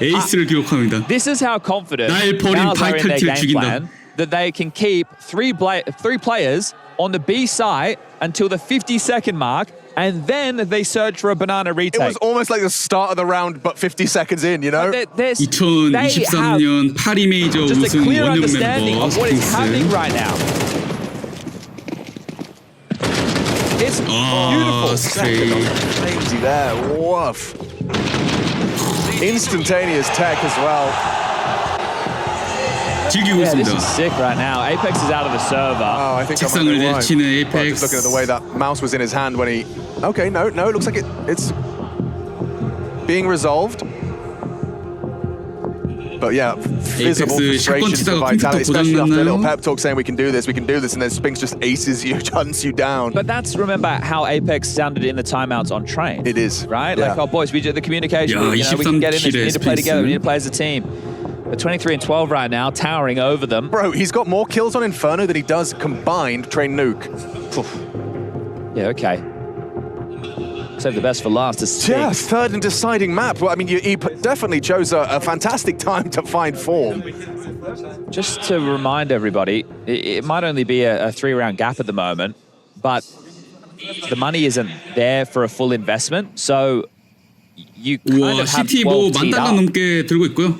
[SPEAKER 2] 에이스를 기록합니다.
[SPEAKER 1] this is how confident
[SPEAKER 2] 날 버린
[SPEAKER 1] Maus are in their
[SPEAKER 2] 바이탈리티를
[SPEAKER 1] game
[SPEAKER 2] 죽인다.
[SPEAKER 1] plan that they can keep three players on the B side until the 50-second mark, and then they search for a banana
[SPEAKER 3] It
[SPEAKER 1] retake.
[SPEAKER 3] was almost like the start of the round, but 50 seconds in, you know?
[SPEAKER 1] They have
[SPEAKER 2] 2023년 파리 메이저
[SPEAKER 1] just a
[SPEAKER 2] 우승
[SPEAKER 1] clear
[SPEAKER 2] 원년
[SPEAKER 1] understanding
[SPEAKER 2] 멤버
[SPEAKER 1] of what is happening
[SPEAKER 2] 스핑스.
[SPEAKER 1] right now. It's beautiful.
[SPEAKER 2] 스트레이.
[SPEAKER 3] Crazy there. Woof. Instantaneous tech as well.
[SPEAKER 2] 즐기고
[SPEAKER 3] 네,
[SPEAKER 1] Yeah, this
[SPEAKER 2] 있습니다.
[SPEAKER 1] is sick right now. Apex is out of the server.
[SPEAKER 3] Oh, I think I
[SPEAKER 2] 책상을
[SPEAKER 3] might be right.
[SPEAKER 2] 내치는
[SPEAKER 3] Well,
[SPEAKER 2] 에이펙스.
[SPEAKER 3] just looking at the way that mouse was in his hand when he... Okay, no, it looks like it's being resolved. But yeah, visible frustrations for Vitality, especially after a little pep talk saying we can do this, and then Spinks just aces you, hunts you down.
[SPEAKER 1] But that's, remember, how Apex sounded in the timeouts on train.
[SPEAKER 3] It is.
[SPEAKER 1] Right?
[SPEAKER 3] Yeah.
[SPEAKER 1] Like, oh boys, we do the communication, we can get in this, we need to play together, we need to play as a team. But 23 and 12 right now, towering over them.
[SPEAKER 3] Bro, he's got more kills on Inferno than he does combined Train Nuke.
[SPEAKER 1] Yeah, okay. Save the best for last to Spinks.
[SPEAKER 3] Yeah, third and deciding map. Well, I mean, he definitely chose a fantastic time to find form.
[SPEAKER 1] Just to remind everybody, it might only be a 3-round gap at the moment, but the money isn't there for a full investment, so you kind of have
[SPEAKER 2] CT
[SPEAKER 1] 12
[SPEAKER 2] 뭐
[SPEAKER 1] teed
[SPEAKER 2] 만달러
[SPEAKER 1] up.
[SPEAKER 2] 넘게 들고 있고요.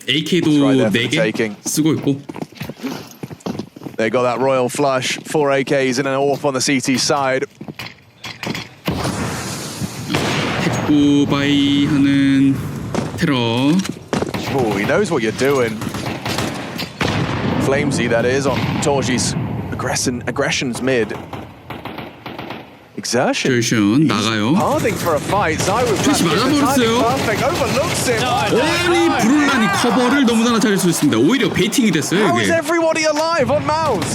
[SPEAKER 2] AK도
[SPEAKER 3] right
[SPEAKER 2] 4개 쓰고 있고.
[SPEAKER 3] They got that royal flush, 4 AKs and an AWP on the CT side.
[SPEAKER 2] 고바이 하는 테러.
[SPEAKER 3] Oh, he knows what you're doing. Flamesy, that is, on Torji's aggression's mid. Exertion.
[SPEAKER 2] 나가요.
[SPEAKER 3] Harding for a fight.
[SPEAKER 2] 다시 맞아버렸어요.
[SPEAKER 3] perfect. Overlooks him.
[SPEAKER 2] 아니 브롤란이 커버를 너무나 잘 했습니다. 오히려 베이팅이 됐어요.
[SPEAKER 3] How is
[SPEAKER 2] 이게.
[SPEAKER 3] everybody alive on Mouse?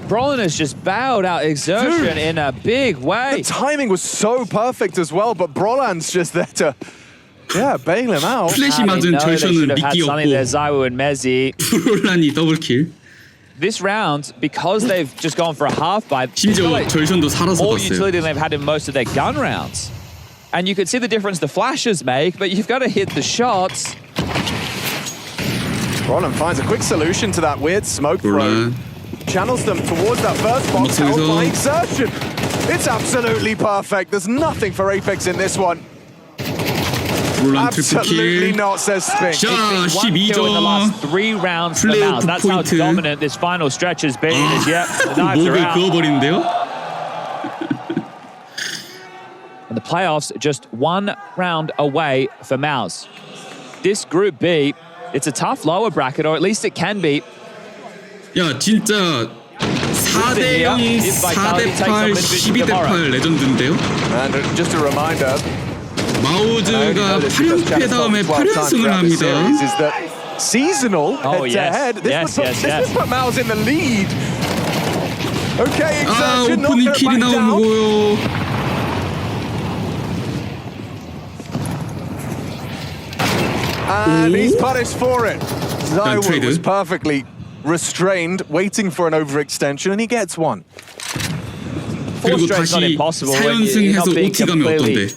[SPEAKER 1] Brolin has just bowed out Exertion in a big way.
[SPEAKER 3] The timing was so perfect as well, but Brolan's just there to, bail him out.
[SPEAKER 2] 플래시 맞은 절션은 미끼였고
[SPEAKER 1] Zaiwu and Mezzi.
[SPEAKER 2] 브롤란이 더블킬.
[SPEAKER 1] This round, because they've just gone for a half buy,
[SPEAKER 2] 심지어 절션도 살아서
[SPEAKER 1] more
[SPEAKER 2] 봤어요.
[SPEAKER 1] utility than they've had in most of their gun rounds. And you can see the difference the flashes make, but you've got to hit the shots.
[SPEAKER 3] Brolan finds a quick solution to that weird smoke throw. Channels them towards that first box, held by Exertion. It's absolutely perfect. There's nothing for Apex in this one.
[SPEAKER 2] 브롤란
[SPEAKER 3] Absolutely
[SPEAKER 2] 트리플킬.
[SPEAKER 3] not, says Spinks.
[SPEAKER 2] 자,
[SPEAKER 1] One kill in the
[SPEAKER 2] 12점.
[SPEAKER 1] last 3 rounds for
[SPEAKER 2] 플레이오프
[SPEAKER 1] Mouse. That's how
[SPEAKER 2] 포인트.
[SPEAKER 1] dominant this final stretch has been. Yep, the knives are
[SPEAKER 2] 목을
[SPEAKER 1] out.
[SPEAKER 2] 그어버리는데요.
[SPEAKER 1] And the playoffs just 1 round away for Mouse. This Group B, it's a tough lower bracket, or at least it can be.
[SPEAKER 2] 야 진짜 4대0, 4대8, 12대8 레전드인데요.
[SPEAKER 3] And just a reminder,
[SPEAKER 2] 마우즈가 8연패 다음에 8연승을 합니다.
[SPEAKER 3] is that seasonal head-to-head. This would put Mouse in the lead. Okay, Exertion not
[SPEAKER 2] 오프닝
[SPEAKER 3] going
[SPEAKER 2] 킬이
[SPEAKER 3] back down.
[SPEAKER 2] 나오고요.
[SPEAKER 3] And he's punished for it. Zaiwu
[SPEAKER 2] trade.
[SPEAKER 3] was perfectly restrained, waiting for an overextension, and he gets one.
[SPEAKER 2] 그리고
[SPEAKER 1] straight's not
[SPEAKER 2] 다시
[SPEAKER 1] impossible when you're
[SPEAKER 2] 4연승해서
[SPEAKER 1] not being
[SPEAKER 2] OT 가면
[SPEAKER 1] completely-
[SPEAKER 2] 어떤데?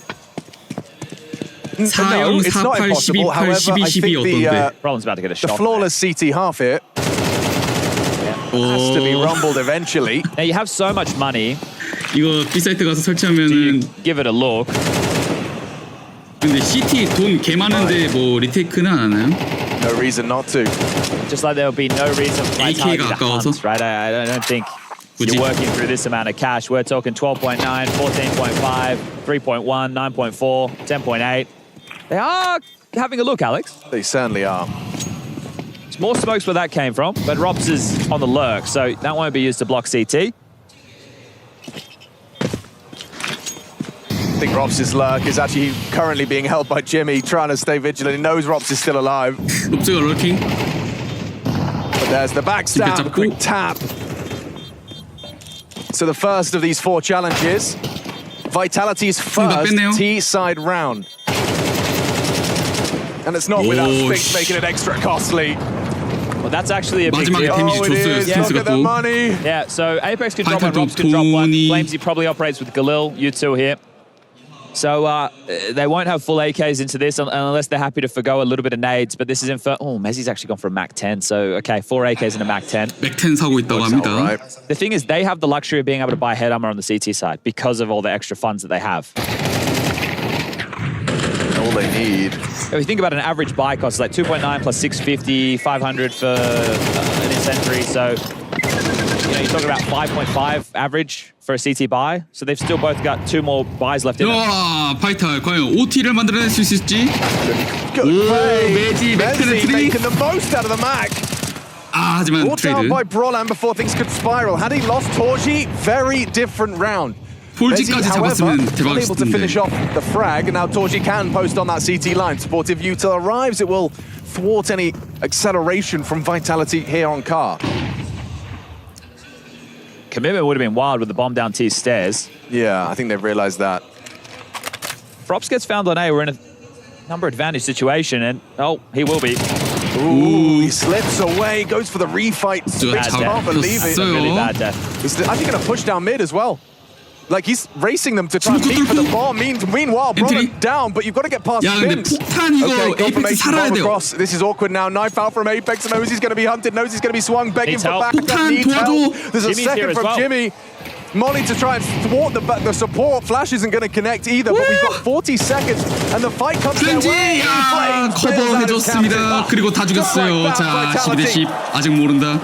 [SPEAKER 2] 4영,
[SPEAKER 3] it's not
[SPEAKER 2] 4, 8, 12,
[SPEAKER 3] impossible.
[SPEAKER 2] 8,
[SPEAKER 3] However,
[SPEAKER 2] 12,
[SPEAKER 3] I
[SPEAKER 2] 12
[SPEAKER 3] think
[SPEAKER 2] 어떤데?
[SPEAKER 1] Roland's about to get a
[SPEAKER 3] the
[SPEAKER 1] shot.
[SPEAKER 3] flawless CT half here has to be rumbled eventually.
[SPEAKER 1] Now you have so much money.
[SPEAKER 2] 이거 B사이트 가서
[SPEAKER 1] Do you
[SPEAKER 2] 설치하면은
[SPEAKER 1] give it a look?
[SPEAKER 2] 근데 CT 돈 개 많은데 뭐 리테이크는 안 하나요?
[SPEAKER 3] No reason not to.
[SPEAKER 1] Just like there will be no reason for Vitality to
[SPEAKER 2] 아까워서?
[SPEAKER 1] hunt, right? I don't think
[SPEAKER 2] 굳이?
[SPEAKER 1] you're working through this amount of cash. We're talking 12.9, 14.5, 3.1, 9.4, 10.8. They are having a look, Alex.
[SPEAKER 3] They certainly are.
[SPEAKER 1] It's more smokes where that came from, but Robs is on the lurk, so that won't be used to block CT.
[SPEAKER 3] I think Rops' lurk is actually currently being held by Jimmy, trying to stay vigilant. He knows Rops is still alive.
[SPEAKER 2] 롭스가 럴킹.
[SPEAKER 3] But there's the backstab, a quick tap. So the first of these 4 challenges, Vitality's first
[SPEAKER 2] 뺐네요.
[SPEAKER 3] T-side round. And it's not without
[SPEAKER 2] 오,
[SPEAKER 3] Spinks making it extra costly.
[SPEAKER 1] Well, that's actually a big
[SPEAKER 2] 마지막에
[SPEAKER 1] deal.
[SPEAKER 2] 데미지
[SPEAKER 3] Oh, it
[SPEAKER 2] 줬어요.
[SPEAKER 3] is. Look
[SPEAKER 2] 스틴스가
[SPEAKER 3] at the
[SPEAKER 2] 또.
[SPEAKER 3] money.
[SPEAKER 1] Yeah, so Apex can drop one,
[SPEAKER 2] Vitality
[SPEAKER 1] Robs can drop one.
[SPEAKER 2] Tony.
[SPEAKER 1] Flamesy probably operates with Galil, you two here. So they won't have full AKs into this unless they're happy to forgo a little bit of nades, but this is oh, Mezzi's actually gone for a Mac 10, so okay, 4 AKs and a Mac 10.
[SPEAKER 2] 맥10 사고 있다고
[SPEAKER 3] All
[SPEAKER 2] 합니다.
[SPEAKER 3] right.
[SPEAKER 1] The thing is, they have the luxury of being able to buy head armor on the CT side because of all the extra funds that they have.
[SPEAKER 3] All they need.
[SPEAKER 1] If you think about an average buy cost, like 2.9 plus 650, 500 for an incendiary, so you're talking about 5.5 average for a CT buy. So they've still both got 2 more buys left in them.
[SPEAKER 2] 와, 바이탈 과연 OT를 만들어낼 수 있을지?
[SPEAKER 3] Good
[SPEAKER 2] 오,
[SPEAKER 3] play.
[SPEAKER 2] 매지, 맥크는
[SPEAKER 3] Mezzi
[SPEAKER 2] 트리.
[SPEAKER 3] making the most out of the Mac.
[SPEAKER 2] 아, 하지만
[SPEAKER 3] Brought down
[SPEAKER 2] 트레이드.
[SPEAKER 3] by Brolan before things could spiral. Had he lost Torji, very different round.
[SPEAKER 2] 폴지까지 잡았으면
[SPEAKER 3] unable to finish
[SPEAKER 2] 대박이었을
[SPEAKER 3] off the frag, and now Torji can post on that CT line. Supportive util arrives. It will thwart any acceleration from Vitality here on car.
[SPEAKER 1] Commitment would have been wild with the bomb down T's stairs.
[SPEAKER 3] Yeah, I think they've realized that.
[SPEAKER 1] Frops gets found on A. We're in a number advantage situation, and oh, he will be.
[SPEAKER 3] Ooh, he slips away, goes for the refight.
[SPEAKER 2] Bad
[SPEAKER 3] Can't believe it.
[SPEAKER 1] That's a really bad death.
[SPEAKER 3] He's, I think, going to push down mid as well. Like, he's racing them to try and meet for the bomb. Meanwhile, Bronner down, but you've got to get past
[SPEAKER 2] 야, 근데
[SPEAKER 3] Spins.
[SPEAKER 2] 폭탄 이거 에이펙스
[SPEAKER 3] confirmation
[SPEAKER 2] 살아야
[SPEAKER 3] bomb
[SPEAKER 2] 돼요.
[SPEAKER 3] across. This is awkward now. Knife out from Apex. Knows he's going to be hunted. Knows he's going to be swung. Begging
[SPEAKER 1] Needs
[SPEAKER 3] for
[SPEAKER 1] help.
[SPEAKER 3] backup.
[SPEAKER 2] 폭탄
[SPEAKER 3] Needs help.
[SPEAKER 2] 도와줘.
[SPEAKER 3] There's a
[SPEAKER 1] Jimmy's here
[SPEAKER 3] second
[SPEAKER 1] as
[SPEAKER 3] from
[SPEAKER 1] well.
[SPEAKER 3] Jimmy. Molly to try and thwart the support. Flash isn't going to connect either, but we've got 40 seconds, and the fight comes their way.
[SPEAKER 2] 왠지 야 커버해줬습니다. 그리고 다 죽였어요. 자 12대10 아직 모른다.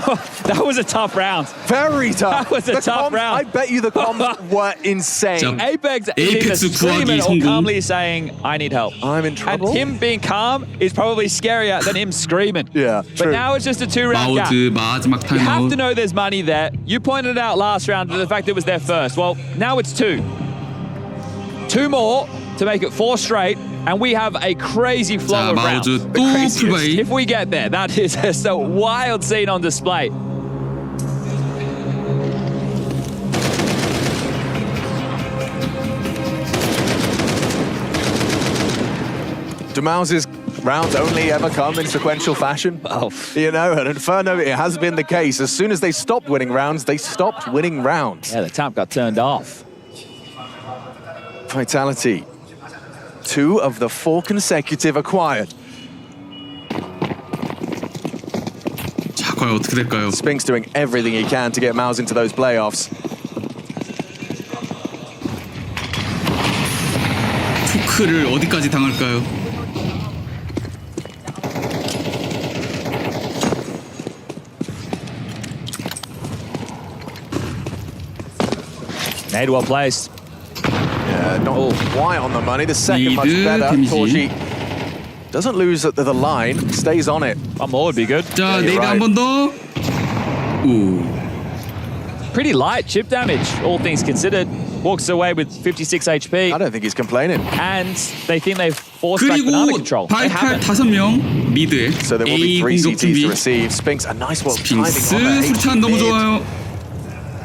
[SPEAKER 1] That was a tough round.
[SPEAKER 3] Very tough.
[SPEAKER 1] That was a tough round.
[SPEAKER 3] I bet you the comms were insane.
[SPEAKER 2] 자,
[SPEAKER 1] Apex is either
[SPEAKER 2] 에이펙스
[SPEAKER 1] screaming
[SPEAKER 2] 구하기
[SPEAKER 1] or
[SPEAKER 2] 성공.
[SPEAKER 1] calmly saying, I need help.
[SPEAKER 3] I'm in trouble.
[SPEAKER 1] And him being calm is probably scarier than him screaming.
[SPEAKER 3] Yeah,
[SPEAKER 1] But
[SPEAKER 3] true.
[SPEAKER 1] now it's just a 2-round gap.
[SPEAKER 2] 마우즈 마지막
[SPEAKER 1] You have
[SPEAKER 2] 타임아웃.
[SPEAKER 1] to know there's money there. You pointed out last round to the fact it was their first. Well, now it's 2. 2 more to make it 4 straight, and we have a crazy flow
[SPEAKER 2] 자
[SPEAKER 1] of rounds.
[SPEAKER 2] 마우즈
[SPEAKER 1] The
[SPEAKER 2] 또
[SPEAKER 1] craziest.
[SPEAKER 2] 풀바이.
[SPEAKER 1] If we get there, that is just a wild scene on display.
[SPEAKER 3] Demouse's rounds only ever come in sequential fashion.
[SPEAKER 1] Oh.
[SPEAKER 3] You know, at Inferno, it has been the case. As soon as they stopped winning rounds, they stopped winning rounds.
[SPEAKER 1] Yeah, the tap got turned off.
[SPEAKER 3] Vitality, 2 of the 4 consecutive acquired.
[SPEAKER 2] 자 과연 어떻게 될까요?
[SPEAKER 3] Spink's doing everything he can to get Mouse into those playoffs.
[SPEAKER 2] 투크를 어디까지 당할까요?
[SPEAKER 1] Nade well placed.
[SPEAKER 3] Yeah, not quite on the money. The second much
[SPEAKER 2] Lead,
[SPEAKER 3] better.
[SPEAKER 2] 데미지.
[SPEAKER 3] Torji doesn't lose at the line, stays on it.
[SPEAKER 1] One more would be good.
[SPEAKER 2] 자
[SPEAKER 3] you're
[SPEAKER 2] 네이드
[SPEAKER 3] right.
[SPEAKER 2] 한 번 더. 오.
[SPEAKER 1] Pretty light chip damage, all things considered. Walks away with 56 HP.
[SPEAKER 3] I don't think he's complaining.
[SPEAKER 1] And they think they've forced back banana
[SPEAKER 2] 그리고
[SPEAKER 1] control. They
[SPEAKER 2] 바이탈
[SPEAKER 1] haven't.
[SPEAKER 2] 5명 미드에
[SPEAKER 3] So there will be
[SPEAKER 2] A
[SPEAKER 3] 3
[SPEAKER 2] 공격
[SPEAKER 3] CTs to
[SPEAKER 2] 준비.
[SPEAKER 3] receive. Spinks, a nice work timing
[SPEAKER 2] 빙스
[SPEAKER 3] on that
[SPEAKER 2] 수류탄 너무
[SPEAKER 3] mid.
[SPEAKER 2] 좋아요.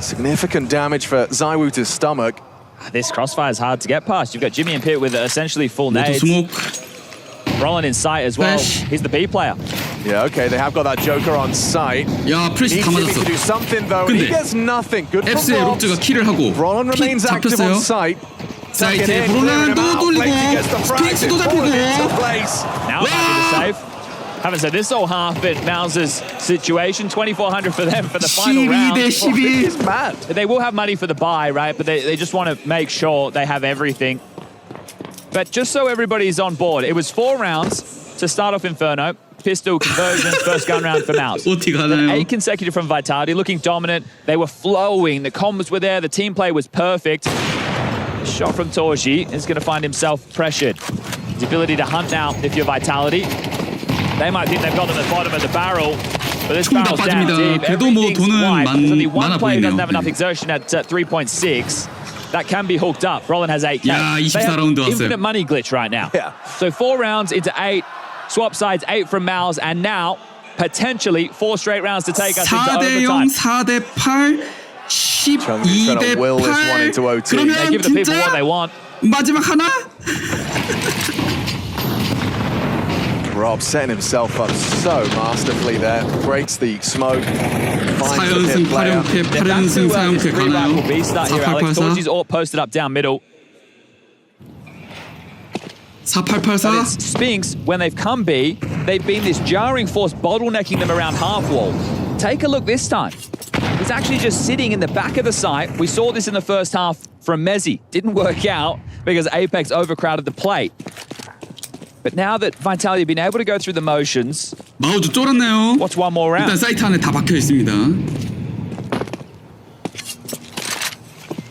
[SPEAKER 3] Significant damage for Zywooter's stomach.
[SPEAKER 1] This crossfire is hard to get past. You've got Jimmy and Pitt with essentially full
[SPEAKER 2] 모두
[SPEAKER 1] nades.
[SPEAKER 2] 스모크.
[SPEAKER 1] Roland in sight as well.
[SPEAKER 2] Flash.
[SPEAKER 1] He's the B player.
[SPEAKER 3] Yeah, okay, they have got that Joker on site.
[SPEAKER 2] 야 프레시
[SPEAKER 3] Needs
[SPEAKER 2] 다
[SPEAKER 3] Jimmy
[SPEAKER 2] 맞았어.
[SPEAKER 3] to do something though, and he
[SPEAKER 2] 근데
[SPEAKER 3] gets nothing. Good for
[SPEAKER 2] 앱스의
[SPEAKER 3] Robs.
[SPEAKER 2] 롭즈가 킬을 하고
[SPEAKER 3] Roland
[SPEAKER 2] 픽
[SPEAKER 3] remains active
[SPEAKER 2] 잡혔어요.
[SPEAKER 3] on site.
[SPEAKER 2] 사이트에
[SPEAKER 3] Tucking in,
[SPEAKER 2] 브롤란
[SPEAKER 3] clearing him
[SPEAKER 2] 또
[SPEAKER 3] out.
[SPEAKER 2] 돌리고
[SPEAKER 3] Flaky gets the frag,
[SPEAKER 2] 스픽스도
[SPEAKER 3] it's fallen into
[SPEAKER 2] 잡히고
[SPEAKER 3] place.
[SPEAKER 1] Now happy to save. Haven't said this all half in Mauser's situation. 2,400 for them for the final
[SPEAKER 2] 12
[SPEAKER 1] round.
[SPEAKER 2] 대 12.
[SPEAKER 3] It's mad.
[SPEAKER 1] They will have money for the buy, right? But they just want to make sure they have everything. But just so everybody's on board, it was 4 rounds to start off Inferno. Pistol conversions, first gun round for Mouse.
[SPEAKER 2] 어떻게
[SPEAKER 1] Then
[SPEAKER 2] 가나요?
[SPEAKER 1] 8 consecutive from Vitality, looking dominant. They were flowing. The combos were there. The team play was perfect. Shot from Torji is going to find himself pressured. His ability to hunt now if you're Vitality. They might think they've got them at the bottom of the barrel, but this
[SPEAKER 2] 총다
[SPEAKER 1] barrel's down
[SPEAKER 2] 빠집니다.
[SPEAKER 1] deep.
[SPEAKER 2] 그래도 뭐
[SPEAKER 1] Everything's
[SPEAKER 2] 돈은
[SPEAKER 1] wide. There's only one
[SPEAKER 2] 많아
[SPEAKER 1] player who doesn't
[SPEAKER 2] 보이네요.
[SPEAKER 1] have enough exertion at 3.6. That can be hooked up. Roland has 8K.
[SPEAKER 2] 야,
[SPEAKER 1] They have
[SPEAKER 2] 24라운드 왔어요.
[SPEAKER 1] infinite money glitch right now.
[SPEAKER 3] Yeah.
[SPEAKER 1] So 4 rounds into 8. Swap sides 8 from Mouse, and now potentially 4 straight rounds to take us into
[SPEAKER 2] 4대 0,
[SPEAKER 1] overtime.
[SPEAKER 2] 4대 8, 12 대
[SPEAKER 3] will this one
[SPEAKER 2] 8.
[SPEAKER 3] into OT.
[SPEAKER 1] They
[SPEAKER 2] 그러면
[SPEAKER 1] give the people what
[SPEAKER 2] 진짜
[SPEAKER 1] they want.
[SPEAKER 2] 마지막 하나?
[SPEAKER 3] Rob setting himself up so masterfully there. Breaks the smoke. Finds the
[SPEAKER 2] 4연승,
[SPEAKER 3] pit player.
[SPEAKER 2] 8연패,
[SPEAKER 1] Back to
[SPEAKER 2] 8연승,
[SPEAKER 1] this
[SPEAKER 2] 4연패
[SPEAKER 1] three
[SPEAKER 2] 가나요?
[SPEAKER 1] rifle beast start here, Alex.
[SPEAKER 2] 4884,
[SPEAKER 1] Torji's all posted up down middle. But
[SPEAKER 2] 4884.
[SPEAKER 1] it's Spinks, when they've come B, they've been this jarring force bottlenecking them around half wall. Take a look this time. He's actually just sitting in the back of the site. We saw this in the first half from Mezzi. Didn't work out because Apex overcrowded the plate. But now that Vitality have been able to go through the motions,
[SPEAKER 2] 마우즈 쫄았네요.
[SPEAKER 1] what's one more round?
[SPEAKER 2] 일단 사이트 안에 다 박혀 있습니다.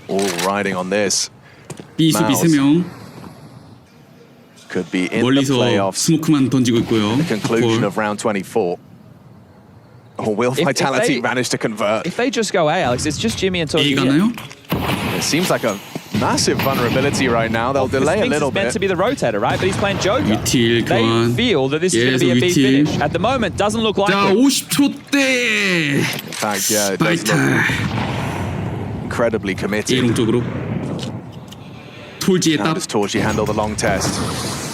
[SPEAKER 3] All riding on this.
[SPEAKER 2] B 수비
[SPEAKER 3] 마우스.
[SPEAKER 2] 3명.
[SPEAKER 3] Could be in the
[SPEAKER 2] 멀리서
[SPEAKER 3] playoffs.
[SPEAKER 2] 스모크만 던지고 있고요.
[SPEAKER 3] Conclusion of round 24. Or will
[SPEAKER 1] If
[SPEAKER 3] Vitality
[SPEAKER 1] they-
[SPEAKER 3] manage to convert?
[SPEAKER 1] If they just go A, Alex, it's just Jimmy and
[SPEAKER 2] A
[SPEAKER 1] Torji.
[SPEAKER 2] 가나요?
[SPEAKER 3] It seems like a Massive vulnerability right now. They'll delay a little
[SPEAKER 1] Spinks is meant
[SPEAKER 3] bit.
[SPEAKER 1] to be the rotator, right? But he's playing Joker.
[SPEAKER 2] 위틸
[SPEAKER 1] They
[SPEAKER 2] 교환.
[SPEAKER 1] feel that this is going to be a big
[SPEAKER 2] 위틸.
[SPEAKER 1] finish. At the moment, doesn't look like
[SPEAKER 2] 자,
[SPEAKER 1] it.
[SPEAKER 2] 50초 대.
[SPEAKER 3] In fact, yeah, it does look
[SPEAKER 2] 바이탈.
[SPEAKER 3] incredibly committed.
[SPEAKER 2] A롱 쪽으로. 톨지의
[SPEAKER 3] How
[SPEAKER 2] 탑.
[SPEAKER 3] does Torji handle the long test?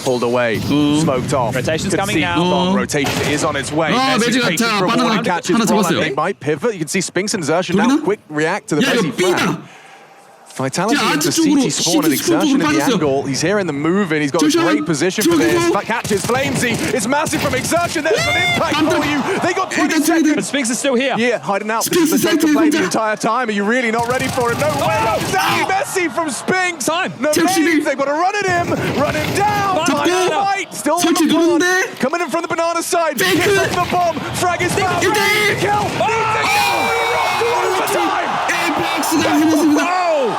[SPEAKER 3] Pulled away, smoked off.
[SPEAKER 1] Rotation's
[SPEAKER 3] Could
[SPEAKER 1] coming
[SPEAKER 3] see
[SPEAKER 1] now.
[SPEAKER 3] bomb. Rotation is on its way.
[SPEAKER 2] 매직
[SPEAKER 3] Messi
[SPEAKER 2] 자,
[SPEAKER 3] patient for a
[SPEAKER 2] 바나나
[SPEAKER 3] warning, catches
[SPEAKER 2] 하나
[SPEAKER 3] Brolin.
[SPEAKER 2] 잡았어요.
[SPEAKER 3] They might pivot. You can see Spinks and Xerxes
[SPEAKER 2] 돌리나?
[SPEAKER 3] now quick react to the
[SPEAKER 2] 야, 이거
[SPEAKER 3] Messi frag.
[SPEAKER 2] B다.
[SPEAKER 3] Vitality
[SPEAKER 2] 자,
[SPEAKER 3] into
[SPEAKER 2] 아래쪽으로
[SPEAKER 3] CT spawn and
[SPEAKER 2] CT
[SPEAKER 3] Exertion in the
[SPEAKER 2] 빠졌어요.
[SPEAKER 3] angle. He's here in the move in. He's got a
[SPEAKER 2] 조심,
[SPEAKER 3] great position for this.
[SPEAKER 2] 조심.
[SPEAKER 3] But catches Flamesy. It's massive from Exertion. There's an impact for you. They got 20
[SPEAKER 2] 일단
[SPEAKER 3] seconds.
[SPEAKER 1] But Spinks is still here.
[SPEAKER 3] Yeah, hiding out.
[SPEAKER 2] Spinks
[SPEAKER 3] This is the
[SPEAKER 2] is
[SPEAKER 3] Joker
[SPEAKER 2] right
[SPEAKER 3] play
[SPEAKER 2] there,
[SPEAKER 3] the entire time. Are you really not ready for it? No way. Down Messi from Spinks.
[SPEAKER 1] Time.
[SPEAKER 3] No
[SPEAKER 2] Chelsea.
[SPEAKER 3] names. They've got to run at him. Run him down.
[SPEAKER 1] But-
[SPEAKER 3] Final fight. Still on
[SPEAKER 2] 설치
[SPEAKER 3] the board.
[SPEAKER 2] 누른데?
[SPEAKER 3] Coming in from the banana side.
[SPEAKER 2] Fake
[SPEAKER 3] Gets
[SPEAKER 2] it.
[SPEAKER 3] off the bomb. Frag is found.
[SPEAKER 2] it.
[SPEAKER 3] Kill. Overtime.
[SPEAKER 2] 에이펙스가 해냈습니다.
[SPEAKER 1] Oh!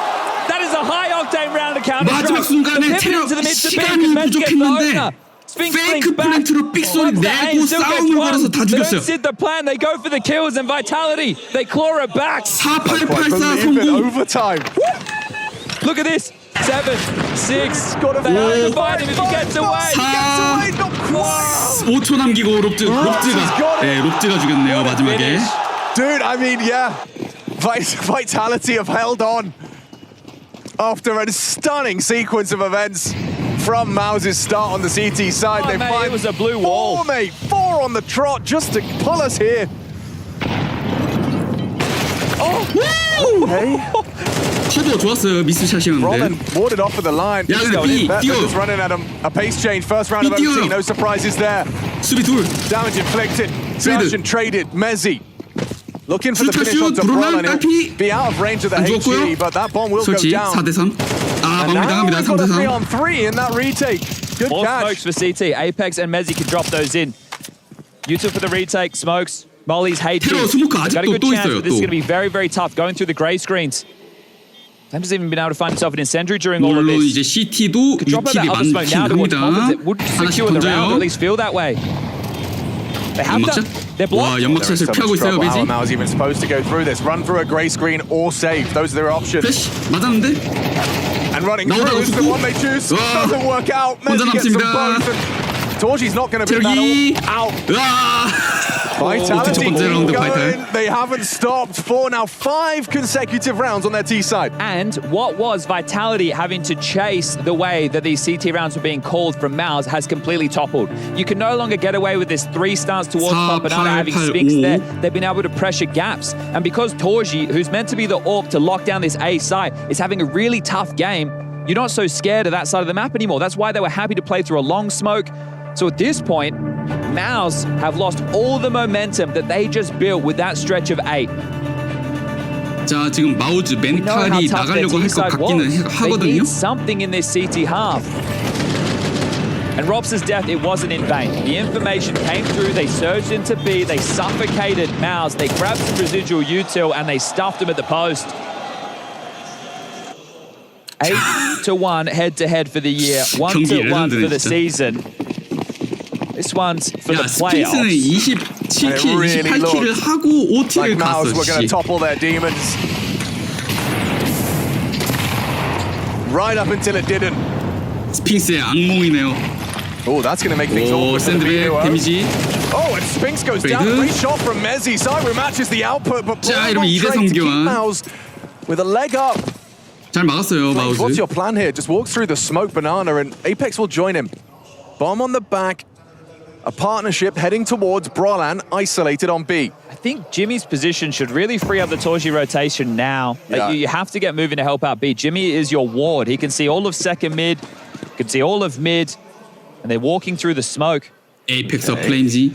[SPEAKER 1] That is a high-octane round of Counter-Strike.
[SPEAKER 2] 마지막 순간에
[SPEAKER 1] The pivot
[SPEAKER 2] 체력,
[SPEAKER 1] into the mid to B,
[SPEAKER 2] 시간이
[SPEAKER 1] Men's gets the
[SPEAKER 2] 부족했는데
[SPEAKER 1] owner. Spinks
[SPEAKER 2] 페이크
[SPEAKER 1] flings back.
[SPEAKER 2] 플랜트로 삑소리
[SPEAKER 1] Once the
[SPEAKER 2] 내고
[SPEAKER 1] aim still gets
[SPEAKER 2] 싸움을
[SPEAKER 1] one.
[SPEAKER 2] 걸어서 다
[SPEAKER 1] They don't
[SPEAKER 2] 죽였어요.
[SPEAKER 1] sit the plan. They go for the kills and Vitality. They claw it back.
[SPEAKER 2] 4884
[SPEAKER 3] Believe it.
[SPEAKER 2] 성공.
[SPEAKER 3] Overtime.
[SPEAKER 1] Look at this. 7, 6.
[SPEAKER 3] Gotta
[SPEAKER 1] They have to
[SPEAKER 3] fight.
[SPEAKER 1] find him if he gets away.
[SPEAKER 2] 4
[SPEAKER 3] Not quite.
[SPEAKER 2] 5초 남기고 롭즈가 네, 롭즈가 죽였네요 마지막에.
[SPEAKER 1] Finish.
[SPEAKER 3] Dude, I mean, yeah. Vitality have held on after a stunning sequence of events from Mouse's start on the CT side.
[SPEAKER 1] Oh,
[SPEAKER 3] They
[SPEAKER 1] mate,
[SPEAKER 3] find
[SPEAKER 1] it was a blue wall.
[SPEAKER 3] 4, mate. 4 on the trot just to pull us here. Okay.
[SPEAKER 2] 커버 좋았어요. 미스샷이었는데.
[SPEAKER 3] Brolin warded off of the line.
[SPEAKER 2] Yeah,
[SPEAKER 3] Just
[SPEAKER 2] 근데
[SPEAKER 3] going in.
[SPEAKER 2] B,
[SPEAKER 3] They're
[SPEAKER 2] 뛰어.
[SPEAKER 3] just running at him. A pace change. First round of
[SPEAKER 2] B,
[SPEAKER 3] OT.
[SPEAKER 2] 뛰어요.
[SPEAKER 3] No surprises there.
[SPEAKER 2] 수비 둘.
[SPEAKER 3] Damage inflicted. Surgeon traded. Mezzi. Looking for the
[SPEAKER 2] Shoot,
[SPEAKER 3] finish onto
[SPEAKER 2] Brolin,
[SPEAKER 3] Brolin.
[SPEAKER 2] 딸피.
[SPEAKER 3] He'll be out of range of the
[SPEAKER 2] 안
[SPEAKER 3] HE,
[SPEAKER 2] 죽었고요.
[SPEAKER 3] but that bomb will go
[SPEAKER 2] 설치
[SPEAKER 3] down.
[SPEAKER 2] 4대3. 아
[SPEAKER 3] And
[SPEAKER 2] 마무리
[SPEAKER 3] now
[SPEAKER 2] 당합니다.
[SPEAKER 3] we've got a
[SPEAKER 2] 3대3.
[SPEAKER 3] 3-on-3 in that retake. Good
[SPEAKER 1] More
[SPEAKER 3] catch.
[SPEAKER 1] smokes for CT. Apex and Mezzi can drop those in. U2 for the retake. Smokes. Molly's hate.
[SPEAKER 2] 테러 스모크
[SPEAKER 1] Got a
[SPEAKER 2] 아직도
[SPEAKER 1] good
[SPEAKER 2] 또
[SPEAKER 1] chance,
[SPEAKER 2] 있어요.
[SPEAKER 1] but this is
[SPEAKER 2] 또.
[SPEAKER 1] going to be very, very tough going through the grey screens. Sam hasn't even been able to find himself an incendiary during all of
[SPEAKER 2] 물론
[SPEAKER 1] this.
[SPEAKER 2] 이제 CT도
[SPEAKER 1] Could drop out that
[SPEAKER 2] 유틸이
[SPEAKER 1] other smoke now
[SPEAKER 2] 많긴
[SPEAKER 1] towards Confidence.
[SPEAKER 2] 합니다.
[SPEAKER 1] It would
[SPEAKER 2] 하나씩
[SPEAKER 1] secure the round, or at
[SPEAKER 2] 던져요.
[SPEAKER 1] least feel that way. They have
[SPEAKER 2] 연막샷?
[SPEAKER 1] done. They're
[SPEAKER 2] 와
[SPEAKER 1] blocked.
[SPEAKER 2] 연막샷을 피하고 있어요.
[SPEAKER 3] How
[SPEAKER 2] 매지.
[SPEAKER 3] Mal's even supposed to go through this. Run through a grey screen or save. Those are their options.
[SPEAKER 2] 플래시 맞았는데.
[SPEAKER 3] And running
[SPEAKER 2] 나오다가
[SPEAKER 3] through is the
[SPEAKER 2] 죽고.
[SPEAKER 3] one they choose.
[SPEAKER 2] 와.
[SPEAKER 3] Doesn't work out.
[SPEAKER 2] 혼자
[SPEAKER 3] Messi gets them
[SPEAKER 2] 남습니다.
[SPEAKER 3] both. And Torji's not going to be
[SPEAKER 2] 체력이.
[SPEAKER 3] that all out.
[SPEAKER 2] 으아.
[SPEAKER 3] Vitality
[SPEAKER 2] 첫 번째
[SPEAKER 3] keep
[SPEAKER 2] 라운드
[SPEAKER 3] going.
[SPEAKER 2] 바이탈.
[SPEAKER 3] They haven't stopped for now 5 consecutive rounds on their T side.
[SPEAKER 1] And what was Vitality having to chase the way that these CT rounds were being called from Mouse has completely toppled. You can no longer get away with this 3 stance towards
[SPEAKER 2] 4,
[SPEAKER 1] top banana
[SPEAKER 2] 8,
[SPEAKER 1] having
[SPEAKER 2] 8,
[SPEAKER 1] Spinks
[SPEAKER 2] 5.
[SPEAKER 1] there. They've been able to pressure gaps. And because Torji, who's meant to be the AWP to lock down this A side, is having a really tough game, you're not so scared of that side of the map anymore. That's why they were happy to play through a long smoke. So at this point, Mouse have lost all the momentum that they just built with that stretch of 8.
[SPEAKER 2] 자 지금 마우즈
[SPEAKER 1] We know how
[SPEAKER 2] 멘탈이
[SPEAKER 1] tough their
[SPEAKER 2] 나가려고 할 것
[SPEAKER 1] T-side
[SPEAKER 2] 같기는
[SPEAKER 1] was. They
[SPEAKER 2] 하거든요.
[SPEAKER 1] need something in this CT half. And Robs' death, it wasn't in vain. The information came through, they surged into B, they suffocated Mouse, they grabbed some residual util, and they stuffed him at the post. 8-1 head-to-head for the year, 1-1 for the season. This one's for
[SPEAKER 2] 야
[SPEAKER 1] the
[SPEAKER 2] 스핑스는
[SPEAKER 1] playoffs.
[SPEAKER 2] 27킬,
[SPEAKER 3] really
[SPEAKER 2] 28킬을
[SPEAKER 3] looked
[SPEAKER 2] 하고 OT를
[SPEAKER 3] Like Mouse
[SPEAKER 2] 갔어.
[SPEAKER 3] were going to
[SPEAKER 2] 씨.
[SPEAKER 3] topple their demons. Right up until it didn't.
[SPEAKER 2] 스핑스의 악몽이네요.
[SPEAKER 3] Oh, that's going to make things
[SPEAKER 2] 오
[SPEAKER 3] awkward for the
[SPEAKER 2] 샌드백
[SPEAKER 3] BDO.
[SPEAKER 2] 데미지.
[SPEAKER 3] Oh, and Spinks goes down.
[SPEAKER 2] Break.
[SPEAKER 3] Great shot from Mezzi. Cyber matches the output, but
[SPEAKER 2] 자,
[SPEAKER 3] Brolin
[SPEAKER 2] 이러면 2대3
[SPEAKER 3] trade to keep
[SPEAKER 2] 교환.
[SPEAKER 3] Mouse with a leg up.
[SPEAKER 2] 잘 막았어요
[SPEAKER 3] What's
[SPEAKER 2] 마우즈.
[SPEAKER 3] your plan here? Just walk through the smoke banana and Apex will join him. Bomb on the back. A partnership heading towards Brolin, isolated on B.
[SPEAKER 1] I think Jimmy's position should really free up the Torji rotation now.
[SPEAKER 3] Yeah.
[SPEAKER 1] You have to get moving to help out B. Jimmy is your ward. He can see all of second mid, can see all of mid, and they're walking through the smoke.
[SPEAKER 2] 에이펙스 플레임지.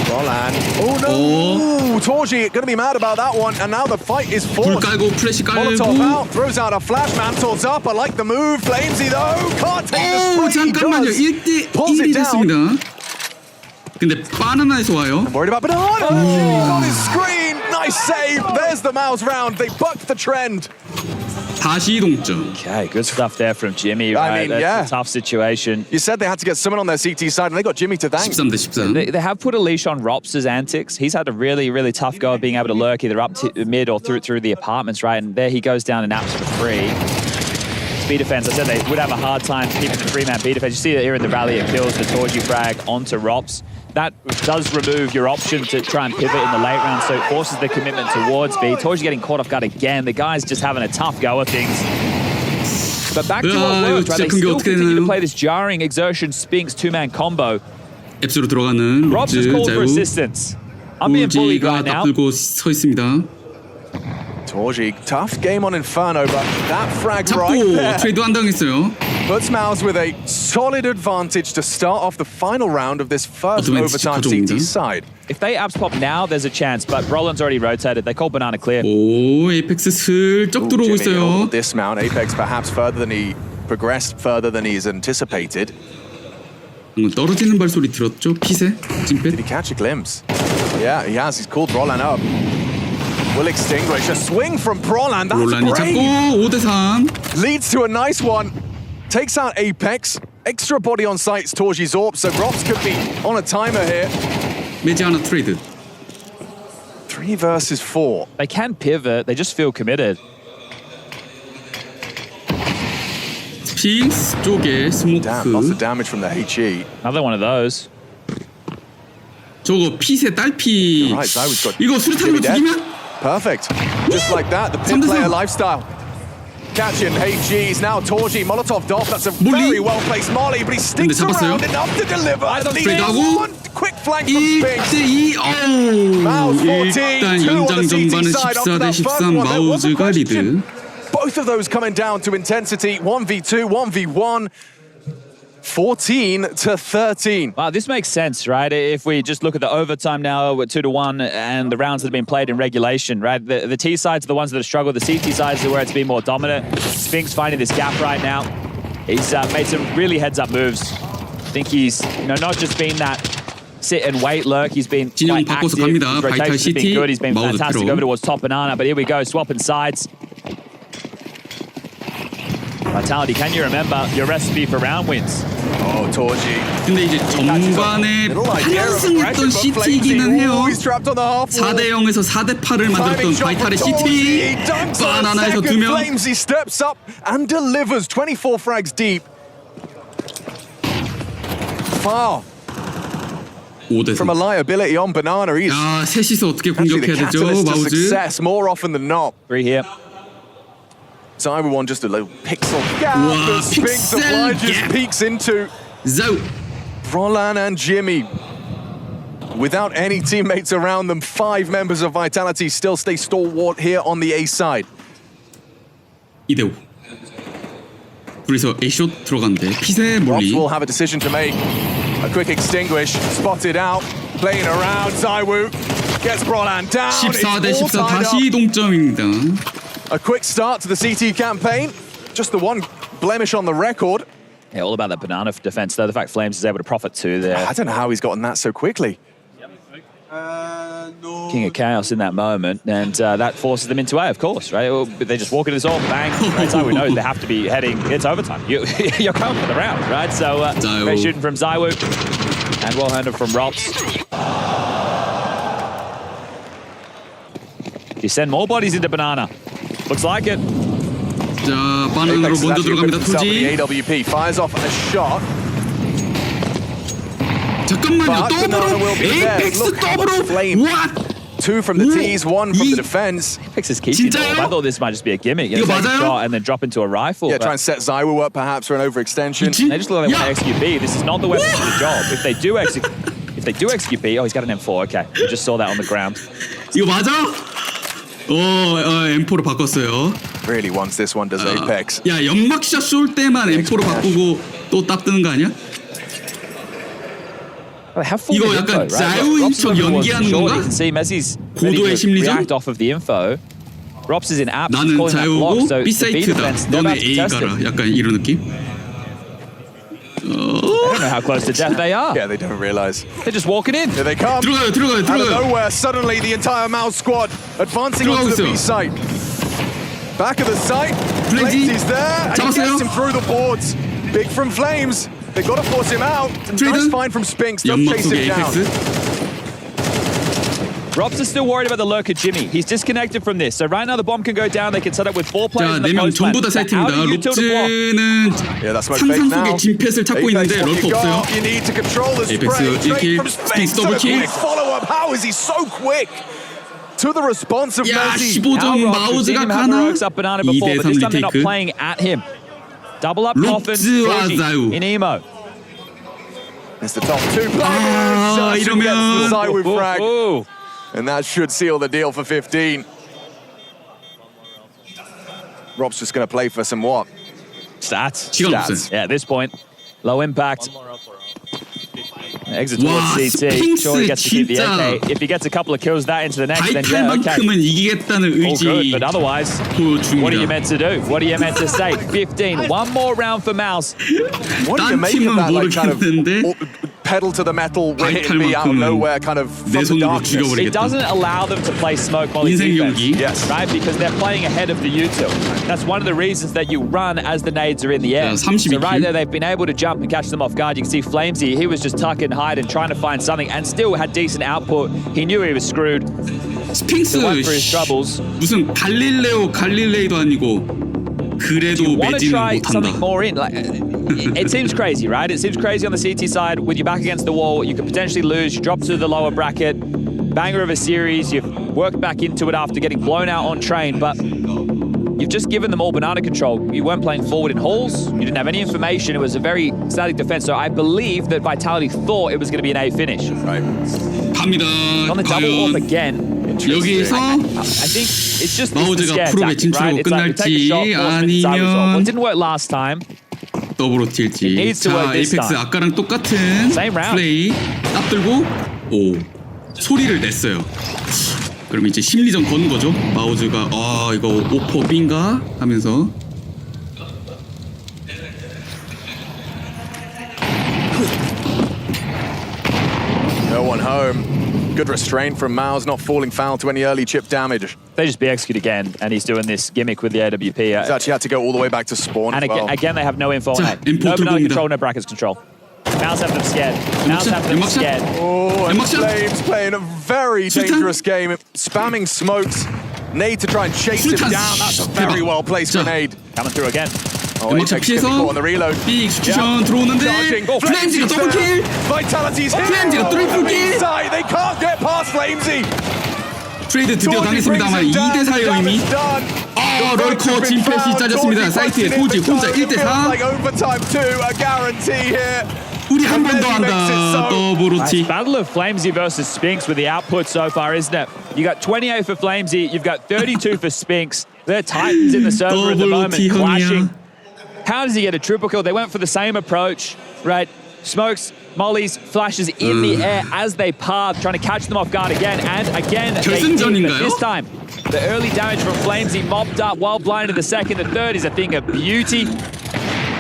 [SPEAKER 3] Brolin. Oh no! Torji going to be mad about that one, and now the fight is
[SPEAKER 2] 불
[SPEAKER 3] forced.
[SPEAKER 2] 깔고 플래시
[SPEAKER 3] Molotov
[SPEAKER 2] 깔고.
[SPEAKER 3] out, throws out a flash, Mantor's up. I like the move. Flamesy though, can't take the
[SPEAKER 2] 오
[SPEAKER 3] spray. He
[SPEAKER 2] 잠깐만요.
[SPEAKER 3] does.
[SPEAKER 2] 1대
[SPEAKER 3] Pulls it
[SPEAKER 2] 1이
[SPEAKER 3] down.
[SPEAKER 2] 됐습니다. 근데 바나나에서 와요.
[SPEAKER 3] Worried about banana. He's on his screen. Nice save. There's the Mouse round. They bucked the trend.
[SPEAKER 2] 다시 동점.
[SPEAKER 1] Okay, good stuff there from Jimmy.
[SPEAKER 3] I
[SPEAKER 1] Right?
[SPEAKER 3] mean,
[SPEAKER 1] That's
[SPEAKER 3] yeah.
[SPEAKER 1] a tough situation.
[SPEAKER 3] You said they had to get someone on their CT side, and they got Jimmy to thank.
[SPEAKER 2] 13 대 14.
[SPEAKER 1] They have put a leash on Rops' antics. He's had a really, really tough go of being able to lurk either up to mid or through the apartments, right? And there he goes down and apps for free. B defense, I said they would have a hard time keeping the three-man B defense. You see that here in the Valley, it kills the Torji frag onto Rops. That does remove your option to try and pivot in the late round, so it forces the commitment towards B. Torji getting caught off guard again. The guy's just having a tough go of things. But back to what worked, right? They still continue to play this jarring exertion Spinks two-man combo.
[SPEAKER 2] 앱스로 들어가는
[SPEAKER 1] Rops has
[SPEAKER 2] 로즈,
[SPEAKER 1] called for
[SPEAKER 2] 자유.
[SPEAKER 1] assistance. I'm being bullied
[SPEAKER 2] 우지가
[SPEAKER 1] right now.
[SPEAKER 2] 딱 들고 서 있습니다.
[SPEAKER 3] Torji, tough game on Inferno, but that frag right
[SPEAKER 2] 잡고
[SPEAKER 3] there
[SPEAKER 2] 트레이드 안 당했어요.
[SPEAKER 3] puts Mouse with a solid advantage to start off the final round of this first
[SPEAKER 2] 어쩌면
[SPEAKER 3] overtime
[SPEAKER 2] 가져옵니다.
[SPEAKER 3] CT side.
[SPEAKER 1] If they apps pop now, there's a chance, but Roland's already rotated. They call Banana clear.
[SPEAKER 2] 오, 에이펙스 슬쩍 들어오고
[SPEAKER 3] Jimmy
[SPEAKER 2] 있어요.
[SPEAKER 3] on dismount. Apex perhaps further than he progressed, further than he's anticipated.
[SPEAKER 2] 방금 떨어지는 발소리 들었죠? 핏에?
[SPEAKER 3] Did
[SPEAKER 2] 찐펫?
[SPEAKER 3] he catch a glimpse? Yeah, he has. He's called Roland up. Will extinguish. A swing from Proland. That's
[SPEAKER 2] 롤란이
[SPEAKER 3] great.
[SPEAKER 2] 잡고 5대3.
[SPEAKER 3] Leads to a nice one. Takes out Apex. Extra body on site's Torji's AWP, so Rops could be on a timer here.
[SPEAKER 2] 매지 하나 트레이드.
[SPEAKER 3] 3 versus 4.
[SPEAKER 1] They can pivot. They just feel committed.
[SPEAKER 2] 핑스 쪽에
[SPEAKER 3] Damn, lots of
[SPEAKER 2] 스모크.
[SPEAKER 3] damage from the HE.
[SPEAKER 1] Another one of those.
[SPEAKER 2] 저거 핏의 딸피.
[SPEAKER 3] Right, Zywood's got
[SPEAKER 2] 이거 수류탄으로
[SPEAKER 3] Jimmy dead.
[SPEAKER 2] 죽이면?
[SPEAKER 3] Perfect. Just like that, the pin
[SPEAKER 2] 3대3.
[SPEAKER 3] player lifestyle. Catching HG's now Torji, Molotov off. That's a
[SPEAKER 2] 몰리.
[SPEAKER 3] very well placed molly, but he sticks
[SPEAKER 2] 근데 잡았어요.
[SPEAKER 3] around enough to deliver.
[SPEAKER 2] 트레이드하고.
[SPEAKER 3] One quick flank from Spinks.
[SPEAKER 2] 1대2. 어우.
[SPEAKER 3] Mouse 14,
[SPEAKER 2] 일단
[SPEAKER 3] 2 on
[SPEAKER 2] 연장
[SPEAKER 3] the CT
[SPEAKER 2] 전반은
[SPEAKER 3] side after
[SPEAKER 2] 14대
[SPEAKER 3] that first
[SPEAKER 2] 13
[SPEAKER 3] one. There was a
[SPEAKER 2] 마우즈가
[SPEAKER 3] question.
[SPEAKER 2] 리드.
[SPEAKER 3] Both of those coming down to intensity. 1v2, 1v1. 14 to 13.
[SPEAKER 1] Wow, this makes sense, right? If we just look at the overtime now with 2-1 and the rounds that have been played in regulation, right? The T sides are the ones that have struggled. The CT sides are where it's been more dominant. Spinks finding this gap right now. He's made some really heads-up moves. I think he's, not just been that sit and wait lurk. He's been
[SPEAKER 2] 진영
[SPEAKER 1] quite
[SPEAKER 2] 바꿔서
[SPEAKER 1] active.
[SPEAKER 2] 갑니다.
[SPEAKER 1] His rotations have been
[SPEAKER 2] 바이탈리티,
[SPEAKER 1] good. He's been
[SPEAKER 2] 마우스
[SPEAKER 1] fantastic
[SPEAKER 2] 들어.
[SPEAKER 1] over towards top banana. But here we go, swapping sides. Vitality, can you remember your recipe for round wins?
[SPEAKER 3] Oh, Torji.
[SPEAKER 2] 근데 이제 전반에
[SPEAKER 3] Little idea of
[SPEAKER 2] 8연승했던
[SPEAKER 3] aggressive, but
[SPEAKER 2] CT이기는
[SPEAKER 3] flaming.
[SPEAKER 2] 해요.
[SPEAKER 3] Ooh, he's trapped on the half wall.
[SPEAKER 2] 4대0에서 4대8을
[SPEAKER 3] Timing
[SPEAKER 2] 만들었던
[SPEAKER 3] shot
[SPEAKER 2] 바이탈의
[SPEAKER 3] from Torji. He
[SPEAKER 2] CT.
[SPEAKER 3] dunks on
[SPEAKER 2] 바나나에서
[SPEAKER 3] second
[SPEAKER 2] 2명.
[SPEAKER 3] flames. He steps up and delivers. 24 frags deep. Far from a
[SPEAKER 2] 5대3.
[SPEAKER 3] liability on Banana. He's
[SPEAKER 2] 야, 셋이서 어떻게
[SPEAKER 3] actually the
[SPEAKER 2] 공격해야 되죠,
[SPEAKER 3] catalyst to
[SPEAKER 2] 마우즈?
[SPEAKER 3] success more often than not.
[SPEAKER 1] 3 here.
[SPEAKER 3] Zywood one just a little pixel gap
[SPEAKER 2] Wow,
[SPEAKER 3] that Spinks
[SPEAKER 2] pixel
[SPEAKER 3] obliges
[SPEAKER 2] gap.
[SPEAKER 3] peeks into.
[SPEAKER 2] 자우.
[SPEAKER 3] Roland and Jimmy. Without any teammates around them, 5 members of Vitality still stay stalwart here on the A side.
[SPEAKER 2] 2대5. 그래서 A숏 들어간대. 핏의
[SPEAKER 3] Rops
[SPEAKER 2] 몰리.
[SPEAKER 3] will have a decision to make. A quick extinguish, spotted out, playing around. Zywood gets Roland down.
[SPEAKER 2] 14대
[SPEAKER 3] It's all
[SPEAKER 2] 14
[SPEAKER 3] tied
[SPEAKER 2] 다시
[SPEAKER 3] up.
[SPEAKER 2] 동점입니다.
[SPEAKER 3] A quick start to the CT campaign. Just the one blemish on the record.
[SPEAKER 1] Yeah, all about that banana defense, though. The fact Flames is able to profit too there.
[SPEAKER 3] I don't know how he's gotten that so quickly.
[SPEAKER 1] King of Chaos in that moment, and that forces them into A, of course, right? They just walk into this all, bang. Right, so we know they have to be heading. It's overtime. You're going for the round, right? So great shooting from Zywood, and well handled from Rops. You send more bodies into Banana. Looks like it.
[SPEAKER 2] 자, 바나나로
[SPEAKER 3] Apex is
[SPEAKER 2] 먼저
[SPEAKER 3] actually
[SPEAKER 2] 들어갑니다.
[SPEAKER 3] equipped himself with the
[SPEAKER 2] 투지.
[SPEAKER 3] AWP, fires off a shot.
[SPEAKER 2] 잠깐만요.
[SPEAKER 3] But Banana will
[SPEAKER 2] 더블로.
[SPEAKER 3] be there.
[SPEAKER 2] 에이펙스
[SPEAKER 3] Look at
[SPEAKER 2] 더블로.
[SPEAKER 3] flame.
[SPEAKER 2] 와.
[SPEAKER 3] 2 from the
[SPEAKER 2] Ooh.
[SPEAKER 3] T's, 1 from
[SPEAKER 2] Ye-
[SPEAKER 3] the defense.
[SPEAKER 1] Apex is keeping
[SPEAKER 2] 진짜요?
[SPEAKER 1] it. I thought this might just be a gimmick.
[SPEAKER 2] 이거
[SPEAKER 1] Take a
[SPEAKER 2] 맞아요?
[SPEAKER 1] shot and then drop into a rifle.
[SPEAKER 3] Yeah,
[SPEAKER 1] but
[SPEAKER 3] try and set Zywood up perhaps for an overextension.
[SPEAKER 2] 미친?
[SPEAKER 1] they just look like they want
[SPEAKER 2] 야.
[SPEAKER 1] to execute B. This is not the weapon for the job. If they do execute B, oh, he's got an M4. Okay, we just saw that on the ground.
[SPEAKER 2] 이거 맞아? M4로 바꿨어요.
[SPEAKER 3] Really wants this one, does Apex.
[SPEAKER 2] 야, 연막샷 쏠 때만 M4로 바꾸고 또 딱 뜨는 거 아니야?
[SPEAKER 1] They have full
[SPEAKER 2] 이거
[SPEAKER 1] info,
[SPEAKER 2] 약간
[SPEAKER 1] right?
[SPEAKER 2] 자유인
[SPEAKER 1] Rops
[SPEAKER 2] 척
[SPEAKER 1] wasn't
[SPEAKER 2] 연기하는
[SPEAKER 1] sure.
[SPEAKER 2] 건가?
[SPEAKER 1] You can see Messi's
[SPEAKER 2] 고도의
[SPEAKER 1] ready to
[SPEAKER 2] 심리전?
[SPEAKER 1] react off of the info. Rops is in apps
[SPEAKER 2] 나는
[SPEAKER 1] calling that block,
[SPEAKER 2] 자유고
[SPEAKER 1] so the B
[SPEAKER 2] B사이트다.
[SPEAKER 1] defense, they're
[SPEAKER 2] 너네
[SPEAKER 1] about to
[SPEAKER 2] A
[SPEAKER 1] test
[SPEAKER 2] 가라.
[SPEAKER 1] it.
[SPEAKER 2] 약간 이런 느낌?
[SPEAKER 1] I don't know how close to death they are.
[SPEAKER 3] Yeah, they don't realize.
[SPEAKER 1] They're just walking in.
[SPEAKER 3] Here they come.
[SPEAKER 2] 들어가요.
[SPEAKER 3] Out of nowhere, suddenly the entire Mouse squad advancing
[SPEAKER 2] 들어가고
[SPEAKER 3] onto the
[SPEAKER 2] 있어요.
[SPEAKER 3] B site. Back of the site, Flamesy's there, and he
[SPEAKER 2] 잡았어요.
[SPEAKER 3] gets him through the boards. Big from Flames. They've got to force him out.
[SPEAKER 2] 트레이드.
[SPEAKER 3] Nice find from Spinks. They'll
[SPEAKER 2] 연막
[SPEAKER 3] chase
[SPEAKER 2] 속에
[SPEAKER 3] him down.
[SPEAKER 2] 에이펙스.
[SPEAKER 1] Robs is still worried about the lurker Jimmy. He's disconnected from this. So right now the bomb can go down. They can set up with 4 players
[SPEAKER 2] 자,
[SPEAKER 1] in the
[SPEAKER 2] 4명
[SPEAKER 1] post
[SPEAKER 2] 전부 다
[SPEAKER 1] plan.
[SPEAKER 2] 사이트입니다.
[SPEAKER 1] How do you tilt a block?
[SPEAKER 2] 롭즈는
[SPEAKER 3] Yeah, that's my
[SPEAKER 2] 상상
[SPEAKER 3] fake now.
[SPEAKER 2] 속의 진패스를 찾고
[SPEAKER 3] Apex,
[SPEAKER 2] 있는데
[SPEAKER 3] what
[SPEAKER 2] 럴프
[SPEAKER 3] you
[SPEAKER 2] 없어요.
[SPEAKER 3] got? You need to control the
[SPEAKER 2] Apex,
[SPEAKER 3] spray.
[SPEAKER 2] 1
[SPEAKER 3] Straight
[SPEAKER 2] kill.
[SPEAKER 3] from
[SPEAKER 2] Spinks
[SPEAKER 3] Spinks. So
[SPEAKER 2] double kill.
[SPEAKER 3] quick follow-up. How is he so quick? To the response of
[SPEAKER 2] 야,
[SPEAKER 3] Messi.
[SPEAKER 2] 15점
[SPEAKER 1] We've seen
[SPEAKER 2] 마우즈가
[SPEAKER 1] him have
[SPEAKER 2] 가나?
[SPEAKER 1] heroics up banana before, but
[SPEAKER 2] 2대3
[SPEAKER 1] this time they're not
[SPEAKER 2] 리테이크.
[SPEAKER 1] playing at him. Double up Coffin,
[SPEAKER 2] 롭즈와
[SPEAKER 1] Georgie
[SPEAKER 2] 자유.
[SPEAKER 1] in emo.
[SPEAKER 3] It's the top 2 players.
[SPEAKER 2] 아,
[SPEAKER 3] Should get
[SPEAKER 2] 이러면-
[SPEAKER 3] the side with
[SPEAKER 1] Ooh,
[SPEAKER 3] frag.
[SPEAKER 1] ooh.
[SPEAKER 3] And that should seal the deal for 15. Rob's just going to play for some what?
[SPEAKER 1] Stats.
[SPEAKER 2] 시간
[SPEAKER 3] Stats.
[SPEAKER 2] 없어요.
[SPEAKER 1] Yeah, at this point, low impact. Exit
[SPEAKER 2] 와,
[SPEAKER 1] towards CT. Sure, he gets to keep the
[SPEAKER 2] 진짜
[SPEAKER 1] AK. If he gets a couple of kills that into the next, then yeah, okay.
[SPEAKER 2] 바이탈만큼은 이기겠다는
[SPEAKER 1] All good,
[SPEAKER 2] 의지
[SPEAKER 1] but otherwise, what are you
[SPEAKER 2] 보여줍니다.
[SPEAKER 1] meant to do? What are you meant to say? 15. One more round for Mouse.
[SPEAKER 3] What do you
[SPEAKER 2] 딴
[SPEAKER 3] make of
[SPEAKER 2] 팀은
[SPEAKER 3] that, like, kind of
[SPEAKER 2] 모르겠는데
[SPEAKER 3] pedal to the metal, win it and be out of
[SPEAKER 2] 바이탈만큼은
[SPEAKER 3] nowhere, kind of
[SPEAKER 2] 내
[SPEAKER 3] from the
[SPEAKER 2] 손으로
[SPEAKER 3] darkness?
[SPEAKER 2] 죽여버리겠다.
[SPEAKER 1] It doesn't allow them to play smoke molly
[SPEAKER 2] 인생
[SPEAKER 1] defense,
[SPEAKER 2] 경기.
[SPEAKER 3] Yes.
[SPEAKER 1] right? Because they're playing ahead of the util. That's one of the reasons that you run as the nades are in the air.
[SPEAKER 2] 자, 32
[SPEAKER 1] So right
[SPEAKER 2] 킬.
[SPEAKER 1] there, they've been able to jump and catch them off guard. You can see Flamesy, he was just tuck and hide and trying to find something and still had decent output. He knew he was screwed.
[SPEAKER 2] 스핑스
[SPEAKER 1] Went through his troubles.
[SPEAKER 2] 무슨 갈릴레이도 아니고 그래도
[SPEAKER 1] Want to
[SPEAKER 2] 매지는
[SPEAKER 1] try
[SPEAKER 2] 못한다.
[SPEAKER 1] something more in? Like, it seems crazy, right? It seems crazy on the CT side. With your back against the wall, you could potentially lose. You drop to the lower bracket. Banger of a series. You've worked back into it after getting blown out on train, but you've just given them all banana control. You weren't playing forward in halls. You didn't have any information. It was a very static defense. So I believe that Vitality thought it was going to be an A finish.
[SPEAKER 3] Right.
[SPEAKER 2] 갑니다.
[SPEAKER 1] On the double off
[SPEAKER 2] 과연
[SPEAKER 1] again.
[SPEAKER 2] 여기서
[SPEAKER 1] I think it's just
[SPEAKER 2] 마우즈가
[SPEAKER 1] the scare
[SPEAKER 2] 프로에
[SPEAKER 1] tactic, right?
[SPEAKER 2] 진출하고
[SPEAKER 1] It's like we take a shot,
[SPEAKER 2] 끝날지
[SPEAKER 1] force them into side resolve. Well,
[SPEAKER 2] 아니면
[SPEAKER 1] it didn't work last time.
[SPEAKER 2] 더블로 튈지.
[SPEAKER 1] needs to
[SPEAKER 2] 자,
[SPEAKER 1] work this
[SPEAKER 2] 에이펙스
[SPEAKER 1] time.
[SPEAKER 2] 아까랑 똑같은
[SPEAKER 1] Same round.
[SPEAKER 2] 플레이 딱 들고 오 소리를 냈어요. 그럼 이제 심리전 거는 거죠. 마우즈가 아 이거 오퍼 B인가 하면서
[SPEAKER 3] No one home. Good restraint from Miles, not falling foul to any early chip damage.
[SPEAKER 1] They just be execute again, and he's doing this gimmick with the AWP.
[SPEAKER 3] He's actually had to go all the way back to spawn
[SPEAKER 1] And
[SPEAKER 3] as well.
[SPEAKER 1] again, they have no info on
[SPEAKER 2] 자,
[SPEAKER 1] it.
[SPEAKER 2] M4
[SPEAKER 1] No banana
[SPEAKER 2] 들어옵니다.
[SPEAKER 1] control, no brackets control. Mouse have them scared. Mouse have them
[SPEAKER 2] 연막샷?
[SPEAKER 1] scared.
[SPEAKER 3] Oh, and
[SPEAKER 2] 연막샷?
[SPEAKER 3] Flames playing a very
[SPEAKER 2] 수류탄?
[SPEAKER 3] dangerous game, spamming smokes. Nade to try and chase him
[SPEAKER 2] 수류탄!
[SPEAKER 3] down. That's a very
[SPEAKER 2] 대박.
[SPEAKER 3] well placed
[SPEAKER 2] 자.
[SPEAKER 3] grenade.
[SPEAKER 1] Coming through again.
[SPEAKER 3] Oh,
[SPEAKER 2] 연막샷
[SPEAKER 3] Apex gonna be
[SPEAKER 2] 피해서
[SPEAKER 3] caught on the reload.
[SPEAKER 2] B 익스큐션
[SPEAKER 3] Yeah.
[SPEAKER 2] 들어오는데
[SPEAKER 3] Charging.
[SPEAKER 2] 플레임즈가
[SPEAKER 3] Flamesy's
[SPEAKER 2] 더블킬
[SPEAKER 3] there. Vitality's here.
[SPEAKER 2] Flamesy got triple kill.
[SPEAKER 3] Inside. They can't get past Flamesy.
[SPEAKER 2] 트레이드 드디어
[SPEAKER 3] Georgie
[SPEAKER 2] 당했습니다만
[SPEAKER 3] brings it
[SPEAKER 2] 2대4요
[SPEAKER 3] down.
[SPEAKER 2] 이미
[SPEAKER 3] Damage done.
[SPEAKER 2] 아
[SPEAKER 3] The
[SPEAKER 2] 럴커
[SPEAKER 3] votes have been
[SPEAKER 2] 진패시
[SPEAKER 3] found.
[SPEAKER 2] 짜졌습니다.
[SPEAKER 3] Georgie
[SPEAKER 2] 사이트에
[SPEAKER 3] busting in
[SPEAKER 2] 도지
[SPEAKER 3] the
[SPEAKER 2] 혼자
[SPEAKER 3] gun. It feels
[SPEAKER 2] 1대4
[SPEAKER 3] like overtime 2, a guarantee here.
[SPEAKER 2] 우리 한 번 더
[SPEAKER 3] Messi makes it
[SPEAKER 2] 한다
[SPEAKER 3] so.
[SPEAKER 2] 더블로티
[SPEAKER 1] Battle of Flamesy versus Spinks with the output so far, isn't it? You got 28 for Flamesy, you've got 32 for Spinks. They're titans in the server at the moment,
[SPEAKER 2] 더블로티
[SPEAKER 1] clashing.
[SPEAKER 2] 형이야.
[SPEAKER 1] How does he get a triple kill? They went for the same approach, right? Smokes, mollies, flashes in the air as they path, trying to catch them off guard again. And again, they keep it.
[SPEAKER 2] 결승전인가요?
[SPEAKER 1] This time, the early damage from Flamesy mopped up while blinded the second. The third is a thing of beauty.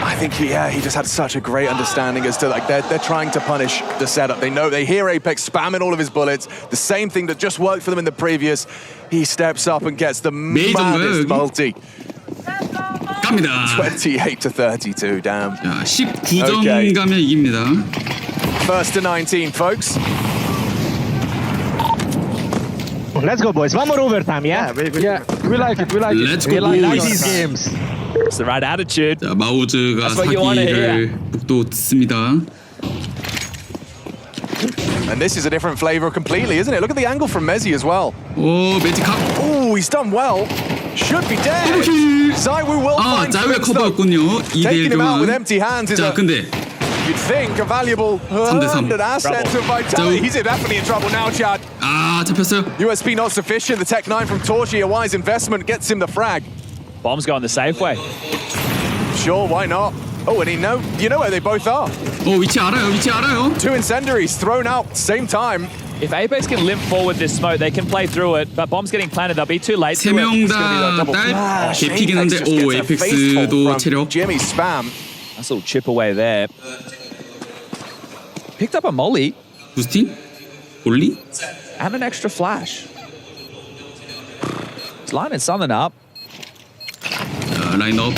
[SPEAKER 3] I think he just had such a great understanding as to like they're trying to punish the setup. They know, they hear Apex spamming all of his bullets, the same thing that just worked for them in the previous. He steps up and gets the maddest
[SPEAKER 2] 여기?
[SPEAKER 3] multi.
[SPEAKER 2] 갑니다.
[SPEAKER 3] 28 to 32, damn.
[SPEAKER 2] 자, 19점
[SPEAKER 3] Okay.
[SPEAKER 2] 가면 이깁니다.
[SPEAKER 3] First to 19, folks.
[SPEAKER 4] Let's go, boys. One more overtime, yeah? Yeah, we like it, we like
[SPEAKER 2] Let's
[SPEAKER 4] it. We
[SPEAKER 2] go,
[SPEAKER 4] like
[SPEAKER 2] boys.
[SPEAKER 4] these games.
[SPEAKER 1] It's the right attitude.
[SPEAKER 2] 자, 마우즈가
[SPEAKER 1] That's what you wanna
[SPEAKER 2] 사기를 북돋습니다.
[SPEAKER 3] And this is a different flavor completely, isn't it? Look at the angle from Messi as well.
[SPEAKER 2] 오, 매직카.
[SPEAKER 3] Oh, he's done well. Should be dead.
[SPEAKER 2] 더블킬.
[SPEAKER 3] Zywoo will
[SPEAKER 2] 아,
[SPEAKER 3] find
[SPEAKER 2] 자유의
[SPEAKER 3] Spinks, though.
[SPEAKER 2] 커버였군요. 2대1
[SPEAKER 3] Taking him out with
[SPEAKER 2] 교환.
[SPEAKER 3] empty hands is
[SPEAKER 2] 자, 근데
[SPEAKER 3] you'd think a valuable
[SPEAKER 2] 3대3.
[SPEAKER 3] asset to Vitality.
[SPEAKER 2] 자유.
[SPEAKER 3] He's definitely in trouble now, Chad.
[SPEAKER 2] 아, 잡혔어요.
[SPEAKER 3] USP not sufficient. The Tech 9 from Torchi, a wise investment, gets him the frag.
[SPEAKER 1] Bomb's going the safe way.
[SPEAKER 3] Sure, why not? Oh, and you know where they both are.
[SPEAKER 2] 위치 알아요, 위치 알아요.
[SPEAKER 3] Two incendiaries thrown out same time.
[SPEAKER 1] If Apex can limp forward this smoke, they can play through it. But bomb's getting planted, they'll be too late.
[SPEAKER 2] 세
[SPEAKER 1] to it.
[SPEAKER 2] 명
[SPEAKER 3] It's gonna be a double
[SPEAKER 2] 다
[SPEAKER 3] flash.
[SPEAKER 2] 개피긴
[SPEAKER 3] Apex
[SPEAKER 2] 한데
[SPEAKER 3] just
[SPEAKER 2] 오,
[SPEAKER 3] gets a face
[SPEAKER 2] 에이펙스도
[SPEAKER 3] fault from
[SPEAKER 2] 체력.
[SPEAKER 3] Jimmy spam.
[SPEAKER 1] Nice little chip away there. Picked up a molly
[SPEAKER 2] 부스팅? 올리?
[SPEAKER 1] and an extra flash. He's lining something up.
[SPEAKER 2] 자, 라인업.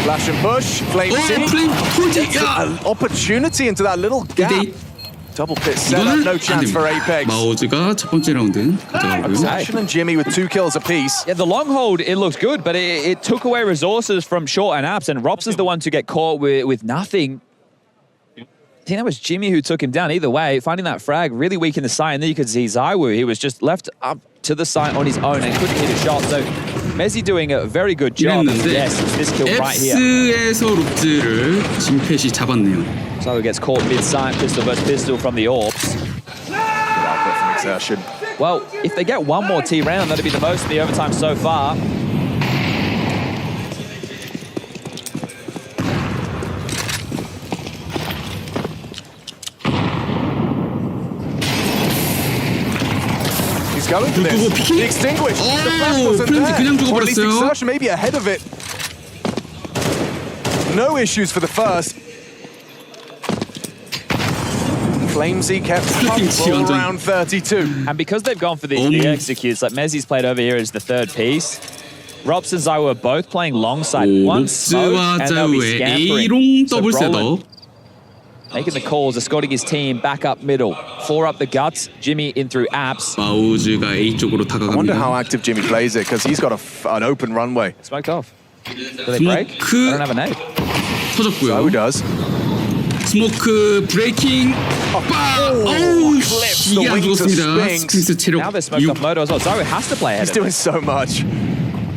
[SPEAKER 3] Flash and push. Flame City.
[SPEAKER 2] 플레임 톨지.
[SPEAKER 3] An opportunity into that little gap.
[SPEAKER 2] 2대2.
[SPEAKER 3] Double pit setup, no chance for Apex.
[SPEAKER 2] 마오즈가 첫 번째 라운드 가져가고요.
[SPEAKER 3] Sashin and Jimmy with 2 kills apiece.
[SPEAKER 1] Yeah, the long hold, it looks good, but it took away resources from Short and Apps, and Rops is the one to get caught with nothing. I think that was Jimmy who took him down. Either way, finding that frag really weak in the side, and then you could see Zywoo. He was just left up to the side on his own and couldn't hit a shot. So Mezzi doing a very good job. Yes, this kill right here.
[SPEAKER 2] Eps에서 롭즈를 진펫이 잡았네요.
[SPEAKER 1] So gets caught mid-side, pistol versus pistol from the Orbs.
[SPEAKER 3] Good output from Exertion.
[SPEAKER 1] Well, if they get one more T round, that'd be the most in the overtime so far.
[SPEAKER 3] He's going for this. The extinguish. The flash wasn't
[SPEAKER 2] 플랜트
[SPEAKER 3] there.
[SPEAKER 2] 그냥
[SPEAKER 3] Or at least
[SPEAKER 2] 죽어버렸어요.
[SPEAKER 3] Exertion maybe ahead of it. No issues for the first. Flamesy kept comfortable around 32.
[SPEAKER 1] And because they've gone for the executes, like Mezzi's played over here as the third piece. Rops and Zywoo are both playing long side. One smoke,
[SPEAKER 2] 롭즈와
[SPEAKER 1] and they'll be
[SPEAKER 2] 자우의
[SPEAKER 1] scampering.
[SPEAKER 2] A롱
[SPEAKER 1] So
[SPEAKER 2] 더블
[SPEAKER 1] Brolin
[SPEAKER 2] 셋업.
[SPEAKER 1] making the calls, escorting his team back up middle. 4 up the guts, Jimmy in through Apps.
[SPEAKER 2] 마오즈가 A 쪽으로
[SPEAKER 3] I wonder how
[SPEAKER 2] 다가갑니다.
[SPEAKER 3] active Jimmy plays it because he's got an open runway.
[SPEAKER 1] Smoked off. Do they break? I don't have a nade.
[SPEAKER 3] So
[SPEAKER 2] 터졌고요.
[SPEAKER 3] does.
[SPEAKER 2] 스모크 브레이킹. 어우,
[SPEAKER 3] clips the
[SPEAKER 2] 이게 안
[SPEAKER 3] wings of
[SPEAKER 2] 죽었습니다.
[SPEAKER 3] Sphinx.
[SPEAKER 2] 스핑스 체력
[SPEAKER 1] Now they're smoked
[SPEAKER 2] 6.
[SPEAKER 1] off Moto as well. Zywoo has to play ahead
[SPEAKER 3] He's
[SPEAKER 1] of
[SPEAKER 3] doing so much.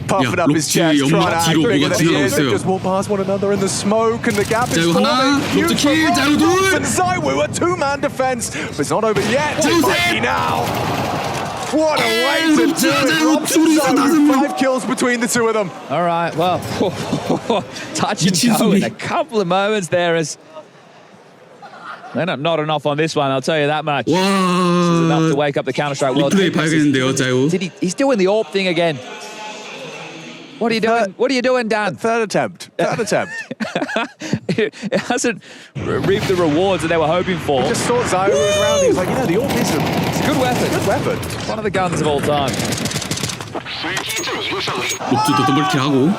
[SPEAKER 3] Puffing
[SPEAKER 2] 야,
[SPEAKER 3] up his
[SPEAKER 2] 롭즈
[SPEAKER 3] chest,
[SPEAKER 2] 연막
[SPEAKER 3] trying to act
[SPEAKER 2] 뒤로
[SPEAKER 3] bigger
[SPEAKER 2] 뭐가
[SPEAKER 3] than he
[SPEAKER 2] 지나가고
[SPEAKER 3] is. They
[SPEAKER 2] 있어요.
[SPEAKER 3] just walk past one another in the smoke, and the gap is
[SPEAKER 2] 자우
[SPEAKER 3] forming.
[SPEAKER 2] 하나, 롭즈 킬, 자우 둘.
[SPEAKER 3] And Zywoo, a 2-man defense, but it's not over yet. It
[SPEAKER 2] 자우
[SPEAKER 3] might
[SPEAKER 2] 셋.
[SPEAKER 3] be now. What a way to do
[SPEAKER 2] 롭즈와
[SPEAKER 3] it.
[SPEAKER 2] 자우
[SPEAKER 3] Robson,
[SPEAKER 2] 둘이서
[SPEAKER 3] Zywoo,
[SPEAKER 2] 다섯 명.
[SPEAKER 3] 5 kills between the two of them.
[SPEAKER 1] All right, well, touch and
[SPEAKER 2] 미친
[SPEAKER 1] go in
[SPEAKER 2] 수비.
[SPEAKER 1] a couple of moments there as they're not enough on this one, I'll tell you that much. Enough to
[SPEAKER 2] 와,
[SPEAKER 1] wake up the Counter-Strike world.
[SPEAKER 2] 리플레이 봐야겠는데요, 자우.
[SPEAKER 1] He's doing the AWP thing again. What are you doing? What are you doing, Dan?
[SPEAKER 3] Third attempt.
[SPEAKER 1] It hasn't reaped the rewards that they were hoping for.
[SPEAKER 3] Just saw Zywoo was around. He was like, yeah, the AWP is
[SPEAKER 1] It's a good weapon.
[SPEAKER 3] good weapon.
[SPEAKER 1] One of the guns of all time.
[SPEAKER 2] 롭즈도 더블킬하고.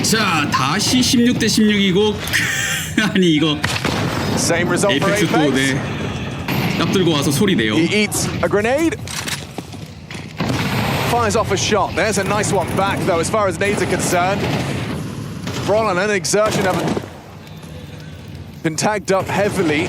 [SPEAKER 2] 자, 다시 16대 16이고 아니 이거
[SPEAKER 3] Same result for
[SPEAKER 2] 에이펙스 또
[SPEAKER 3] Apex.
[SPEAKER 2] 네. 딱 들고 와서 소리 내요.
[SPEAKER 3] He eats a grenade. Fires off a shot. There's a nice one back, though, as far as nades are concerned. Brolin and Exertion have been tagged up heavily.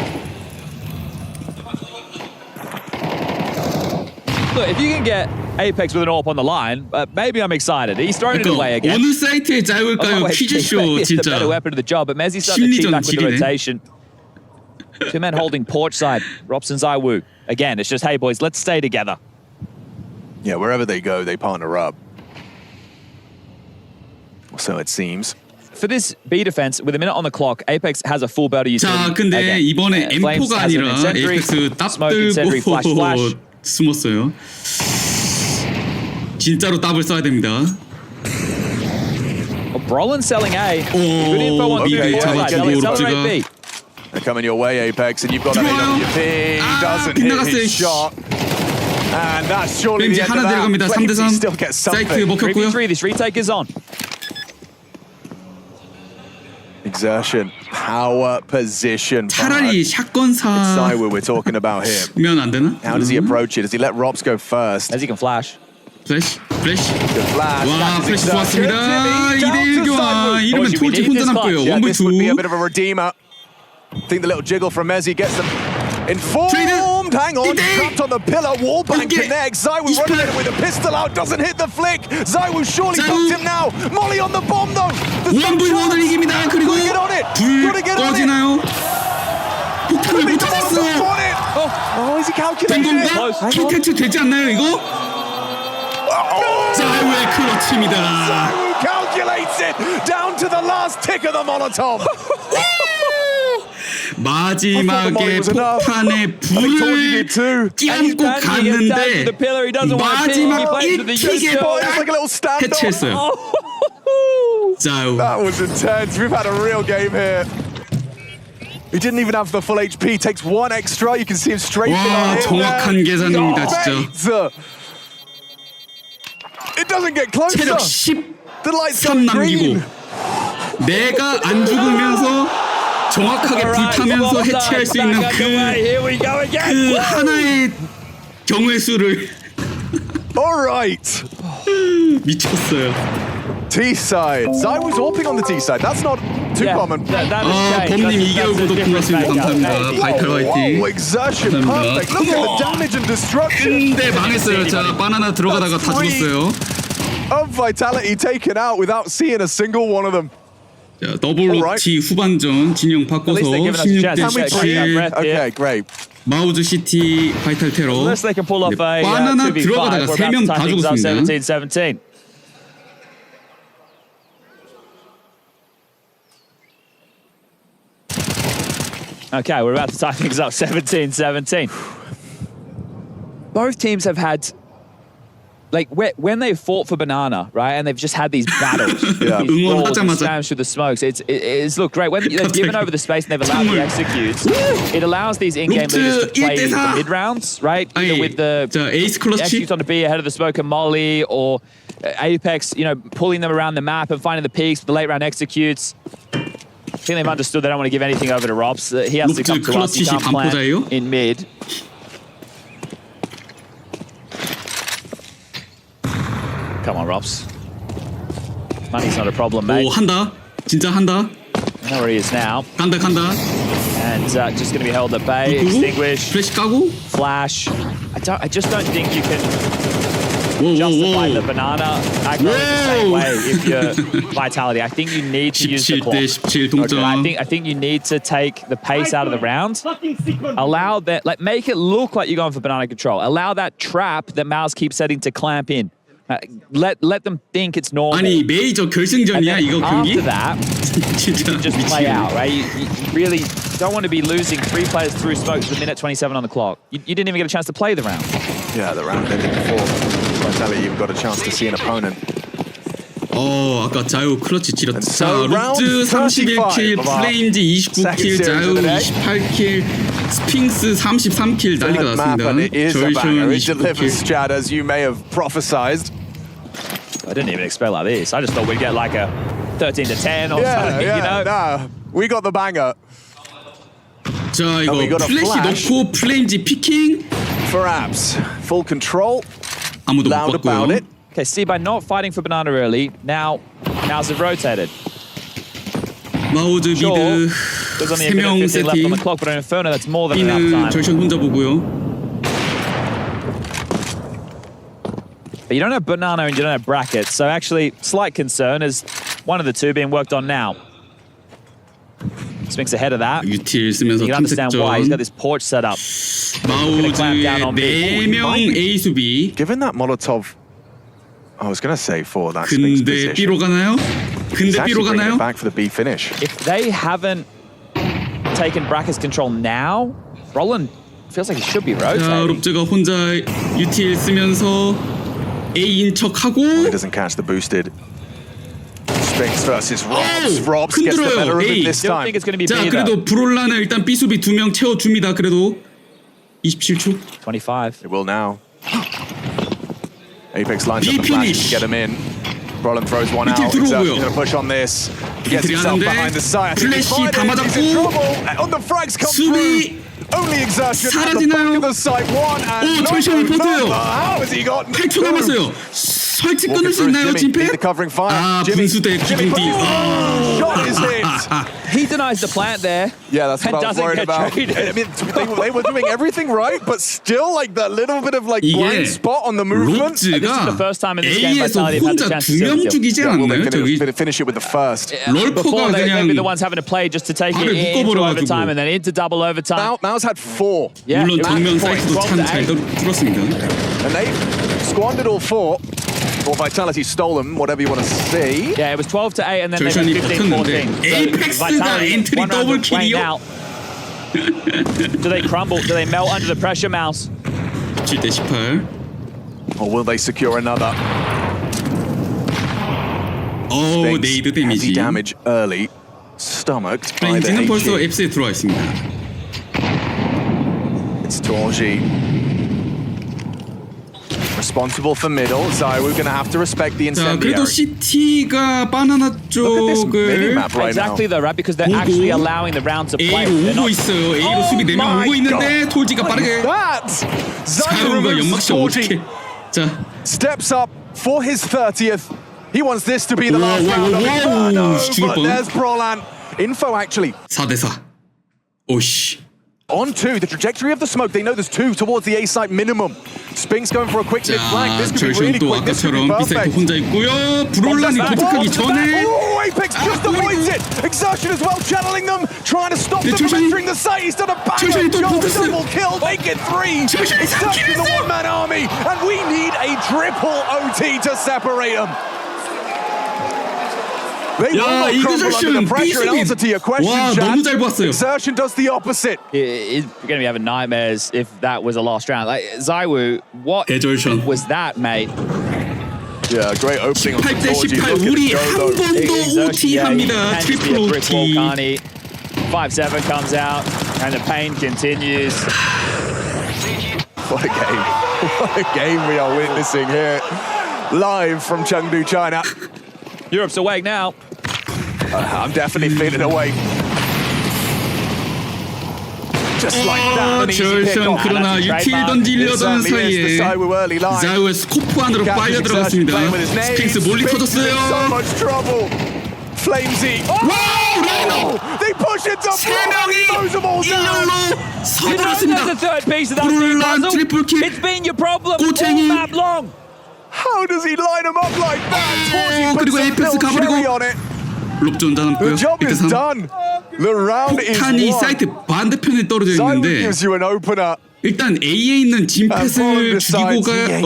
[SPEAKER 1] Look, if you can get Apex with an AWP on the line, maybe I'm excited. He's thrown it away
[SPEAKER 2] 그러니까
[SPEAKER 1] again.
[SPEAKER 2] 어느 사이트에 자유일까요? 퀴즈쇼
[SPEAKER 1] It's the
[SPEAKER 2] 진짜.
[SPEAKER 1] better weapon of the job, but Mezzi's starting to cheat back with the
[SPEAKER 2] 심리전질이네.
[SPEAKER 1] rotation. 2 men holding porch side. Robson, Zywoo. Again, it's just, hey boys, let's stay together.
[SPEAKER 3] Yeah, wherever they go, they partner up. So it seems.
[SPEAKER 1] For this B defense, with a minute on the clock, Apex has a full belt of utility.
[SPEAKER 2] 자, 근데
[SPEAKER 1] Again,
[SPEAKER 2] 이번에
[SPEAKER 1] Flames
[SPEAKER 2] M4가
[SPEAKER 1] has an
[SPEAKER 2] 아니라
[SPEAKER 1] incendiary,
[SPEAKER 2] 에이펙스 딱
[SPEAKER 1] smoke incendiary, flash, flash.
[SPEAKER 2] 들고 숨었어요. 진짜로 답을 써야 됩니다.
[SPEAKER 1] Well, Brolin selling A. Good info on
[SPEAKER 2] 미드
[SPEAKER 1] the side.
[SPEAKER 2] 잡아주고
[SPEAKER 1] They'll accelerate
[SPEAKER 2] 롭즈가.
[SPEAKER 1] B.
[SPEAKER 3] They're coming your way, Apex, and you've got an
[SPEAKER 2] 들어와요.
[SPEAKER 3] AWP.
[SPEAKER 2] 아,
[SPEAKER 3] Doesn't hit
[SPEAKER 2] 빗나갔어요.
[SPEAKER 3] his shot. And that's surely
[SPEAKER 2] 왠지
[SPEAKER 3] the end
[SPEAKER 2] 하나
[SPEAKER 3] of that.
[SPEAKER 2] 들어갑니다. 3대3.
[SPEAKER 3] Flamesy still gets
[SPEAKER 2] 사이트
[SPEAKER 3] something.
[SPEAKER 2] 먹혔고요.
[SPEAKER 1] 3v3, this retake is on.
[SPEAKER 3] Exertion, power, position.
[SPEAKER 2] 차라리 샷건사
[SPEAKER 3] Zywoo we're talking about here.
[SPEAKER 2] 면 안 되나?
[SPEAKER 3] How does he approach it? Does he let Robs go first?
[SPEAKER 1] As he can flash.
[SPEAKER 2] 플래시, 플래시.
[SPEAKER 3] Good flash.
[SPEAKER 2] 와,
[SPEAKER 3] That is
[SPEAKER 2] 플래시
[SPEAKER 3] Exertion.
[SPEAKER 2] 좋았습니다.
[SPEAKER 3] Jimmy down
[SPEAKER 2] 2대1
[SPEAKER 3] to
[SPEAKER 2] 교환.
[SPEAKER 3] Zywoo.
[SPEAKER 2] 이러면
[SPEAKER 1] Boys, we
[SPEAKER 2] 톨지
[SPEAKER 1] need
[SPEAKER 2] 혼자
[SPEAKER 1] this
[SPEAKER 2] 남고요.
[SPEAKER 3] Yeah, this would be a
[SPEAKER 2] 1v2.
[SPEAKER 3] bit of a redeemer. I think the little jiggle from Mezzi gets them informed. Hang on, trapped on the pillar. Wallbang
[SPEAKER 2] Okay.
[SPEAKER 3] connects. Zywoo
[SPEAKER 2] He's
[SPEAKER 3] running
[SPEAKER 2] back.
[SPEAKER 3] in with a pistol out. Doesn't hit the flick. Zywoo surely
[SPEAKER 2] Zywoo.
[SPEAKER 3] fucked him now. Molly on the bomb though. The
[SPEAKER 2] 1v1을 이깁니다. 그리고
[SPEAKER 3] Gotta get on it.
[SPEAKER 2] 불
[SPEAKER 3] Gotta get on it.
[SPEAKER 2] 꺼지나요? 폭탄을 못 찾았어요.
[SPEAKER 3] On it. Oh, is he
[SPEAKER 2] 된
[SPEAKER 3] calculating it?
[SPEAKER 2] 건가?
[SPEAKER 3] Hang
[SPEAKER 2] 킬
[SPEAKER 3] on.
[SPEAKER 2] 퇴치 되지 않나요 이거? 자유의 클러치입니다.
[SPEAKER 3] Zywoo calculates it down to the last tick of the Molotov.
[SPEAKER 2] 마지막에 폭탄에 불을 끼얹고 갔는데 마지막 1킥에 딱 해치했어요. 자유.
[SPEAKER 3] That was intense. We've had a real game here. He didn't even have the full HP. Takes one extra. You can see him straight.
[SPEAKER 2] 와, 정확한 계산입니다, 진짜.
[SPEAKER 3] It doesn't get closer.
[SPEAKER 2] 체력 10
[SPEAKER 3] The lights
[SPEAKER 2] 3
[SPEAKER 3] go green.
[SPEAKER 2] 남기고 내가 안 죽으면서 정확하게 불타면서 해체할 수 있는 그 하나의 경우의 수를
[SPEAKER 3] All right.
[SPEAKER 2] 미쳤어요.
[SPEAKER 3] T side. Zai was AWPing on the T side. That's not too common.
[SPEAKER 2] 범님 2개월 구독 고맙습니다. 감사합니다. 바이탈리티.
[SPEAKER 3] Whoa, exertion perfect. Look at the damage and destruction.
[SPEAKER 2] 근데 망했어요. 자, 바나나 들어가다가 다 죽었어요.
[SPEAKER 3] Of Vitality taken out without seeing a single one of them.
[SPEAKER 2] 자, 더블로티 후반전 진영 바꿔서 16대 17.
[SPEAKER 3] Okay, great.
[SPEAKER 2] 마우즈 시티 바이탈 테러.
[SPEAKER 1] Unless they can pull off a
[SPEAKER 2] 바나나
[SPEAKER 1] 2v5,
[SPEAKER 2] 들어가다가
[SPEAKER 1] we're
[SPEAKER 2] 3명
[SPEAKER 1] about
[SPEAKER 2] 다
[SPEAKER 1] to tie things up
[SPEAKER 2] 죽었습니다.
[SPEAKER 1] 17-17. Okay, we're about to tie things up 17-17. Both teams have had, like, when they've fought for Banana, right, and they've just had these battles, these brawls and slams through the smokes, it's looked great. When they've given over the space and they've allowed the executes, it allows these in-game leaders to play the mid-rounds, right, either with the executes on the B ahead of the smoke and Molly, or Apex, you know, pulling them around the map and finding the peaks, the late-round executes. I think they've understood they don't want to give anything over to Robs. He has to come to us. He can't plant in mid. Come on, Robs. Money's not a problem, mate.
[SPEAKER 2] 오, 한다. 진짜 한다.
[SPEAKER 1] I know where he is now.
[SPEAKER 2] 간다.
[SPEAKER 1] And just going to be held at bay. Extinguish.
[SPEAKER 2] 플래시 까고.
[SPEAKER 1] Flash. I just don't think you can justify the banana aggro the same way if you're Vitality. I think you need to use the clock.
[SPEAKER 2] 17대 17 동점.
[SPEAKER 1] I think you need to take the pace out of the round. Allow that, like, make it look like you're going for banana control. Allow that trap that Mouse keeps setting to clamp in. Let them think it's normal.
[SPEAKER 2] 아니 메이저 결승전이야 이거 경기?
[SPEAKER 1] After that,
[SPEAKER 2] 진짜
[SPEAKER 1] just play out, right? You really don't want to be losing 3 players through smokes with 1:27 on the clock. You didn't even get a chance to play the round.
[SPEAKER 3] Yeah, the round ended before Vitality even got a chance to see an opponent.
[SPEAKER 2] 아까 자유 클러치 찔렀다. 자,
[SPEAKER 3] round
[SPEAKER 2] 루즈 31킬, 플레임즈 29킬, 자유 28킬, 스핑스 33킬 난리가 났습니다. 절션 29킬.
[SPEAKER 3] As you may have prophesized.
[SPEAKER 1] I didn't even expect like this. I just thought we'd get like a 13-10 or something, you know?
[SPEAKER 3] No, we got the banger.
[SPEAKER 2] 자, 이거 플래시 넣고 플레임즈 피킹.
[SPEAKER 3] For Abs, full control.
[SPEAKER 2] 아무도
[SPEAKER 3] Loud
[SPEAKER 2] 못
[SPEAKER 3] about
[SPEAKER 2] 봤고요.
[SPEAKER 3] it.
[SPEAKER 1] Okay, see, by not fighting for banana early, now have rotated.
[SPEAKER 2] 마우즈 미드
[SPEAKER 1] There's only a minute
[SPEAKER 2] 3명
[SPEAKER 1] 50 left on the
[SPEAKER 2] 세팅.
[SPEAKER 1] clock, but on Inferno, that's more than enough
[SPEAKER 2] B는
[SPEAKER 1] time.
[SPEAKER 2] 절션 혼자 보고요.
[SPEAKER 1] But you don't have banana and you don't have brackets, so actually, slight concern is one of the two being worked on now. Spinks ahead of that.
[SPEAKER 2] 유틸 쓰면서
[SPEAKER 1] You can understand why. He's got
[SPEAKER 2] 탐색전.
[SPEAKER 1] this porch set up.
[SPEAKER 2] 마우즈의 4명 A 수비.
[SPEAKER 3] Given that Molotov, I was going to say for that Spinks
[SPEAKER 2] 근데
[SPEAKER 3] position.
[SPEAKER 2] B로 가나요?
[SPEAKER 3] He's
[SPEAKER 2] 근데
[SPEAKER 3] actually
[SPEAKER 2] B로
[SPEAKER 3] bringing
[SPEAKER 2] 가나요?
[SPEAKER 3] it back for the B finish.
[SPEAKER 1] If they haven't taken brackets control now, Roland feels like he should be
[SPEAKER 2] 자,
[SPEAKER 1] rotating.
[SPEAKER 2] 롭즈가 혼자 유틸 쓰면서 A인 척하고
[SPEAKER 3] He doesn't catch the boosted. Spinks versus Robs. Robs gets the
[SPEAKER 2] 흔들어요.
[SPEAKER 3] better of it
[SPEAKER 2] A.
[SPEAKER 3] this
[SPEAKER 1] Don't
[SPEAKER 3] time.
[SPEAKER 1] think it's going to be
[SPEAKER 2] 자,
[SPEAKER 1] B, though.
[SPEAKER 2] 그래도 브롤라는 일단 B 수비 2명 채워줍니다. 그래도 27초.
[SPEAKER 1] 25.
[SPEAKER 3] It will now. Apex lines
[SPEAKER 2] B
[SPEAKER 3] up the flash
[SPEAKER 2] finish.
[SPEAKER 3] to get him in. Roland throws one out.
[SPEAKER 2] 밑에 들어오고요.
[SPEAKER 3] He's going to push on this. He gets
[SPEAKER 2] 밑에
[SPEAKER 3] himself
[SPEAKER 2] 가는데
[SPEAKER 3] behind the side.
[SPEAKER 2] 플래시 다
[SPEAKER 3] He's in
[SPEAKER 2] 맞았고
[SPEAKER 3] trouble. On the frags come
[SPEAKER 2] 수비
[SPEAKER 3] through. Only exertion at the back
[SPEAKER 2] 사라지나요?
[SPEAKER 3] of the site. One and
[SPEAKER 2] 오, 절실히
[SPEAKER 3] no
[SPEAKER 2] 버텨요.
[SPEAKER 3] further. How has he got
[SPEAKER 2] 8초 남았어요. 설치 끊을 수 있나요, 진패? 아, 분수대 기둥 뒤.
[SPEAKER 3] Shot is hit.
[SPEAKER 1] He denies the plant there.
[SPEAKER 3] Yeah, that's what
[SPEAKER 1] And
[SPEAKER 3] I was
[SPEAKER 1] doesn't
[SPEAKER 3] worried
[SPEAKER 1] get
[SPEAKER 3] about.
[SPEAKER 1] traded.
[SPEAKER 3] I mean, they were doing everything right, but still, like that little bit of like blind
[SPEAKER 2] 이게
[SPEAKER 3] spot on the movement.
[SPEAKER 1] This is the
[SPEAKER 2] 롭즈가
[SPEAKER 1] first time in this game
[SPEAKER 2] A에서
[SPEAKER 1] Vitality have had the
[SPEAKER 2] 혼자
[SPEAKER 1] chance to
[SPEAKER 2] 2명
[SPEAKER 1] kill.
[SPEAKER 2] 죽이지
[SPEAKER 3] Yeah, well,
[SPEAKER 2] 않았나요? 저기
[SPEAKER 3] they finish it with the first.
[SPEAKER 2] 럴퍼가
[SPEAKER 1] Before they'd be the
[SPEAKER 2] 그냥
[SPEAKER 1] ones having to play just to take it
[SPEAKER 2] 발을
[SPEAKER 1] into
[SPEAKER 2] 묶어버려가지고.
[SPEAKER 1] overtime and then into double overtime.
[SPEAKER 3] Mao's had 4.
[SPEAKER 1] Yeah,
[SPEAKER 2] 물론
[SPEAKER 1] it was
[SPEAKER 2] 정면
[SPEAKER 1] 12
[SPEAKER 2] 사이트도 참 잘
[SPEAKER 1] to 8.
[SPEAKER 2] 뚫었습니다.
[SPEAKER 3] And they squandered all 4. Or Vitality stole them, whatever you want to see.
[SPEAKER 1] Yeah, it was 12 to 8 and then they
[SPEAKER 2] 절션이
[SPEAKER 1] went 15-14.
[SPEAKER 2] 버텼는데 에이펙스가 엔트리
[SPEAKER 1] one round
[SPEAKER 2] 더블
[SPEAKER 1] of weighing
[SPEAKER 2] 킬이요?
[SPEAKER 1] out. Do they crumble? Do they melt under the pressure, Mouse?
[SPEAKER 2] 7대 18.
[SPEAKER 3] Or will they secure another?
[SPEAKER 2] 어우, 네이드
[SPEAKER 3] Heavy
[SPEAKER 2] 데미지.
[SPEAKER 3] damage early. Stomached by the
[SPEAKER 2] 프렌즈는 벌써
[SPEAKER 3] HE.
[SPEAKER 2] F에 들어와 있습니다.
[SPEAKER 3] It's Torji. responsible for middle. Zywoo gonna have to respect the
[SPEAKER 2] 자, 그래도
[SPEAKER 3] incendiary.
[SPEAKER 2] CT가 바나나 쪽을
[SPEAKER 3] map right
[SPEAKER 1] Exactly though, right? Because they're actually allowing the round to play.
[SPEAKER 2] A로
[SPEAKER 1] They're
[SPEAKER 2] 오고
[SPEAKER 1] not-
[SPEAKER 2] 있어요. A로
[SPEAKER 3] Oh
[SPEAKER 2] 수비 4명
[SPEAKER 3] my
[SPEAKER 2] 오고 있는데
[SPEAKER 3] God.
[SPEAKER 2] 톨지가 빠르게
[SPEAKER 3] That Zywoo
[SPEAKER 2] 자유가
[SPEAKER 3] removes
[SPEAKER 2] 연막샷 어떻게?
[SPEAKER 3] Torji,
[SPEAKER 2] 자,
[SPEAKER 3] steps up for his 30th. He wants this to be the last
[SPEAKER 2] Whoa,
[SPEAKER 3] round of
[SPEAKER 2] whoa,
[SPEAKER 3] Inferno,
[SPEAKER 2] whoa. 죽을
[SPEAKER 3] but
[SPEAKER 2] 뻔.
[SPEAKER 3] there's Brolan. Info actually
[SPEAKER 2] 4대4. 오씨.
[SPEAKER 3] on 2. The trajectory of the smoke, they know there's 2 towards the A site minimum. Spink's going for a quick dip flank.
[SPEAKER 2] 자,
[SPEAKER 3] This could be
[SPEAKER 2] 절션
[SPEAKER 3] really
[SPEAKER 2] 또
[SPEAKER 3] quick. This could be
[SPEAKER 2] 아까처럼 B사이트
[SPEAKER 3] perfect.
[SPEAKER 2] 혼자 있고요. 브롤란이 도착하기 전에
[SPEAKER 3] Oh, Apex just avoids it. Exertion as well, channeling them, trying to stop
[SPEAKER 2] 네,
[SPEAKER 3] them from entering the site. He's done a banger
[SPEAKER 2] 절션이 또
[SPEAKER 3] job,
[SPEAKER 2] 붙었어요.
[SPEAKER 3] double kill, make it 3.
[SPEAKER 2] 절션이
[SPEAKER 3] Exertion, the
[SPEAKER 2] 삼킬했어요.
[SPEAKER 3] one-man army, and we need a triple OT to separate them. They will
[SPEAKER 2] 야,
[SPEAKER 3] not
[SPEAKER 2] 이거
[SPEAKER 3] crumble under
[SPEAKER 2] 절션
[SPEAKER 3] the pressure. In answer to your question,
[SPEAKER 2] 와,
[SPEAKER 3] Chad,
[SPEAKER 2] 너무 잘 봤어요.
[SPEAKER 3] Exertion does the opposite.
[SPEAKER 1] You're going to be having nightmares if that was a last round. Like Zywoo, what
[SPEAKER 2] 대절션.
[SPEAKER 1] was that, mate?
[SPEAKER 3] Yeah, great opening on
[SPEAKER 2] 8대
[SPEAKER 3] Torji.
[SPEAKER 2] 18
[SPEAKER 3] Look at
[SPEAKER 2] 우리
[SPEAKER 3] it go,
[SPEAKER 2] 한
[SPEAKER 3] though.
[SPEAKER 2] 번도 OT 합니다.
[SPEAKER 1] He can just be
[SPEAKER 2] 트리플
[SPEAKER 1] a brick wall,
[SPEAKER 2] OT.
[SPEAKER 1] can't he? 5-7 comes out, and the pain continues.
[SPEAKER 3] What a game. What a game we are witnessing here. Live from Chengdu, China.
[SPEAKER 1] Europe's awake now.
[SPEAKER 3] I'm definitely feeling awake. Just like that, an easy pick
[SPEAKER 2] 절션
[SPEAKER 3] off.
[SPEAKER 2] 그러나
[SPEAKER 1] that's a
[SPEAKER 2] 유틸
[SPEAKER 1] trademark.
[SPEAKER 2] 던지려던
[SPEAKER 3] It certainly is the
[SPEAKER 2] 사이에
[SPEAKER 3] Zywoo early line.
[SPEAKER 2] 자우의 스코프 안으로
[SPEAKER 3] Captain's
[SPEAKER 2] 빨려
[SPEAKER 3] Exertion
[SPEAKER 2] 들어갔습니다.
[SPEAKER 3] playing with his name.
[SPEAKER 2] 스핑스 멀리
[SPEAKER 3] Spinks in so
[SPEAKER 2] 터졌어요.
[SPEAKER 3] much trouble. Flamesy.
[SPEAKER 2] 와우!
[SPEAKER 3] They push it to
[SPEAKER 2] 세 명이
[SPEAKER 3] throws them all down.
[SPEAKER 2] 일렬로
[SPEAKER 1] There's
[SPEAKER 2] 서버렸습니다.
[SPEAKER 1] the third piece of that
[SPEAKER 2] 브롤란
[SPEAKER 1] puzzle.
[SPEAKER 2] 트리플 킬.
[SPEAKER 1] It's been your problem all
[SPEAKER 2] 꼬챙이.
[SPEAKER 1] map long.
[SPEAKER 3] How does he line them up like that? Torji puts
[SPEAKER 2] 그리고
[SPEAKER 3] a
[SPEAKER 2] 에이펙스
[SPEAKER 3] little
[SPEAKER 2] 가버리고.
[SPEAKER 3] cherry on it.
[SPEAKER 2] 롭존
[SPEAKER 3] The
[SPEAKER 2] 남고요.
[SPEAKER 3] job is
[SPEAKER 2] 1대3.
[SPEAKER 3] done. The round is
[SPEAKER 2] 폭탄이
[SPEAKER 3] won.
[SPEAKER 2] 사이트 반대편에 떨어져
[SPEAKER 3] Zywoo
[SPEAKER 2] 있는데
[SPEAKER 3] gives you an opener.
[SPEAKER 2] 일단 A에 있는 진 패스를 죽이고 가요.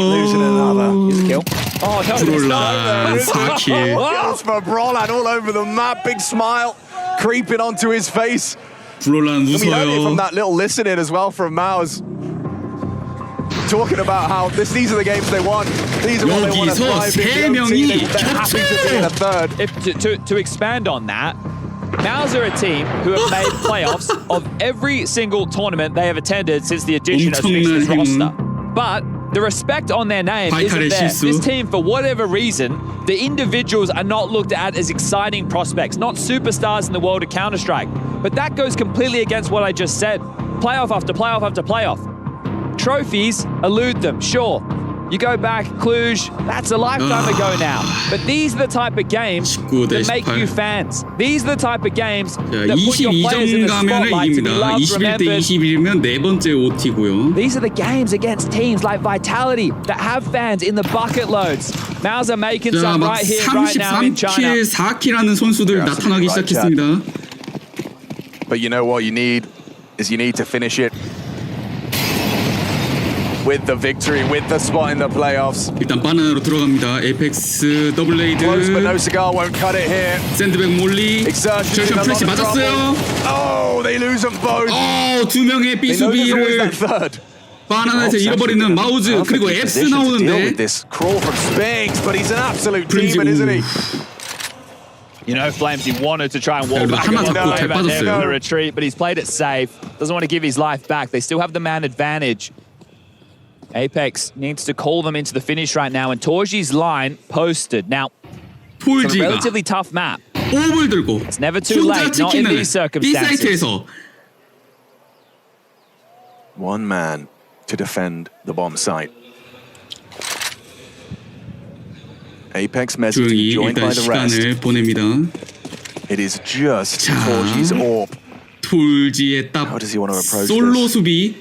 [SPEAKER 1] Kill. Oh, no,
[SPEAKER 2] 브롤란 4킬.
[SPEAKER 3] Kills for Brolan all over the map. Big smile creeping onto his face.
[SPEAKER 2] 브롤란
[SPEAKER 3] And we heard it from
[SPEAKER 2] 웃어요.
[SPEAKER 3] that little listen in as well from Maus. Talking about how these are the games they want. These are what they want to
[SPEAKER 2] 여기서
[SPEAKER 3] thrive in.
[SPEAKER 2] 세
[SPEAKER 3] The OT.
[SPEAKER 2] 명이
[SPEAKER 3] They're happy to be in a third.
[SPEAKER 1] To expand on that, Maus are a team who have made playoffs of every single tournament they have attended since the addition of Sphinx's
[SPEAKER 2] 엄청난
[SPEAKER 1] roster.
[SPEAKER 2] 행운.
[SPEAKER 1] But the respect on their name isn't
[SPEAKER 2] 바이탈의
[SPEAKER 1] there.
[SPEAKER 2] 실수.
[SPEAKER 1] This team, for whatever reason, the individuals are not looked at as exciting prospects, not superstars in the world of Counter-Strike. But that goes completely against what I just said. Playoff after playoff after playoff. Trophies elude them, sure. You go back, Cluj, that's a lifetime ago now. But these are the type of games
[SPEAKER 2] 19 대
[SPEAKER 1] that make
[SPEAKER 2] 18.
[SPEAKER 1] you fans. These are the type of games
[SPEAKER 2] 자,
[SPEAKER 1] that put your players in
[SPEAKER 2] 22점
[SPEAKER 1] the
[SPEAKER 2] 가면은
[SPEAKER 1] spotlight to be
[SPEAKER 2] 이깁니다.
[SPEAKER 1] loved,
[SPEAKER 2] 21대
[SPEAKER 1] remembered.
[SPEAKER 2] 21이면 네 번째 OT고요.
[SPEAKER 1] These are the games against teams like Vitality that have fans in the bucket loads. Maus are making
[SPEAKER 2] 자,
[SPEAKER 1] some
[SPEAKER 2] 막
[SPEAKER 1] right here, right now in China.
[SPEAKER 2] 33킬, 4킬 하는 선수들
[SPEAKER 3] You're
[SPEAKER 2] 나타나기
[SPEAKER 3] absolutely right,
[SPEAKER 2] 시작했습니다.
[SPEAKER 3] But you know what you need to finish it with the victory, with the spot in the playoffs.
[SPEAKER 2] 일단 바나나로 들어갑니다. 에이펙스 더블레이드
[SPEAKER 3] Close, but no cigar won't cut it here.
[SPEAKER 2] 샌드백 몰리
[SPEAKER 3] Exertion in
[SPEAKER 2] 절션
[SPEAKER 3] a lot
[SPEAKER 2] 플래시
[SPEAKER 3] of
[SPEAKER 2] 맞았어요.
[SPEAKER 3] trouble. Oh, they lose them both.
[SPEAKER 2] 두 명의
[SPEAKER 3] They know there's always
[SPEAKER 2] 비수비를
[SPEAKER 3] that third.
[SPEAKER 2] 바나나에서 잃어버리는 마우즈 그리고 앱스
[SPEAKER 3] Deal
[SPEAKER 2] 나오는데
[SPEAKER 3] with this crawl from Spinks, but he's an absolute
[SPEAKER 2] Flimsy.
[SPEAKER 3] demon, isn't he?
[SPEAKER 1] You know, Flamesy wanted to try and walk
[SPEAKER 2] 그래도
[SPEAKER 1] back
[SPEAKER 2] 하나
[SPEAKER 1] and
[SPEAKER 2] 잡고 잘
[SPEAKER 1] never
[SPEAKER 2] 빠졌어요.
[SPEAKER 1] retreat, but he's played it safe. Doesn't want to give his life back. They still have the man advantage. Apex needs to call them into the finish right now, and Torji's line posted. Now, it's a
[SPEAKER 2] 톨지가
[SPEAKER 1] relatively tough map.
[SPEAKER 2] 옵을 들고
[SPEAKER 1] It's never too
[SPEAKER 2] 혼자
[SPEAKER 1] late, not in
[SPEAKER 2] 지키는
[SPEAKER 1] these circumstances.
[SPEAKER 2] B사이트에서
[SPEAKER 3] One man to defend the bomb site. Apex message
[SPEAKER 2] 조용히
[SPEAKER 3] joined
[SPEAKER 2] 일단
[SPEAKER 3] by the rest.
[SPEAKER 2] 시간을 보냅니다.
[SPEAKER 3] It is just
[SPEAKER 2] 자.
[SPEAKER 3] Torji's AWP.
[SPEAKER 2] 톨지의 딱
[SPEAKER 3] How does he want to approach
[SPEAKER 2] 솔로
[SPEAKER 3] this?
[SPEAKER 2] 수비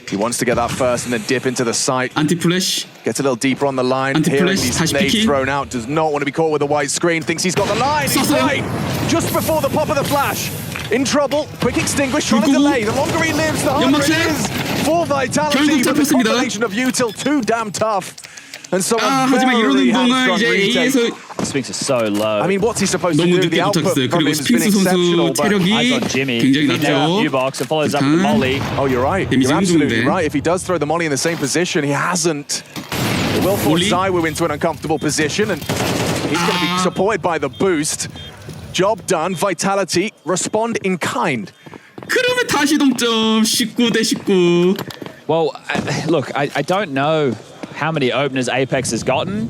[SPEAKER 3] He wants to get that first and then dip into the site.
[SPEAKER 2] 안티 플래시
[SPEAKER 3] Gets a little deeper on the line.
[SPEAKER 2] Anti-flash,
[SPEAKER 3] Hearing these
[SPEAKER 2] 다시
[SPEAKER 3] nades
[SPEAKER 2] 피킹.
[SPEAKER 3] thrown out. Does not want to be caught with a white screen. Thinks he's got the line. He's
[SPEAKER 2] 썼어요.
[SPEAKER 3] right. Just before the pop of the flash. In trouble. Quick extinguish. Trying to
[SPEAKER 2] 불구구.
[SPEAKER 3] delay. The longer he lives, the harder it
[SPEAKER 2] 연막샷.
[SPEAKER 3] is. For Vitality.
[SPEAKER 2] 결국
[SPEAKER 3] But the
[SPEAKER 2] 잡혔습니다.
[SPEAKER 3] combination of util too damn tough. And so
[SPEAKER 2] 하지만 이러는 동안 이제 A에서
[SPEAKER 1] Sphinx is so low.
[SPEAKER 3] I mean, what's he supposed to
[SPEAKER 2] 너무
[SPEAKER 3] do?
[SPEAKER 2] 늦게
[SPEAKER 3] The output
[SPEAKER 2] 도착했어요.
[SPEAKER 3] from
[SPEAKER 2] 그리고
[SPEAKER 3] him has been
[SPEAKER 2] 스핑스 선수
[SPEAKER 3] exceptional. But
[SPEAKER 2] 체력이
[SPEAKER 1] Eyes on Jimmy.
[SPEAKER 2] 굉장히
[SPEAKER 1] He's down
[SPEAKER 2] 낮죠.
[SPEAKER 1] U box and follows up with the
[SPEAKER 2] 일단
[SPEAKER 1] molly.
[SPEAKER 3] Oh, you're right.
[SPEAKER 2] 데미지
[SPEAKER 3] You're absolutely
[SPEAKER 2] 힘든데.
[SPEAKER 3] right. If he does throw the molly in the same position, he hasn't. It will force
[SPEAKER 2] molly.
[SPEAKER 3] Zywoo into an uncomfortable position, and he's going to be supported by the boost. Job done. Vitality respond in kind.
[SPEAKER 2] 그러면 다시 동점 19대 19.
[SPEAKER 1] Well, look, I don't know how many openers Apex has gotten.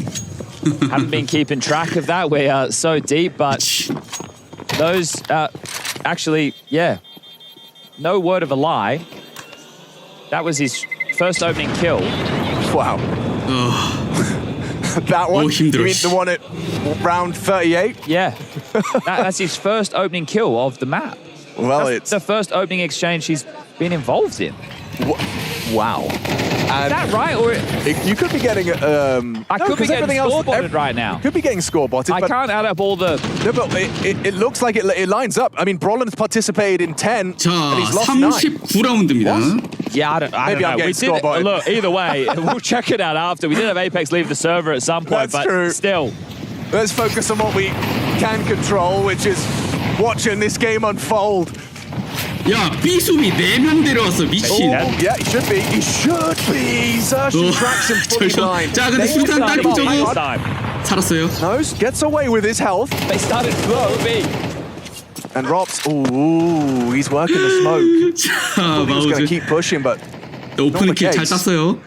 [SPEAKER 1] Haven't been keeping track of that. We are so deep, but those actually, yeah, no word of a lie. That was his first opening kill.
[SPEAKER 3] Wow. That one? You mean the one at round 38?
[SPEAKER 1] Yeah. That's his first opening kill of the map.
[SPEAKER 3] Well,
[SPEAKER 1] that's
[SPEAKER 3] it's
[SPEAKER 1] the first opening exchange he's been involved in.
[SPEAKER 3] Wow.
[SPEAKER 1] Is that right? Or
[SPEAKER 3] you could be getting
[SPEAKER 1] I could be getting score-botted right now.
[SPEAKER 3] You could be getting score-botted.
[SPEAKER 1] I can't add up all the...
[SPEAKER 3] No, but it looks like it lines up. I mean, Brolin's participated in 10,
[SPEAKER 2] 자,
[SPEAKER 3] and he's lost 9.
[SPEAKER 2] 39라운드입니다.
[SPEAKER 1] Yeah, I don't
[SPEAKER 3] Maybe
[SPEAKER 1] know.
[SPEAKER 3] I'm getting score-botted.
[SPEAKER 1] Look, either way, we'll check it out after. We did have Apex leave the server at some point,
[SPEAKER 3] That's
[SPEAKER 1] but
[SPEAKER 3] true.
[SPEAKER 1] still.
[SPEAKER 3] Let's focus on what we can control, which is watching this game unfold.
[SPEAKER 2] 야, B 수비 4명 데려왔어. 미친.
[SPEAKER 3] Yeah, he should be. He should be. Searching tracks and fully blind.
[SPEAKER 2] 자, 근데 수류탄 딸핀 저거 살았어요.
[SPEAKER 3] Nose gets away with his health.
[SPEAKER 1] They started slow, B.
[SPEAKER 3] And Rops, ooh, he's working the smoke.
[SPEAKER 2] 자,
[SPEAKER 3] He was going to
[SPEAKER 2] 마우즈.
[SPEAKER 3] keep pushing, but
[SPEAKER 2] 오픈 킬 잘 땄어요.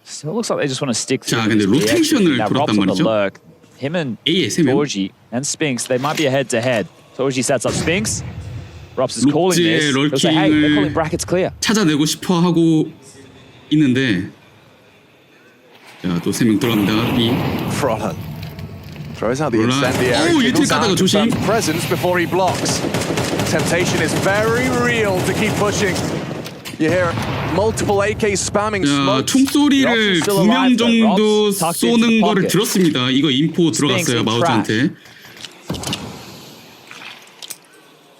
[SPEAKER 1] Still looks like they just want to stick through.
[SPEAKER 2] 자, 근데 로테이션을
[SPEAKER 1] Now,
[SPEAKER 2] 돌았단
[SPEAKER 1] Rob's on the
[SPEAKER 2] 말이죠.
[SPEAKER 1] lurk. Him and
[SPEAKER 2] A에 3명.
[SPEAKER 1] Torji and Spinks, they might be a head-to-head. Torji sets up Spinks. Robs is calling this.
[SPEAKER 2] 록지의
[SPEAKER 1] He'll say, hey, they're calling
[SPEAKER 2] 럴킹을
[SPEAKER 1] brackets clear.
[SPEAKER 2] 찾아내고 싶어 하고 있는데 자, 또 3명 들어갑니다. B.
[SPEAKER 3] Frolan throws out the
[SPEAKER 2] Roland.
[SPEAKER 3] incendiary.
[SPEAKER 2] Oh, 유틸
[SPEAKER 3] Jiggles out
[SPEAKER 2] 까다가
[SPEAKER 3] to
[SPEAKER 2] 조심.
[SPEAKER 3] confirm presence before he blocks. Temptation is very real to keep pushing. You hear multiple AK spamming
[SPEAKER 2] 자,
[SPEAKER 3] smokes.
[SPEAKER 2] 총소리를 2명 정도 쏘는 거를 들었습니다. 이거 인포 들어갔어요, 마우즈한테.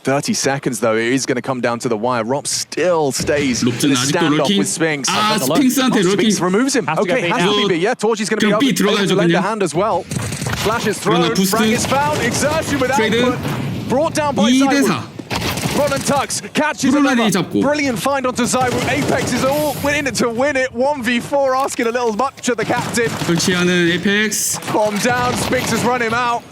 [SPEAKER 3] 30 seconds though, it is going to come down to the wire. Rob still stays in
[SPEAKER 2] 롭즈는
[SPEAKER 3] a
[SPEAKER 2] 아직도
[SPEAKER 3] standoff
[SPEAKER 2] 럴킹.
[SPEAKER 3] with Spinks.
[SPEAKER 2] 아, 스핑스한테
[SPEAKER 3] Spinks
[SPEAKER 2] 럴킹.
[SPEAKER 3] removes him.
[SPEAKER 1] Has to go
[SPEAKER 3] Okay,
[SPEAKER 1] B
[SPEAKER 3] has
[SPEAKER 1] now.
[SPEAKER 3] to be B. Yeah, Torchi's going to be
[SPEAKER 2] 그냥
[SPEAKER 3] able
[SPEAKER 2] B
[SPEAKER 3] to
[SPEAKER 2] 들어가야죠,
[SPEAKER 3] lend a
[SPEAKER 2] 그냥.
[SPEAKER 3] hand as well. Flash is thrown.
[SPEAKER 2] 그러나 부스트.
[SPEAKER 3] Frag is found. Exertion with
[SPEAKER 2] 트레이드.
[SPEAKER 3] output. Brought down by
[SPEAKER 2] 2대4.
[SPEAKER 3] Zywood. Roland Tux catches
[SPEAKER 2] 브롤란이
[SPEAKER 3] another.
[SPEAKER 2] 잡고.
[SPEAKER 3] Brilliant find onto Zywood. Apex is all in it to win it. 1v4, asking a little much of the captain.
[SPEAKER 2] 설치하는 에이펙스.
[SPEAKER 3] Calm down. Spinks has run him out.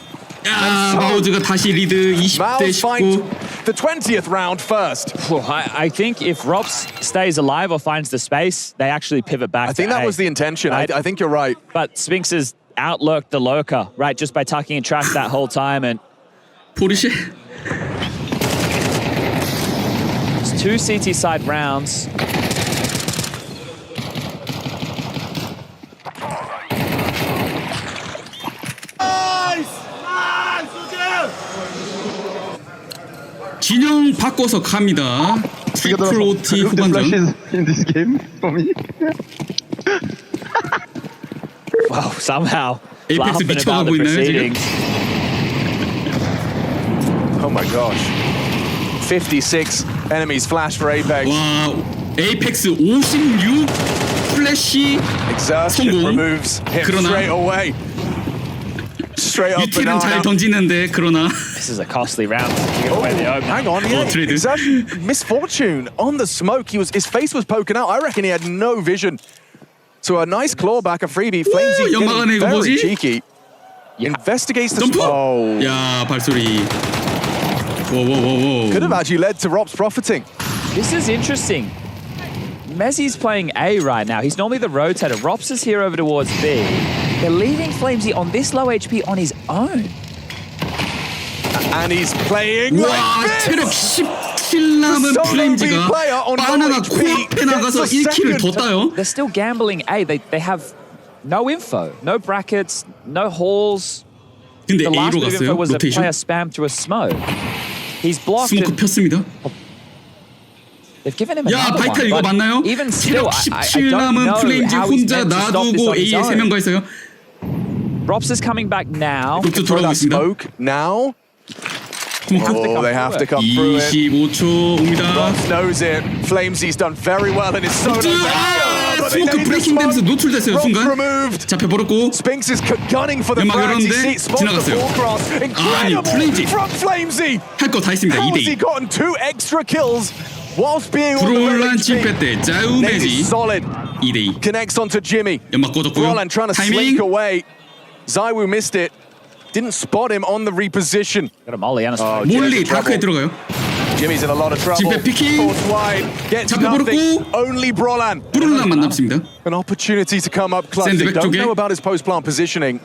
[SPEAKER 2] 야, 마우즈가 다시 리드 20대
[SPEAKER 3] Mouse find
[SPEAKER 2] 19.
[SPEAKER 3] the 20th round first.
[SPEAKER 1] I think if Robs stays alive or finds the space, they actually pivot back.
[SPEAKER 3] I think
[SPEAKER 1] to
[SPEAKER 3] that
[SPEAKER 1] A.
[SPEAKER 3] was the intention. I think you're right.
[SPEAKER 1] But Spinks has outlurked the lurker, right, just by tucking in trash that whole time. And
[SPEAKER 2] 포르쉐.
[SPEAKER 1] it's 2 CT side rounds.
[SPEAKER 2] 진영 바꿔서 갑니다. 트리플 OT
[SPEAKER 4] Look the
[SPEAKER 2] 후반전.
[SPEAKER 4] flashes in this game for me.
[SPEAKER 1] Wow, somehow
[SPEAKER 2] Apex
[SPEAKER 1] laughing about the
[SPEAKER 2] 미쳐가고 있나요, 지금?
[SPEAKER 1] proceedings.
[SPEAKER 3] Oh my gosh. 56 enemies flash for Apex.
[SPEAKER 2] 와, 에이펙스 56 플래시.
[SPEAKER 3] Exertion
[SPEAKER 2] 성공.
[SPEAKER 3] removes him
[SPEAKER 2] 그러나
[SPEAKER 3] straight away. Straight up
[SPEAKER 2] 유틸은 잘
[SPEAKER 3] banana.
[SPEAKER 2] 던지는데 그러나
[SPEAKER 1] This is a costly round. You get away the opener.
[SPEAKER 3] Hang on, yeah.
[SPEAKER 2] 트레이드.
[SPEAKER 3] Exertion misfortune on the smoke. His face was poking out. I reckon he had no vision. So a nice clawback, a freebie. Flamesy
[SPEAKER 2] 연막 안에
[SPEAKER 3] getting
[SPEAKER 2] 이거
[SPEAKER 3] very
[SPEAKER 2] 뭐지?
[SPEAKER 3] cheeky. Investigates the
[SPEAKER 2] 점프.
[SPEAKER 3] smoke.
[SPEAKER 2] 야, 발소리. 워워워워.
[SPEAKER 3] Could have actually led to Rops profiting.
[SPEAKER 1] This is interesting. Mezzi's playing A right now. He's normally the rotator. Rops is here over towards B. They're leaving Flamesy on this low HP on his own.
[SPEAKER 3] And he's playing
[SPEAKER 2] 와,
[SPEAKER 3] like
[SPEAKER 2] 체력
[SPEAKER 3] this.
[SPEAKER 2] 17 남은
[SPEAKER 3] Solo
[SPEAKER 2] 플레임즈가
[SPEAKER 3] player on
[SPEAKER 2] 바나나
[SPEAKER 3] no HP
[SPEAKER 2] 코앞에 나가서
[SPEAKER 3] gets a
[SPEAKER 2] 1킬을 더
[SPEAKER 3] second.
[SPEAKER 2] 따요.
[SPEAKER 1] They're still gambling A. They have no info, no brackets, no halls.
[SPEAKER 2] 근데
[SPEAKER 1] The last
[SPEAKER 2] A로
[SPEAKER 1] bit of
[SPEAKER 2] 갔어요.
[SPEAKER 1] info was a
[SPEAKER 2] 로테이션.
[SPEAKER 1] player spam through a smoke. He's blocked.
[SPEAKER 2] 스모크
[SPEAKER 1] And
[SPEAKER 2] 폈습니다.
[SPEAKER 1] they've given him
[SPEAKER 2] 야,
[SPEAKER 1] another
[SPEAKER 2] 바이탈
[SPEAKER 1] one.
[SPEAKER 2] 이거
[SPEAKER 1] but
[SPEAKER 2] 맞나요?
[SPEAKER 1] Even still,
[SPEAKER 2] 체력
[SPEAKER 1] I
[SPEAKER 2] 17
[SPEAKER 1] don't
[SPEAKER 2] 남은
[SPEAKER 1] know
[SPEAKER 2] 플레임즈
[SPEAKER 1] how he's
[SPEAKER 2] 혼자
[SPEAKER 1] meant to stop this
[SPEAKER 2] 놔두고
[SPEAKER 1] on his
[SPEAKER 2] A에
[SPEAKER 1] own.
[SPEAKER 2] 3명 가 있어요.
[SPEAKER 1] Rops is coming back now.
[SPEAKER 2] 롭즈
[SPEAKER 3] Throw
[SPEAKER 2] 돌아가고
[SPEAKER 3] that
[SPEAKER 2] 있습니다.
[SPEAKER 3] smoke now.
[SPEAKER 2] 스모크
[SPEAKER 3] Oh, they have to come through it.
[SPEAKER 2] 25초 옵니다.
[SPEAKER 3] Rops knows it. Flamesy's done very well in his solo.
[SPEAKER 2] 아,
[SPEAKER 3] But they
[SPEAKER 2] 스모크
[SPEAKER 3] need the
[SPEAKER 2] 브레이킹 되면서
[SPEAKER 3] smoke.
[SPEAKER 2] 노출됐어요,
[SPEAKER 3] Rops
[SPEAKER 2] 순간.
[SPEAKER 3] removed.
[SPEAKER 2] 잡혀버렸고.
[SPEAKER 3] Spinks is gunning for the
[SPEAKER 2] 연막
[SPEAKER 3] frags. He
[SPEAKER 2] 열었는데
[SPEAKER 3] spots the
[SPEAKER 2] 지나갔어요.
[SPEAKER 3] full cross. Incredible
[SPEAKER 2] 플레임지.
[SPEAKER 3] from Flamesy.
[SPEAKER 2] 할 거 다 했습니다.
[SPEAKER 3] How has he
[SPEAKER 2] 2대2.
[SPEAKER 3] gotten 2 extra kills whilst being on the
[SPEAKER 2] 브롤란
[SPEAKER 3] red HP?
[SPEAKER 2] 7패 때
[SPEAKER 3] Nate
[SPEAKER 2] 짜우메지
[SPEAKER 3] is solid.
[SPEAKER 2] 2대2.
[SPEAKER 3] Connects onto Jimmy.
[SPEAKER 2] 연막 꺼졌고요.
[SPEAKER 3] Roland trying to
[SPEAKER 2] 타이밍.
[SPEAKER 3] slink away. Zywu missed it. Didn't spot him on the reposition.
[SPEAKER 1] Got a molly and a smoke.
[SPEAKER 2] 몰리 다크에 들어가요.
[SPEAKER 3] Jimmy's in a lot of trouble.
[SPEAKER 2] Jimmy picking.
[SPEAKER 3] Forced wide. Gets
[SPEAKER 2] 잡아버렸고.
[SPEAKER 3] nothing. Only Brolan.
[SPEAKER 2] 브룰란 만납습니다.
[SPEAKER 3] An opportunity to come up clutch. They
[SPEAKER 2] Send it back
[SPEAKER 3] don't
[SPEAKER 2] 쪽에.
[SPEAKER 3] know about his post-plant positioning.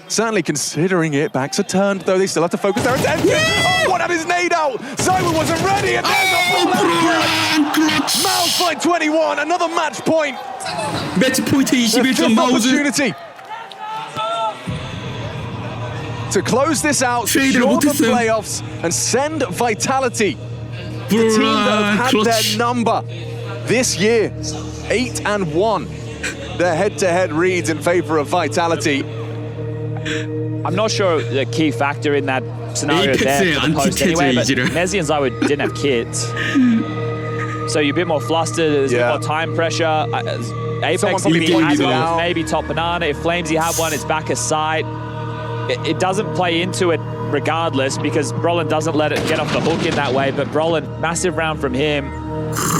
[SPEAKER 3] Certainly considering it. Backs are turned, though. They still have to focus their attention. Oh, what had his nade out? Simon wasn't ready, and there's a
[SPEAKER 2] 브룰란 클러치.
[SPEAKER 3] Mouse fight 21. Another match point.
[SPEAKER 2] 매치 포인트
[SPEAKER 3] The
[SPEAKER 2] 21점
[SPEAKER 3] fifth
[SPEAKER 2] 마우즈.
[SPEAKER 3] opportunity. To close this out,
[SPEAKER 2] 트레이드를
[SPEAKER 3] secure the
[SPEAKER 2] 못했어요.
[SPEAKER 3] playoffs, and send Vitality, the team that
[SPEAKER 2] 브룰란
[SPEAKER 3] have had their
[SPEAKER 2] 클러치.
[SPEAKER 3] number this year, 8-1. Their head-to-head reads in favor of Vitality.
[SPEAKER 1] I'm not sure the key factor in that scenario
[SPEAKER 2] Apex의
[SPEAKER 1] there for the post anyway, but
[SPEAKER 2] 안티테제
[SPEAKER 1] Mezzi and Zywood didn't have kits. So you're a bit more flustered, there's a bit more time pressure. Apex,
[SPEAKER 3] probably
[SPEAKER 1] if he had
[SPEAKER 3] pointed
[SPEAKER 1] one,
[SPEAKER 3] out.
[SPEAKER 1] maybe top banana. If Flamesy had one, it's back aside. It doesn't play into it regardless because Brolin doesn't let it get off the hook in that way, but Brolin, massive round from him.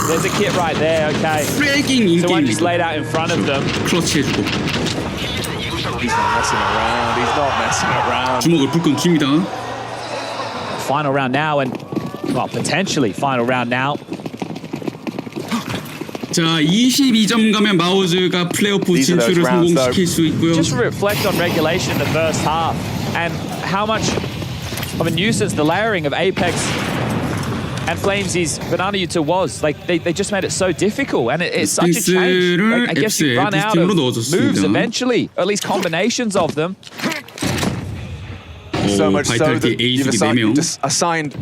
[SPEAKER 1] There's a kit right there, okay.
[SPEAKER 2] 프레이깅
[SPEAKER 1] So one just
[SPEAKER 2] 인게임이죠.
[SPEAKER 1] laid out in front of them.
[SPEAKER 2] 클러치 해주고
[SPEAKER 3] He's not messing around. He's not messing around.
[SPEAKER 2] 주먹을 불끈 깁니다.
[SPEAKER 1] Final round now and, well, potentially final round now.
[SPEAKER 2] 자, 22점 가면 마우즈가 플레이오프
[SPEAKER 3] These are those
[SPEAKER 2] 진출을
[SPEAKER 3] rounds,
[SPEAKER 2] 성공시킬 수 있고요.
[SPEAKER 1] Just reflect on regulation in the first half and how much of a nuisance the layering of Apex and Flamesy's Banana U2 was. Like, they just made it so difficult and it's such a change. I guess you run out of moves eventually, or at least combinations of them.
[SPEAKER 3] So much so
[SPEAKER 2] 바이탈리티
[SPEAKER 3] that you've
[SPEAKER 2] A 수비 4명.
[SPEAKER 3] assigned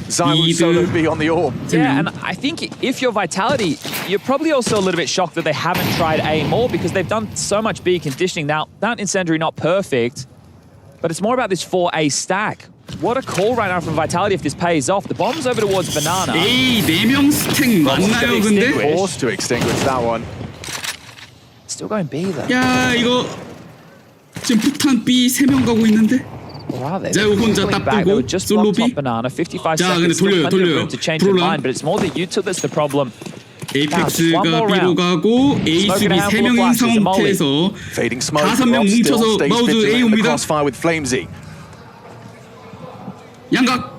[SPEAKER 3] Zywood Solo B on the orb.
[SPEAKER 1] Yeah, and I think if you're Vitality, you're probably also a little bit shocked that they haven't tried A more because they've done so much B conditioning. Now, that Incendiary not perfect, but it's more about this 4A stack. What a call right now from Vitality if this pays off. The bomb's over towards Banana.
[SPEAKER 2] A 4명 스택 맞나요 근데?
[SPEAKER 3] Forced to extinguish that one.
[SPEAKER 1] Still going B though.
[SPEAKER 2] 야 이거 지금 폭탄 B 3명 가고 있는데?
[SPEAKER 1] Wow, they're
[SPEAKER 2] 자, 혼자
[SPEAKER 1] pulling
[SPEAKER 2] 딱
[SPEAKER 1] back. They
[SPEAKER 2] 보고
[SPEAKER 1] were just
[SPEAKER 2] 솔로
[SPEAKER 1] blocked
[SPEAKER 2] B.
[SPEAKER 1] top Banana. 55
[SPEAKER 2] 자,
[SPEAKER 1] seconds.
[SPEAKER 2] 근데
[SPEAKER 1] Still
[SPEAKER 2] 돌려요,
[SPEAKER 1] plenty of
[SPEAKER 2] 돌려요.
[SPEAKER 1] room to change their
[SPEAKER 2] 브롤란.
[SPEAKER 1] mind, but it's more the U2 that's the problem.
[SPEAKER 2] 에이펙스가
[SPEAKER 1] one more
[SPEAKER 2] B로
[SPEAKER 1] round.
[SPEAKER 2] 가고 A
[SPEAKER 1] Smoking
[SPEAKER 2] 수비
[SPEAKER 1] a handful of
[SPEAKER 2] 3명인
[SPEAKER 1] flashes, a molly.
[SPEAKER 2] 상태에서
[SPEAKER 3] Fading smoke.
[SPEAKER 2] 5명
[SPEAKER 3] Rob still
[SPEAKER 2] 뭉쳐서
[SPEAKER 3] stays
[SPEAKER 2] 마우즈
[SPEAKER 3] vigilant
[SPEAKER 2] A
[SPEAKER 3] in the
[SPEAKER 2] 옵니다.
[SPEAKER 3] crossfire with Flamesy.
[SPEAKER 2] 양각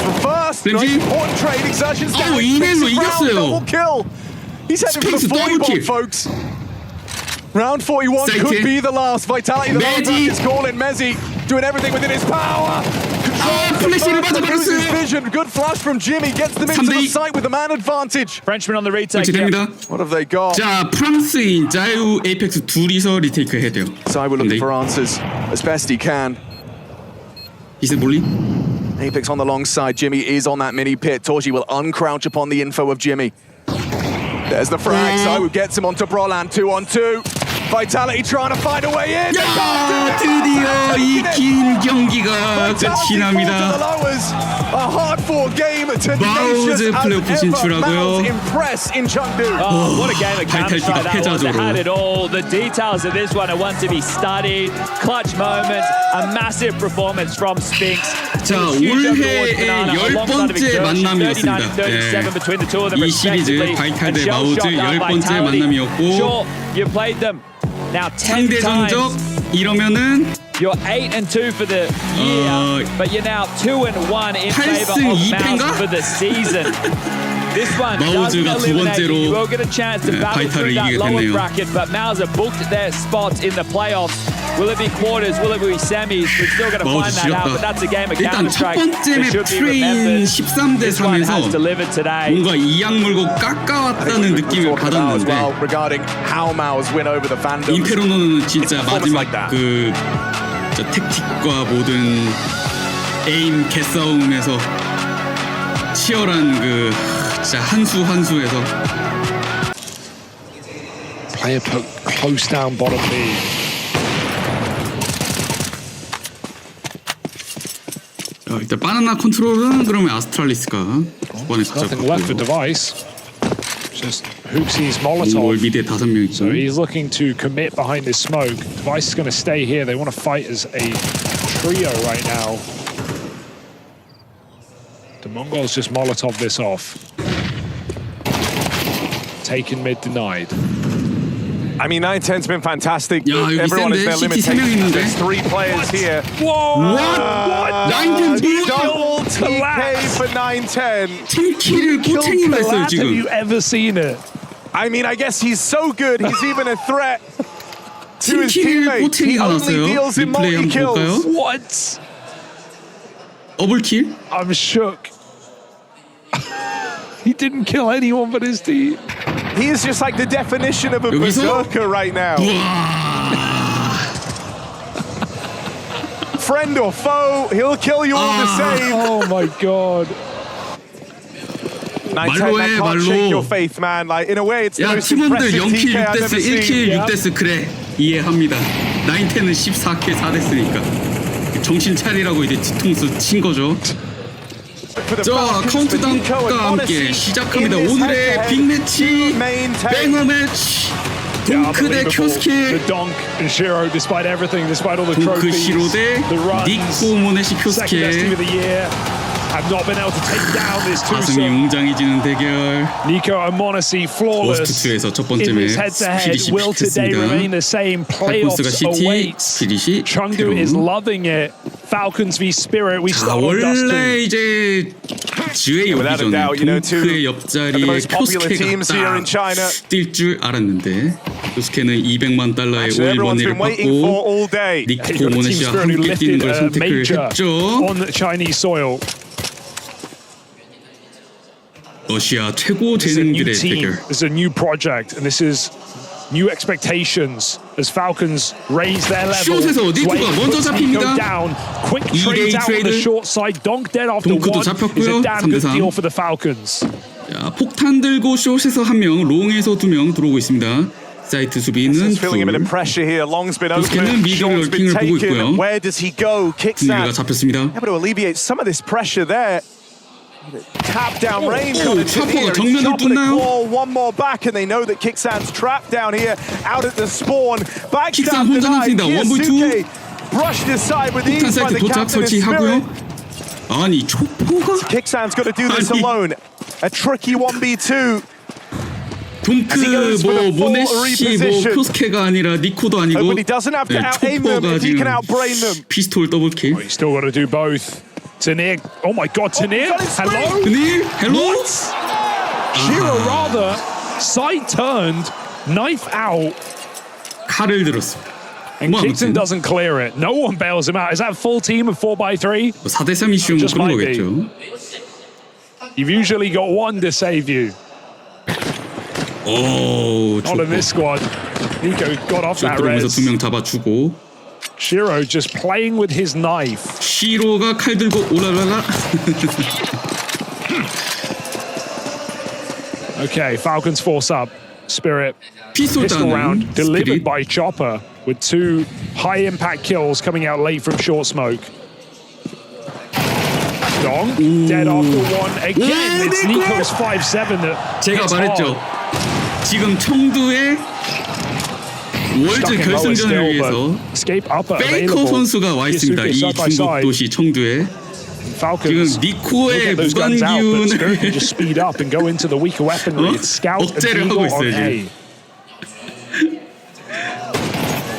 [SPEAKER 3] From first,
[SPEAKER 2] Flamesy.
[SPEAKER 3] nice point trade exertions down.
[SPEAKER 2] 어, 이넬로
[SPEAKER 3] Six round
[SPEAKER 2] 이겼어요.
[SPEAKER 3] double kill. He's heading for
[SPEAKER 2] 스페이스
[SPEAKER 3] the 40
[SPEAKER 2] 더블
[SPEAKER 3] bomb,
[SPEAKER 2] 킬.
[SPEAKER 3] folks. Round 41
[SPEAKER 2] 사이트.
[SPEAKER 3] could be the last. Vitality, the last
[SPEAKER 2] Mezzi.
[SPEAKER 3] is calling. Mezzi doing everything within his power.
[SPEAKER 2] 플래시를
[SPEAKER 3] Loses
[SPEAKER 2] 맞아버렸어요.
[SPEAKER 3] vision. Good flash from Jimmy. Gets them into
[SPEAKER 2] 3대2.
[SPEAKER 3] the site with the man advantage.
[SPEAKER 1] Frenchman on the retake.
[SPEAKER 2] 그렇지
[SPEAKER 1] Yeah.
[SPEAKER 2] 됩니다.
[SPEAKER 3] What have they got?
[SPEAKER 2] 자, 프랑스인 자유 에이펙스 둘이서 리테이크 해야 돼요.
[SPEAKER 3] Cyber looking
[SPEAKER 2] 근데
[SPEAKER 3] for answers as best he can.
[SPEAKER 2] 이세 몰리
[SPEAKER 3] Apex on the long side. Jimmy is on that mini pit. Torji will uncrouch upon the info of Jimmy. There's the frag. Cyber gets him onto Brolan. 2-on-2. Vitality trying to find a way in.
[SPEAKER 2] 야, 드디어 이 긴 경기가 끝이 납니다.
[SPEAKER 3] A hard-fought game.
[SPEAKER 2] 마우즈 플레이오프 진출하고요.
[SPEAKER 3] Impress in Chengdu.
[SPEAKER 1] Oh, what a game of
[SPEAKER 2] 바이탈리티가
[SPEAKER 1] Counter-Strike that was. They
[SPEAKER 2] 패자적으로.
[SPEAKER 1] had it all. The details of this one are one to be studied. Clutch moments, a massive performance from Spinks.
[SPEAKER 2] 자, 올해의 10번째 만남이었습니다. 이 시리즈 바이탈 대 마우즈 10번째 만남이었고
[SPEAKER 1] Sure, you played them now 10
[SPEAKER 2] 상대
[SPEAKER 1] times.
[SPEAKER 2] 성적 이러면은
[SPEAKER 1] You're 8-2 for the year, but you're now 2-1 in favor
[SPEAKER 2] 8승
[SPEAKER 1] of
[SPEAKER 2] 2패인가?
[SPEAKER 1] Mouse for the season. This one doesn't
[SPEAKER 2] 마우즈가 두
[SPEAKER 1] eliminate
[SPEAKER 2] 번째로
[SPEAKER 1] you. You will get a chance to battle
[SPEAKER 2] 바이탈을
[SPEAKER 1] through that
[SPEAKER 2] 이기게
[SPEAKER 1] lower
[SPEAKER 2] 됐네요.
[SPEAKER 1] bracket, but Mouse have booked their spots in the playoffs. Will it be quarters? Will it be semis? We're still going to
[SPEAKER 2] 마우즈
[SPEAKER 1] find that out, but
[SPEAKER 2] 지렸다.
[SPEAKER 1] that's a game of
[SPEAKER 2] 일단 첫
[SPEAKER 1] Counter-Strike
[SPEAKER 2] 번째
[SPEAKER 1] that
[SPEAKER 2] 맵
[SPEAKER 1] should be
[SPEAKER 2] 트레인
[SPEAKER 1] remembered.
[SPEAKER 2] 13대
[SPEAKER 1] This one
[SPEAKER 2] 3에서
[SPEAKER 1] has delivered today.
[SPEAKER 2] 뭔가 이악 물고 깎아왔다는 느낌을 받았는데
[SPEAKER 3] regarding how Mao's win over the fandom.
[SPEAKER 2] 인페르노는 진짜 마지막
[SPEAKER 3] like that.
[SPEAKER 2] 그 택틱과 모든 에임 개싸움에서 치열한 그 진짜 한 수에서
[SPEAKER 5] Player poke close down bottom B.
[SPEAKER 2] 일단 바나나 컨트롤은 그러면 아스트랄리스가 초반에
[SPEAKER 5] Nothing left for
[SPEAKER 2] 잡았고
[SPEAKER 5] Device. Just Hoopsy's
[SPEAKER 2] 몽골
[SPEAKER 5] Molotov.
[SPEAKER 2] 미드에 5명
[SPEAKER 5] So
[SPEAKER 2] 있고
[SPEAKER 5] he's looking to commit behind this smoke. Device is going to stay here. They want to fight as a trio right now. The Mongols just Molotov this off. Taken mid denied.
[SPEAKER 3] I mean, 9-10's been fantastic.
[SPEAKER 2] 야, 여기
[SPEAKER 3] Everyone is their
[SPEAKER 2] 센데? CT 3명 있는데?
[SPEAKER 3] There's 3 players here.
[SPEAKER 5] Whoa!
[SPEAKER 2] What? 9-10
[SPEAKER 3] Double TK for 9-10.
[SPEAKER 2] 팀킬을 꼬챙이가 했어요
[SPEAKER 5] Have
[SPEAKER 2] 지금.
[SPEAKER 5] you ever seen it?
[SPEAKER 3] I mean, I guess he's so good, he's even a threat to his
[SPEAKER 2] 팀킬
[SPEAKER 3] teammates. He
[SPEAKER 2] 꼬챙이가
[SPEAKER 3] only
[SPEAKER 2] 났어요.
[SPEAKER 3] deals in
[SPEAKER 2] 리플레이 한번
[SPEAKER 3] multi-kills.
[SPEAKER 2] 볼까요?
[SPEAKER 5] What?
[SPEAKER 2] 더블킬?
[SPEAKER 5] I'm shook. He didn't kill anyone but his team.
[SPEAKER 3] He is just like the definition of a
[SPEAKER 2] 여기서?
[SPEAKER 3] berserker right now.
[SPEAKER 2] 우와.
[SPEAKER 3] Friend or foe, he'll kill you all the same.
[SPEAKER 5] Oh my god.
[SPEAKER 3] 9-10,
[SPEAKER 2] 말로 해,
[SPEAKER 3] that can't
[SPEAKER 2] 말로.
[SPEAKER 3] shake your faith, man. Like, in a way, it's the
[SPEAKER 2] 야
[SPEAKER 3] most
[SPEAKER 2] 팀원들
[SPEAKER 3] impressive
[SPEAKER 2] 0킬
[SPEAKER 3] TK I've
[SPEAKER 2] 6데스
[SPEAKER 3] ever
[SPEAKER 2] 1킬
[SPEAKER 3] seen.
[SPEAKER 2] 6데스 그래 이해합니다. 9-10은 14킬 4데스니까 정신 차리라고 이제 뒤통수 친 거죠. 자 카운트다운과 함께 시작합니다. 오늘의 빅매치 뱅어 매치 동크 대 쿄스케.
[SPEAKER 5] The donk and Shiro, despite everything, despite all the
[SPEAKER 2] 동크
[SPEAKER 5] trophies,
[SPEAKER 2] 시로 대
[SPEAKER 5] the runs,
[SPEAKER 2] 니코 모네시
[SPEAKER 5] second best team of
[SPEAKER 2] 쿄스케.
[SPEAKER 5] the year, have not been able to take down this
[SPEAKER 2] 가슴이
[SPEAKER 5] twosome.
[SPEAKER 2] 웅장해지는 대결.
[SPEAKER 5] Nico and Monesi flawless
[SPEAKER 2] 워스트2에서 첫 번째
[SPEAKER 5] in this
[SPEAKER 2] 맵
[SPEAKER 5] head-to-head.
[SPEAKER 2] 스피릿이
[SPEAKER 5] Will today remain
[SPEAKER 2] 픽했습니다.
[SPEAKER 5] the same?
[SPEAKER 2] 팔콘스가
[SPEAKER 5] Playoffs
[SPEAKER 2] CT,
[SPEAKER 5] awaits.
[SPEAKER 2] 스피릿이
[SPEAKER 5] Chengdu is
[SPEAKER 2] 테러.
[SPEAKER 5] loving it. Falcons v Spirit. We
[SPEAKER 2] 자,
[SPEAKER 5] start on Dustin.
[SPEAKER 2] 원래 이제 지웨이 오기
[SPEAKER 3] Without a
[SPEAKER 2] 전에
[SPEAKER 3] doubt, you know, two
[SPEAKER 2] 동크의
[SPEAKER 3] of the
[SPEAKER 2] 옆자리에
[SPEAKER 3] most popular
[SPEAKER 2] 쿄스케가
[SPEAKER 3] teams here in China.
[SPEAKER 2] 뛸 줄 알았는데 쿄스케는 200만 달러의
[SPEAKER 3] Actually, everyone's
[SPEAKER 2] 오일머니를
[SPEAKER 3] been waiting for
[SPEAKER 2] 받고
[SPEAKER 3] all day.
[SPEAKER 2] 니코
[SPEAKER 5] You've got a team
[SPEAKER 2] 모네시와
[SPEAKER 5] spirit who
[SPEAKER 2] 함께 뛰는
[SPEAKER 5] lifted
[SPEAKER 2] 걸
[SPEAKER 5] a
[SPEAKER 2] 선택을
[SPEAKER 5] major
[SPEAKER 2] 했죠.
[SPEAKER 5] on Chinese soil.
[SPEAKER 2] 러시아 최고
[SPEAKER 5] This is a new
[SPEAKER 2] 재능들의
[SPEAKER 5] team.
[SPEAKER 2] 대결.
[SPEAKER 5] This is a new project, and this is new expectations as Falcons raise their level.
[SPEAKER 2] 숏에서 니코가
[SPEAKER 5] Sway
[SPEAKER 2] 먼저
[SPEAKER 5] puts
[SPEAKER 2] 잡힙니다.
[SPEAKER 5] Nico down. Quick
[SPEAKER 2] 2대2
[SPEAKER 5] trades out on the
[SPEAKER 2] 트레이드.
[SPEAKER 5] short side. Donk dead after
[SPEAKER 2] 동크도
[SPEAKER 5] one is a
[SPEAKER 2] 잡혔고요.
[SPEAKER 5] damn good
[SPEAKER 2] 3대3.
[SPEAKER 5] deal for the Falcons.
[SPEAKER 2] 자, 폭탄 들고 숏에서 1명, 롱에서 2명 들어오고 있습니다. 사이트 수비는
[SPEAKER 3] He's feeling a bit of
[SPEAKER 2] 둘.
[SPEAKER 3] pressure here. Long's been open.
[SPEAKER 2] 쿄스케는 미드
[SPEAKER 3] Short's been
[SPEAKER 2] 럴킹을 보고
[SPEAKER 3] taken.
[SPEAKER 2] 있고요.
[SPEAKER 3] Where does he go? Kicks
[SPEAKER 2] 분위기가
[SPEAKER 3] that.
[SPEAKER 2] 잡혔습니다.
[SPEAKER 3] Able to alleviate some of this pressure there. Tap down range on the
[SPEAKER 2] 차포가
[SPEAKER 3] here.
[SPEAKER 2] 정면을
[SPEAKER 3] Top of the
[SPEAKER 2] 뚫나요?
[SPEAKER 3] claw, one more back, and they know that Kicksan's trapped down here out at the spawn. Backstab
[SPEAKER 2] 킥산 혼자
[SPEAKER 3] denied.
[SPEAKER 2] 남습니다. 1v2.
[SPEAKER 3] Kiyasuke brushed aside with
[SPEAKER 2] 폭탄
[SPEAKER 3] ease by
[SPEAKER 2] 사이트
[SPEAKER 3] the
[SPEAKER 2] 도착
[SPEAKER 3] captain of
[SPEAKER 2] 설치하고요.
[SPEAKER 3] Spirit.
[SPEAKER 2] 아니 초포가
[SPEAKER 3] Kicksan's got to do this
[SPEAKER 2] 아니.
[SPEAKER 3] alone. A tricky 1v2.
[SPEAKER 2] 동크
[SPEAKER 3] As he goes for the full
[SPEAKER 2] 모네시
[SPEAKER 3] reposition.
[SPEAKER 2] 쿄스케가 아니라 니코도 아니고
[SPEAKER 3] But he doesn't have to out-aim them
[SPEAKER 2] 초포가
[SPEAKER 3] if he can
[SPEAKER 2] 지금
[SPEAKER 3] outbrain them.
[SPEAKER 2] 피스톨 더블킬.
[SPEAKER 5] You still got to do both. Tanir, oh my God, Tanir,
[SPEAKER 3] he's got his
[SPEAKER 5] hello.
[SPEAKER 2] 근일 헬로.
[SPEAKER 5] Shiro rather side turned, knife out,
[SPEAKER 2] 칼을 들었습니다.
[SPEAKER 5] and
[SPEAKER 2] 뭐
[SPEAKER 5] Kickson
[SPEAKER 2] 아무튼
[SPEAKER 5] doesn't clear it. No one bails him out. Is that full team of 4x3?
[SPEAKER 2] 4대3 이슈 뭐
[SPEAKER 5] Just
[SPEAKER 2] 그런
[SPEAKER 5] might be.
[SPEAKER 2] 거겠죠.
[SPEAKER 5] You've usually got one to save you.
[SPEAKER 2] 오,
[SPEAKER 5] Not in
[SPEAKER 2] 초포.
[SPEAKER 5] this squad. Nico got off
[SPEAKER 2] 쭉
[SPEAKER 5] that
[SPEAKER 2] 들어오면서
[SPEAKER 5] res.
[SPEAKER 2] 2명 잡아주고
[SPEAKER 5] Shiro just playing with his knife.
[SPEAKER 2] 시로가 칼 들고 오라라라.
[SPEAKER 5] Okay, Falcons force up. Spirit
[SPEAKER 2] 피스톨
[SPEAKER 5] pistol round
[SPEAKER 2] 따는
[SPEAKER 5] delivered
[SPEAKER 2] 스피릿.
[SPEAKER 5] by Chopper with 2 high impact kills coming out late from short smoke. Dong dead after one again. It's Nico's 5-7 that
[SPEAKER 2] 제가
[SPEAKER 5] hits
[SPEAKER 2] 말했죠.
[SPEAKER 5] hard.
[SPEAKER 2] 지금 청두의 월드
[SPEAKER 5] Stuck in lower
[SPEAKER 2] 결승전을
[SPEAKER 5] still,
[SPEAKER 2] 위해서
[SPEAKER 5] but escape upper
[SPEAKER 2] 페이커
[SPEAKER 5] available.
[SPEAKER 2] 선수가 와 있습니다.
[SPEAKER 5] Kiyasuke
[SPEAKER 2] 이
[SPEAKER 5] side by
[SPEAKER 2] 중국
[SPEAKER 5] side.
[SPEAKER 2] 도시 청두에
[SPEAKER 5] Falcons
[SPEAKER 2] 지금 니코의
[SPEAKER 5] look at those
[SPEAKER 2] 무관
[SPEAKER 5] guns out, but Spirit
[SPEAKER 2] 기운을
[SPEAKER 5] can just speed up and go into the weaker weaponry. It's Scout and
[SPEAKER 2] 억제를 하고
[SPEAKER 5] Eagle on
[SPEAKER 2] 있어요,
[SPEAKER 5] A.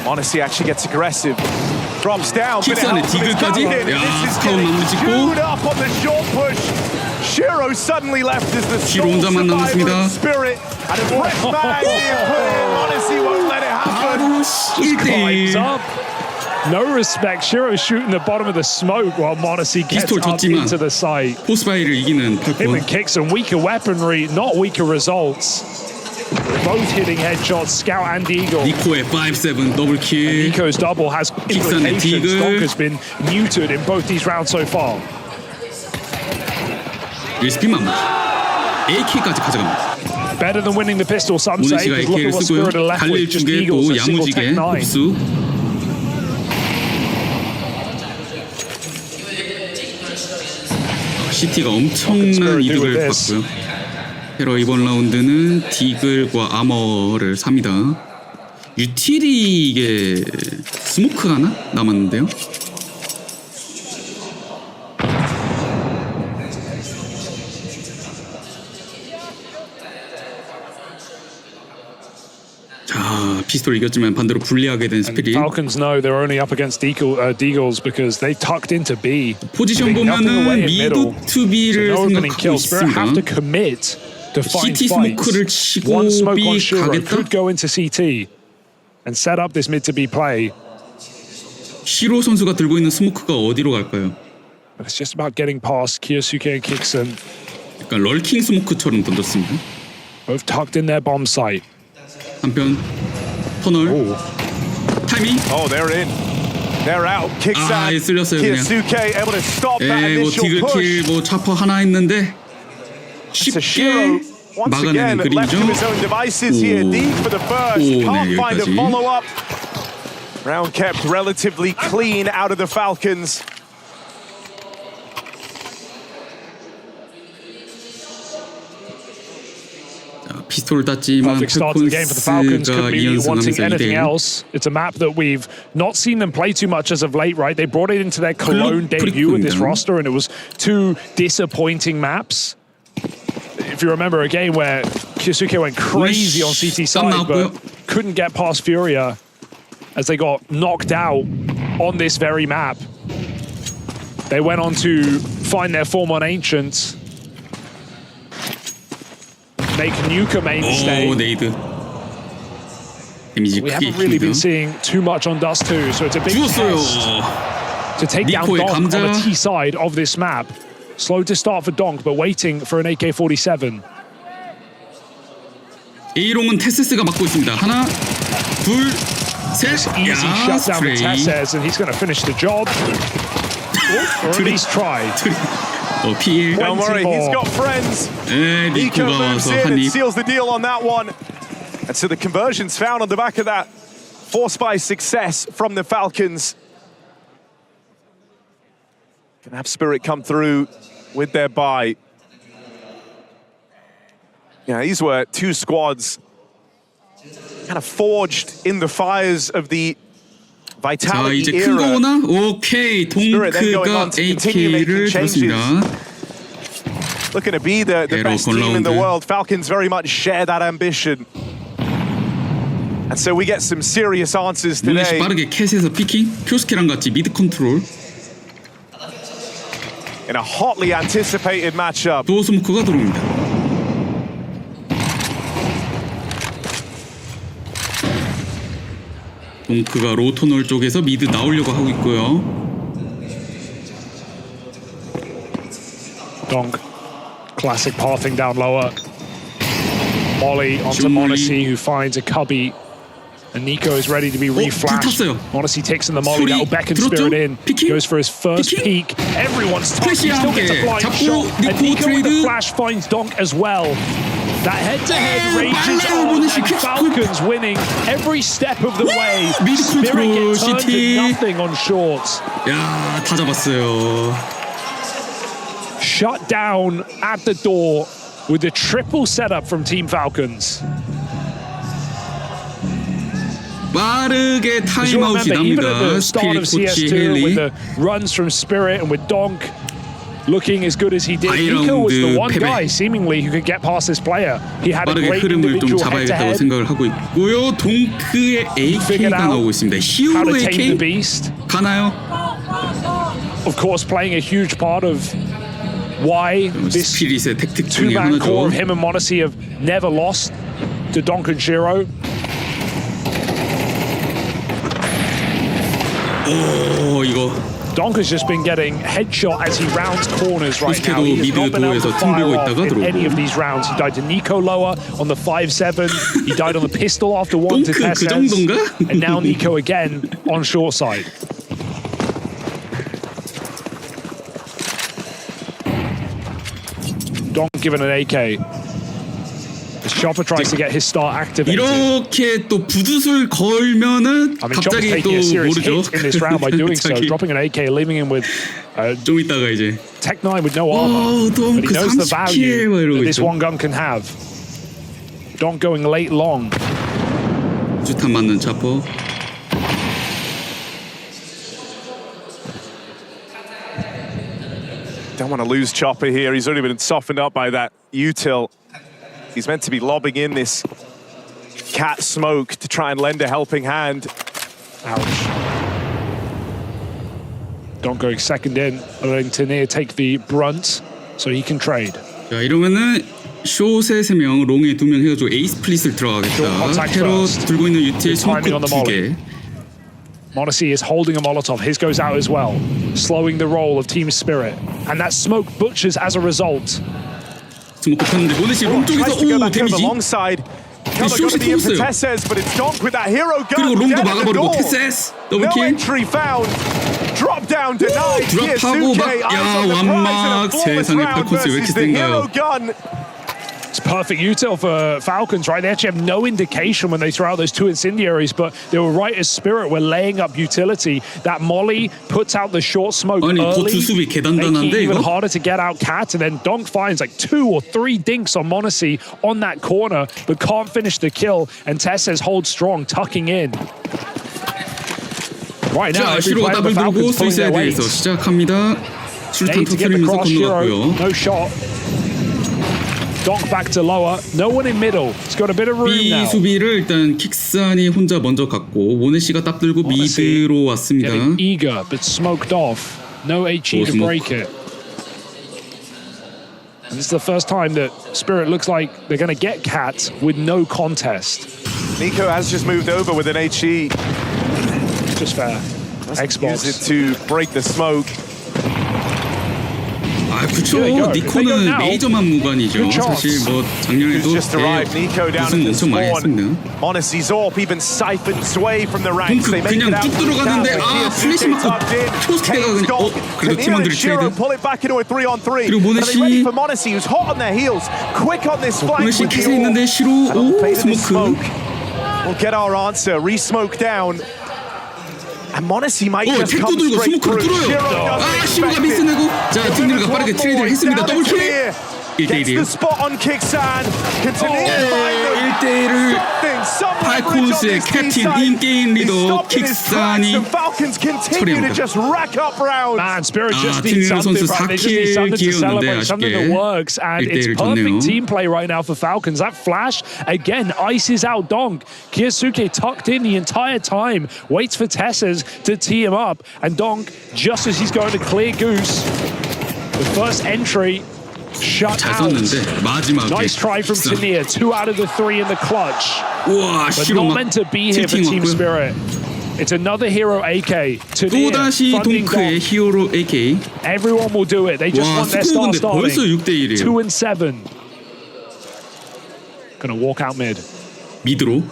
[SPEAKER 3] Monesi actually gets aggressive. Drops down. but it
[SPEAKER 2] 킥산의
[SPEAKER 3] helps him. It's
[SPEAKER 2] 디그까지.
[SPEAKER 3] down in.
[SPEAKER 2] 야,
[SPEAKER 3] This is
[SPEAKER 2] 스카웃
[SPEAKER 3] getting
[SPEAKER 2] 마무리 짓고.
[SPEAKER 3] queued up on the short push. Shiro suddenly left as the
[SPEAKER 2] 시로
[SPEAKER 3] sole
[SPEAKER 2] 혼자만
[SPEAKER 3] survivor
[SPEAKER 2] 남았습니다.
[SPEAKER 3] of Spirit. And a press bag being put in. Monesi won't let it happen.
[SPEAKER 2] 바로
[SPEAKER 5] Climbs
[SPEAKER 2] 1대1.
[SPEAKER 5] up. No respect. Shiro shooting the bottom of the smoke while Monesi gets
[SPEAKER 2] 피스톨
[SPEAKER 5] up
[SPEAKER 2] 졌지만
[SPEAKER 5] into the site.
[SPEAKER 2] 포스바이를 이기는
[SPEAKER 5] Him and
[SPEAKER 2] 팔콘.
[SPEAKER 5] kicks and weaker weaponry, not weaker results. Both hitting headshots, Scout and Eagle.
[SPEAKER 2] 니코의 5-7 더블킬.
[SPEAKER 5] Nico's double has
[SPEAKER 2] 킥산의
[SPEAKER 5] implications.
[SPEAKER 2] 디글.
[SPEAKER 5] Donk has been muted in both these rounds so far.
[SPEAKER 2] 리스핀만 AK까지 가져갑니다.
[SPEAKER 5] Better than winning the pistol, some say.
[SPEAKER 2] 모네시가
[SPEAKER 5] Because look
[SPEAKER 2] AK를
[SPEAKER 5] at what
[SPEAKER 2] 쓰고요.
[SPEAKER 5] Spirit are left
[SPEAKER 2] 달릴
[SPEAKER 5] with. Just
[SPEAKER 2] 쪽에
[SPEAKER 5] Eagles,
[SPEAKER 2] 또
[SPEAKER 5] a single
[SPEAKER 2] 야무지게
[SPEAKER 5] tech 9.
[SPEAKER 2] 흡수. 시티가 엄청난 이득을 봤고요. 테러 이번 라운드는 디글과 아머를 삽니다. 유틸이 이게 스모크가 하나 남았는데요. 자, 피스톨 이겼지만 반대로 불리하게 된 스피릿.
[SPEAKER 5] Falcons know they're only up against Deagles because they tucked into B.
[SPEAKER 2] 포지션 보면은 미드 투 B를 생각하고 있습니다.
[SPEAKER 5] have to commit to find
[SPEAKER 2] CT 스모크를 치고
[SPEAKER 5] One smoke
[SPEAKER 2] B
[SPEAKER 5] on Shiro
[SPEAKER 2] 가겠다.
[SPEAKER 5] could go into CT and set up this mid to B play.
[SPEAKER 2] 시로 선수가 들고 있는 스모크가 어디로 갈까요?
[SPEAKER 5] But it's just about getting past Kiyosuke and Kixon.
[SPEAKER 2] 약간 럴킹 스모크처럼 던졌습니다.
[SPEAKER 5] Both tucked in their bomb site.
[SPEAKER 2] 한편 터널 타이밍.
[SPEAKER 3] Oh, they're in. They're out.
[SPEAKER 2] 아, 쓸렸어요 그냥.
[SPEAKER 3] Kiyosuke able to stop that
[SPEAKER 2] 뭐
[SPEAKER 3] initial push.
[SPEAKER 2] 디글킬 뭐 차퍼 하나 했는데 쉽게 막아내는 그림이죠.
[SPEAKER 3] Can't find a
[SPEAKER 2] 여기까지.
[SPEAKER 3] follow-up. Round kept relatively clean out of the Falcons.
[SPEAKER 2] 피스톨을 땄지만
[SPEAKER 5] Perfect start to the game for the Falcons.
[SPEAKER 2] 펠콘스가
[SPEAKER 5] Could be wanting
[SPEAKER 2] 2연승하면서
[SPEAKER 5] anything
[SPEAKER 2] 2대1.
[SPEAKER 5] else. It's a map that we've not seen them play too much as of late, right? They brought it into their Cologne debut with this roster, and it was two disappointing maps. If you remember a game where Kiyosuke went crazy on CT side, but couldn't get past Furia as they got knocked out on this very map. They went on to find their form on Ancient. Make Nuka mainstay.
[SPEAKER 2] 오 네이드. 데미지
[SPEAKER 5] We
[SPEAKER 2] 크게
[SPEAKER 5] haven't really been
[SPEAKER 2] 입힙니다.
[SPEAKER 5] seeing too much on Dust 2, so it's a big
[SPEAKER 2] 죽었어요.
[SPEAKER 5] test to take down
[SPEAKER 2] 니코의
[SPEAKER 5] Donk on
[SPEAKER 2] 감자.
[SPEAKER 5] the T side of this map. Slow to start for Donk, but waiting for an AK-47.
[SPEAKER 2] A롱은 테세스가 맡고 있습니다. 하나, 둘, 셋.
[SPEAKER 5] Easy
[SPEAKER 2] 야,
[SPEAKER 5] shutdown for
[SPEAKER 2] 스트레이.
[SPEAKER 5] Tesses, and he's going to finish the job. Or at least try.
[SPEAKER 2] P1.
[SPEAKER 3] Don't worry, he's got friends. Nico
[SPEAKER 2] 니코가
[SPEAKER 3] moves
[SPEAKER 2] 와서
[SPEAKER 3] in and
[SPEAKER 2] 한입.
[SPEAKER 3] seals the deal on that one. And so the conversion's found on the back of that force by success from the Falcons. Gonna have Spirit come through with their buy. Yeah, these were two squads kind of forged in the fires of the
[SPEAKER 2] 자
[SPEAKER 3] Vitality
[SPEAKER 2] 이제 큰 거
[SPEAKER 3] era.
[SPEAKER 2] 오나? 오케이 동크가 AK를 들었습니다.
[SPEAKER 3] Looking to be the best team in the
[SPEAKER 2] 라운드.
[SPEAKER 3] world. Falcons very much share that ambition. And so we get some serious answers
[SPEAKER 2] 릴렛이
[SPEAKER 3] today.
[SPEAKER 2] 빠르게 캣에서 피킹. 큐스케랑 같이 미드 컨트롤.
[SPEAKER 3] In a hotly anticipated matchup.
[SPEAKER 2] 도어 스모크가 들어옵니다. 동크가 로터널 쪽에서 미드 나오려고 하고 있고요.
[SPEAKER 5] Donk, classic pathing down lower. Molly onto Monacy, who finds a cubby. And Nico is ready to be reflashed.
[SPEAKER 2] 불탔어요.
[SPEAKER 5] Monacy takes in the molly. That'll beckon
[SPEAKER 2] 들었죠?
[SPEAKER 5] Spirit in.
[SPEAKER 2] 피킹?
[SPEAKER 5] Goes for his first
[SPEAKER 2] 피킹?
[SPEAKER 5] peek. Everyone's tough. He
[SPEAKER 2] 플래시와
[SPEAKER 5] still gets a
[SPEAKER 2] 함께
[SPEAKER 5] flying
[SPEAKER 2] 잡고
[SPEAKER 5] shot. And
[SPEAKER 2] 니코
[SPEAKER 5] Nico with the
[SPEAKER 2] 트레이드.
[SPEAKER 5] flash finds Donk as well. That head-to-head rages
[SPEAKER 2] 빨라요,
[SPEAKER 5] on,
[SPEAKER 2] 보내시.
[SPEAKER 5] and Falcons winning every step of the way.
[SPEAKER 2] 미드
[SPEAKER 5] Spirit
[SPEAKER 2] 컨트롤
[SPEAKER 5] gets turned to
[SPEAKER 2] CT.
[SPEAKER 5] nothing on shorts.
[SPEAKER 2] 야, 다 잡았어요.
[SPEAKER 5] Shut down at the door with the triple setup from Team Falcons.
[SPEAKER 2] 빠르게
[SPEAKER 5] As you
[SPEAKER 2] 타임아웃이
[SPEAKER 5] remember, even at
[SPEAKER 2] 납니다.
[SPEAKER 5] the start of
[SPEAKER 2] 스피릿 코치
[SPEAKER 5] CS2 with
[SPEAKER 2] 헨리.
[SPEAKER 5] the runs from Spirit and with Donk looking as good as he did, Nico was the one
[SPEAKER 2] 패배.
[SPEAKER 5] guy seemingly who could get past this player. He had a
[SPEAKER 2] 빠르게
[SPEAKER 5] great
[SPEAKER 2] 흐름을 좀
[SPEAKER 5] individual
[SPEAKER 2] 잡아야겠다고
[SPEAKER 5] head-to-head.
[SPEAKER 2] 생각을 하고 있고요. 동크의
[SPEAKER 5] Figured
[SPEAKER 2] AK가
[SPEAKER 5] out
[SPEAKER 2] 나오고 있습니다.
[SPEAKER 5] How
[SPEAKER 2] 히어로
[SPEAKER 5] to tame the
[SPEAKER 2] AK
[SPEAKER 5] beast.
[SPEAKER 2] 가나요?
[SPEAKER 5] Of course, playing a huge part of why this
[SPEAKER 2] 스피릿의 택틱 중에
[SPEAKER 5] two-man core of
[SPEAKER 2] 하나죠.
[SPEAKER 5] him and Monacy have never lost to Donk and Shiro.
[SPEAKER 2] 오 이거
[SPEAKER 5] Donk has just been getting headshot as he rounds corners right now.
[SPEAKER 2] 코스케도
[SPEAKER 5] He has not
[SPEAKER 2] 미드
[SPEAKER 5] been able to
[SPEAKER 2] 도어에서 틈
[SPEAKER 5] fire
[SPEAKER 2] 보고
[SPEAKER 5] off
[SPEAKER 2] 있다가
[SPEAKER 5] in
[SPEAKER 2] 들어오고.
[SPEAKER 5] any of these rounds. He died to Nico lower on the 5-7. He died on the pistol after one to
[SPEAKER 2] 동크 그
[SPEAKER 5] Tesses.
[SPEAKER 2] 정도인가?
[SPEAKER 5] And now Nico again on short side. Donk given an AK. As Chopper tries to get his start activated.
[SPEAKER 2] 이렇게 또 부두술 걸면은
[SPEAKER 5] I mean, Chopper's
[SPEAKER 2] 갑자기 또
[SPEAKER 5] taking a serious
[SPEAKER 2] 모르죠.
[SPEAKER 5] hit in this round by doing so,
[SPEAKER 2] 갑자기
[SPEAKER 5] dropping an AK, leaving him with
[SPEAKER 2] 좀 이따가 이제
[SPEAKER 5] Tech9 with no armor. But
[SPEAKER 2] 동크
[SPEAKER 5] he knows the
[SPEAKER 2] 30킬 막
[SPEAKER 5] value
[SPEAKER 2] 이러고
[SPEAKER 5] that this
[SPEAKER 2] 있죠.
[SPEAKER 5] one gun can have. Donk going late long.
[SPEAKER 2] 주탄 맞는 차퍼.
[SPEAKER 3] Don't want to lose Chopper here. He's already been softened up by that util. He's meant to be lobbing in this
[SPEAKER 6] cat smoke to try and lend a helping hand.
[SPEAKER 5] Ouch. Don't go second in, letting Tania take the brunt so he can trade.
[SPEAKER 2] 자, 이러면은 숏에 3명, 롱에 2명 해가지고 에이스 플릿을 들어가겠다. 테러 들고 있는 유티의 스모크 2개.
[SPEAKER 5] Monacy is holding a Molotov. His goes out as well, slowing the roll of Team Spirit. And that smoke butchers as a result.
[SPEAKER 2] 스모크 폈는데 모네시 롱 쪽에서 오 데미지. 숏이 터졌어요. 그리고 롱도 막아버리고 테세스 더블킬. 드랍하고 막 야 완막 세상에 팔콘스 왜 이렇게 센가요?
[SPEAKER 5] It's perfect util for Falcons, right? They actually have no indication when they throw out those 2 incendiaries, but they were right as Spirit were laying up utility. That molly puts out the short smoke
[SPEAKER 2] 아니
[SPEAKER 5] early,
[SPEAKER 2] 고추 수비 개단단한데
[SPEAKER 5] making it even
[SPEAKER 2] 이거?
[SPEAKER 5] harder to get out Cat, and then Donk finds like 2 or 3 dinks on Monacy on that corner, but can't finish the kill, and Tess says hold strong, tucking in. Right now,
[SPEAKER 2] 자, 시로가 더블 들고 스위스헤드에서 시작합니다. 술탄 터뜨리면서 건너갔고요.
[SPEAKER 5] No shot. Donk back to lower. No one in middle. It's got a bit of room
[SPEAKER 2] B
[SPEAKER 5] now.
[SPEAKER 2] 수비를 일단 킥산이 혼자 먼저 갔고 모네시가 딱 들고 미드로 왔습니다.
[SPEAKER 5] Getting eager, but smoked off. No HE to break it. And this is the first time that Spirit looks like they're going to get Cat with no contest.
[SPEAKER 6] Nico has just moved over with an HE.
[SPEAKER 5] Just fair. Xbox.
[SPEAKER 6] Use it to break the smoke.
[SPEAKER 2] 아 그쵸. 니코는 메이저만 무관이죠. 사실 뭐 작년에도
[SPEAKER 6] 우승
[SPEAKER 2] 엄청 많이 했습니다.
[SPEAKER 6] 그냥
[SPEAKER 2] 뚝 들어가는데 아 플래시 맞고 포스트가 그냥 그래도 팀원들이 트레이드. 그리고 모네시 모네시 킥에 있는데 시로 오 스모크.
[SPEAKER 6] We'll get our answer. Re-smoke down. And Monacy might just
[SPEAKER 2] 탭도
[SPEAKER 6] come
[SPEAKER 2] 들고
[SPEAKER 6] straight
[SPEAKER 2] 스모크를
[SPEAKER 6] through.
[SPEAKER 2] 뚫어요. 아 시로가 미스내고 자 팀들과 빠르게 트레이드를 했습니다. 더블킬. 1대1이에요. 1대1을 팔콘스의 캡틴 인게임 리더 킥산이 처리합니다.
[SPEAKER 5] Man, Spirit just
[SPEAKER 2] 팀
[SPEAKER 5] needs
[SPEAKER 2] 선수
[SPEAKER 5] something, right? They just need
[SPEAKER 2] 4킬
[SPEAKER 5] something to
[SPEAKER 2] 기회였는데
[SPEAKER 5] celebrate, something that
[SPEAKER 2] 아쉽게
[SPEAKER 5] works, and it's
[SPEAKER 2] 1대1을
[SPEAKER 5] perfect
[SPEAKER 2] 졌네요.
[SPEAKER 5] team play right now for Falcons. That flash, again, ices out Donk. Kyosuke tucked in the entire time, waits for Tessas to tee him up, and Donk, just as he's going to clear Goose, the first entry, shut
[SPEAKER 2] 잘
[SPEAKER 5] out.
[SPEAKER 2] 썼는데 마지막에
[SPEAKER 5] Nice try from Tania, 2 out of the 3 in the clutch.
[SPEAKER 2] 우와
[SPEAKER 5] But
[SPEAKER 2] 시로
[SPEAKER 5] not
[SPEAKER 2] 막
[SPEAKER 5] meant to be here for Team
[SPEAKER 2] 왔고요.
[SPEAKER 5] Spirit. It's another hero AK.
[SPEAKER 2] 또다시 동크의 히어로 AK.
[SPEAKER 5] Everyone will do it. They just
[SPEAKER 2] 와
[SPEAKER 5] want their
[SPEAKER 2] 스코어
[SPEAKER 5] star
[SPEAKER 2] 근데 벌써
[SPEAKER 5] starting.
[SPEAKER 2] 6대1이에요.
[SPEAKER 5] 2 and 7. Gonna walk out mid.
[SPEAKER 2] 미드로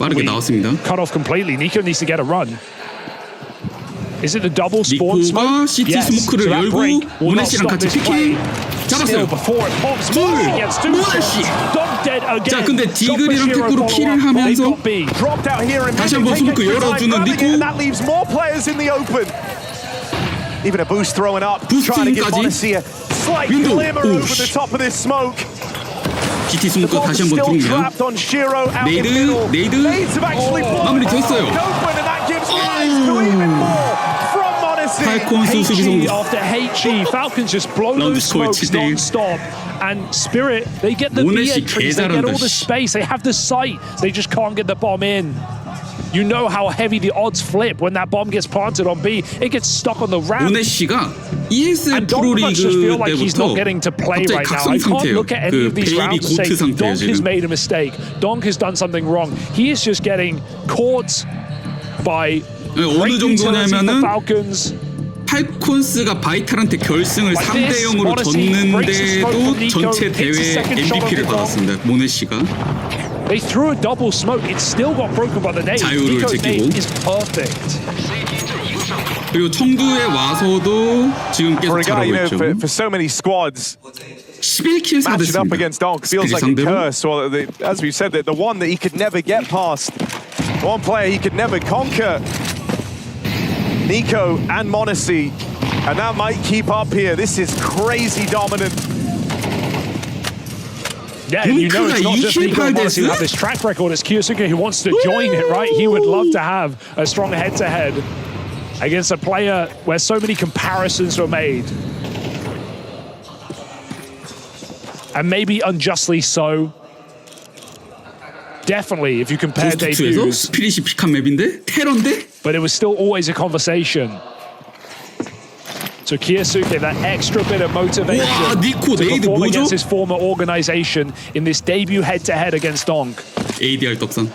[SPEAKER 2] 빠르게 나왔습니다.
[SPEAKER 5] Cut off completely. Nico needs to get a run. Is it the double spawn
[SPEAKER 2] 니코가
[SPEAKER 5] smoke?
[SPEAKER 2] CT
[SPEAKER 5] Yes.
[SPEAKER 2] 스모크를
[SPEAKER 5] So that
[SPEAKER 2] 열고
[SPEAKER 5] break will not
[SPEAKER 2] 모네시랑
[SPEAKER 5] stop
[SPEAKER 2] 같이
[SPEAKER 5] this play.
[SPEAKER 2] 피킹 잡았어요.
[SPEAKER 5] Still before it pops,
[SPEAKER 2] 둘,
[SPEAKER 5] Monacy gets 2
[SPEAKER 2] 모네시.
[SPEAKER 5] shots. Donk dead again.
[SPEAKER 2] 자 근데
[SPEAKER 5] Shot for
[SPEAKER 2] 디글이랑
[SPEAKER 5] Shiro
[SPEAKER 2] 테크로
[SPEAKER 5] follow
[SPEAKER 2] 킬을
[SPEAKER 5] up.
[SPEAKER 2] 하면서
[SPEAKER 5] They've got B.
[SPEAKER 6] Dropped out here and
[SPEAKER 2] 다시 한번 스모크 열어주는 니코.
[SPEAKER 6] and that leaves more players in the open. Even a boost thrown up, trying to give Monacy a slight
[SPEAKER 2] 윈도우.
[SPEAKER 6] glimmer
[SPEAKER 2] 오,
[SPEAKER 6] over the top of this smoke.
[SPEAKER 2] GT
[SPEAKER 6] The
[SPEAKER 2] 스모크
[SPEAKER 6] ball
[SPEAKER 2] 다시 한번
[SPEAKER 6] still
[SPEAKER 2] 들어오면
[SPEAKER 6] trapped on Shiro out in
[SPEAKER 2] 네이드,
[SPEAKER 6] middle.
[SPEAKER 2] 네이드.
[SPEAKER 6] Nades have actually blown
[SPEAKER 2] 마무리 됐어요.
[SPEAKER 6] open, and that gives rise to even more from Monacy.
[SPEAKER 2] 팔콘스 수비
[SPEAKER 5] HE
[SPEAKER 2] 성공.
[SPEAKER 5] after HE. Falcons just blow
[SPEAKER 2] 라운드
[SPEAKER 5] those
[SPEAKER 2] 스코어
[SPEAKER 5] smokes
[SPEAKER 2] 7대1.
[SPEAKER 5] non-stop. And Spirit, they get the B
[SPEAKER 2] 모네시
[SPEAKER 5] entries, they get all the
[SPEAKER 2] 개잘한다, 씨.
[SPEAKER 5] space, they have the sight, they just can't get the bomb in. You know how heavy the odds flip when that bomb gets planted on B. It gets stuck on the ramp.
[SPEAKER 2] 모네시가 ESL
[SPEAKER 5] And Donk must just feel like he's not
[SPEAKER 2] 프로리그
[SPEAKER 5] getting to play
[SPEAKER 2] 때부터
[SPEAKER 5] right now.
[SPEAKER 2] 갑자기
[SPEAKER 5] I
[SPEAKER 2] 각성
[SPEAKER 5] can't
[SPEAKER 2] 상태예요.
[SPEAKER 5] look at any
[SPEAKER 2] 그
[SPEAKER 5] of these
[SPEAKER 2] 베이비
[SPEAKER 5] rounds and say
[SPEAKER 2] 고트 상태예요
[SPEAKER 5] Donk has
[SPEAKER 2] 지금.
[SPEAKER 5] made a mistake. Donk has done something wrong. He is just getting caught by
[SPEAKER 2] 어느
[SPEAKER 5] great utility for
[SPEAKER 2] 정도냐면은
[SPEAKER 5] Falcons.
[SPEAKER 2] 팔콘스가 바이탈한테 결승을
[SPEAKER 5] Like
[SPEAKER 2] 3대
[SPEAKER 5] this,
[SPEAKER 2] 0으로
[SPEAKER 5] Monacy breaks the smoke from
[SPEAKER 2] 졌는데도
[SPEAKER 5] Nico,
[SPEAKER 2] 전체
[SPEAKER 5] hits the
[SPEAKER 2] 대회
[SPEAKER 5] second shot of
[SPEAKER 2] MVP를
[SPEAKER 5] the
[SPEAKER 2] 받았습니다. 모네시가
[SPEAKER 5] They threw a double smoke. It still got broken by the nade.
[SPEAKER 2] 자유를
[SPEAKER 5] Nico's
[SPEAKER 2] 제끼고.
[SPEAKER 5] nade is perfect.
[SPEAKER 2] 그리고 청두에 와서도 지금
[SPEAKER 6] For
[SPEAKER 2] 계속
[SPEAKER 6] a guy,
[SPEAKER 2] 잘하고 있죠.
[SPEAKER 6] for so many squads,
[SPEAKER 2] 11킬
[SPEAKER 6] matching up
[SPEAKER 2] 사됐습니다.
[SPEAKER 6] against Donk feels like a
[SPEAKER 2] 상대로
[SPEAKER 6] curse. Or as we said, the one that he could never get past, one player he could never conquer. Nico and Monacy, and that might keep up here. This is crazy dominant.
[SPEAKER 5] Yeah, and you know it's not just Nico and Monacy who have this track record. It's Kyosuke who wants to join it, right? He would love to have a strong head-to-head against a player where so many comparisons were made. And maybe unjustly so. definitely, if you compare
[SPEAKER 2] 고스트2에서
[SPEAKER 5] debuts.
[SPEAKER 2] 스피릿이 픽한 맵인데 테러인데?
[SPEAKER 5] But it was still always a conversation. So Kiyasuke, that extra bit of motivation
[SPEAKER 2] 와, 니코
[SPEAKER 5] to
[SPEAKER 2] 네이드
[SPEAKER 5] perform
[SPEAKER 2] 뭐죠?
[SPEAKER 5] against his former organization in this debut head-to-head against Donk.
[SPEAKER 2] ADR 떡상.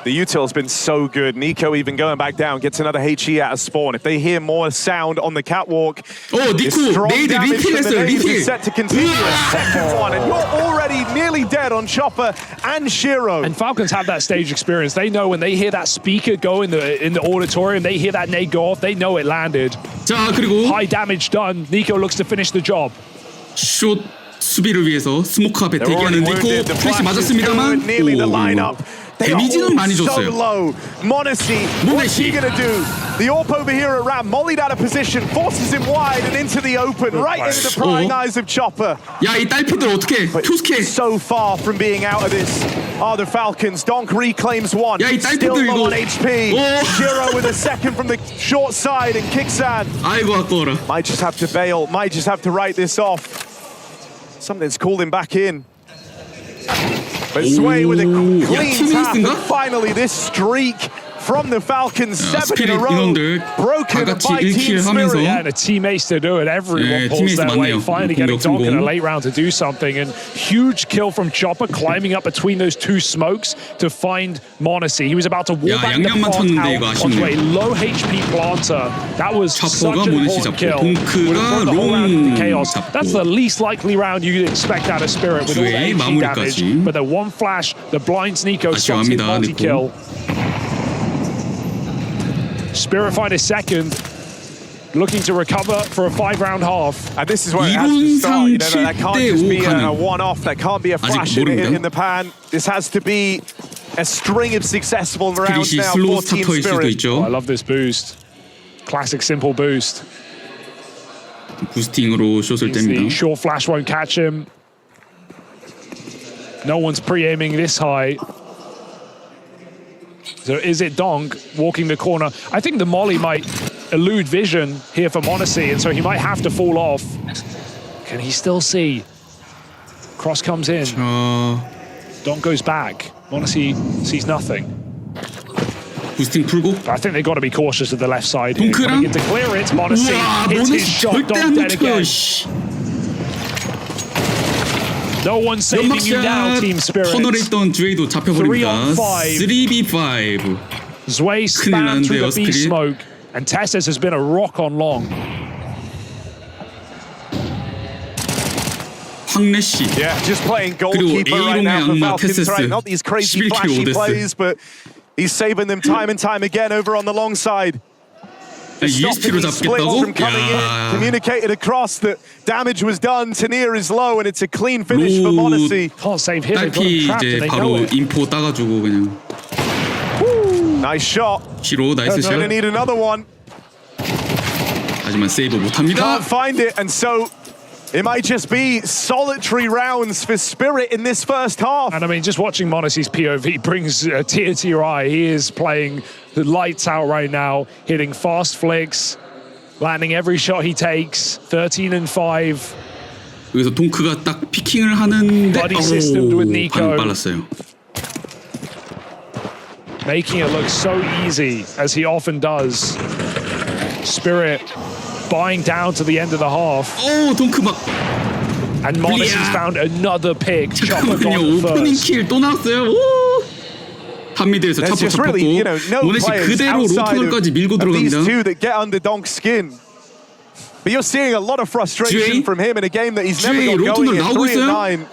[SPEAKER 6] The util's been so good. Nico even going back down, gets another HE out of spawn. If they hear more sound on the catwalk,
[SPEAKER 2] 니코 네이드 리필했어요. 리필.
[SPEAKER 6] set to continue a second one, and you're already nearly dead on Chopper and Shiro.
[SPEAKER 5] And Falcons have that stage experience. They know when they hear that speaker go in the auditorium, they hear that nade go off, they know it landed.
[SPEAKER 2] 자, 그리고
[SPEAKER 5] High damage done. Nico looks to finish the job.
[SPEAKER 2] 숏 수비를 위해서 스모크 앞에
[SPEAKER 6] They're already
[SPEAKER 2] 대기하는
[SPEAKER 6] wounded.
[SPEAKER 2] 니코
[SPEAKER 6] The
[SPEAKER 2] 플래시
[SPEAKER 6] flash is
[SPEAKER 2] 맞았습니다만
[SPEAKER 6] good, nearly the lineup. They are
[SPEAKER 2] 데미지는
[SPEAKER 6] all
[SPEAKER 2] 많이
[SPEAKER 6] so
[SPEAKER 2] 줬어요.
[SPEAKER 6] low. Monacy, what's he gonna do? The AWP over here around, mollied out of position, forces him wide and into the open, right into the prying eyes of Chopper.
[SPEAKER 2] 야, 이 딸피들 어떻게 큐스케.
[SPEAKER 6] So far from being out of this are the Falcons. Donk reclaims one.
[SPEAKER 2] 야, 이
[SPEAKER 6] Still
[SPEAKER 2] 딸피들
[SPEAKER 6] low
[SPEAKER 2] 이거.
[SPEAKER 6] on HP. Shiro with a second from the short side and Kixan
[SPEAKER 2] 아이고 아까워라.
[SPEAKER 6] might just have to bail, might just have to write this off. Something's called him back in. But Sway with a
[SPEAKER 2] 야,
[SPEAKER 6] clean tap, and
[SPEAKER 2] 팀메이트인가?
[SPEAKER 6] finally this streak from the Falcons, 7 in a
[SPEAKER 2] 스피릿
[SPEAKER 6] row,
[SPEAKER 2] 인원들
[SPEAKER 6] broken
[SPEAKER 2] 다 같이
[SPEAKER 6] by Team
[SPEAKER 2] 1킬 하면서
[SPEAKER 6] Spirit.
[SPEAKER 5] Yeah, and the teammates to do it. Everyone
[SPEAKER 2] 네,
[SPEAKER 5] pulls
[SPEAKER 2] teammates
[SPEAKER 5] their way.
[SPEAKER 2] 많네요.
[SPEAKER 5] Finally getting
[SPEAKER 2] 공격
[SPEAKER 5] Donk in a
[SPEAKER 2] 성공.
[SPEAKER 5] late round to do something. And huge kill from Chopper, climbing up between those two smokes to find Monacy. He was about to walk
[SPEAKER 2] 야,
[SPEAKER 5] back the
[SPEAKER 2] 양양만
[SPEAKER 5] plant
[SPEAKER 2] 쳤는데
[SPEAKER 5] out
[SPEAKER 2] 이거
[SPEAKER 5] onto a
[SPEAKER 2] 아쉽네요.
[SPEAKER 5] low HP planter. That was such
[SPEAKER 2] 차포가
[SPEAKER 5] an
[SPEAKER 2] 모네시
[SPEAKER 5] important
[SPEAKER 2] 잡고,
[SPEAKER 5] kill.
[SPEAKER 2] 동크가
[SPEAKER 5] Would have thrown the whole round into
[SPEAKER 2] 롱
[SPEAKER 5] chaos.
[SPEAKER 2] 잡고.
[SPEAKER 5] That's the least likely round you'd expect out of Spirit with all the
[SPEAKER 2] 주의
[SPEAKER 5] HP damage.
[SPEAKER 2] 마무리까지.
[SPEAKER 5] But the one flash, the blinds Nico, stops his
[SPEAKER 2] 아쉬워합니다,
[SPEAKER 5] multi-kill. Spirit find a second, looking to recover for a 5-round half.
[SPEAKER 6] And this is where it has to start. You know,
[SPEAKER 2] 이론상
[SPEAKER 6] that can't just be
[SPEAKER 2] 7대5
[SPEAKER 6] a
[SPEAKER 2] 가능.
[SPEAKER 6] one-off. That can't be a flash in
[SPEAKER 2] 모릅니다.
[SPEAKER 6] the pan. This has to be a string of successful rounds
[SPEAKER 2] 스피릿이
[SPEAKER 6] now
[SPEAKER 2] 슬로우
[SPEAKER 6] for Team
[SPEAKER 2] 스타터일 수도
[SPEAKER 6] Spirit.
[SPEAKER 5] Oh, I
[SPEAKER 2] 있죠.
[SPEAKER 5] love this boost. Classic simple boost.
[SPEAKER 2] 부스팅으로 숏을
[SPEAKER 5] The
[SPEAKER 2] 뗍니다.
[SPEAKER 5] short flash won't catch him. No one's pre-aiming this high. So is it Donk walking the corner? I think the molly might elude vision here for Monacy, and so he might have to fall off. Can he still see? Cross comes in. Donk goes back. Monacy sees nothing.
[SPEAKER 2] 부스팅 풀고
[SPEAKER 5] I think they've got to be cautious of the left side. here.
[SPEAKER 2] 동크랑
[SPEAKER 5] Coming in to clear it. Monacy
[SPEAKER 2] 우와
[SPEAKER 5] hits his
[SPEAKER 2] 모네시
[SPEAKER 5] shot.
[SPEAKER 2] 절대
[SPEAKER 5] Donk
[SPEAKER 2] 안
[SPEAKER 5] dead
[SPEAKER 2] 놓쳐요.
[SPEAKER 5] again.
[SPEAKER 2] 씨.
[SPEAKER 5] No one's saving you now,
[SPEAKER 2] 연막샷
[SPEAKER 5] Team Spirit.
[SPEAKER 2] 터널에 있던 주에이도 잡혀버립니다.
[SPEAKER 5] 3on5.
[SPEAKER 2] 3v5.
[SPEAKER 5] Zway
[SPEAKER 2] 큰일
[SPEAKER 5] spammed through
[SPEAKER 2] 났는데요,
[SPEAKER 5] the B
[SPEAKER 2] 스피릿.
[SPEAKER 5] smoke, and Tessus has been a rock on long.
[SPEAKER 2] 황래씨.
[SPEAKER 6] Yeah, just playing
[SPEAKER 2] 그리고
[SPEAKER 6] goalkeeper right
[SPEAKER 2] A롱의
[SPEAKER 6] now for
[SPEAKER 2] 악마
[SPEAKER 6] Falcons.
[SPEAKER 2] 테세스.
[SPEAKER 6] Right? Not these crazy
[SPEAKER 2] 11킬
[SPEAKER 6] flashy
[SPEAKER 2] 오데스.
[SPEAKER 6] plays, but he's saving them time and time again over on the long side.
[SPEAKER 2] ESP로
[SPEAKER 6] Stopping these splits
[SPEAKER 2] 잡겠다고?
[SPEAKER 6] from coming in,
[SPEAKER 2] 야.
[SPEAKER 6] communicated across that damage was done. Tanier is low, and it's a clean finish for
[SPEAKER 2] 로
[SPEAKER 6] Monacy.
[SPEAKER 5] Can't save him. They've got him
[SPEAKER 2] 딸피
[SPEAKER 5] trapped,
[SPEAKER 2] 이제
[SPEAKER 5] and they know
[SPEAKER 2] 바로
[SPEAKER 5] it.
[SPEAKER 2] 인포 따가지고 그냥
[SPEAKER 6] Nice shot.
[SPEAKER 2] 시로 나이스 샷.
[SPEAKER 6] Gonna need another one.
[SPEAKER 2] 하지만 세이브 못합니다.
[SPEAKER 6] Can't find it, and so it might just be solitary rounds for Spirit in this first half.
[SPEAKER 5] And I mean, just watching Monacy's POV brings a tear to your eye. He is playing the lights out right now, hitting fast flicks, landing every shot he takes. 13 and 5.
[SPEAKER 2] 여기서 동크가 딱 피킹을 하는데
[SPEAKER 5] Buddy systemed with Nico.
[SPEAKER 2] 안 빨랐어요.
[SPEAKER 5] Making it look so easy, as he often does. Spirit buying down to the end of the half.
[SPEAKER 2] 오 동크 막
[SPEAKER 5] And Monacy's found another pick. Chopper
[SPEAKER 2] 잠깐만요.
[SPEAKER 5] gone
[SPEAKER 2] 오프닝
[SPEAKER 5] first.
[SPEAKER 2] 킬 또 나왔어요. 오! 한미드에서
[SPEAKER 6] There's
[SPEAKER 2] 차포
[SPEAKER 6] just really, you know, no
[SPEAKER 2] 잡혔고 모네시
[SPEAKER 6] players
[SPEAKER 2] 그대로
[SPEAKER 6] outside
[SPEAKER 2] 로터널까지 밀고
[SPEAKER 6] of these
[SPEAKER 2] 들어갑니다.
[SPEAKER 6] two that get under Donk's skin. But you're seeing a lot of frustration
[SPEAKER 2] 주에이?
[SPEAKER 6] from him in a game that he's never
[SPEAKER 2] 주에이
[SPEAKER 6] got going
[SPEAKER 2] 로터널
[SPEAKER 6] in.
[SPEAKER 2] 나오고
[SPEAKER 6] 3 and
[SPEAKER 2] 있어요?
[SPEAKER 6] 9.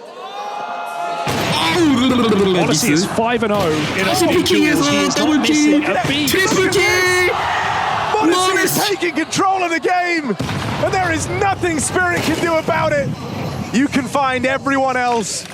[SPEAKER 5] Monacy is
[SPEAKER 2] 미스.
[SPEAKER 5] 5-0 in a
[SPEAKER 2] 다시 피킹해서
[SPEAKER 5] He's not missing
[SPEAKER 2] 더블킥
[SPEAKER 5] a beat.
[SPEAKER 2] 트리플킥
[SPEAKER 6] Monacy is
[SPEAKER 2] 모네시
[SPEAKER 6] taking control of the game, and there is nothing Spirit can do about it. You can find everyone else.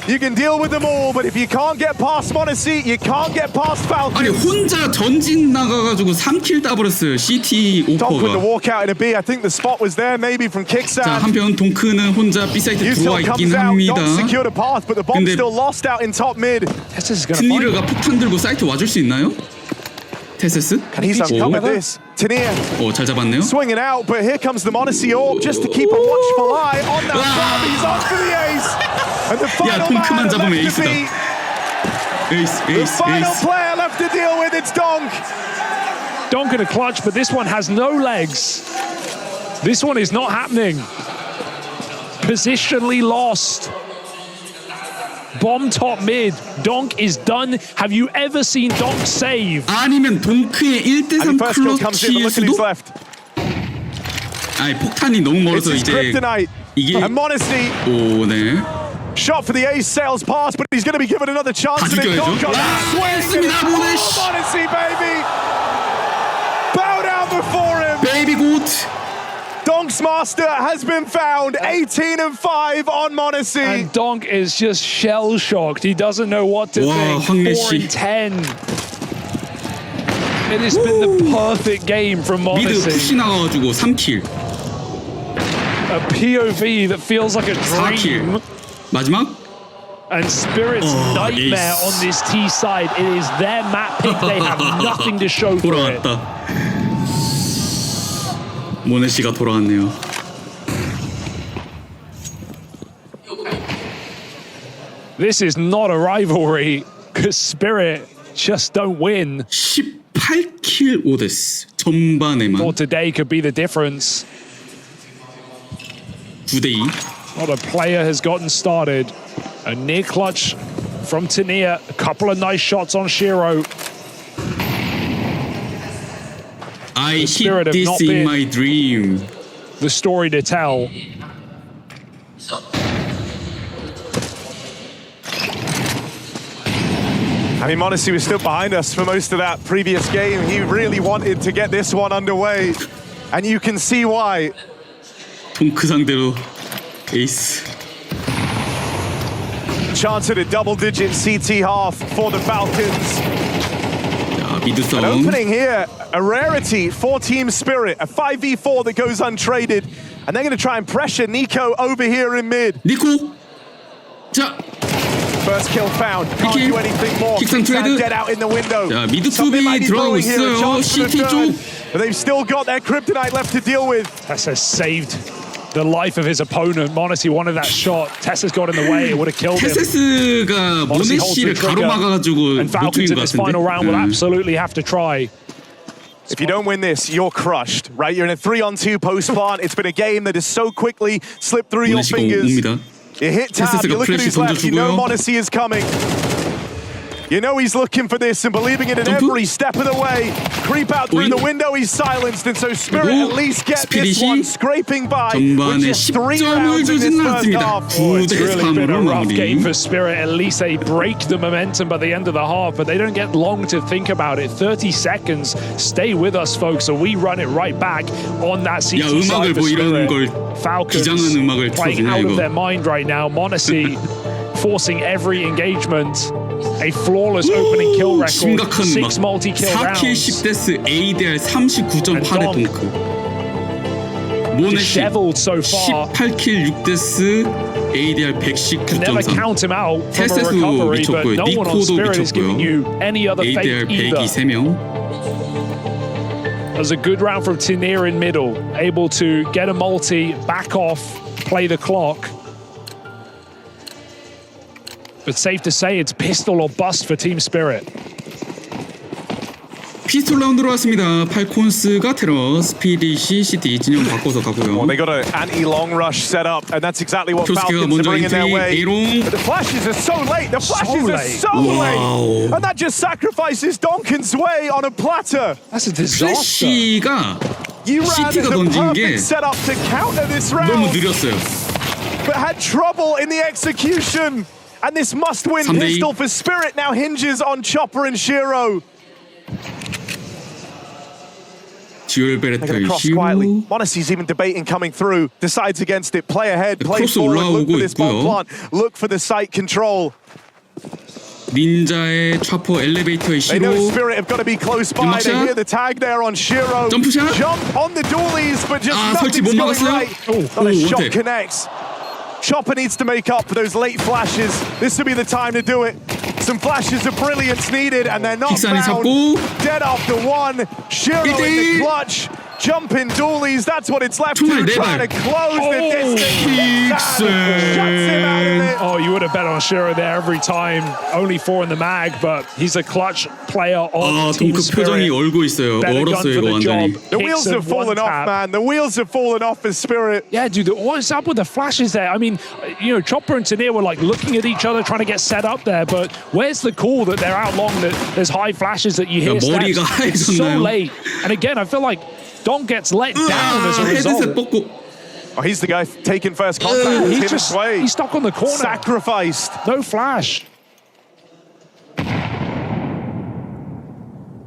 [SPEAKER 6] You can deal with them all, but if you can't get past Monacy, you can't get past
[SPEAKER 2] 아니
[SPEAKER 6] Falcons.
[SPEAKER 2] 혼자 전진 나가가지고 3킬 따버렸어요. CT
[SPEAKER 6] Donk with the
[SPEAKER 2] 오퍼가.
[SPEAKER 6] walk out in a B. I think the spot was there maybe from
[SPEAKER 2] 자
[SPEAKER 6] Kixan.
[SPEAKER 2] 한편 동크는 혼자 B사이트 들어와
[SPEAKER 6] Util
[SPEAKER 2] 있긴
[SPEAKER 6] comes out,
[SPEAKER 2] 합니다.
[SPEAKER 6] Donk secured a path, but the bomb's
[SPEAKER 2] 근데-
[SPEAKER 6] still lost out in top mid.
[SPEAKER 5] Tessus is going to find
[SPEAKER 2] 트니르가 폭탄 들고 사이트 와줄 수 있나요? 테세스?
[SPEAKER 6] And he's uncovered
[SPEAKER 2] 오,
[SPEAKER 6] this. Tanier
[SPEAKER 2] 잘 잡았네요.
[SPEAKER 6] swinging out, but here comes the Monacy orb just to keep a watchful eye on that bomb. He's on for the ace. And the final
[SPEAKER 2] 동크만
[SPEAKER 6] man
[SPEAKER 2] 잡으면
[SPEAKER 6] left to
[SPEAKER 2] 에이스다.
[SPEAKER 6] be The final player left to deal with, it's Donk.
[SPEAKER 5] Donk in a clutch, but this one has no legs. This one is not happening. Positionally lost. Bomb top mid. Donk is done. Have you ever seen Donk save?
[SPEAKER 2] 아니면 동크의 1대3
[SPEAKER 6] First kill comes in, but
[SPEAKER 2] 클러치일
[SPEAKER 6] look at his
[SPEAKER 2] 수도?
[SPEAKER 6] left.
[SPEAKER 2] 아니 폭탄이 너무
[SPEAKER 6] It's
[SPEAKER 2] 멀어서
[SPEAKER 6] his
[SPEAKER 2] 이제
[SPEAKER 6] kryptonite.
[SPEAKER 2] 이게
[SPEAKER 6] And Modesty
[SPEAKER 2] 오 네.
[SPEAKER 6] shot for the ace sails past, but he's going to be given another chance.
[SPEAKER 2] 다
[SPEAKER 6] And it
[SPEAKER 2] 죽여야죠.
[SPEAKER 6] Donk got that swing.
[SPEAKER 2] 맞습니다,
[SPEAKER 6] Oh,
[SPEAKER 2] 모네시.
[SPEAKER 6] Modesty, baby. Bow down before him.
[SPEAKER 2] 베이비 굿.
[SPEAKER 6] Donk's master has been found. 18-5 on Modesty.
[SPEAKER 5] And Donk is just shell-shocked. He doesn't know what to
[SPEAKER 2] Wow,
[SPEAKER 5] think.
[SPEAKER 2] 황래
[SPEAKER 5] 4
[SPEAKER 2] 씨.
[SPEAKER 5] and 10. It has been the perfect game from
[SPEAKER 2] 미드
[SPEAKER 5] Modesty.
[SPEAKER 2] 푸시 나가가지고 3킬.
[SPEAKER 5] A POV that feels like a
[SPEAKER 2] 4킬.
[SPEAKER 5] dream.
[SPEAKER 2] 마지막?
[SPEAKER 5] And Spirit's nightmare
[SPEAKER 2] ace.
[SPEAKER 5] on this T side. It is their map pick. They have nothing to show for it.
[SPEAKER 2] 돌아왔다. 모네시가 돌아왔네요.
[SPEAKER 5] This is not a rivalry because Spirit just don't win.
[SPEAKER 2] 18킬 오데스. 전반에만
[SPEAKER 5] Thought today could be the difference.
[SPEAKER 2] 9대2.
[SPEAKER 5] Not a player has gotten started. A near clutch from Tania. A couple of nice shots on Shiro.
[SPEAKER 2] I
[SPEAKER 5] Spirit
[SPEAKER 2] hit
[SPEAKER 5] have not
[SPEAKER 2] this in
[SPEAKER 5] been-
[SPEAKER 2] my dream.
[SPEAKER 5] The story to tell.
[SPEAKER 6] I mean, Modesty was still behind us for most of that previous game. He really wanted to get this one underway. And you can see why.
[SPEAKER 2] 동크 상대로 에이스.
[SPEAKER 6] Chance at a double-digit CT half for the Falcons.
[SPEAKER 2] 자, 미드
[SPEAKER 6] An
[SPEAKER 2] 싸움.
[SPEAKER 6] opening here, a rarity for Team Spirit, a 5v4 that goes untraded. And they're going to try and pressure Nico over here in mid.
[SPEAKER 2] 니코. 자,
[SPEAKER 6] First kill found. Can't
[SPEAKER 2] Nicky.
[SPEAKER 6] do anything more.
[SPEAKER 2] Kick some
[SPEAKER 6] Sound
[SPEAKER 2] trade.
[SPEAKER 6] dead out in the window.
[SPEAKER 2] 자, 미드
[SPEAKER 6] Something
[SPEAKER 2] 투비
[SPEAKER 6] might be
[SPEAKER 2] 들어가고
[SPEAKER 6] brewing here, a
[SPEAKER 2] 있어요.
[SPEAKER 6] chance for the
[SPEAKER 2] CT
[SPEAKER 6] third.
[SPEAKER 2] 쪽.
[SPEAKER 6] But they've still got their kryptonite left to deal with.
[SPEAKER 5] Tessa saved the life of his opponent. Modesty wanted that shot. Tessa's got in the way. It would have killed him.
[SPEAKER 2] 테세스가
[SPEAKER 5] Modesty holds the
[SPEAKER 2] 모네시를
[SPEAKER 5] trigger.
[SPEAKER 2] 가로막아가지고
[SPEAKER 5] And
[SPEAKER 2] 못
[SPEAKER 5] Falcons
[SPEAKER 2] 죽인
[SPEAKER 5] in
[SPEAKER 2] 것
[SPEAKER 5] this
[SPEAKER 2] 같은데.
[SPEAKER 5] final round will absolutely have to try.
[SPEAKER 6] If you don't win this, you're crushed, right? You're in a 3-on-2 post-plant. It's been a game that has so quickly slipped through your
[SPEAKER 2] 모네시가
[SPEAKER 6] fingers.
[SPEAKER 2] 옵니다.
[SPEAKER 6] You hit tab,
[SPEAKER 2] 테세스가
[SPEAKER 6] you look at
[SPEAKER 2] 플래시
[SPEAKER 6] his left, you know
[SPEAKER 2] 던져주고요.
[SPEAKER 6] Modesty is coming. You know he's looking for this and believing it in
[SPEAKER 2] 점프.
[SPEAKER 6] every step of the way. Creep out through
[SPEAKER 2] 오잉.
[SPEAKER 6] the window, he's silenced, and so Spirit
[SPEAKER 2] 그리고
[SPEAKER 6] at least get this
[SPEAKER 2] 스피릿이
[SPEAKER 6] one scraping by with
[SPEAKER 2] 전반에
[SPEAKER 6] just 3
[SPEAKER 2] 10점을
[SPEAKER 6] rounds in this
[SPEAKER 2] 주진
[SPEAKER 6] first
[SPEAKER 2] 않습니다.
[SPEAKER 6] half.
[SPEAKER 5] It's really been a
[SPEAKER 2] 9대3으로
[SPEAKER 5] rough game
[SPEAKER 2] 마무리.
[SPEAKER 5] for Spirit. At least they break the momentum by the end of the half, but they don't get long to think about it. 30 seconds. Stay with us, folks, so we run it right back on that CT
[SPEAKER 2] 야,
[SPEAKER 5] side
[SPEAKER 2] 음악을
[SPEAKER 5] for
[SPEAKER 2] 뭐 이런
[SPEAKER 5] Spirit.
[SPEAKER 2] 걸
[SPEAKER 5] Falcons
[SPEAKER 2] 비장한 음악을
[SPEAKER 5] playing
[SPEAKER 2] 틀어주냐,
[SPEAKER 5] out of
[SPEAKER 2] 이거.
[SPEAKER 5] their mind right now. Modesty forcing every engagement. A flawless opening kill record.
[SPEAKER 2] 심각한
[SPEAKER 5] 6
[SPEAKER 2] 음악.
[SPEAKER 5] multi-kill
[SPEAKER 2] 4킬
[SPEAKER 5] rounds.
[SPEAKER 2] 10데스 ADR 39.8의
[SPEAKER 5] And
[SPEAKER 2] 동크. 모네시
[SPEAKER 5] Disheveled so far.
[SPEAKER 2] 18킬 6데스 ADR
[SPEAKER 5] Can never
[SPEAKER 2] 119.3.
[SPEAKER 5] count him out from a
[SPEAKER 2] 테세스도
[SPEAKER 5] recovery, but
[SPEAKER 2] 미쳤고요.
[SPEAKER 5] no one on
[SPEAKER 2] 니코도
[SPEAKER 5] Spirit is giving
[SPEAKER 2] 미쳤고요.
[SPEAKER 5] you any other
[SPEAKER 2] ADR
[SPEAKER 5] fake either.
[SPEAKER 2] 100이 3명.
[SPEAKER 5] That was a good round from Tania in middle, able to get a multi, back off, play the clock. But safe to say it's pistol or bust for Team Spirit.
[SPEAKER 2] 피스톨 라운드로 왔습니다. 팔콘스가 테러, 스피릿이 CT 진영 바꿔서 가고요.
[SPEAKER 6] Well, they got an anti-long rush set up, and that's exactly what
[SPEAKER 2] 조스케가
[SPEAKER 6] Falcons are
[SPEAKER 2] 먼저
[SPEAKER 6] bringing their
[SPEAKER 2] 엔트리,
[SPEAKER 6] way.
[SPEAKER 2] 에롱.
[SPEAKER 6] But the flashes are so late. The flashes are
[SPEAKER 5] late.
[SPEAKER 6] so late.
[SPEAKER 2] Wow.
[SPEAKER 6] And that just sacrifices Donkin's way on a platter.
[SPEAKER 5] That's a disaster.
[SPEAKER 2] 플래시가
[SPEAKER 6] You ran
[SPEAKER 2] CT가
[SPEAKER 6] the
[SPEAKER 2] 던진 게
[SPEAKER 6] perfect setup to counter this
[SPEAKER 2] 너무
[SPEAKER 6] round,
[SPEAKER 2] 느렸어요.
[SPEAKER 6] but had trouble in the execution. And this must-win
[SPEAKER 2] 3대2.
[SPEAKER 6] pistol for Spirit now hinges on Chopper and Shiro.
[SPEAKER 2] 듀얼
[SPEAKER 6] They're going
[SPEAKER 2] 베레타의
[SPEAKER 6] to cross quietly.
[SPEAKER 2] 시로.
[SPEAKER 6] Monasty's even debating coming through. Decides against it. Play ahead, play
[SPEAKER 2] 크로스
[SPEAKER 6] forward. Look
[SPEAKER 2] 올라오고
[SPEAKER 6] for this bomb
[SPEAKER 2] 있고요.
[SPEAKER 6] plant. Look for the site control.
[SPEAKER 2] 닌자의 차퍼 엘리베이터의
[SPEAKER 6] They know
[SPEAKER 2] 시로.
[SPEAKER 6] Spirit have got to be close by.
[SPEAKER 2] 연막샷.
[SPEAKER 6] They hear the tag there on Shiro.
[SPEAKER 2] 점프샷.
[SPEAKER 6] Jump on the dualies, but just
[SPEAKER 2] 설치
[SPEAKER 6] nothing's
[SPEAKER 2] 못
[SPEAKER 6] going
[SPEAKER 2] 막았어요.
[SPEAKER 6] right.
[SPEAKER 2] 오,
[SPEAKER 6] Not a
[SPEAKER 2] 오,
[SPEAKER 6] shot
[SPEAKER 2] 원태.
[SPEAKER 6] connects. Chopper needs to make up for those late flashes. This will be the time to do it. Some flashes of brilliance needed, and they're not
[SPEAKER 2] 킥산이
[SPEAKER 6] found.
[SPEAKER 2] 잡고
[SPEAKER 6] Dead after one. Shiro in the
[SPEAKER 2] 1대1.
[SPEAKER 6] clutch. jumping dualies, that's what it's left to.
[SPEAKER 2] 정말 네
[SPEAKER 6] Trying to
[SPEAKER 2] 발.
[SPEAKER 6] close the distance. Shuts him out of it.
[SPEAKER 5] Oh, you would have bet on Shiro there every time. Only 4 in the mag, but he's a clutch player on Team
[SPEAKER 2] 동크
[SPEAKER 5] Spirit.
[SPEAKER 2] 표정이 얼고 있어요.
[SPEAKER 5] Better gun
[SPEAKER 2] 얼었어요
[SPEAKER 5] for
[SPEAKER 2] 이거
[SPEAKER 5] the job.
[SPEAKER 2] 완전히.
[SPEAKER 6] The wheels have fallen off, man. The wheels have fallen off for Spirit.
[SPEAKER 5] Yeah, dude, what's up with the flashes there? I mean, you know, Chopper and Tanir were like looking at each other, trying to get set up there, but where's the call that they're out long, that there's high flashes that you hear
[SPEAKER 2] 머리가
[SPEAKER 5] steps? It's so
[SPEAKER 2] 하얘졌나요?
[SPEAKER 5] late. And again, I feel like Don gets let down as a
[SPEAKER 2] 헤드셋
[SPEAKER 5] result.
[SPEAKER 2] 뽑고.
[SPEAKER 6] Oh, he's the guy taking first contact.
[SPEAKER 5] He's stuck on the corner.
[SPEAKER 6] Sacrificed.
[SPEAKER 5] No flash.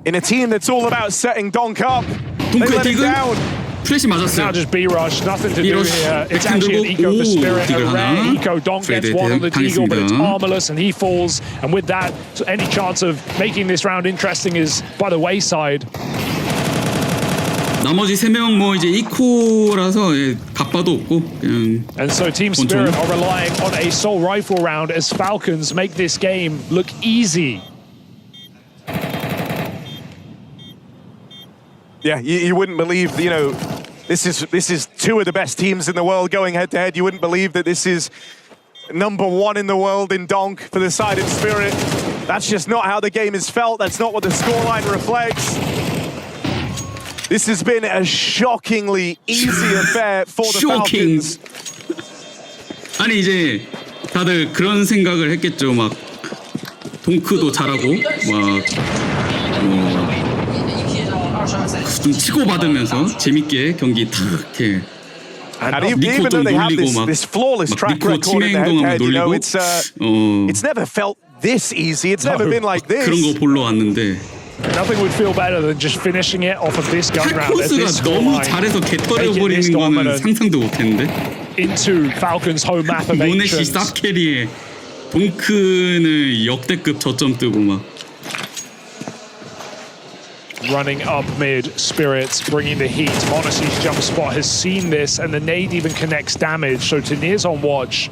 [SPEAKER 6] In a team that's all about setting Donk up, they
[SPEAKER 2] 동크의
[SPEAKER 6] let him
[SPEAKER 2] 딕은
[SPEAKER 6] down.
[SPEAKER 2] 플래시
[SPEAKER 5] Now
[SPEAKER 2] 맞았어요.
[SPEAKER 5] just B-rush, nothing to do
[SPEAKER 2] B-rush,
[SPEAKER 5] here. It's
[SPEAKER 2] 백핸
[SPEAKER 5] actually an
[SPEAKER 2] 들고,
[SPEAKER 5] eco for
[SPEAKER 2] 오,
[SPEAKER 5] Spirit, a
[SPEAKER 2] 딕을
[SPEAKER 5] rare
[SPEAKER 2] 하나.
[SPEAKER 5] eco. Don gets
[SPEAKER 2] 프레드
[SPEAKER 5] one on the Deagle, but it's
[SPEAKER 2] 당했습니다.
[SPEAKER 5] armorless and he falls. And with that, so any chance of making this round interesting is by the wayside.
[SPEAKER 2] 나머지 3명 뭐 이제 이코라서 갑바도 없고 그냥
[SPEAKER 5] And so Team Spirit are relying on a soul rifle round as Falcons make this game look easy.
[SPEAKER 6] Yeah, you wouldn't believe, you know, this is 2 of the best teams in the world going head to head. You wouldn't believe that this is #1 in the world in Donk for the side of Spirit. That's just not how the game is felt. That's not what the scoreline reflects. This has been a shockingly easy affair for the
[SPEAKER 2] Shocking.
[SPEAKER 6] Falcons.
[SPEAKER 2] 아니 이제 다들 그런 생각을 했겠죠. 막 동크도 잘하고 막 좀 치고받으면서 재밌게 경기 탁 이렇게
[SPEAKER 6] And even though they have this flawless track record in the head-to-head, you know, it's never felt this easy. It's never been like this.
[SPEAKER 2] 그런 거 보러 왔는데
[SPEAKER 5] Nothing would feel better than just finishing it off of this gun round at this
[SPEAKER 2] 카스2가 너무
[SPEAKER 5] scoreline.
[SPEAKER 2] 잘해서 개떨어버리는 거는 상상도 못했는데
[SPEAKER 5] Into Falcons' home map of
[SPEAKER 2] 모네시
[SPEAKER 5] Ancients.
[SPEAKER 2] 쌉캐리에 동크는 역대급 저점 뜨고 막
[SPEAKER 5] Running up mid, Spirits bringing the heat. Monacy's jump spot has seen this, and the nade even connects damage. So Tanir's on watch.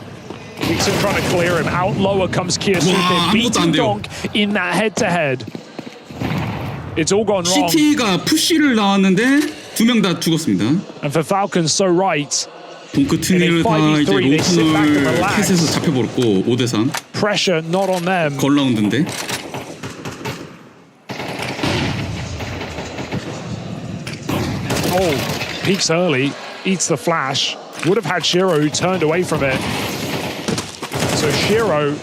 [SPEAKER 5] Keeps him trying to clear him. Out lower comes Kiyasuke,
[SPEAKER 2] 와, 아무것도 안
[SPEAKER 5] beating
[SPEAKER 2] 돼요.
[SPEAKER 5] Donk in that head-to-head. It's all gone wrong.
[SPEAKER 2] CT가 푸시를 나왔는데 2명 다 죽었습니다.
[SPEAKER 5] And for Falcons, so right.
[SPEAKER 2] 동크 트니를 다 이제
[SPEAKER 5] 5v3, they sit back and
[SPEAKER 2] 로픈을
[SPEAKER 5] relax.
[SPEAKER 2] 캣에서 잡혀버렸고 5대3
[SPEAKER 5] Pressure not on them.
[SPEAKER 2] 걸라운드인데
[SPEAKER 5] Oh, peaks early, eats the flash. Would have had Shiro, who turned away from it. So Shiro,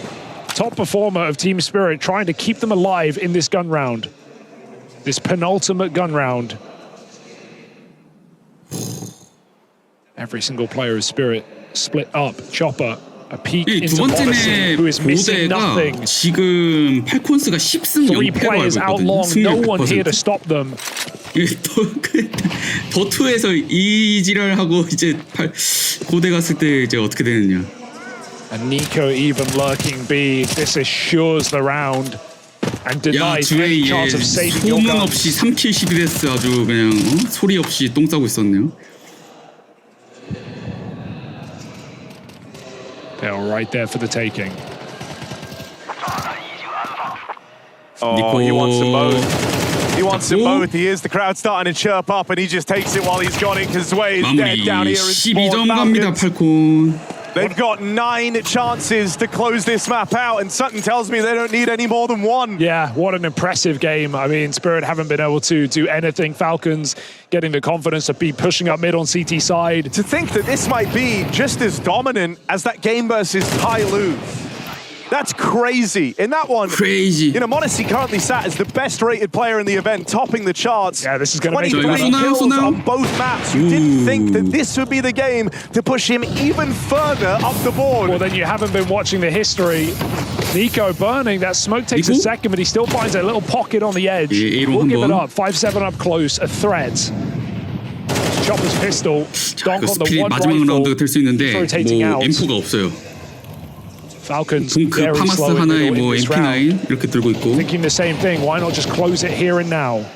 [SPEAKER 5] top performer of Team Spirit, trying to keep them alive in this gun round. This penultimate gun round. Every single player of Spirit split up. Chopper, a peek
[SPEAKER 2] 이 두
[SPEAKER 5] into
[SPEAKER 2] 번째
[SPEAKER 5] Monacy, who is missing
[SPEAKER 2] 맵
[SPEAKER 5] nothing.
[SPEAKER 2] 5대가 지금 팔콘스가 10승
[SPEAKER 5] 3
[SPEAKER 2] 0패로
[SPEAKER 5] players
[SPEAKER 2] 알고
[SPEAKER 5] out
[SPEAKER 2] 있거든요.
[SPEAKER 5] long, no
[SPEAKER 2] 승률
[SPEAKER 5] one here to
[SPEAKER 2] 100%.
[SPEAKER 5] stop them.
[SPEAKER 2] 더투에서 이 지랄하고 이제 고대 갔을 때 이제 어떻게 되느냐.
[SPEAKER 5] And Nico even lurking B. This assures the round and
[SPEAKER 2] 야
[SPEAKER 5] denies any
[SPEAKER 2] 주에
[SPEAKER 5] chance of saving your
[SPEAKER 2] 소문
[SPEAKER 5] gun.
[SPEAKER 2] 없이 3킬 12데스 아주 그냥 소리 없이 똥 싸고 있었네요.
[SPEAKER 5] They're right there for the taking.
[SPEAKER 6] Oh, he wants them both. He wants them both. He is the crowd starting to chirp up, and he just takes it while he's got it because Sway is dead
[SPEAKER 2] 마무리
[SPEAKER 6] down here in Spawn
[SPEAKER 2] 12점 갑니다
[SPEAKER 6] Falcons.
[SPEAKER 2] 팔콘.
[SPEAKER 6] They've got 9 chances to close this map out, and Sutton tells me they don't need any more than 1.
[SPEAKER 5] Yeah, what an impressive game. I mean, Spirit haven't been able to do anything. Falcons getting the confidence to be pushing up mid on CT side.
[SPEAKER 6] To think that this might be just as dominant as that game versus Tai Lu. That's crazy. In that one,
[SPEAKER 2] Crazy.
[SPEAKER 6] you know, Monacy currently sat as the best rated player in the event, topping the charts.
[SPEAKER 5] Yeah, this is going to make it
[SPEAKER 6] 23
[SPEAKER 2] So,
[SPEAKER 6] kills
[SPEAKER 2] now.
[SPEAKER 6] on both maps. You didn't think that this would be the game to push him even further up the board.
[SPEAKER 5] Well, then you haven't been watching the history. Nico burning. That smoke takes a
[SPEAKER 2] Nico?
[SPEAKER 5] second, but he still finds a little pocket on the edge.
[SPEAKER 2] Yeah,
[SPEAKER 5] We'll give it
[SPEAKER 2] 한번.
[SPEAKER 5] up. 5-7 up close. A threat. Chopper's pistol. Donk on the
[SPEAKER 2] 스피릿
[SPEAKER 5] one
[SPEAKER 2] 마지막 라운드가
[SPEAKER 5] rifle.
[SPEAKER 2] 될 수 있는데
[SPEAKER 5] rotating
[SPEAKER 2] 뭐
[SPEAKER 5] out.
[SPEAKER 2] M4가 없어요.
[SPEAKER 5] Falcons
[SPEAKER 2] 동크
[SPEAKER 5] very
[SPEAKER 2] 파마스
[SPEAKER 5] slow in the
[SPEAKER 2] 하나에
[SPEAKER 5] middle
[SPEAKER 2] 뭐
[SPEAKER 5] in this round.
[SPEAKER 2] MP9 이렇게 들고 있고
[SPEAKER 5] Thinking the same thing. Why not just close it here and now?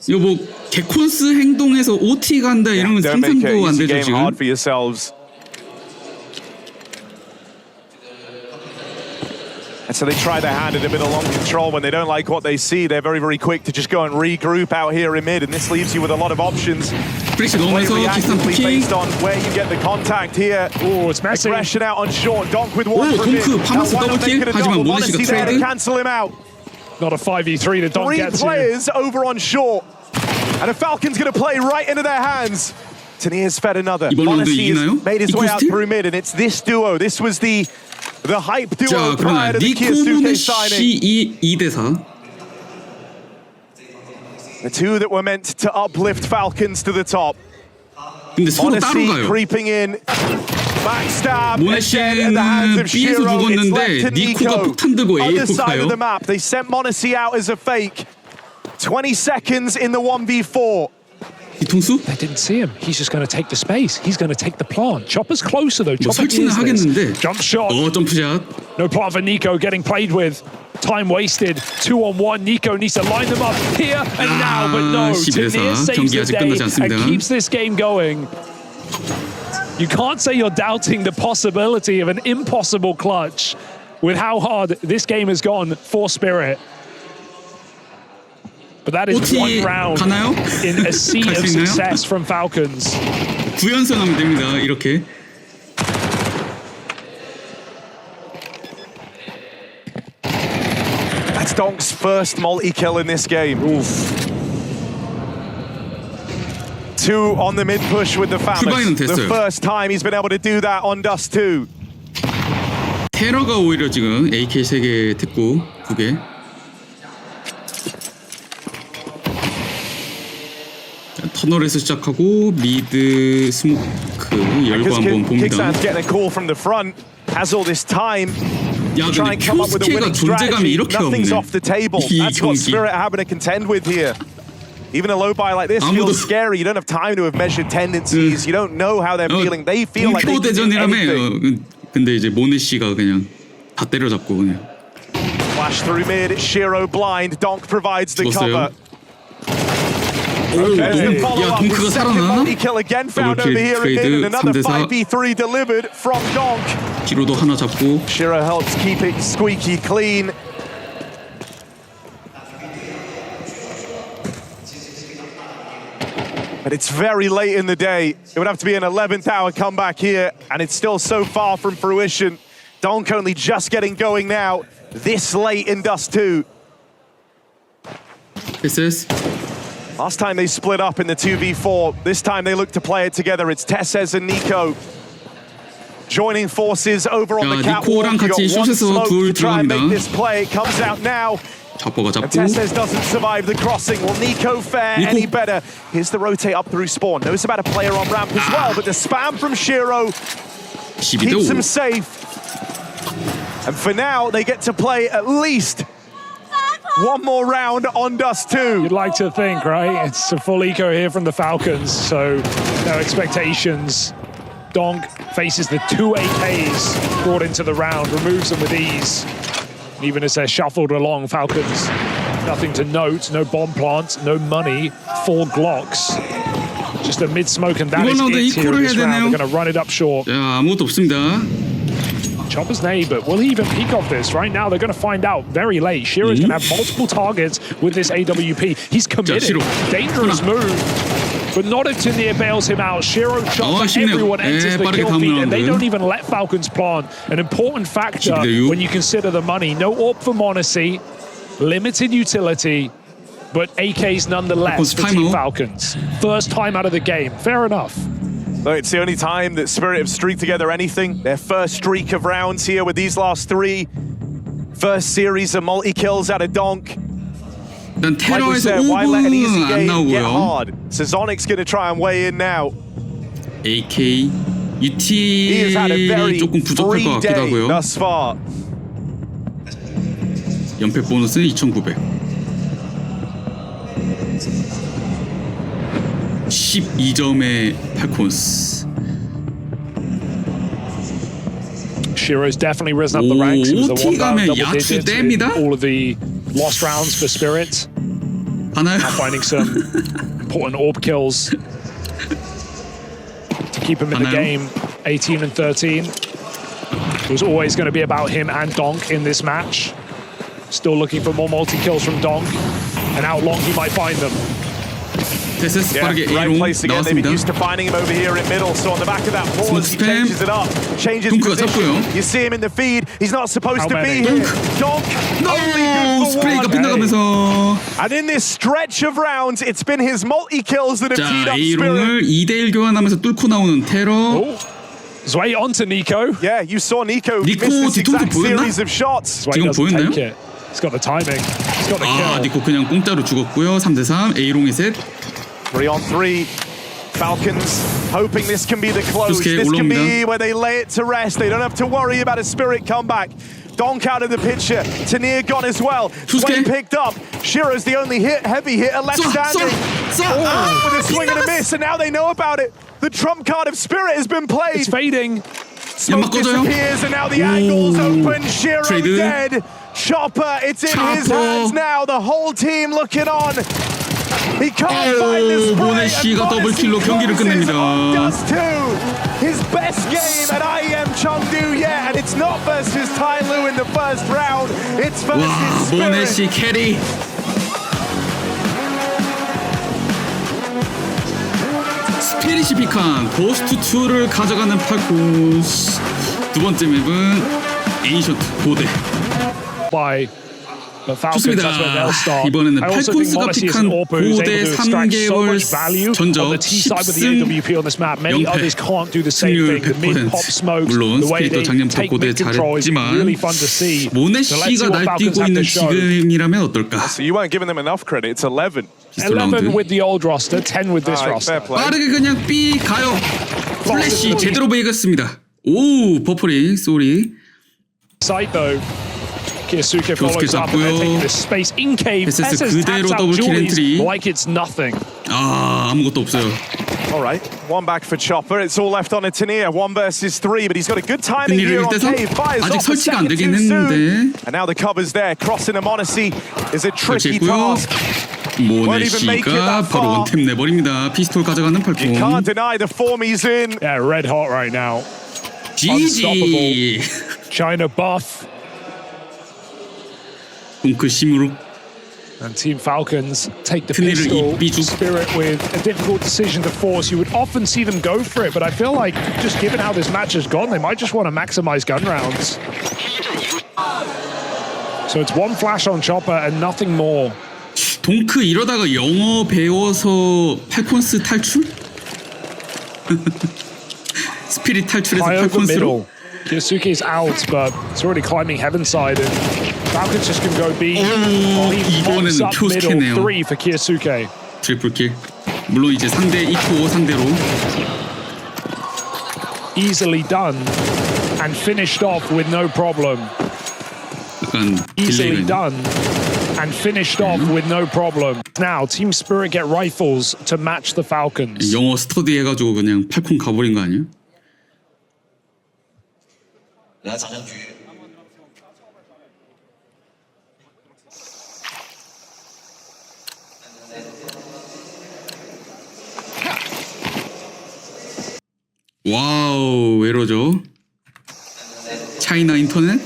[SPEAKER 2] 이거 뭐 개콘스 행동에서 OT 간다 이런 건
[SPEAKER 6] Don't make it
[SPEAKER 2] 상상도 안
[SPEAKER 6] easy
[SPEAKER 2] 되죠
[SPEAKER 6] game
[SPEAKER 2] 지금.
[SPEAKER 6] hard for yourselves. And so they try their hand at a bit of long control. When they don't like what they see, they're very, very quick to just go and regroup out here in mid, and this leaves you with a lot of options.
[SPEAKER 2] 프리시
[SPEAKER 6] Play
[SPEAKER 2] 넘어서 기상
[SPEAKER 6] reactively
[SPEAKER 2] 피킹.
[SPEAKER 6] based on where you get the contact here.
[SPEAKER 5] Oh, it's messy.
[SPEAKER 6] Aggression out on short. Donk with one
[SPEAKER 2] 오,
[SPEAKER 6] for mid.
[SPEAKER 2] 동크, 파마스
[SPEAKER 6] Why not
[SPEAKER 2] 더블킬.
[SPEAKER 6] make it a
[SPEAKER 2] 하지만
[SPEAKER 6] double?
[SPEAKER 2] 모네시가
[SPEAKER 6] Monacy there to
[SPEAKER 2] 트레이드.
[SPEAKER 6] cancel him out.
[SPEAKER 5] Not a 5v3 that Don
[SPEAKER 6] 3
[SPEAKER 5] gets you.
[SPEAKER 6] players over on short. And a Falcon's going to play right into their hands. Tanier's fed another.
[SPEAKER 2] 이번 라운드
[SPEAKER 6] Monacy has
[SPEAKER 2] 이기나요?
[SPEAKER 6] made his way out
[SPEAKER 2] 이코스틸?
[SPEAKER 6] through mid, and it's this duo. This was the hype duo
[SPEAKER 2] 자,
[SPEAKER 6] prior
[SPEAKER 2] 그러나
[SPEAKER 6] to the
[SPEAKER 2] 니코
[SPEAKER 6] Kazuke signing.
[SPEAKER 2] 모네시 2대4.
[SPEAKER 6] The two that were meant to uplift Falcons to the top.
[SPEAKER 2] 근데 서로 따로
[SPEAKER 6] Monacy
[SPEAKER 2] 가요.
[SPEAKER 6] creeping in. Backstab again at the hands of
[SPEAKER 2] 모네시는 B에서
[SPEAKER 6] Shiro. It's
[SPEAKER 2] 죽었는데
[SPEAKER 6] left to
[SPEAKER 2] 니코가
[SPEAKER 6] Nico.
[SPEAKER 2] 폭탄 들고 A에
[SPEAKER 6] Other side of
[SPEAKER 2] 폭파요.
[SPEAKER 6] the map. They sent Monacy out as a fake. 20 seconds in the 1v4.
[SPEAKER 2] 뒤통수?
[SPEAKER 5] They didn't see him. He's just going to take the space. He's going to take the plant. Chopper's closer though.
[SPEAKER 2] 뭐
[SPEAKER 5] Chopper
[SPEAKER 2] 설치는
[SPEAKER 5] hears
[SPEAKER 2] 하겠는데.
[SPEAKER 5] this. Jump shot.
[SPEAKER 2] 점프샷.
[SPEAKER 5] No plant for Nico getting played with. Time wasted. 2-on-1. Nico needs to line them up here and now, but no.
[SPEAKER 2] 11대4.
[SPEAKER 5] Tanir saves
[SPEAKER 2] 경기
[SPEAKER 5] the
[SPEAKER 2] 아직
[SPEAKER 5] day
[SPEAKER 2] 끝나지
[SPEAKER 5] and
[SPEAKER 2] 않습니다.
[SPEAKER 5] keeps this game going. You can't say you're doubting the possibility of an impossible clutch with how hard this game has gone for Spirit. But that is
[SPEAKER 2] OT
[SPEAKER 5] one round
[SPEAKER 2] 가나요?
[SPEAKER 5] in a sea
[SPEAKER 2] 갈
[SPEAKER 5] of
[SPEAKER 2] 수 있나요?
[SPEAKER 5] success from Falcons.
[SPEAKER 2] 9연승 하면 됩니다. 이렇게.
[SPEAKER 6] That's Donk's first multi-kill in this game. Oof. 2 on the mid-push with the
[SPEAKER 2] 큐바이는
[SPEAKER 6] Famous. The
[SPEAKER 2] 됐어요.
[SPEAKER 6] first time he's been able to do that on Dust 2.
[SPEAKER 2] 테러가 오히려 지금 AK 3개 됐고 2개. 터널에서 시작하고 미드 스모크 열고 한번 봅니다.
[SPEAKER 6] Kickstand's getting a call from the front. Has all this time.
[SPEAKER 2] 야
[SPEAKER 6] Try
[SPEAKER 2] 근데
[SPEAKER 6] and come up with a
[SPEAKER 2] 큐스케가
[SPEAKER 6] winning
[SPEAKER 2] 존재감이
[SPEAKER 6] strategy.
[SPEAKER 2] 이렇게
[SPEAKER 6] Nothing's
[SPEAKER 2] 없네.
[SPEAKER 6] off the table.
[SPEAKER 2] 이
[SPEAKER 6] That's what
[SPEAKER 2] 경기.
[SPEAKER 6] Spirit are having to contend with here. Even a low buy like this
[SPEAKER 2] 아무도-
[SPEAKER 6] feels scary. You don't have time to have measured tendencies. You don't know how they're feeling. They feel like they can do anything.
[SPEAKER 2] 근데 이제 모네시가 그냥 다 때려잡고 그냥
[SPEAKER 6] Flash through mid. Shiro blind. Donk provides the cover.
[SPEAKER 2] 죽었어요. 오,
[SPEAKER 6] There's the
[SPEAKER 2] 야
[SPEAKER 6] follow-up.
[SPEAKER 2] 동크가
[SPEAKER 6] The second
[SPEAKER 2] 살아나나?
[SPEAKER 6] multi-kill again found
[SPEAKER 2] 더블킬
[SPEAKER 6] over here in mid,
[SPEAKER 2] 트레이드
[SPEAKER 6] and another
[SPEAKER 2] 3대4.
[SPEAKER 6] 5v3 delivered from Donk.
[SPEAKER 2] 뒤로도 하나 잡고
[SPEAKER 6] Shiro helps keep it squeaky clean. But it's very late in the day. It would have to be an 11th hour comeback here, and it's still so far from fruition. Donk only just getting going now, this late in Dust 2.
[SPEAKER 2] SS
[SPEAKER 6] Last time they split up in the 2v4. This time they look to play it together. It's Tesses and Nico joining forces over on
[SPEAKER 2] 야,
[SPEAKER 6] the catwalk.
[SPEAKER 2] 니코랑
[SPEAKER 6] You
[SPEAKER 2] 같이
[SPEAKER 6] got one
[SPEAKER 2] 숏에서
[SPEAKER 6] smoke
[SPEAKER 2] 둘
[SPEAKER 6] to try and make
[SPEAKER 2] 들어갑니다.
[SPEAKER 6] this play. It comes out now.
[SPEAKER 2] 자포가
[SPEAKER 6] And
[SPEAKER 2] 잡고
[SPEAKER 6] Tesses doesn't survive the crossing. Will Nico fare
[SPEAKER 2] Nico.
[SPEAKER 6] any better? Here's the rotate up through spawn. Knows about a player on ramp as well, but the spam from Shiro
[SPEAKER 2] 12대
[SPEAKER 6] keeps him
[SPEAKER 2] 5.
[SPEAKER 6] safe. And for now, they get to play at least one more round on Dust 2.
[SPEAKER 5] You'd like to think, right? It's a full eco here from the Falcons, so no expectations. Donk faces the 2 AKs brought into the round, removes them with ease. Even as they're shuffled along, Falcons, nothing to note, no bomb plants, no money, 4 Glocks. Just a mid-smoke, and that is
[SPEAKER 2] 이번 라운드
[SPEAKER 5] it here in
[SPEAKER 2] 이코를
[SPEAKER 5] this
[SPEAKER 2] 해야
[SPEAKER 5] round.
[SPEAKER 2] 되네요.
[SPEAKER 5] They're going to run it up short.
[SPEAKER 2] 자 아무것도 없습니다.
[SPEAKER 5] Chopper's nade, but will he even peek off this? Right now, they're going to find out very late. Shiro's going to have multiple targets with this AWP. He's committed.
[SPEAKER 2] Shiro.
[SPEAKER 5] Dangerous
[SPEAKER 2] 하나.
[SPEAKER 5] move. But not if Tanir bails him out. Shiro shot, but
[SPEAKER 2] 아쉽네요.
[SPEAKER 5] everyone enters the
[SPEAKER 2] 빠르게
[SPEAKER 5] kill
[SPEAKER 2] 다음
[SPEAKER 5] feed, and they
[SPEAKER 2] 라운드.
[SPEAKER 5] don't even let Falcons plant. An important factor
[SPEAKER 2] 12대6.
[SPEAKER 5] when you consider the money. No AWP for Monacy, limited utility, but AKs nonetheless for Team
[SPEAKER 2] timeout.
[SPEAKER 5] Falcons. First time out of the game. Fair enough.
[SPEAKER 6] Look, it's the only time that Spirit have streaked together anything. Their first streak of rounds here with these last 3. First series of multi-kills out of Donk.
[SPEAKER 2] 일단
[SPEAKER 6] Like we
[SPEAKER 2] 테러에서
[SPEAKER 6] said, why let an easy
[SPEAKER 2] 5분 안
[SPEAKER 6] game get
[SPEAKER 2] 나오고요.
[SPEAKER 6] hard? Sazonix going to try and weigh in now.
[SPEAKER 2] AK
[SPEAKER 6] He has had a
[SPEAKER 2] UT
[SPEAKER 6] very
[SPEAKER 2] 조금 부족할
[SPEAKER 6] free
[SPEAKER 2] 것 같기도
[SPEAKER 6] day
[SPEAKER 2] 하고요.
[SPEAKER 6] thus far.
[SPEAKER 2] 연패 보너스는 2,900. 12점의 팔콘스.
[SPEAKER 5] Shiro's definitely risen up the ranks. It was the
[SPEAKER 2] OT
[SPEAKER 5] one round
[SPEAKER 2] 가면
[SPEAKER 5] double
[SPEAKER 2] 야추
[SPEAKER 5] digits.
[SPEAKER 2] 뗍니다.
[SPEAKER 5] All of the lost rounds for Spirit.
[SPEAKER 2] 하나요?
[SPEAKER 5] Finding some important orb kills to keep him in the
[SPEAKER 2] 하나요?
[SPEAKER 5] game. 18 and 13. was always going to be about him and Donk in this match. Still looking for more multi-kills from Donk, and how long he might find them.
[SPEAKER 2] 데스스
[SPEAKER 6] Yeah,
[SPEAKER 2] 빠르게
[SPEAKER 6] right
[SPEAKER 2] A롱
[SPEAKER 6] place again. They've been
[SPEAKER 2] 나왔습니다.
[SPEAKER 6] used to finding him over here in middle. So on the back of that pause, he
[SPEAKER 2] 스모크 스팸.
[SPEAKER 6] changes it up, changes
[SPEAKER 2] 둥크가
[SPEAKER 6] position.
[SPEAKER 2] 잡고요.
[SPEAKER 6] You see him in the feed. He's not supposed to be
[SPEAKER 5] many?
[SPEAKER 6] here. Donk only
[SPEAKER 2] 오,
[SPEAKER 6] good for
[SPEAKER 2] 스프레이가
[SPEAKER 6] one.
[SPEAKER 2] 빗나가면서
[SPEAKER 6] And in this stretch of rounds, it's been his multi-kills that have teed
[SPEAKER 2] 자
[SPEAKER 6] up Spirit.
[SPEAKER 2] A롱을 2대1 교환하면서 뚫고 나오는 테러.
[SPEAKER 5] Oh, Zwei onto Nico.
[SPEAKER 6] Yeah, you saw Nico
[SPEAKER 2] Nico
[SPEAKER 6] miss this
[SPEAKER 2] 뒤통수
[SPEAKER 6] exact
[SPEAKER 2] 보였나?
[SPEAKER 6] series of shots.
[SPEAKER 5] Zwei
[SPEAKER 2] 지금
[SPEAKER 5] doesn't
[SPEAKER 2] 보였나요?
[SPEAKER 5] take it. He's got the timing. He's got the
[SPEAKER 2] 아
[SPEAKER 5] kill.
[SPEAKER 2] 니코 그냥 공짜로 죽었고요. 3대3 A롱의 셋.
[SPEAKER 6] 3-on-3. Falcons hoping this can be the close.
[SPEAKER 2] 조스케
[SPEAKER 6] This can
[SPEAKER 2] 올라옵니다.
[SPEAKER 6] be where they lay it to rest. They don't have to worry about a Spirit comeback. Donk out of the picture. Tanir gone as well.
[SPEAKER 2] 조스케.
[SPEAKER 6] Sway picked up. Shiro's the only heavy hitter left standing. Oh, with a swing and a miss, and now they know about it. The trump card of Spirit has been played.
[SPEAKER 5] It's fading.
[SPEAKER 6] Smoke
[SPEAKER 2] 연막 꺼져요.
[SPEAKER 6] disappears, and now the angle's open. Shiro
[SPEAKER 2] 트레이드.
[SPEAKER 6] dead. Chopper, it's in his
[SPEAKER 2] Chopper.
[SPEAKER 6] hands now. The whole team looking on. He can't find this
[SPEAKER 2] 오,
[SPEAKER 6] spray,
[SPEAKER 2] 모네
[SPEAKER 6] and
[SPEAKER 2] 씨가 더블킬로
[SPEAKER 6] Monacy
[SPEAKER 2] 경기를
[SPEAKER 6] closes
[SPEAKER 2] 끝냅니다.
[SPEAKER 6] on Dust 2. His best game at IEM Chengdu yet, and it's not versus Tai Lu in the first round. It's versus
[SPEAKER 2] 와 모네
[SPEAKER 6] Spirit.
[SPEAKER 2] 씨 캐리. 스피릿이 픽한 고스트 2를 가져가는 팔콘스. 두 번째 맵은 에이셔트 고대.
[SPEAKER 5] By the Falcons,
[SPEAKER 2] 좋습니다.
[SPEAKER 5] that's where they'll start.
[SPEAKER 2] 이번에는
[SPEAKER 5] I also think
[SPEAKER 2] 팔콘스가
[SPEAKER 5] Monacy is
[SPEAKER 2] 픽한
[SPEAKER 5] an AWP who's able
[SPEAKER 2] 고대
[SPEAKER 5] to extract so
[SPEAKER 2] 3개월
[SPEAKER 5] much value on
[SPEAKER 2] 전적
[SPEAKER 5] the T side with the
[SPEAKER 2] 10승
[SPEAKER 5] AWP on this map. Many
[SPEAKER 2] 0패.
[SPEAKER 5] others can't do the same
[SPEAKER 2] 승률
[SPEAKER 5] thing. The mid
[SPEAKER 2] 100%.
[SPEAKER 5] pop smokes,
[SPEAKER 2] 물론
[SPEAKER 5] the way
[SPEAKER 2] 스피릿도
[SPEAKER 5] they
[SPEAKER 2] 작년부터
[SPEAKER 5] take
[SPEAKER 2] 고대
[SPEAKER 5] mid control is
[SPEAKER 2] 잘했지만
[SPEAKER 5] really fun to see.
[SPEAKER 2] 모네
[SPEAKER 5] So let's see
[SPEAKER 2] 씨가
[SPEAKER 5] what Falcons
[SPEAKER 2] 날뛰고
[SPEAKER 5] have
[SPEAKER 2] 있는
[SPEAKER 5] to show.
[SPEAKER 2] 지금이라면 어떨까?
[SPEAKER 6] So you weren't giving them enough credit. It's 11.
[SPEAKER 5] 11 with the old roster, 10 with this roster.
[SPEAKER 6] Fair play.
[SPEAKER 2] 빠르게 그냥 삐 가요. 플래시 제대로 베이갔습니다. 오 버퍼링 쏘리.
[SPEAKER 5] Side though. Kiyasuke follows up and they're taking this space in cave.
[SPEAKER 2] SS
[SPEAKER 5] SS
[SPEAKER 2] 그대로
[SPEAKER 5] taps out
[SPEAKER 2] 더블 킬
[SPEAKER 5] Julies
[SPEAKER 2] 엔트리.
[SPEAKER 5] like it's nothing.
[SPEAKER 2] 아 아무것도 없어요.
[SPEAKER 6] All right, one back for Chopper. It's all left on a Tanir. 1 versus 3, but he's got a good timing
[SPEAKER 2] 근데
[SPEAKER 6] here on
[SPEAKER 2] 1대3
[SPEAKER 6] Cave. Fires
[SPEAKER 2] 아직
[SPEAKER 6] off the
[SPEAKER 2] 설치가 안
[SPEAKER 6] second
[SPEAKER 2] 되긴
[SPEAKER 6] too soon.
[SPEAKER 2] 했는데
[SPEAKER 6] And now the cover's there. Crossing a Monacy is a tricky
[SPEAKER 2] 설치했고요.
[SPEAKER 6] task.
[SPEAKER 2] 모네 씨가 바로 원탭 내버립니다. 피스톨 가져가는
[SPEAKER 6] You can't
[SPEAKER 2] 팔콘.
[SPEAKER 6] deny the form he's in.
[SPEAKER 5] Yeah, red hot right now.
[SPEAKER 2] GG.
[SPEAKER 5] China buff.
[SPEAKER 2] 웅크 시무룩.
[SPEAKER 5] And Team Falcons take the
[SPEAKER 2] 트니를
[SPEAKER 5] pistol.
[SPEAKER 2] 이삐죽.
[SPEAKER 5] Spirit with a difficult decision to force. You would often see them go for it, but I feel like just given how this match has gone, they might just want to maximize gun rounds. So it's one flash on Chopper and nothing more.
[SPEAKER 2] 동크 이러다가 영어 배워서 팔콘스 탈출? 스피릿 탈출해서
[SPEAKER 5] High over
[SPEAKER 2] 팔콘스로?
[SPEAKER 5] middle. Kiyasuke is out, but it's already climbing heaven side. And Falcons just can go B. He pops
[SPEAKER 2] 이번에는
[SPEAKER 5] up middle.
[SPEAKER 2] 표스캐네요.
[SPEAKER 5] 3 for Kiyasuke.
[SPEAKER 2] 트리플킬. 물론 이제 상대 2코 상대로
[SPEAKER 5] Easily done and finished off with no problem.
[SPEAKER 2] 약간
[SPEAKER 5] Easily
[SPEAKER 2] 딜레이가
[SPEAKER 5] done and finished off with no problem. Now, Team Spirit get rifles to match the Falcons.
[SPEAKER 2] 영어 스터디 해가지고 그냥 팔콘 가버린 거 아니에요? 와우 왜 이러죠? 차이나 인터넷?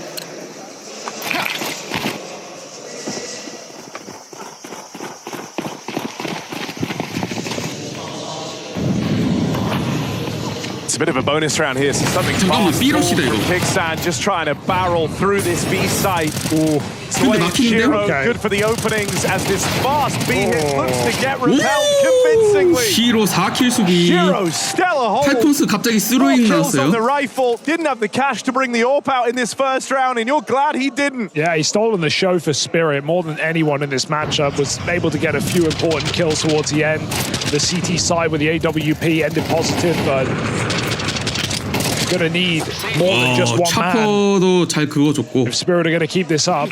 [SPEAKER 6] It's a bit of a bonus round here, so something
[SPEAKER 2] 잠깐만,
[SPEAKER 6] fast
[SPEAKER 2] 삐러시다,
[SPEAKER 6] from
[SPEAKER 2] 이거.
[SPEAKER 6] Kickstand, just trying to barrel through this B site.
[SPEAKER 2] 근데 막히는데요?
[SPEAKER 6] Shiro,
[SPEAKER 5] Okay.
[SPEAKER 6] good for the openings as this fast B hit looks to get repelled convincingly.
[SPEAKER 2] 시로 4킬 수비.
[SPEAKER 6] Shiro, stellar hold.
[SPEAKER 2] 팔콘스 갑자기 스로잉
[SPEAKER 6] Kills on the
[SPEAKER 2] 나왔어요.
[SPEAKER 6] rifle. Didn't have the cash to bring the AWP out in this first round, and you're glad he didn't.
[SPEAKER 5] Yeah, he's stolen the show for Spirit more than anyone in this matchup. Was able to get a few important kills towards the end. The CT side with the AWP ended positive, but gonna need more than just one man.
[SPEAKER 2] 차퍼도 잘 그어줬고
[SPEAKER 5] If Spirit are gonna keep this up,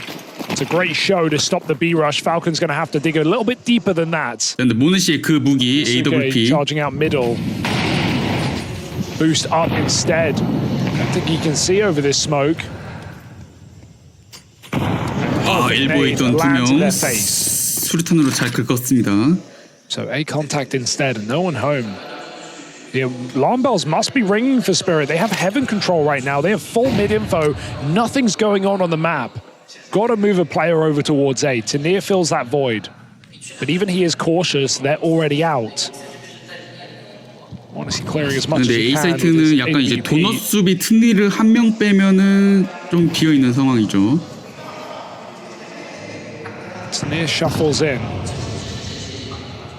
[SPEAKER 5] it's a great show to stop the B rush. Falcon's gonna have to dig a little bit deeper than that.
[SPEAKER 2] 근데 모네 씨의 그 무기
[SPEAKER 5] Suke
[SPEAKER 2] AWP
[SPEAKER 5] charging out middle. Boost up instead. I don't think he can see over this smoke.
[SPEAKER 2] 아 일보에 있던 두
[SPEAKER 5] lands in
[SPEAKER 2] 명
[SPEAKER 5] their face.
[SPEAKER 2] 수류탄으로 잘 긁었습니다.
[SPEAKER 5] So A contact instead, and no one home. The alarm bells must be ringing for Spirit. They have heaven control right now. They have full mid info. Nothing's going on the map. Got to move a player over towards A. Tanir fills that void. But even he is cautious. They're already out. Honestly, clearing as much as
[SPEAKER 2] 근데
[SPEAKER 5] he
[SPEAKER 2] A
[SPEAKER 5] can.
[SPEAKER 2] 사이트는 약간 이제 도넛 수비 튼리를 한 명 빼면은 좀 비어 있는 상황이죠.
[SPEAKER 5] Tanir shuffles in.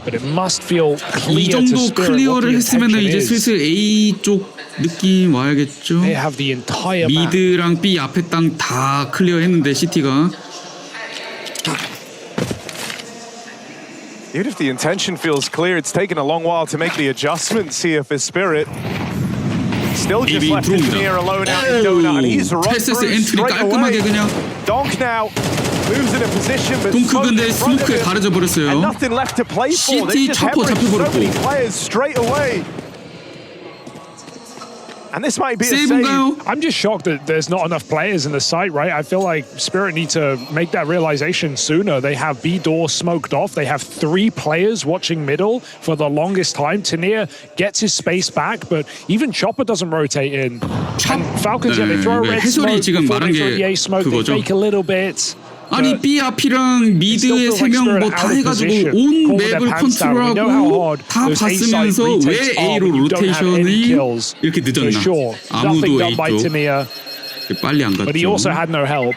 [SPEAKER 5] But it must feel
[SPEAKER 2] 이
[SPEAKER 5] clear to
[SPEAKER 2] 정도
[SPEAKER 5] Spirit what
[SPEAKER 2] 클리어를
[SPEAKER 5] the
[SPEAKER 2] 했으면은
[SPEAKER 5] intention
[SPEAKER 2] 이제
[SPEAKER 5] is.
[SPEAKER 2] 슬슬 A 쪽 느낌 와야겠죠.
[SPEAKER 5] They have the entire map.
[SPEAKER 2] 미드랑 B 앞에 땅 다 클리어했는데 CT가
[SPEAKER 6] Even if the intention feels clear, it's taken a long while to make the adjustments here for Spirit. Still just left Tanir alone out in Donut, and he's run
[SPEAKER 2] 패스스
[SPEAKER 6] through
[SPEAKER 2] 엔트리
[SPEAKER 6] straight
[SPEAKER 2] 깔끔하게
[SPEAKER 6] away.
[SPEAKER 2] 그냥
[SPEAKER 6] Donk now moves in a position, but
[SPEAKER 2] 동크
[SPEAKER 6] Smoke
[SPEAKER 2] 근데
[SPEAKER 6] in front of
[SPEAKER 2] 스모크에
[SPEAKER 6] him,
[SPEAKER 2] 가려져
[SPEAKER 6] and
[SPEAKER 2] 버렸어요.
[SPEAKER 6] nothing left to play for.
[SPEAKER 2] CT
[SPEAKER 6] They just
[SPEAKER 2] 차포
[SPEAKER 6] hemorrhaged so
[SPEAKER 2] 잡혀버렸고.
[SPEAKER 6] many players straight away. And this might be a save.
[SPEAKER 2] 세이브인가요?
[SPEAKER 5] I'm just shocked that there's not enough players in the site, right? I feel like Spirit need to make that realization sooner. They have B door smoked off. They have 3 players watching middle for the longest time. Tanir gets his space back, but even Chopper doesn't rotate in. And Falcons, yeah, they throw a red
[SPEAKER 2] 해설이
[SPEAKER 5] smoke
[SPEAKER 2] 지금
[SPEAKER 5] before
[SPEAKER 2] 말한
[SPEAKER 5] they throw
[SPEAKER 2] 게
[SPEAKER 5] the A smoke. They
[SPEAKER 2] 그거죠.
[SPEAKER 5] fake a little bit.
[SPEAKER 2] 아니 B 앞이랑 미드의 3명 뭐 다 해가지고 온 맵을 컨트롤하고 다 봤으면서 왜 A로 로테이션이 이렇게 늦었나? 아무도 A 쪽 빨리 안
[SPEAKER 5] But he also
[SPEAKER 2] 갔죠.
[SPEAKER 5] had no help.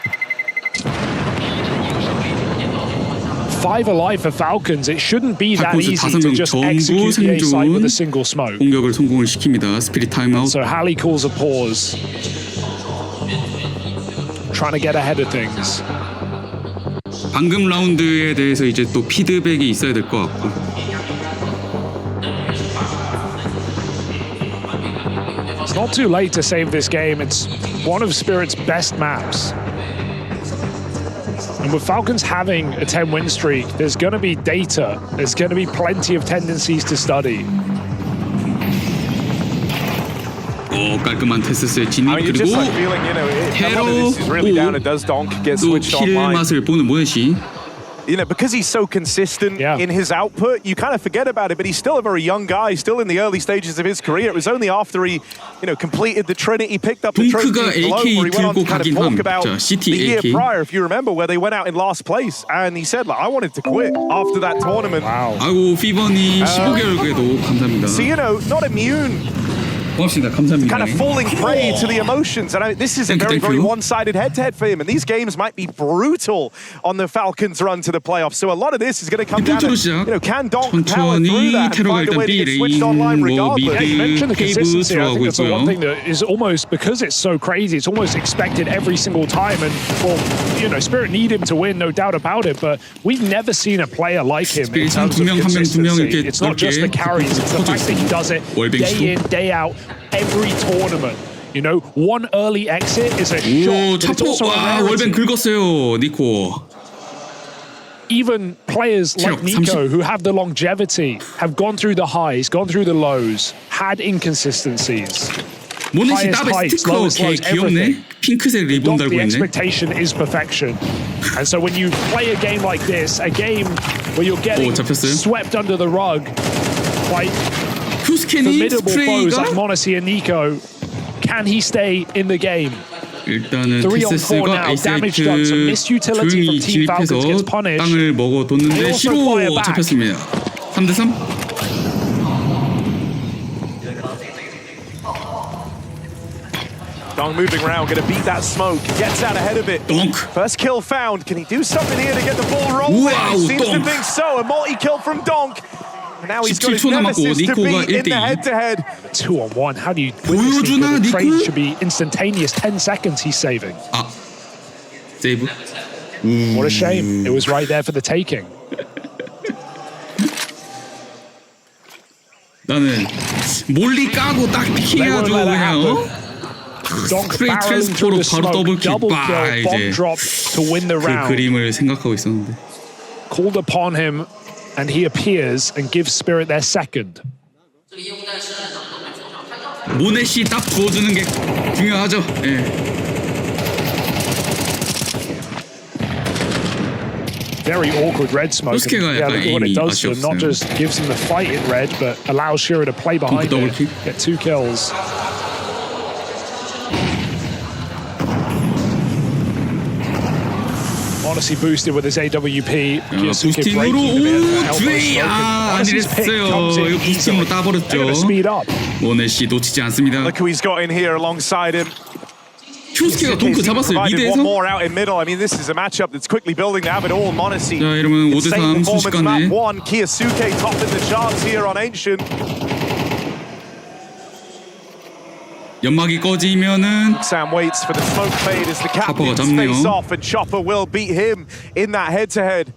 [SPEAKER 5] 5 alive for Falcons. It shouldn't be that
[SPEAKER 2] 팔콘스
[SPEAKER 5] easy
[SPEAKER 2] 5명
[SPEAKER 5] to just
[SPEAKER 2] 전부
[SPEAKER 5] execute the A side with a
[SPEAKER 2] 생존
[SPEAKER 5] single smoke.
[SPEAKER 2] 공격을 성공을 시킵니다. 스피릿 타임아웃.
[SPEAKER 5] So Halley calls a pause. Trying to get ahead of things.
[SPEAKER 2] 방금 라운드에 대해서 이제 또 피드백이 있어야 될 것 같고.
[SPEAKER 5] It's not too late to save this game. It's one of Spirit's best maps. And with Falcons having a 10-win streak, there's going to be data. There's going to be plenty of tendencies to study.
[SPEAKER 2] 깔끔한 테스스의 진입
[SPEAKER 6] I mean, you're
[SPEAKER 2] 그리고
[SPEAKER 6] just like feeling, you know, a lot of this is really down to does Donk get
[SPEAKER 2] 또
[SPEAKER 6] switched
[SPEAKER 2] 킬
[SPEAKER 6] online.
[SPEAKER 2] 맛을 보는 모네시.
[SPEAKER 6] You know, because he's so consistent in his output, you kind of forget about it, but he's still a very young guy, still in the early stages of his career. It was only after he, you know, completed the Trinity, picked up the trophy
[SPEAKER 2] 동크가
[SPEAKER 6] alone,
[SPEAKER 2] AK
[SPEAKER 6] where he went on to kind of
[SPEAKER 2] 들고
[SPEAKER 6] talk
[SPEAKER 2] 가긴
[SPEAKER 6] about
[SPEAKER 2] 함. 자, CT
[SPEAKER 6] the year
[SPEAKER 2] AK.
[SPEAKER 6] prior, if you remember, where they went out in last place. And he said, like, I wanted to quit after that tournament.
[SPEAKER 5] Wow.
[SPEAKER 2] 아이고 피버니 15개월에도 감사합니다.
[SPEAKER 6] So, you know, not immune.
[SPEAKER 2] 고맙습니다. 감사합니다.
[SPEAKER 6] Kind of falling prey to the emotions. And this is a very,
[SPEAKER 2] thank
[SPEAKER 6] very
[SPEAKER 2] you.
[SPEAKER 6] one-sided head-to-head for him. And these games might be brutal on the Falcons' run to the playoffs. So a lot of this is going to come down to, you know, can Donk power through that and find a way to get switched online regardless?
[SPEAKER 5] Yeah, you mentioned the consistency. I think that's the one
[SPEAKER 2] 있고요.
[SPEAKER 5] thing that is almost, because it's so crazy, it's almost expected every single time. And, well, you know, Spirit need him to win, no doubt about it. But we've never seen a player like him in
[SPEAKER 2] 스피릿
[SPEAKER 5] terms of
[SPEAKER 2] 두 명, 한 명, 두 명
[SPEAKER 5] consistency.
[SPEAKER 2] 이렇게
[SPEAKER 5] It's not just the carries, it's the fact that he does it day in, day out, every tournament. You know, one early exit is a
[SPEAKER 2] 오
[SPEAKER 5] shot, but it's
[SPEAKER 2] 차포
[SPEAKER 5] also a
[SPEAKER 2] 와 월뱅
[SPEAKER 5] rarity.
[SPEAKER 2] 긁었어요 니코.
[SPEAKER 5] Even players like Nico, who have the longevity, have gone through the highs, gone through the lows, had inconsistencies.
[SPEAKER 2] 모네시 답에 스티커 개 귀엽네. 핑크색 리본 달고
[SPEAKER 5] The
[SPEAKER 2] 있네.
[SPEAKER 5] expectation is perfection. And so when you play a game like this, a game where you're getting
[SPEAKER 2] 잡혔어요?
[SPEAKER 5] swept under the rug by
[SPEAKER 2] 큐스캔이
[SPEAKER 5] formidable foes like
[SPEAKER 2] 스프레이가
[SPEAKER 5] Monacy and Nico, can he stay in the game?
[SPEAKER 2] 일단은
[SPEAKER 5] 3 on 4
[SPEAKER 2] 테세스가
[SPEAKER 5] now, damage done, some
[SPEAKER 2] 에이사이트
[SPEAKER 5] misutility
[SPEAKER 2] 조용히
[SPEAKER 5] from Team Falcons gets
[SPEAKER 2] 진입해서
[SPEAKER 5] punished.
[SPEAKER 2] 땅을 먹어뒀는데
[SPEAKER 5] They also
[SPEAKER 2] 시로
[SPEAKER 5] fire back.
[SPEAKER 2] 잡혔습니다. 3대3.
[SPEAKER 6] Dong moving around, going to beat that smoke, gets out ahead of it.
[SPEAKER 2] Donk.
[SPEAKER 6] First kill found. Can he do something here to get the ball rolling?
[SPEAKER 2] Wow,
[SPEAKER 6] Seems to
[SPEAKER 2] Donk.
[SPEAKER 6] think so. A multi-kill from Donk. And now he's got his
[SPEAKER 2] 17초 남았고
[SPEAKER 6] nemesis to
[SPEAKER 2] 니코가
[SPEAKER 6] beat in the
[SPEAKER 2] 1대2.
[SPEAKER 6] head-to-head.
[SPEAKER 5] 2 on 1. How do you win this thing?
[SPEAKER 2] 보여주나,
[SPEAKER 5] The trade
[SPEAKER 2] 니코?
[SPEAKER 5] should be instantaneous. 10 seconds he's saving.
[SPEAKER 2] 아 세이브.
[SPEAKER 5] What a shame. It was right there for the taking.
[SPEAKER 2] 나는 몰리 까고 딱 피해가지고
[SPEAKER 5] They won't let that
[SPEAKER 2] 그냥
[SPEAKER 5] Donk
[SPEAKER 2] 스크레이
[SPEAKER 5] barreling through
[SPEAKER 2] 트랜스포로
[SPEAKER 5] the
[SPEAKER 2] 바로
[SPEAKER 5] smoke,
[SPEAKER 2] 더블킬
[SPEAKER 5] double
[SPEAKER 2] 빠
[SPEAKER 5] kill, bomb
[SPEAKER 2] 이제
[SPEAKER 5] drop to win the
[SPEAKER 2] 그
[SPEAKER 5] round.
[SPEAKER 2] 그림을 생각하고 있었는데
[SPEAKER 5] Called upon him, and he appears and gives Spirit their second.
[SPEAKER 2] 모네시 딱 주워주는 게 중요하죠. 예.
[SPEAKER 5] very awkward red smoke.
[SPEAKER 2] 코스케가
[SPEAKER 5] Yeah,
[SPEAKER 2] 약간
[SPEAKER 5] look at what it
[SPEAKER 2] 에임이
[SPEAKER 5] does to
[SPEAKER 2] 맛이
[SPEAKER 5] them. Not
[SPEAKER 2] 없어요.
[SPEAKER 5] just gives them the fight in red, but allows Shiro to play behind
[SPEAKER 2] double
[SPEAKER 5] it,
[SPEAKER 2] kick.
[SPEAKER 5] get 2 kills. Honestly boosted with his AWP. Kyosuke
[SPEAKER 2] 부스팅으로
[SPEAKER 5] breaking the elbow
[SPEAKER 2] 드웨이
[SPEAKER 5] stroke.
[SPEAKER 2] 아니랬어요. 이거 부스팅으로 따버렸죠.
[SPEAKER 5] They're gonna speed up.
[SPEAKER 2] 모네시 놓치지 않습니다.
[SPEAKER 6] Look who he's got in here alongside him.
[SPEAKER 2] 큐스케가 동크 잡았어요.
[SPEAKER 6] Provided one
[SPEAKER 2] 미드에서.
[SPEAKER 6] more out in middle. I mean, this is a matchup that's quickly building to have it all. Monacy.
[SPEAKER 2] 자, 이러면 5대3
[SPEAKER 6] Insane performance
[SPEAKER 2] 순식간에
[SPEAKER 6] map 1. Kyosuke topping the charts here on Ancient.
[SPEAKER 2] 연막이 꺼지면은
[SPEAKER 6] Sam waits for the smoke fade as the
[SPEAKER 2] Chopper가
[SPEAKER 6] captains
[SPEAKER 2] 잡네요.
[SPEAKER 6] face off, and Chopper will beat him in that head-to-head.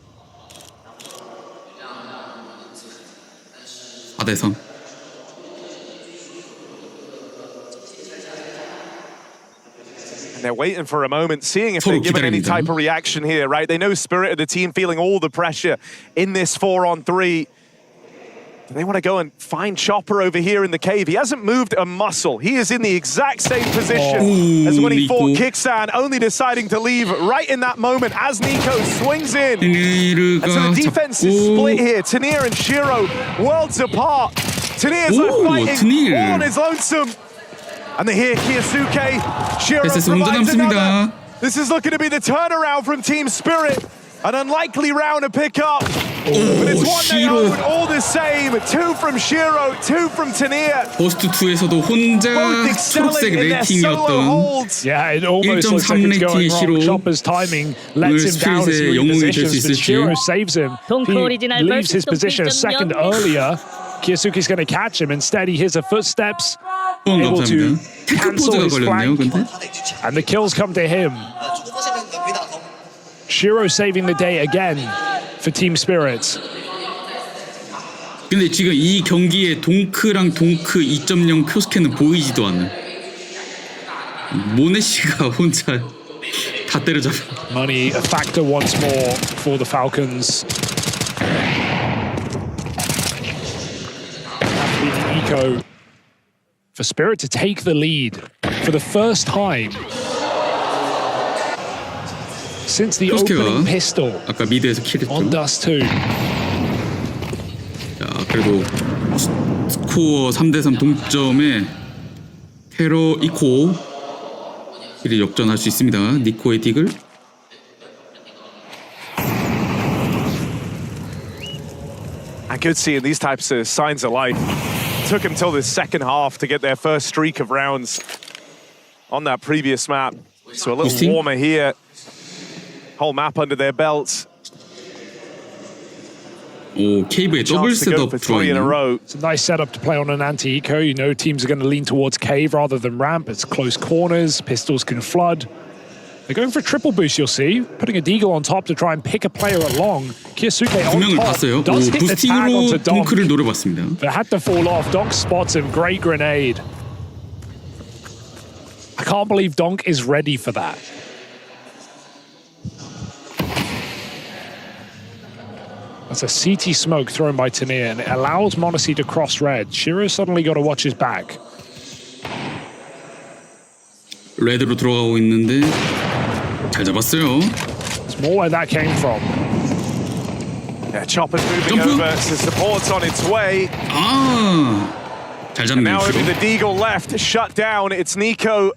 [SPEAKER 2] 4대3.
[SPEAKER 6] They're waiting for a moment, seeing if
[SPEAKER 2] 서로
[SPEAKER 6] they're given any
[SPEAKER 2] 기다립니다.
[SPEAKER 6] type of reaction here, right? They know spirit of the team feeling all the pressure in this 4-on-3. They want to go and find Chopper over here in the cave. He hasn't moved a muscle. He is in the exact same position as when he fought Kickstand, only deciding to leave right in that moment as Nico swings in. And so the defense is split here. Tanir and Shiro, worlds apart. Tanir's fighting all on his lonesome. And they hear Kyosuke. Shiro provides another. This is looking to be the turnaround from Team Spirit. An unlikely round to pick up. But it's one they own all the same. 2 from Shiro, 2 from Tanir.
[SPEAKER 2] 버스트 2에서도 혼자
[SPEAKER 6] Both excelling
[SPEAKER 2] 초록색
[SPEAKER 6] in their solo
[SPEAKER 2] 레이팅이었던
[SPEAKER 6] holds.
[SPEAKER 5] Yeah, it almost looks like it's going wrong. Chopper's timing lets him down as he repositions, but Shiro saves him. He leaves his position a second earlier. Kyosuke's going to catch him. Instead, he hears the footsteps, able to cancel his flank, and the kills come to him. Shiro saving the day again for Team Spirit.
[SPEAKER 2] 근데 지금 이 경기에 동크랑 동크 2.0 큐스케는 보이지도 않아. 모네시가 혼자 다 때려잡아.
[SPEAKER 5] Money a factor once more for the Falcons. The eco for Spirit to take the lead for the first time since the opening pistol
[SPEAKER 2] 아까 미드에서 킬했죠.
[SPEAKER 5] on Dust 2.
[SPEAKER 2] 자, 그래도 스코어 3대3 동점에 테러 이코 킬을 역전할 수 있습니다. 니코의 딕을.
[SPEAKER 6] I could see in these types of signs of life. It took them till the second half to get their first streak of rounds on that previous map. So a little warmer here. Whole map under their belts.
[SPEAKER 2] 오, 케이브에 더블 셋업 들어있네요.
[SPEAKER 5] It's a nice setup to play on an anti-eco. You know teams are going to lean towards cave rather than ramp. It's close corners. Pistols can flood. They're going for a triple boost, you'll see. Putting a deagle on top to try and pick a player along. Kyosuke on top.
[SPEAKER 2] 봤어요.
[SPEAKER 5] Does hit the tag onto Donk.
[SPEAKER 2] 동크를 노려봤습니다.
[SPEAKER 5] But had to fall off. Donk spots him. Great grenade. I can't believe Donk is ready for that. That's a CT smoke thrown by Tanir, and it allows Monacy to cross red. Shiro suddenly got to watch his back.
[SPEAKER 2] 레드로 들어가고 있는데 잘 잡았어요.
[SPEAKER 5] It's more where that came from.
[SPEAKER 6] Yeah, Chopper's moving over, so support's on its way.
[SPEAKER 2] 잘 잡네요.
[SPEAKER 6] Now over the Deagle left, shut down. It's Nico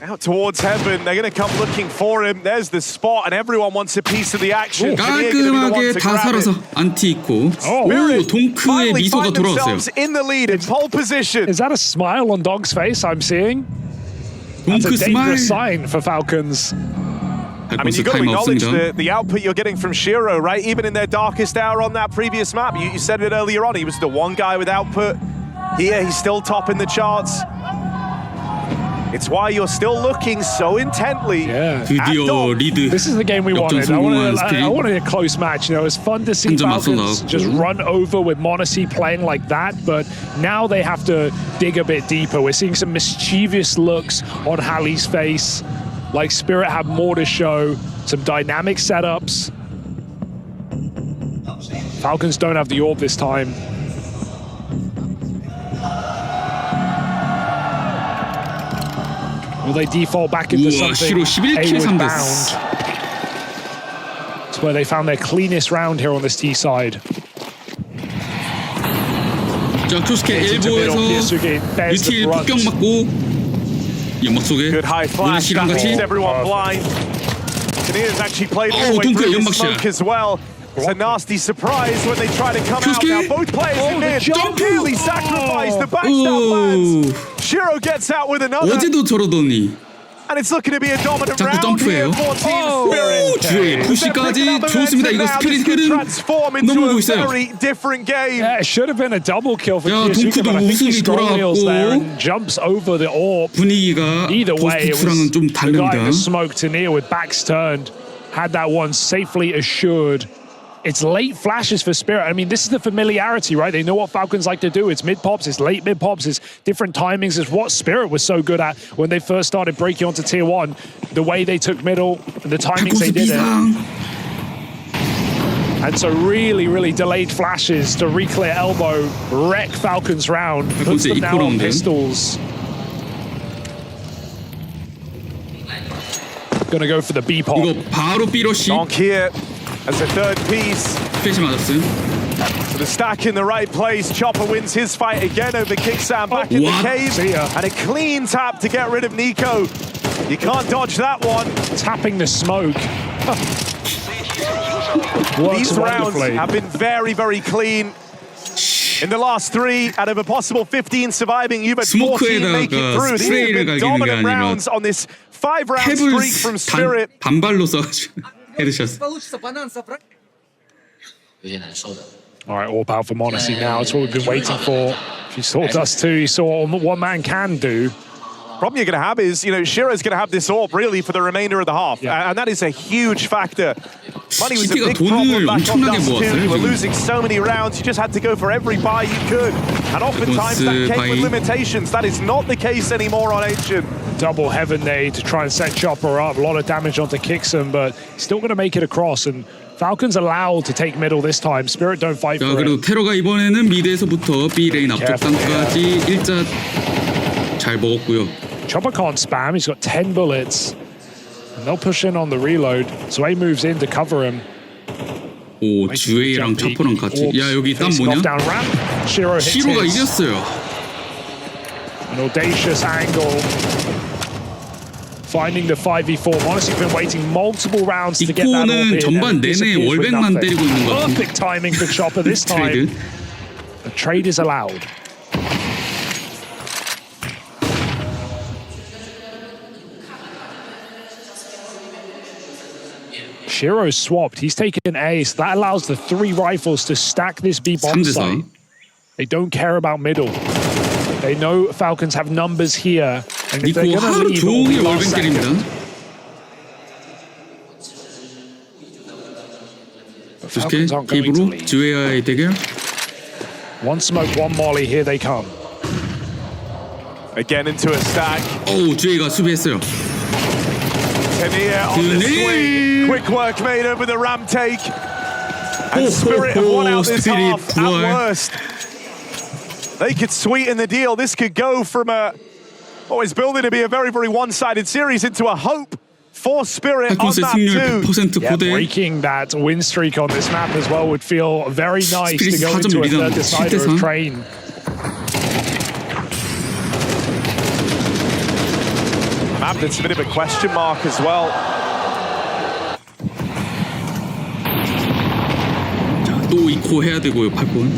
[SPEAKER 6] out towards heaven. They're going to come looking for him. There's the spot, and everyone wants a piece of the action.
[SPEAKER 2] 깔끔하게 다 살아서 안티 있고. 오, 동크의 미소가 돌아왔어요.
[SPEAKER 6] In the lead, in pole position.
[SPEAKER 5] Is that a smile on Dog's face I'm seeing? That's
[SPEAKER 2] 동크
[SPEAKER 5] a dangerous
[SPEAKER 2] 스마일.
[SPEAKER 5] sign for Falcons.
[SPEAKER 6] I mean, you've got to acknowledge the output you're getting from Shiro, right? Even in their darkest hour on that previous map, you said it earlier on, he was the one guy with output. Here, he's still topping the charts. It's why you're still looking so intently.
[SPEAKER 5] Yeah.
[SPEAKER 2] 드디어 리드.
[SPEAKER 5] This is the game we wanted. I wanted a close match. You know, it's fun to see Falcons just run over with Monacy playing like that, but now they have to dig a bit deeper. We're seeing some mischievous looks on Hallie's face. Like Spirit have more to show, some dynamic setups. Falcons don't have the orb this time. Will they default back into something
[SPEAKER 2] 시로 11킬 3대.
[SPEAKER 5] bound? where they found their cleanest round here on this T side.
[SPEAKER 2] 자, 크로스케 엘보에서 유틸 폭격 맞고 연막 속에
[SPEAKER 6] Good high flash.
[SPEAKER 2] 시간
[SPEAKER 6] That
[SPEAKER 2] 같이
[SPEAKER 6] leaves everyone blind. Tania's actually played all the way
[SPEAKER 2] 동크의
[SPEAKER 6] through the
[SPEAKER 2] 연막
[SPEAKER 6] smoke
[SPEAKER 2] 샷.
[SPEAKER 6] as well. It's a nasty surprise when they try to come out. Now both players in mid nearly sacrifice the backstab plans. Shiro gets out with another.
[SPEAKER 2] 어제도 저러더니
[SPEAKER 6] And it's looking to be a dominant
[SPEAKER 2] 자꾸
[SPEAKER 6] round here
[SPEAKER 2] 점프해요.
[SPEAKER 6] for Team Spirit.
[SPEAKER 2] 주에 푸시까지 좋습니다. 이거 스피릿 흐름 넘어오고 있어요.
[SPEAKER 6] Very different game.
[SPEAKER 5] Yeah, it should have been a double kill for
[SPEAKER 2] 야,
[SPEAKER 5] Kiyosuke,
[SPEAKER 2] 동크도
[SPEAKER 5] but I think he
[SPEAKER 2] 웃음이
[SPEAKER 5] strong wheels there
[SPEAKER 2] 돌아왔고
[SPEAKER 5] and jumps over the orb.
[SPEAKER 2] 분위기가
[SPEAKER 5] Either way, it
[SPEAKER 2] 보스트랑은
[SPEAKER 5] was
[SPEAKER 2] 좀
[SPEAKER 5] the guy in
[SPEAKER 2] 다릅니다.
[SPEAKER 5] the smoke. Tania with backs turned had that one safely assured. It's late flashes for Spirit. I mean, this is the familiarity, right? They know what Falcons like to do. It's mid pops, it's late mid pops, it's different timings. It's what Spirit was so good at when they first started breaking onto tier 1. The way they took middle, and the timings they did it. And so really, really delayed flashes to re-clear elbow, wreck Falcons round, puts them down on pistols. Gonna go for the B pop.
[SPEAKER 2] 이거 바로 B러시
[SPEAKER 6] Donk here as a third piece.
[SPEAKER 2] 스페시 맞았어요.
[SPEAKER 6] So the stack in the right place. Chopper wins his fight again over Kicksam back in the cave.
[SPEAKER 5] See ya.
[SPEAKER 6] And a clean tap to get rid of Nico. You can't dodge that one.
[SPEAKER 5] Tapping the smoke.
[SPEAKER 6] These rounds have been very, very clean. In the last 3, out of a possible 15 surviving, you've had 14 make it through. These have been dominant rounds on this 5-round streak from Spirit.
[SPEAKER 2] 단발로 써가지고 헤드샷.
[SPEAKER 5] All right, all out for Monacy now. It's what we've been waiting for. She saw Dust 2. He saw what one man can do.
[SPEAKER 6] Problem you're going to have is, you know, Shiro's going to have this AWP really for the remainder of the half.
[SPEAKER 5] Yeah.
[SPEAKER 6] And that is a huge factor. Money was a
[SPEAKER 2] CT가
[SPEAKER 6] big problem
[SPEAKER 2] 돈을
[SPEAKER 6] back on
[SPEAKER 2] 엄청나게
[SPEAKER 6] Dust 2.
[SPEAKER 2] 모았어요,
[SPEAKER 6] You were
[SPEAKER 2] 지금.
[SPEAKER 6] losing so many rounds, you just had to go for every buy you could. And oftentimes that came with limitations. That is not the case anymore on Ancient.
[SPEAKER 5] Double Heaven Day to try and set Chopper up. A lot of damage onto Kicksam, but still going to make it across. And Falcons allowed to take middle this time. Spirit don't fight
[SPEAKER 2] 자,
[SPEAKER 5] for
[SPEAKER 2] 그래도
[SPEAKER 5] it.
[SPEAKER 2] 테러가 이번에는 미드에서부터 B 레인 앞쪽 단까지 일자 잘 먹었고요.
[SPEAKER 5] Chopper can't spam. He's got 10 bullets. And they'll push in on the reload. Sway moves in to cover him.
[SPEAKER 2] 오, 주에이랑 차포랑 같이. 야, 여기 땀 뭐냐?
[SPEAKER 5] Down ramp. Shiro hits
[SPEAKER 2] 시로가
[SPEAKER 5] his.
[SPEAKER 2] 이겼어요.
[SPEAKER 5] An audacious angle. Finding the 5v4. Honestly, been waiting multiple rounds to get that
[SPEAKER 2] 이코는 전반 내내 월백만 때리고 있는 것 같은.
[SPEAKER 5] Perfect timing for Chopper this time.
[SPEAKER 2] 트레이드.
[SPEAKER 5] The trade is allowed. Shiro's swapped. He's taken A, so that allows the 3 rifles to stack this B bomb
[SPEAKER 2] 3대4.
[SPEAKER 5] site. They don't care about middle. They know Falcons have numbers here. And if they're
[SPEAKER 2] 니코
[SPEAKER 5] going to
[SPEAKER 2] 하루
[SPEAKER 5] leave, it will
[SPEAKER 2] 종일
[SPEAKER 5] be last
[SPEAKER 2] 월백 때립니다.
[SPEAKER 5] second.
[SPEAKER 2] 조스케
[SPEAKER 5] Falcons aren't going to
[SPEAKER 2] 깁으로
[SPEAKER 5] leave.
[SPEAKER 2] 주에이와의 대결.
[SPEAKER 5] One smoke, one molly. Here they come.
[SPEAKER 6] Again into a stack.
[SPEAKER 2] 어우, 주에이가 수비했어요.
[SPEAKER 6] Tania on the swing. Quick work made over the ramp take. And Spirit have won out this
[SPEAKER 2] Spirit
[SPEAKER 6] half at worst. They could sweeten the deal. This could go from what was building to be a very, very one-sided series into a hope for Spirit on
[SPEAKER 2] 팔콘스의
[SPEAKER 6] map
[SPEAKER 2] 승률
[SPEAKER 6] 2.
[SPEAKER 2] 100% 고대.
[SPEAKER 5] Breaking that win streak on this map as well would feel very nice to
[SPEAKER 2] Spirit
[SPEAKER 5] go
[SPEAKER 2] 4점
[SPEAKER 5] into a
[SPEAKER 2] 리드하고
[SPEAKER 5] third decider of
[SPEAKER 2] 7대3.
[SPEAKER 5] train.
[SPEAKER 6] Map that's a bit of a question mark as well.
[SPEAKER 2] 자, 또 이코 해야 되고요, 팔콘.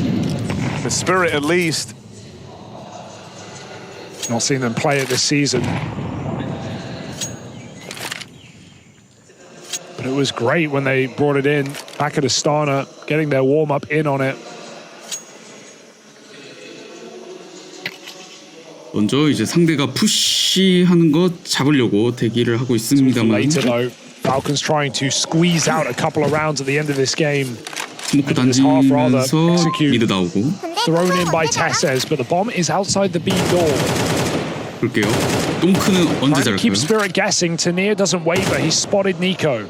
[SPEAKER 6] For Spirit at least.
[SPEAKER 5] Not seen them play it this season. But it was great when they brought it in back at Astana, getting their warm-up in on it.
[SPEAKER 2] 먼저 이제 상대가 푸시하는 거 잡으려고 대기를 하고 있습니다만
[SPEAKER 5] Later though, Falcons trying to squeeze out a couple of rounds at the end of this game.
[SPEAKER 2] 스모크 던지면서 미드 나오고.
[SPEAKER 5] Thrown in by Tesses, but the bomb is outside the B door.
[SPEAKER 2] 볼게요. 똥크는 언제
[SPEAKER 5] Trying to keep
[SPEAKER 2] 잘까요?
[SPEAKER 5] Spirit guessing. Tania doesn't waver. He's spotted Nico.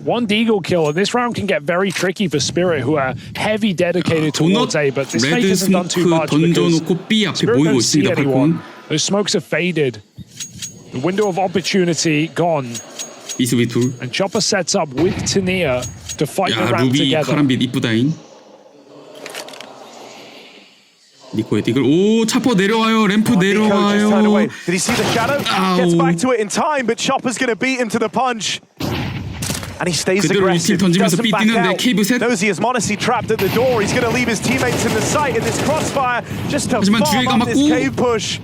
[SPEAKER 5] One deagle kill, and this round can get very tricky for Spirit, who are heavy dedicated towards A, but this fake
[SPEAKER 2] 레드
[SPEAKER 5] hasn't done too
[SPEAKER 2] 스모크
[SPEAKER 5] much because
[SPEAKER 2] 던져놓고 B 앞에
[SPEAKER 5] Spirit
[SPEAKER 2] 모이고
[SPEAKER 5] don't see
[SPEAKER 2] 있습니다.
[SPEAKER 5] anyone.
[SPEAKER 2] 팔콘.
[SPEAKER 5] Those smokes are faded. The window of opportunity gone.
[SPEAKER 2] 이수비 둘.
[SPEAKER 5] And Chopper sets up with Tania to fight the
[SPEAKER 2] 야
[SPEAKER 5] round
[SPEAKER 2] 루비
[SPEAKER 5] together.
[SPEAKER 2] 파란빛 이쁘다잉. 니코의 디글. 오 차퍼 내려와요. 램프 내려와요.
[SPEAKER 6] Did he see the shadow? Gets back to it in time, but Chopper's going to beat him to the punch. And he stays
[SPEAKER 2] 그대로
[SPEAKER 6] aggressive.
[SPEAKER 2] 리킬 던지면서
[SPEAKER 6] Doesn't back
[SPEAKER 2] 삐뛰는데
[SPEAKER 6] out.
[SPEAKER 2] 케이브 셋.
[SPEAKER 6] Knows he has Monacy trapped at the door. He's going to leave his teammates in the sight in this crossfire just to
[SPEAKER 2] 하지만
[SPEAKER 6] farm
[SPEAKER 2] 뒤에가
[SPEAKER 6] up this
[SPEAKER 2] 맞고.
[SPEAKER 6] cave push.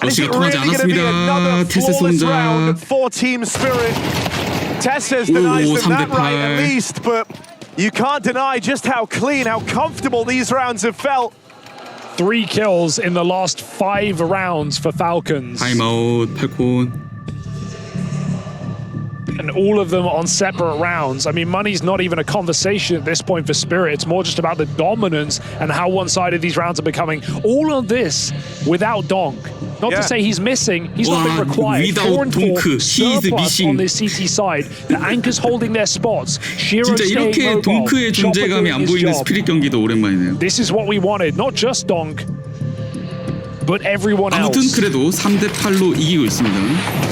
[SPEAKER 6] And is it
[SPEAKER 2] 러시가 통하지
[SPEAKER 6] really going to be another
[SPEAKER 2] 않았습니다. 테스
[SPEAKER 6] flawless
[SPEAKER 2] 손자.
[SPEAKER 6] round for Team Spirit? Tess denies them that
[SPEAKER 2] 3대8.
[SPEAKER 6] right at least, but you can't deny just how clean, how comfortable these rounds have felt.
[SPEAKER 5] 3 kills in the last 5 rounds for Falcons.
[SPEAKER 2] 타임아웃 팔콘.
[SPEAKER 5] And all of them on separate rounds. I mean, money's not even a conversation at this point for Spirit. It's more just about the dominance and how one-sided these rounds are becoming. All of this without Donk. Not to say he's missing, he's not been required.
[SPEAKER 2] without
[SPEAKER 5] 4 and 4
[SPEAKER 2] Donk, he is
[SPEAKER 5] surplus
[SPEAKER 2] missing.
[SPEAKER 5] on this CT side. The anchors holding their spots. Shiro
[SPEAKER 2] 진짜
[SPEAKER 5] staying
[SPEAKER 2] 이렇게
[SPEAKER 5] mobile.
[SPEAKER 2] 동크의
[SPEAKER 5] Chopper
[SPEAKER 2] 존재감이
[SPEAKER 5] doing
[SPEAKER 2] 안
[SPEAKER 5] his
[SPEAKER 2] 보이는
[SPEAKER 5] job.
[SPEAKER 2] 스피릿 경기도 오랜만이네요.
[SPEAKER 5] This is what we wanted. Not just Donk, but everyone
[SPEAKER 2] 아무튼
[SPEAKER 5] else.
[SPEAKER 2] 그래도 3대8로 이기고 있습니다.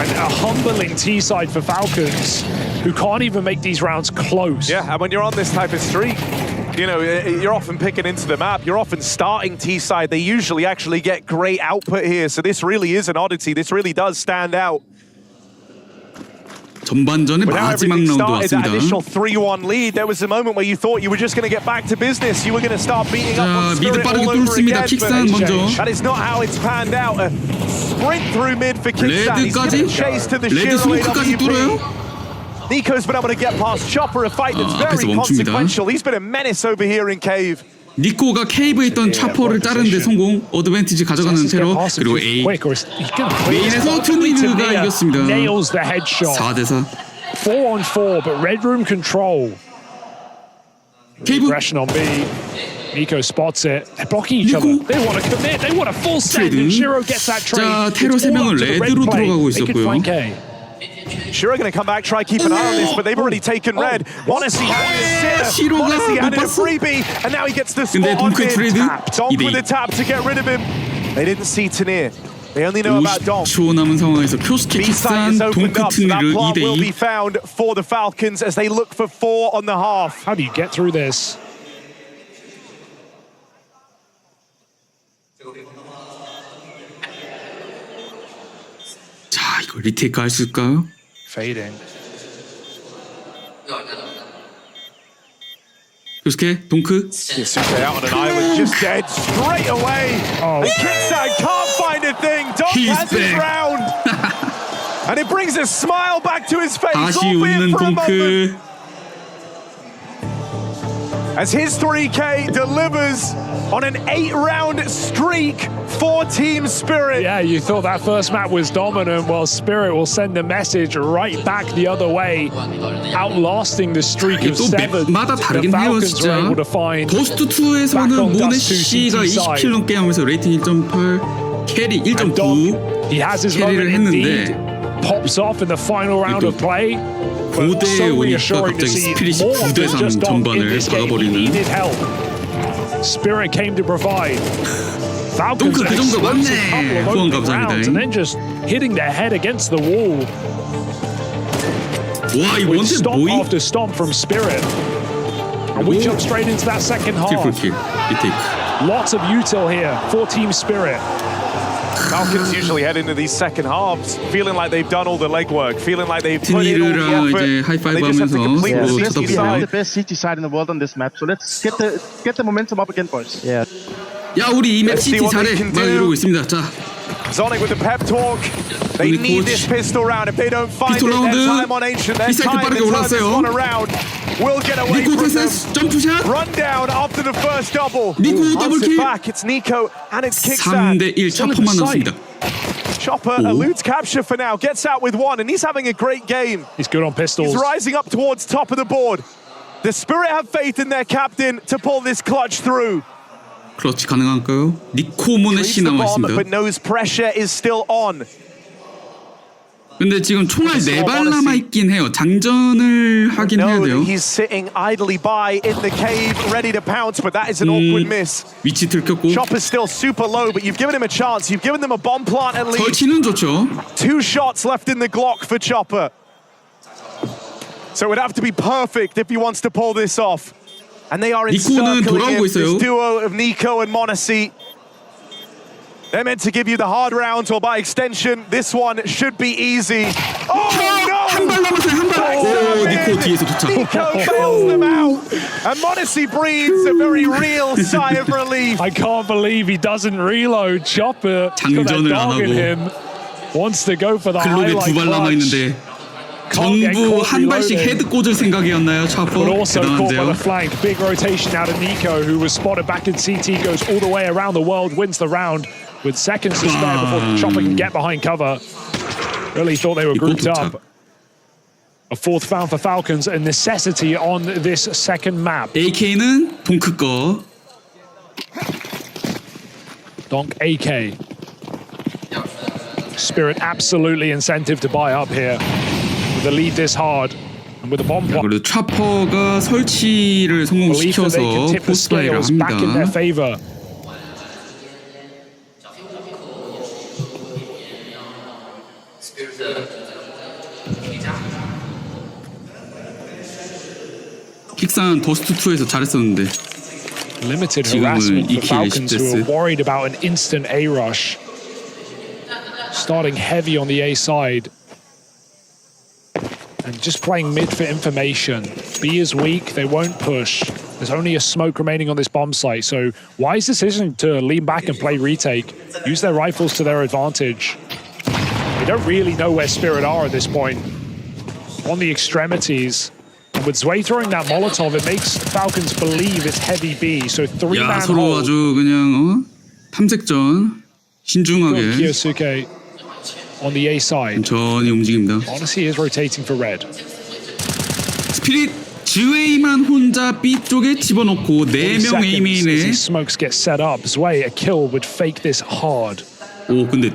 [SPEAKER 5] And a humbling T-side for Falcons, who can't even make these rounds close.
[SPEAKER 6] Yeah, and when you're on this type of streak, you know, you're often picking into the map. You're often starting T-side. They usually actually get great output here. So this really is an oddity. This really does stand out.
[SPEAKER 2] 전반전의
[SPEAKER 6] But now
[SPEAKER 2] 마지막
[SPEAKER 6] everything
[SPEAKER 2] 라운드
[SPEAKER 6] started, that
[SPEAKER 2] 왔습니다.
[SPEAKER 6] initial 3-1 lead, there was a moment where you thought you were just going to get back to business. You were going to start beating up on
[SPEAKER 2] 미드
[SPEAKER 6] Spirit
[SPEAKER 2] 빠르게
[SPEAKER 6] all over
[SPEAKER 2] 뚫습니다.
[SPEAKER 6] again.
[SPEAKER 2] 킥산
[SPEAKER 6] But
[SPEAKER 2] 먼저.
[SPEAKER 6] that is not how it's panned out. A sprint through mid for Kicksan. He's
[SPEAKER 2] 레드까지?
[SPEAKER 6] going to chase to the
[SPEAKER 2] 레드
[SPEAKER 6] Shiro
[SPEAKER 2] 스모크까지 뚫어요?
[SPEAKER 6] AWP. Nico's been able to get past Chopper, a fight that's
[SPEAKER 2] 앞에서
[SPEAKER 6] very
[SPEAKER 2] 멈춥니다.
[SPEAKER 6] consequential. He's been a menace over here in Cave.
[SPEAKER 2] 니코가 케이브에 있던 차퍼를 자르는데 성공. 어드밴티지 가져가는 테러. 그리고 A. 메인에서 투니드가 이겼습니다. 4대4.
[SPEAKER 5] 4 on 4, but Red Room control.
[SPEAKER 2] 케이브.
[SPEAKER 5] Aggression on B. Nico spots it. They're blocking each other. They want to commit. They want a full send, and Shiro gets that trade.
[SPEAKER 2] 자, 테러 3명은 레드로 들어가고 있었고요.
[SPEAKER 6] Shiro going to come back, try keep an eye on this, but they've already taken red. Monacy had a sitter. Monacy had a freebie, and now he gets the spot on mid. Donk with the tap to get rid of him. They didn't see Tania. They only know about Donk.
[SPEAKER 2] 50초 남은 상황에서 쿄스케 킥산 동크 트니를 2대2.
[SPEAKER 6] will be found for the Falcons as they look for 4 on the half.
[SPEAKER 5] How do you get through this?
[SPEAKER 2] 자, 이거 리테이크 할 수 있을까요?
[SPEAKER 5] Fading.
[SPEAKER 2] 쿄스케 동크.
[SPEAKER 6] Yasuke out on an island, just dead straight away.
[SPEAKER 5] Oh.
[SPEAKER 6] And Kicksan can't find a thing. Donk
[SPEAKER 2] He's
[SPEAKER 6] has his
[SPEAKER 2] back.
[SPEAKER 6] round. And it brings a smile back to his face,
[SPEAKER 2] 다시
[SPEAKER 6] albeit
[SPEAKER 2] 웃는
[SPEAKER 6] for a moment.
[SPEAKER 2] 동크.
[SPEAKER 6] As his 3K delivers on an 8-round streak for Team Spirit.
[SPEAKER 5] Yeah, you thought that first map was dominant. Well, Spirit will send a message right back the other way, outlasting the streak of
[SPEAKER 2] 또
[SPEAKER 5] 7.
[SPEAKER 2] 맵마다
[SPEAKER 5] The
[SPEAKER 2] 다르긴 해요,
[SPEAKER 5] Falcons were
[SPEAKER 2] 진짜.
[SPEAKER 5] able to find
[SPEAKER 2] 고스트 2에서는 모네씨가 20킬 넘게 하면서 레이팅 1.8, 캐리 1.9
[SPEAKER 5] he has his moment
[SPEAKER 2] 캐리를
[SPEAKER 5] indeed.
[SPEAKER 2] 했는데
[SPEAKER 5] Pops off in the final round of play. But
[SPEAKER 2] 5대
[SPEAKER 5] so
[SPEAKER 2] 오니까
[SPEAKER 5] reassuring to
[SPEAKER 2] 갑자기
[SPEAKER 5] see
[SPEAKER 2] 스피릿이
[SPEAKER 5] more
[SPEAKER 2] 9대
[SPEAKER 5] than
[SPEAKER 2] 3
[SPEAKER 5] just Donk in
[SPEAKER 2] 전반을
[SPEAKER 5] this game. He
[SPEAKER 2] 박아버리는.
[SPEAKER 5] needed help. Spirit came to provide. Falcons
[SPEAKER 2] 동크 그 정도
[SPEAKER 5] couple
[SPEAKER 2] 맞네.
[SPEAKER 5] of
[SPEAKER 2] 후원
[SPEAKER 5] opening rounds and
[SPEAKER 2] 감사합니다.
[SPEAKER 5] then just hitting their head against the wall.
[SPEAKER 2] 와, 이
[SPEAKER 5] With
[SPEAKER 2] 원태
[SPEAKER 5] stomp
[SPEAKER 2] 뭐이?
[SPEAKER 5] after stomp from Spirit. And we jump straight into that second half.
[SPEAKER 2] 킬풀킬 리테이크.
[SPEAKER 5] Lots of util here for Team Spirit.
[SPEAKER 6] Falcons usually head into these second halves feeling like they've done all the legwork, feeling like they've put in all the
[SPEAKER 2] 트니르랑
[SPEAKER 6] effort.
[SPEAKER 2] 이제 하이파이브
[SPEAKER 6] They just have to
[SPEAKER 2] 하면서
[SPEAKER 6] complete
[SPEAKER 2] 서로
[SPEAKER 6] the
[SPEAKER 4] Let's
[SPEAKER 6] CT
[SPEAKER 4] be
[SPEAKER 2] 쳐다보고.
[SPEAKER 4] the best CT side in the world on this map. So let's get the momentum up again, boys. Yeah.
[SPEAKER 2] 야, 우리 이맵
[SPEAKER 6] Let's see
[SPEAKER 2] CT
[SPEAKER 6] what
[SPEAKER 2] 잘해.
[SPEAKER 6] they can
[SPEAKER 2] 막
[SPEAKER 6] do.
[SPEAKER 2] 이러고 있습니다. 자,
[SPEAKER 6] Sonic with the pep talk. They
[SPEAKER 2] Only
[SPEAKER 6] need
[SPEAKER 2] coach.
[SPEAKER 6] this pistol round. If they don't find
[SPEAKER 2] 피스톨
[SPEAKER 6] it,
[SPEAKER 2] 라운드.
[SPEAKER 6] their time on Ancient, their
[SPEAKER 2] 이 사이트
[SPEAKER 6] time
[SPEAKER 2] 빠르게
[SPEAKER 6] to turn this
[SPEAKER 2] 올랐어요.
[SPEAKER 6] one around will get away
[SPEAKER 2] 니코
[SPEAKER 6] from them.
[SPEAKER 2] 테세스 점프샷.
[SPEAKER 6] Run down after the first double.
[SPEAKER 2] 니코
[SPEAKER 6] Hunts
[SPEAKER 2] 더블킬.
[SPEAKER 6] it back. It's Nico and it's Kicksan.
[SPEAKER 2] 3대1 차퍼만 남습니다.
[SPEAKER 6] Chopper eludes capture for now, gets out with 1, and he's having a great game.
[SPEAKER 5] He's good on pistols.
[SPEAKER 6] He's rising up towards top of the board. The Spirit have faith in their captain to pull this clutch through.
[SPEAKER 2] 클러치 가능할까요? 니코 모네씨
[SPEAKER 6] Leads the bomb,
[SPEAKER 2] 남아있습니다.
[SPEAKER 6] but knows pressure is still on.
[SPEAKER 2] 근데 지금 총알 4발 남아 있긴 해요. 장전을 하긴 해야 돼요.
[SPEAKER 6] He's sitting idly by in the cave, ready to pounce, but that is an awkward miss.
[SPEAKER 2] 위치 들켰고.
[SPEAKER 6] Chopper's still super low, but you've given him a chance. You've given them a bomb plant at least.
[SPEAKER 2] 설치는 좋죠.
[SPEAKER 6] 2 shots left in the Glock for Chopper. So it would have to be perfect if he wants to pull this off. And they are encircling him, this duo of Nico and Monacy. They're meant to give you the hard rounds, or by extension, this one should be easy. Oh no!
[SPEAKER 2] 한 발 남았어요, 한 발. 오, 니코 뒤에서 도착.
[SPEAKER 6] Nico bails them out, and Monacy breathes a very real sigh of relief.
[SPEAKER 5] I can't believe he doesn't reload. Chopper,
[SPEAKER 2] 장전을 안 하고.
[SPEAKER 5] him, wants to go for the
[SPEAKER 2] 글록에
[SPEAKER 5] highlight
[SPEAKER 2] 2발 남아 있는데 전부 한 발씩 헤드 꽂을 생각이었나요, 차퍼?
[SPEAKER 5] But also caught by the
[SPEAKER 2] 대단한데요.
[SPEAKER 5] flank. Big rotation out of Nico, who was spotted back in CT, goes all the way around the world, wins the round with seconds to spare before Chopper can get behind cover. Really thought they were grouped up. A 4th found for Falcons, a necessity on this second map.
[SPEAKER 2] AK는 동크 거.
[SPEAKER 5] Donk AK. Spirit absolutely incentive to buy up here. With the lead this hard. And with the bomb plot.
[SPEAKER 2] 그래도 차퍼가 설치를 성공시켜서 포스트라이를
[SPEAKER 5] back in their
[SPEAKER 2] 합니다.
[SPEAKER 5] favor.
[SPEAKER 2] 킥산 더스트2에서 잘했었는데
[SPEAKER 5] Limited
[SPEAKER 2] 지금은
[SPEAKER 5] harassment for
[SPEAKER 2] 2킬
[SPEAKER 5] Falcons, who are
[SPEAKER 2] 10데스.
[SPEAKER 5] worried about an instant A rush. Starting heavy on the A side. And just playing mid for information. B is weak, they won't push. There's only a smoke remaining on this bomb site, so wise decision to lean back and play retake. Use their rifles to their advantage. They don't really know where Spirit are at this point. On the extremities. And with Zwei throwing that Molotov, it makes Falcons believe it's heavy B. So 3-man
[SPEAKER 2] 야, 서로
[SPEAKER 5] hold.
[SPEAKER 2] 아주 그냥 탐색전 신중하게
[SPEAKER 5] Kiyosuke on the A side.
[SPEAKER 2] 천천히 움직입니다.
[SPEAKER 5] Honestly, is rotating for red.
[SPEAKER 2] 스피릿 즈웨이만 혼자 B 쪽에 집어넣고 4명
[SPEAKER 5] As
[SPEAKER 2] 에이메인에.
[SPEAKER 5] these smokes get set up, Zwei, a kill would fake this hard.
[SPEAKER 2] 오, 근데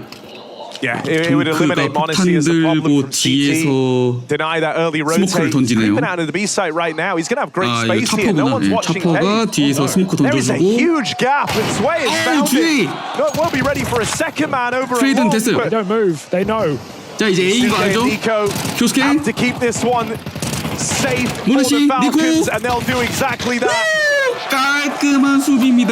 [SPEAKER 6] Yeah, it would eliminate
[SPEAKER 2] 동크가
[SPEAKER 6] Monacy as a problem
[SPEAKER 2] 폭탄
[SPEAKER 6] from
[SPEAKER 2] 들고 뒤에서
[SPEAKER 6] CT. Deny that early
[SPEAKER 2] 스모크를
[SPEAKER 6] rotate.
[SPEAKER 2] 던지네요.
[SPEAKER 6] Creeping out of the B site right now. He's going to have great
[SPEAKER 2] 아, 이거
[SPEAKER 6] space here. No
[SPEAKER 2] 차퍼구나.
[SPEAKER 6] one's
[SPEAKER 2] 네,
[SPEAKER 6] watching
[SPEAKER 2] 차퍼가
[SPEAKER 6] K.
[SPEAKER 2] 뒤에서 스모크
[SPEAKER 6] There is a
[SPEAKER 2] 던져주고
[SPEAKER 6] huge gap, and Zwei has found
[SPEAKER 2] Zwei.
[SPEAKER 6] it. No, won't be ready for a second man over a
[SPEAKER 2] 트레이드는
[SPEAKER 6] long,
[SPEAKER 2] 됐어요.
[SPEAKER 5] They don't move, they know.
[SPEAKER 2] 자, 이제 A인 거 알죠?
[SPEAKER 6] Nico
[SPEAKER 2] 교수께
[SPEAKER 6] have to keep this one safe for
[SPEAKER 2] 모나시,
[SPEAKER 6] the Falcons,
[SPEAKER 2] 니코.
[SPEAKER 6] and they'll do exactly that.
[SPEAKER 2] 깔끔한 수비입니다.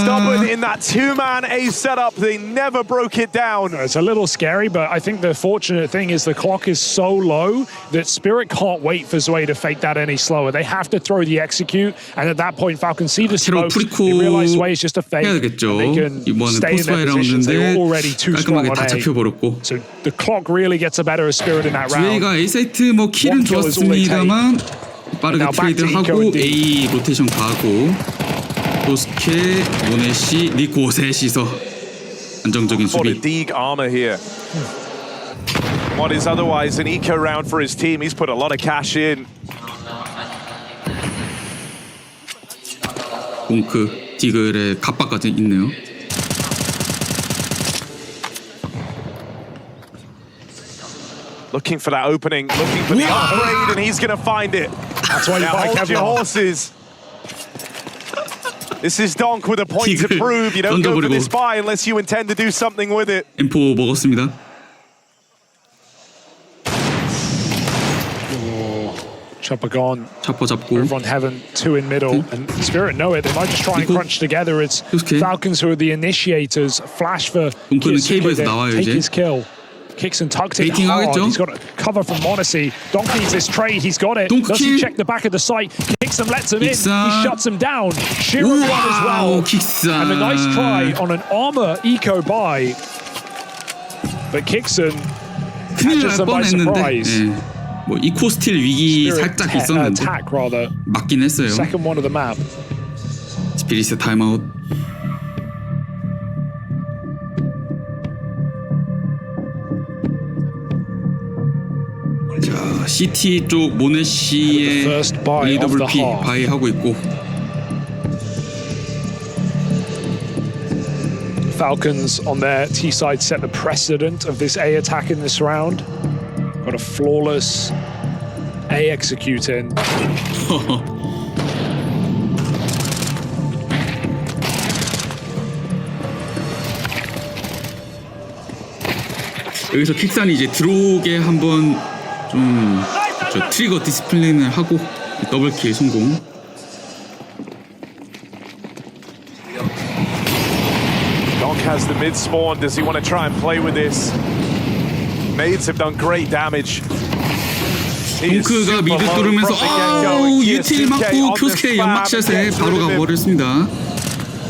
[SPEAKER 6] Stubborn in that 2-man A setup, they never broke it down.
[SPEAKER 5] It's a little scary, but I think the fortunate thing is the clock is so low that Spirit can't wait for Zwei to fake that any slower. They have to throw the execute, and at that point, Falcons see the
[SPEAKER 2] 새로
[SPEAKER 5] smoke. They realize Zwei is just a fake,
[SPEAKER 2] 해야
[SPEAKER 5] and
[SPEAKER 2] 되겠죠.
[SPEAKER 5] they can
[SPEAKER 2] 이번에
[SPEAKER 5] stay in their
[SPEAKER 2] 포스트라이
[SPEAKER 5] positions. They were
[SPEAKER 2] 라운드인데
[SPEAKER 5] already too strong
[SPEAKER 2] 깔끔하게
[SPEAKER 5] on
[SPEAKER 2] 다
[SPEAKER 5] A.
[SPEAKER 2] 잡혀버렸고.
[SPEAKER 5] So the clock really gets the better of Spirit in that round.
[SPEAKER 2] 즈웨이가 A 사이트 뭐 킬은
[SPEAKER 5] One kill is all they
[SPEAKER 2] 좋았습니다만 빠르게
[SPEAKER 5] Now back to
[SPEAKER 2] 트레이드하고
[SPEAKER 5] Nico
[SPEAKER 2] A 로테이션 가고 도스케, 모네시, 니코 셋이서 안정적인
[SPEAKER 6] What a
[SPEAKER 2] 수비.
[SPEAKER 6] Deeg armor here. What is otherwise an eco round for his team. He's put a lot of cash in.
[SPEAKER 2] 동크, 디글의 갑바까지 있네요.
[SPEAKER 6] Looking for that opening, looking for the upgrade, and he's going to find it.
[SPEAKER 5] That's why you
[SPEAKER 6] Now
[SPEAKER 5] buy
[SPEAKER 6] hold your
[SPEAKER 5] Kevlar.
[SPEAKER 6] horses. This is Donk with a point to
[SPEAKER 2] Deagle
[SPEAKER 6] prove. You don't go for
[SPEAKER 2] 던져버리고.
[SPEAKER 6] this buy unless you intend to do something with it.
[SPEAKER 2] M4 먹었습니다.
[SPEAKER 5] Chopper gone.
[SPEAKER 2] 차퍼 잡고
[SPEAKER 5] Over on Heaven, 2 in middle, and Spirit know it. They might just try and
[SPEAKER 2] Nico.
[SPEAKER 5] crunch together. It's
[SPEAKER 2] Okay.
[SPEAKER 5] Falcons who are the initiators. Flash for
[SPEAKER 2] 동크는
[SPEAKER 5] Kiyosuke
[SPEAKER 2] 케이블에서
[SPEAKER 5] to
[SPEAKER 2] 나와요,
[SPEAKER 5] take
[SPEAKER 2] 이제.
[SPEAKER 5] his kill. Kicks and tucked it
[SPEAKER 2] 베이팅
[SPEAKER 5] hard.
[SPEAKER 2] 하겠죠?
[SPEAKER 5] He's got a cover from Monacy. Donk needs this trade. He's got it.
[SPEAKER 2] 동크
[SPEAKER 5] Does he
[SPEAKER 2] 킬.
[SPEAKER 5] check the back of the site? Kicks and lets him in.
[SPEAKER 2] 킥산.
[SPEAKER 5] He shuts him down. Shiro one as well.
[SPEAKER 2] 와우, 킥산.
[SPEAKER 5] And a nice try on an armor eco buy. But Kixon
[SPEAKER 2] 큰일
[SPEAKER 5] catches
[SPEAKER 2] 날
[SPEAKER 5] them by
[SPEAKER 2] 뻔했는데
[SPEAKER 5] surprise.
[SPEAKER 2] 예. 뭐 이코 스틸 위기 살짝 있었는데
[SPEAKER 5] attack rather.
[SPEAKER 2] 맞긴 했어요.
[SPEAKER 5] Second one of the map.
[SPEAKER 2] 스피릿의 타임아웃. 자, CT 쪽 모네시의
[SPEAKER 5] First buy of the
[SPEAKER 2] AWP
[SPEAKER 5] half.
[SPEAKER 2] 바이 하고 있고
[SPEAKER 5] Falcons on their T side set the precedent of this A attack in this round. Got a flawless A executing.
[SPEAKER 2] 여기서 킥산이 이제 들어오게 한번 좀 트리거 디스플레이를 하고 더블킬 성공.
[SPEAKER 6] Donk has the mid spawn. Does he want to try and play with this? Nades have done great damage.
[SPEAKER 2] 동크가 미드 뚫으면서 유틸 맞고 큐스케 연막샷에 바로 가버렸습니다.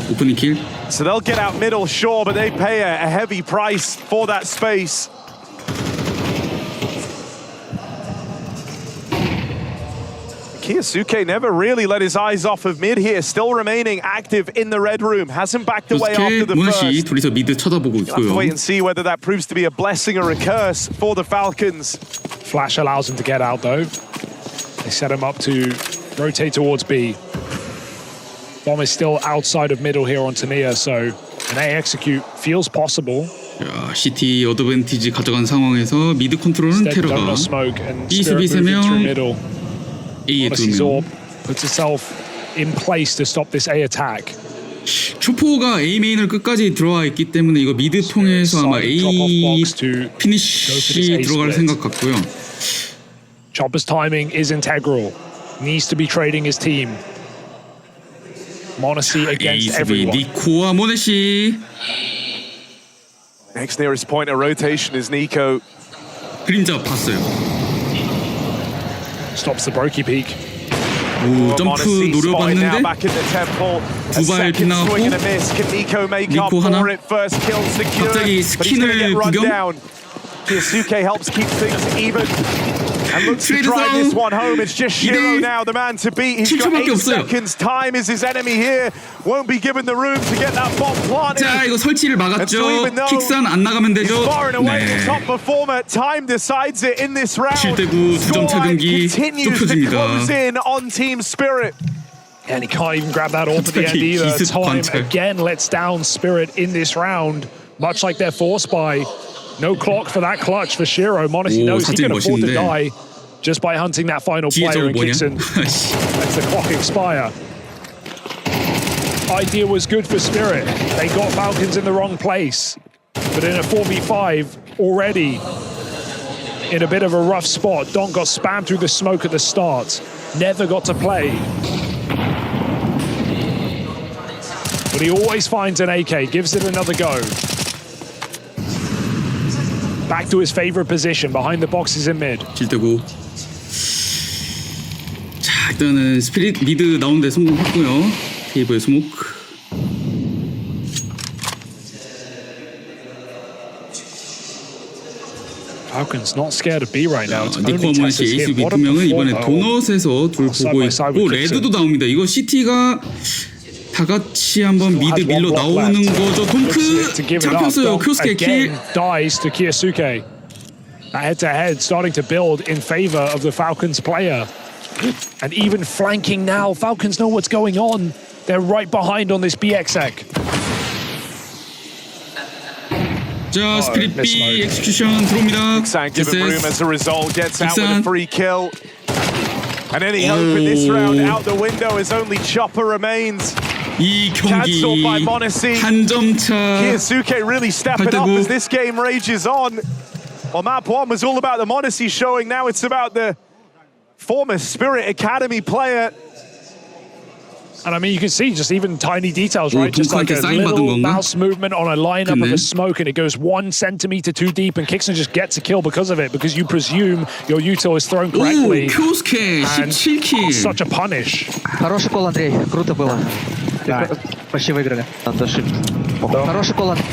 [SPEAKER 2] 오프닝 킬.
[SPEAKER 6] So they'll get out middle, sure, but they pay a heavy price for that space. Kiyosuke never really let his eyes off of mid here, still remaining active in the red room. Hasn't backed away after the
[SPEAKER 2] 모네시
[SPEAKER 6] first.
[SPEAKER 2] 둘이서 미드 쳐다보고
[SPEAKER 6] We'll have to
[SPEAKER 2] 있고요.
[SPEAKER 6] wait and see whether that proves to be a blessing or a curse for the Falcons.
[SPEAKER 5] Flash allows him to get out though. They set him up to rotate towards B. Bomb is still outside of middle here on Tania, so an A execute feels possible.
[SPEAKER 2] 야, CT 어드밴티지 가져간 상황에서 미드 컨트롤은
[SPEAKER 5] Instead,
[SPEAKER 2] 테러가
[SPEAKER 5] donut smoke and
[SPEAKER 2] B
[SPEAKER 5] Spirit
[SPEAKER 2] 수비
[SPEAKER 5] moving through
[SPEAKER 2] 3명
[SPEAKER 5] middle.
[SPEAKER 2] A에
[SPEAKER 5] Honestly,
[SPEAKER 2] 2명.
[SPEAKER 5] Zorb puts itself in place to stop this A attack.
[SPEAKER 2] 슈포가 A 메인을 끝까지 들어와 있기 때문에 이거 미드 통해서 아마 A 피니쉬 들어갈 생각 같고요.
[SPEAKER 5] Chopper's timing is integral. Needs to be trading his team. Monacy against everyone.
[SPEAKER 2] 니코와 모네시.
[SPEAKER 6] Next nearest point of rotation is Nico.
[SPEAKER 2] 그림자 봤어요.
[SPEAKER 5] Stops the Brokey peak.
[SPEAKER 2] 오, 점프 노려봤는데 두 발 빗나갔고 니코 하나. 갑자기 스킨을 구경.
[SPEAKER 6] Kiyosuke helps keep things even and looks to drive this one home. It's just Shiro now, the man to beat. He's got 8 seconds. Time is his enemy here. Won't be given the room to get that bomb planted.
[SPEAKER 2] 자, 이거 설치를 막았죠. 킥산 안 나가면 되죠.
[SPEAKER 6] Far and away the top performer. Time decides it in this round.
[SPEAKER 2] 7대9 2점 차 경기
[SPEAKER 6] continues to
[SPEAKER 2] 좁혀집니다.
[SPEAKER 6] close in on Team Spirit.
[SPEAKER 5] And he can't even grab that ult at the end either. Time again lets down Spirit in this round, much like their force buy. No clock for that clutch for Shiro. Monacy knows he can afford to die just by hunting that final player and Kixon lets the clock expire. Idea was good for Spirit. They got Falcons in the wrong place. But in a 4v5 already in a bit of a rough spot, Don got spammed through the smoke at the start. Never got to play. But he always finds an AK, gives it another go. Back to his favorite position, behind the boxes in mid.
[SPEAKER 2] 7대9. 자, 일단은 스피릿 미드 나오는데 성공했고요. 테이블 스모크.
[SPEAKER 5] Falcons not scared of B right now.
[SPEAKER 2] 니코와 모네시 에이스 B 2명은 이번에 도넛에서 둘 보고 있고 레드도 나옵니다. 이거 CT가 다 같이 한번 미드 밀러 나오는 거죠. 동크 잡혔어요. 큐스케 킬.
[SPEAKER 5] Dies to Kiyosuke. That head-to-head starting to build in favor of the Falcons player. And even flanking now. Falcons know what's going on. They're right behind on this BXX.
[SPEAKER 2] 자, 스피릿 B 엑스큐션 들어옵니다.
[SPEAKER 6] Kixan given room as a result, gets out with a free kill. And any hope in this round out the window as only Chopper remains.
[SPEAKER 2] 이 경기 한 점 차.
[SPEAKER 6] Kiyosuke really stepping up as this game rages on. Well, map 1 was all about the Monacy showing. Now it's about the former Spirit Academy player.
[SPEAKER 5] And I mean, you can see just even tiny details, right? Just like a little mouse movement on a lineup of a smoke, and it goes 1 centimeter too deep, and Kixon just gets a kill because of it, because you presume your util is thrown correctly.
[SPEAKER 2] 큐스케 17킬.
[SPEAKER 5] Such a punish.
[SPEAKER 4] Хороший кол, Андрей. Круто было. Почти выиграли. От ошибки. Хороший кол, Андрей.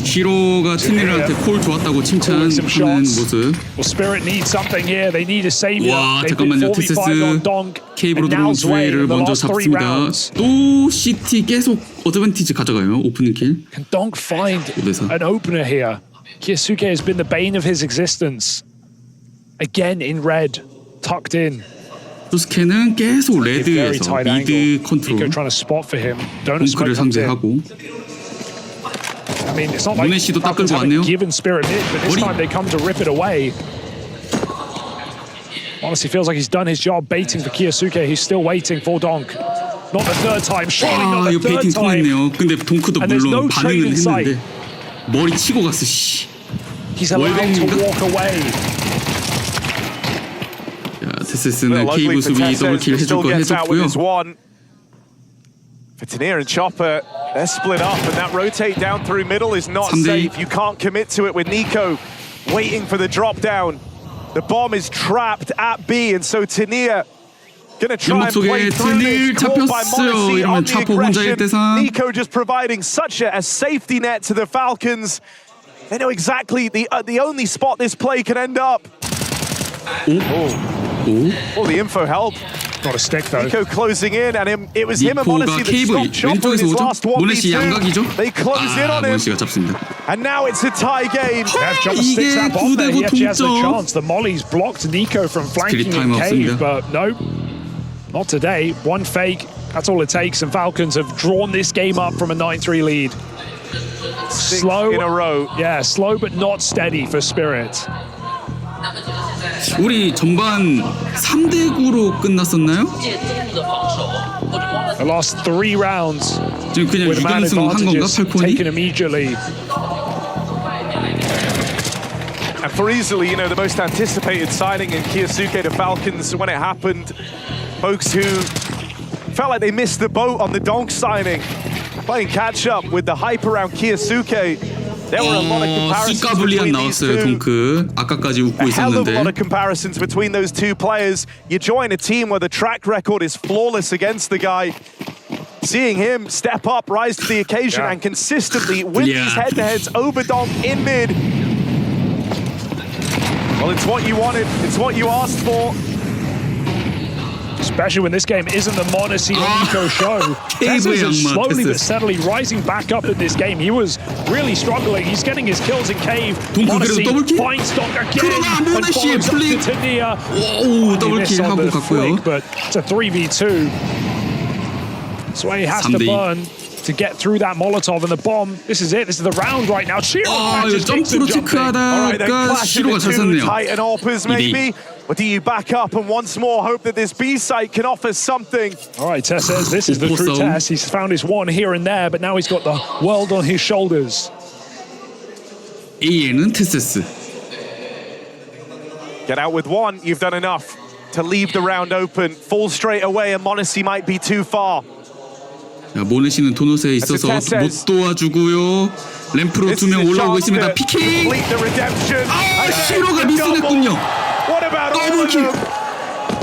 [SPEAKER 2] 히로가 팀리한테 콜 좋았다고 칭찬하는 모습.
[SPEAKER 5] Well, Spirit needs something here. They need a savior.
[SPEAKER 2] 와, 잠깐만요. 테세스 케이브로 들어온 주웨이를 먼저 잡습니다. 또 CT 계속 어드밴티지 가져가요. 오프닝 킬.
[SPEAKER 5] Can Donk find an opener here? Kiyosuke has been the bane of his existence. Again in red, tucked in.
[SPEAKER 2] 큐스케는 계속 레드에서 미드 컨트롤.
[SPEAKER 5] trying to spot for him.
[SPEAKER 2] 동크를 상대하고.
[SPEAKER 5] mean, it's not like
[SPEAKER 2] 모네 씨도 딱
[SPEAKER 5] Falcons
[SPEAKER 2] 끌고
[SPEAKER 5] haven't
[SPEAKER 2] 왔네요.
[SPEAKER 5] given Spirit mid, but this
[SPEAKER 2] 머리.
[SPEAKER 5] time they come to rip it away. Honestly, feels like he's done his job baiting for Kiyosuke. He's still waiting for Donk. Not the third time, surely not
[SPEAKER 2] 아,
[SPEAKER 5] the
[SPEAKER 2] 이거
[SPEAKER 5] third
[SPEAKER 2] 베이팅
[SPEAKER 5] time.
[SPEAKER 2] 통했네요. 근데 동크도
[SPEAKER 5] And there's no
[SPEAKER 2] 물론
[SPEAKER 5] trade
[SPEAKER 2] 반응은
[SPEAKER 5] in sight.
[SPEAKER 2] 했는데 머리 치고 갔어. 씨.
[SPEAKER 5] He's allowed to
[SPEAKER 2] 월병인가?
[SPEAKER 5] walk away.
[SPEAKER 2] 자, 테세스는 케이브 수비 더블킬 해줄 거 해줬고요.
[SPEAKER 6] For Tania and Chopper, they're split up, and that rotate down through middle is not
[SPEAKER 2] 3대2.
[SPEAKER 6] safe. You can't commit to it with Nico waiting for the drop down. The bomb is trapped at B, and so Tania gonna try and play through this. Caught by Monacy on the aggression. Nico just providing such a safety net to the Falcons. They know exactly the only spot this play can end up. Oh, the info help.
[SPEAKER 5] Not a stick though.
[SPEAKER 6] Nico closing in, and it was him and Monacy that stopped Chopper in his last
[SPEAKER 2] 모네씨 양각이죠?
[SPEAKER 6] 1v2. They closed in on him,
[SPEAKER 2] 모네씨가 잡습니다.
[SPEAKER 6] and now it's a tie game.
[SPEAKER 5] Chopper sticks that bomb there. He actually has the
[SPEAKER 2] 동점.
[SPEAKER 5] chance. The mollies blocked Nico from flanking in cave, but no, not today. One fake, that's all it takes, and Falcons have drawn this game up from a 9-3 lead. Slow
[SPEAKER 6] in a row.
[SPEAKER 5] Yeah, slow but not steady for Spirit.
[SPEAKER 2] 우리 전반 3대9로 끝났었나요?
[SPEAKER 5] The last 3 rounds
[SPEAKER 2] 지금 그냥
[SPEAKER 5] with man
[SPEAKER 2] 6연승 한 건가?
[SPEAKER 5] advantages
[SPEAKER 2] 8콘이?
[SPEAKER 5] taken immediately.
[SPEAKER 6] And for easily, you know, the most anticipated signing in Kiyosuke to Falcons when it happened, folks who felt like they missed the boat on the Donk signing, playing catch up with the hype around Kiyosuke. There were a lot of comparisons
[SPEAKER 2] 시카블리안
[SPEAKER 6] between these
[SPEAKER 2] 나왔어요.
[SPEAKER 6] two.
[SPEAKER 2] 동크 아까까지 웃고
[SPEAKER 6] A hell of a
[SPEAKER 2] 있었는데
[SPEAKER 6] lot of comparisons between those two players. You join a team where the track record is flawless against the guy. Seeing him step up, rise to the occasion, and consistently win these head-to-heads over Donk in mid. Well, it's what you wanted. It's what you asked for.
[SPEAKER 5] Especially when this game isn't the Monacy or Nico show. Tessers is slowly but steadily rising back up in this game. He was really struggling. He's getting his kills in cave. Monacy finds Donk again and follows up to Tania.
[SPEAKER 2] 오, 더블킬 하고 갔고요.
[SPEAKER 5] But it's a 3v2. So he has to burn to get through that Molotov and the bomb. This is it. This is the round right now.
[SPEAKER 2] 점프로 체크하다가 시로가 잘 쐈네요.
[SPEAKER 6] Titan Orpers maybe. Or do you back up and once more hope that this B site can offer something?
[SPEAKER 5] All right, Tess says this is the true Tess. He's found his one here and there, but now he's got the world on his shoulders.
[SPEAKER 2] A는 테세스.
[SPEAKER 6] Get out with one. You've done enough to leave the round open. Fall straight away, and Monacy might be too far.
[SPEAKER 2] 자, 모네씨는 도넛에 있어서 못 도와주고요. 램프로 2명 올라오고 있습니다. 피킹! 아, 시로가 미스했군요.
[SPEAKER 6] What about all of them?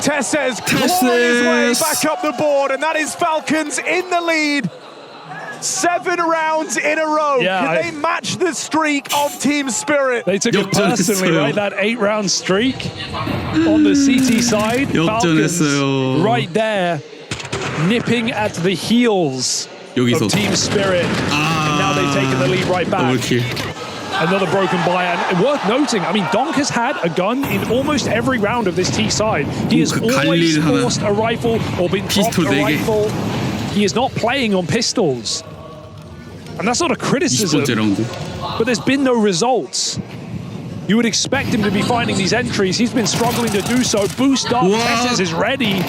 [SPEAKER 6] Tessez clawing his way back up the board, and that is Falcons in the lead. 7 rounds in a row. Can they match the streak of Team Spirit?
[SPEAKER 5] They took it personally, right? That 8-round streak on the CT side. Falcons right there, nipping at the heels of Team Spirit. And now they've taken the lead right back. Another broken buy, and worth noting, I mean, Donk has had a gun in almost every round of this T side. He has always forced a rifle or been dropped a rifle. He is not playing on pistols. And that's not a criticism, but there's been no results. You would expect him to be finding these entries. He's been struggling to do so. Boost up, Tessez is ready.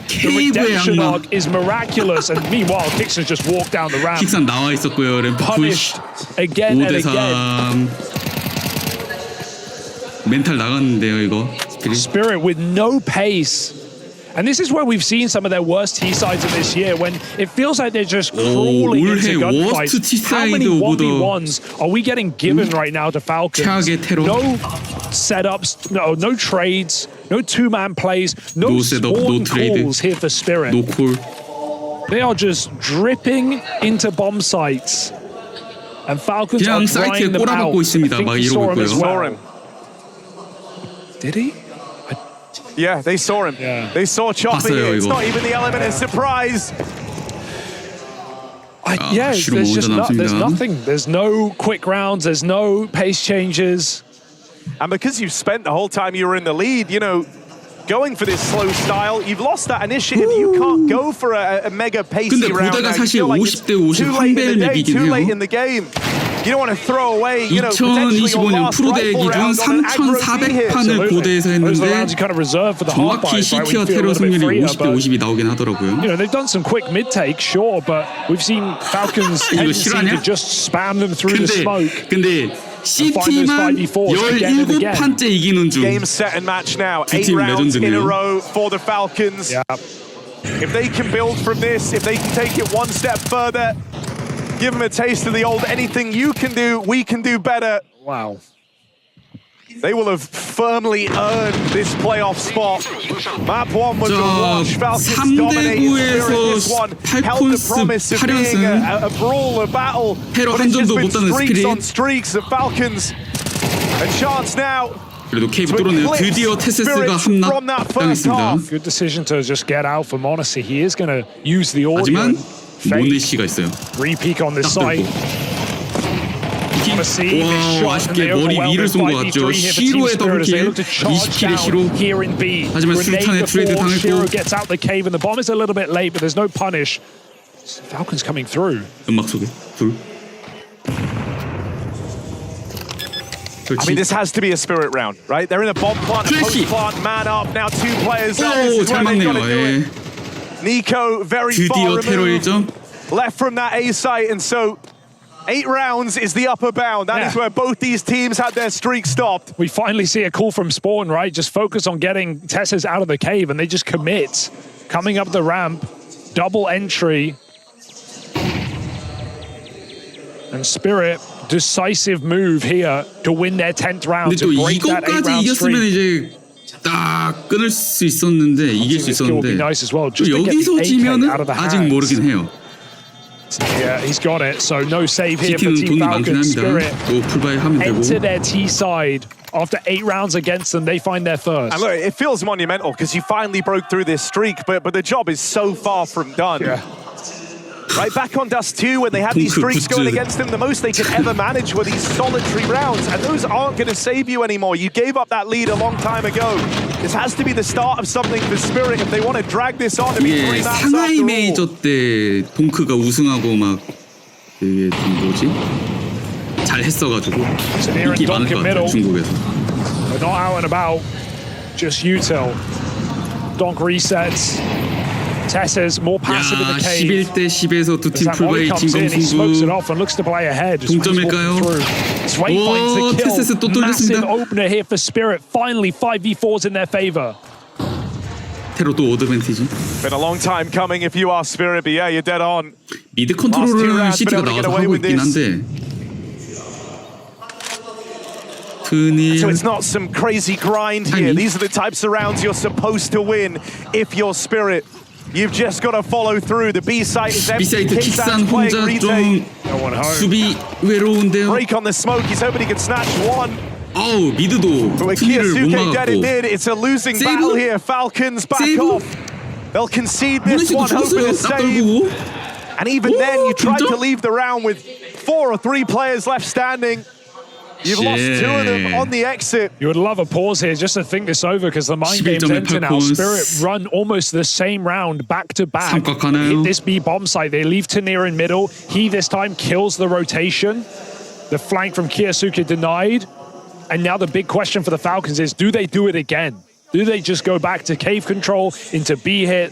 [SPEAKER 5] The redemption arc is miraculous, and meanwhile, Kixon just walked down the ramp.
[SPEAKER 2] 킥산 나와 있었고요. 램프
[SPEAKER 5] punished again and again.
[SPEAKER 2] 멘탈 나갔는데요, 이거.
[SPEAKER 5] Spirit with no pace. And this is where we've seen some of their worst T-sides of this year, when it feels like they're just crawling into gunfights. How many 1v1s are we getting given right now to Falcons? No setups, no trades, no two-man plays, no spawn calls here for Spirit.
[SPEAKER 2] No call.
[SPEAKER 5] They are just dripping into bomb sites. And Falcons are drying them out. I think he saw him as well. Did he?
[SPEAKER 6] Yeah, they saw him.
[SPEAKER 5] Yeah.
[SPEAKER 6] They saw Chopper here. It's not even the element of surprise.
[SPEAKER 5] There's just there's nothing. There's no quick rounds. There's no pace changes.
[SPEAKER 6] And because you've spent the whole time you were in the lead, you know, going for this slow style, you've lost that initiative. You can't go for a mega pacey round.
[SPEAKER 2] 근데 보다가 사실 50대 50
[SPEAKER 6] too late in the game. You don't want to throw away, you know, potentially your
[SPEAKER 2] 2025년
[SPEAKER 6] last
[SPEAKER 2] 프로대회
[SPEAKER 6] rifle
[SPEAKER 2] 기준
[SPEAKER 6] round on an aggro B here.
[SPEAKER 2] 3,400판을 고대에서
[SPEAKER 5] Those are the
[SPEAKER 2] 했는데
[SPEAKER 5] rounds you kind of reserve for the hard
[SPEAKER 2] 정확히
[SPEAKER 5] buys, right?
[SPEAKER 2] CT와
[SPEAKER 5] When you feel a
[SPEAKER 2] 테러
[SPEAKER 5] little bit
[SPEAKER 2] 승률이
[SPEAKER 5] freer,
[SPEAKER 2] 50대
[SPEAKER 5] but
[SPEAKER 2] 50이 나오긴 하더라고요.
[SPEAKER 5] you know, they've done some quick mid takes, sure, but we've seen Falcons tendency
[SPEAKER 2] 실화냐?
[SPEAKER 5] to just spam them through the smoke.
[SPEAKER 2] 근데 CT만 17판째 이기는 중.
[SPEAKER 6] Game, set, and match now.
[SPEAKER 2] 두
[SPEAKER 6] 8
[SPEAKER 2] 팀
[SPEAKER 6] rounds in a
[SPEAKER 2] 레전드네요.
[SPEAKER 6] row for the Falcons.
[SPEAKER 5] Yeah.
[SPEAKER 6] If they can build from this, if they can take it one step further, give them a taste of the old anything you can do, we can do better.
[SPEAKER 5] Wow.
[SPEAKER 6] They will have firmly earned this playoff spot. Map 1 was a wash. Falcons dominated this one. Held the promise of being a brawl, a battle. But it's just been streaks on streaks of Falcons. A chance now.
[SPEAKER 2] 그래도 케이브 뚫어내요. 드디어 테세스가 함락당했습니다.
[SPEAKER 5] Good decision to just get out for Monacy. He is going to use the audio.
[SPEAKER 2] 하지만 모네시가 있어요.
[SPEAKER 5] Re-peek on this site.
[SPEAKER 2] 와, 아쉽게 머리 위를 쏜 것 같죠. 시로의 더블킬, 20킬의 시로. 하지만 수류탄에 트레이드 당했고.
[SPEAKER 5] Gets out the cave and the bomb is a little bit late, but there's no punish. Falcons coming through.
[SPEAKER 2] 연막 속에 둘.
[SPEAKER 6] I mean, this has to be a spirit round, right? They're in a bomb plant, a post plant, man up. Now 2 players up. This is where they've got to do it. Nico very far removed, left from that A site, and so 8 rounds is the upper bound. That is where both these teams had their streak stopped.
[SPEAKER 5] We finally see a call from Spawn, right? Just focus on getting Tessas out of the cave, and they just commit. Coming up the ramp, double entry. And Spirit, decisive move here to win their 10th round.
[SPEAKER 2] 근데 또 이것까지 이겼으면 이제 딱 끊을 수 있었는데 이길 수 있었는데 또 여기서 지면은 아직 모르긴 해요.
[SPEAKER 5] Yeah, he's got it. So no save here for
[SPEAKER 2] CT는
[SPEAKER 5] Team
[SPEAKER 2] 돈이 많긴
[SPEAKER 5] Falcons.
[SPEAKER 2] 합니다.
[SPEAKER 5] Spirit
[SPEAKER 2] 또 풀바이 하면 되고.
[SPEAKER 5] enter their T side. After 8 rounds against them, they find their first.
[SPEAKER 6] And look, it feels monumental because you finally broke through this streak, but the job is so far from done.
[SPEAKER 5] Yeah.
[SPEAKER 6] Right back on Dust 2 when they had these streaks going against them, the most they could ever manage were these solitary rounds, and those aren't going to save you anymore. You gave up that lead a long time ago. This has to be the start of something for Spirit if they want to drag this on.
[SPEAKER 2] 이게 상하이 메이저 때 동크가 우승하고 막 되게 좀 뭐지? 잘 했어가지고 인기 많을 것 같아요, 중국에서.
[SPEAKER 5] They're not out and about, just util. Donk resets. Tessas more passive in the cave.
[SPEAKER 2] 11대 10에서 두 팀 풀바이 진검승부. 동점일까요? 오, 테세스 또 뚫렸습니다.
[SPEAKER 5] Massive opener here for Spirit. Finally, 5v4s in their favor.
[SPEAKER 2] 테로 또 어드밴티지.
[SPEAKER 6] Been a long time coming if you are Spirit, but yeah, you're dead on.
[SPEAKER 2] 미드 컨트롤을 CT가 나와서 하고 있긴 한데.
[SPEAKER 6] So it's not some crazy grind here. These are the types of rounds you're supposed to win if you're Spirit. You've just got to follow through. The B site is empty.
[SPEAKER 2] B site 킥산 혼자 좀 수비 외로운데요.
[SPEAKER 6] Break on the smoke. He's hoping he can snatch one.
[SPEAKER 2] 어우, 미드도 승리를 못 막았고.
[SPEAKER 6] It's a losing battle here. Falcons back off. They'll concede this one, hoping to save. And even then, you tried to leave the round with 4 or 3 players left standing. You've lost 2 of them on the exit.
[SPEAKER 5] You would love a pause here just to think this over because the mind game's enter now. Spirit run almost the same round back to back. Hit this B bomb site. They leave Tanir in middle. He this time kills the rotation. The flank from Kiyosuke denied. And now the big question for the Falcons is, do they do it again? Do they just go back to cave control into B hit?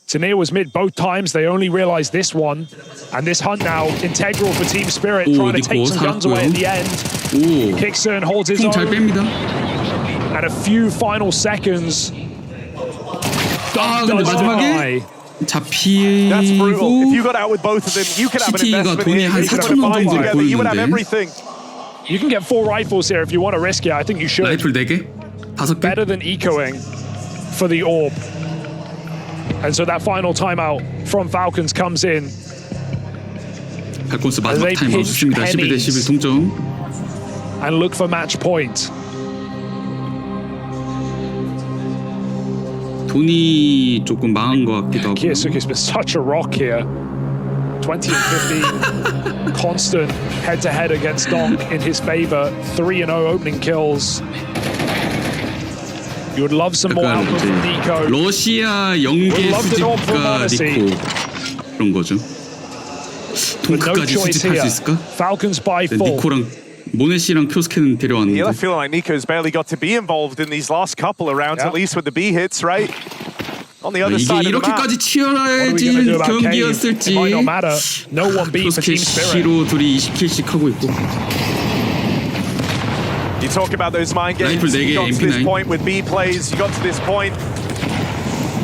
[SPEAKER 5] Tanir was mid both times. They only realized this one. And this hunt now, integral for Team Spirit, trying to take some guns away at the end. Kickstone holds his own. And a few final seconds.
[SPEAKER 2] 근데 마지막에 잡히고
[SPEAKER 6] That's brutal. If you got out with both of them, you could have an investment here. You could have a fight together. You would have everything.
[SPEAKER 5] You can get 4 rifles here if you want to risk it. I think you should.
[SPEAKER 2] 라이플 4개? 5개?
[SPEAKER 5] Better than ecoing for the orb. And so that final timeout from Falcons comes in.
[SPEAKER 2] 팔콘스 마지막 타임아웃 씁니다. 11대 11 동점.
[SPEAKER 5] And look for match point.
[SPEAKER 2] 돈이 조금 망한 것 같기도 하고.
[SPEAKER 5] Kiyosuke's been such a rock here. 20 and 15. Constant head-to-head against Donk in his favor. 3-0 opening kills. You would love some more output from Nico.
[SPEAKER 2] 러시아 영계 수집가 니코 그런 거죠. 동크까지 수집할 수 있을까?
[SPEAKER 5] Falcons by 4.
[SPEAKER 2] 니코랑 모네시랑 표스케는 데려왔는데.
[SPEAKER 6] Yeah, I feel like Nico's barely got to be involved in these last couple of rounds, at least with the B hits, right? On the other
[SPEAKER 2] 이게
[SPEAKER 6] side of the map.
[SPEAKER 2] 이렇게까지 치열해진 경기였을지. 표스케 시로 둘이 20킬씩 하고 있고.
[SPEAKER 6] You talk about those mind games. You got to this point with B plays. You got to this point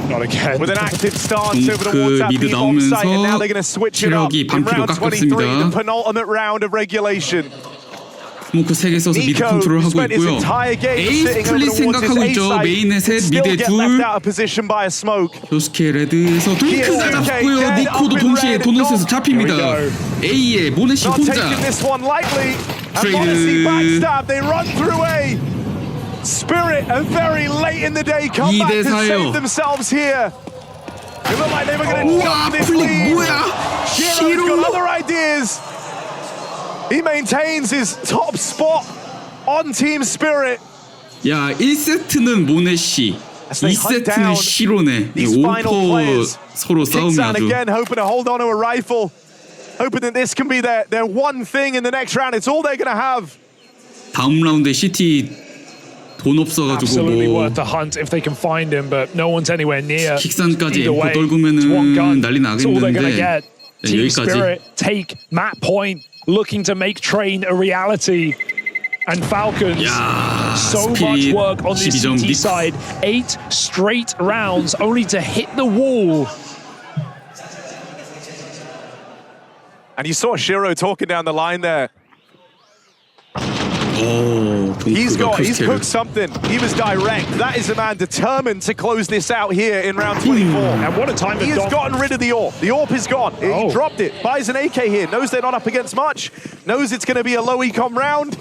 [SPEAKER 5] Not again.
[SPEAKER 6] with an active stance over towards that B bomb site, and now they're going to switch it up in round 23, the penultimate round of regulation.
[SPEAKER 2] 스모크 3개 써서 미드 컨트롤 하고 있고요. 에이스 플릿 생각하고 있죠. 메인에 셋, 미드에 둘. 표스케 레드에서 동크가 잡고요. 니코도 동시에 도넛에서 잡힙니다. A에 모네시 혼자. 트레이드.
[SPEAKER 6] Spirit, and very late in the day, come back to save themselves here. It looked like they were going to jump this lead. Shiro's got other ideas. He maintains his top spot on Team Spirit.
[SPEAKER 2] 야, 1세트는 모네시, 2세트는 시로네. 5포 서로 싸움이 아주.
[SPEAKER 6] Again, hoping to hold on to a rifle, hoping that this can be their one thing in the next round. It's all they're going to have.
[SPEAKER 2] 다음 라운드에 CT 돈 없어가지고
[SPEAKER 5] Absolutely
[SPEAKER 2] 뭐
[SPEAKER 5] worth the hunt if they can find him, but no one's anywhere near.
[SPEAKER 2] 킥산까지
[SPEAKER 5] Either
[SPEAKER 2] 엠포
[SPEAKER 5] way,
[SPEAKER 2] 떨구면은 난리
[SPEAKER 5] that's all they're going to
[SPEAKER 2] 나겠는데.
[SPEAKER 5] get. Team Spirit take map point, looking to make Train a reality. And Falcons, so much work on this CT side. 8 straight rounds only to hit the wall.
[SPEAKER 6] And you saw Shiro talking down the line there. He's cooked something. He was direct. That is a man determined to close this out here in round 24.
[SPEAKER 5] And what a time
[SPEAKER 6] he has gotten rid of the AWP. The AWP is gone. He dropped it. Buys an AK here. Knows they're not up against much. Knows it's going to be a low econ round.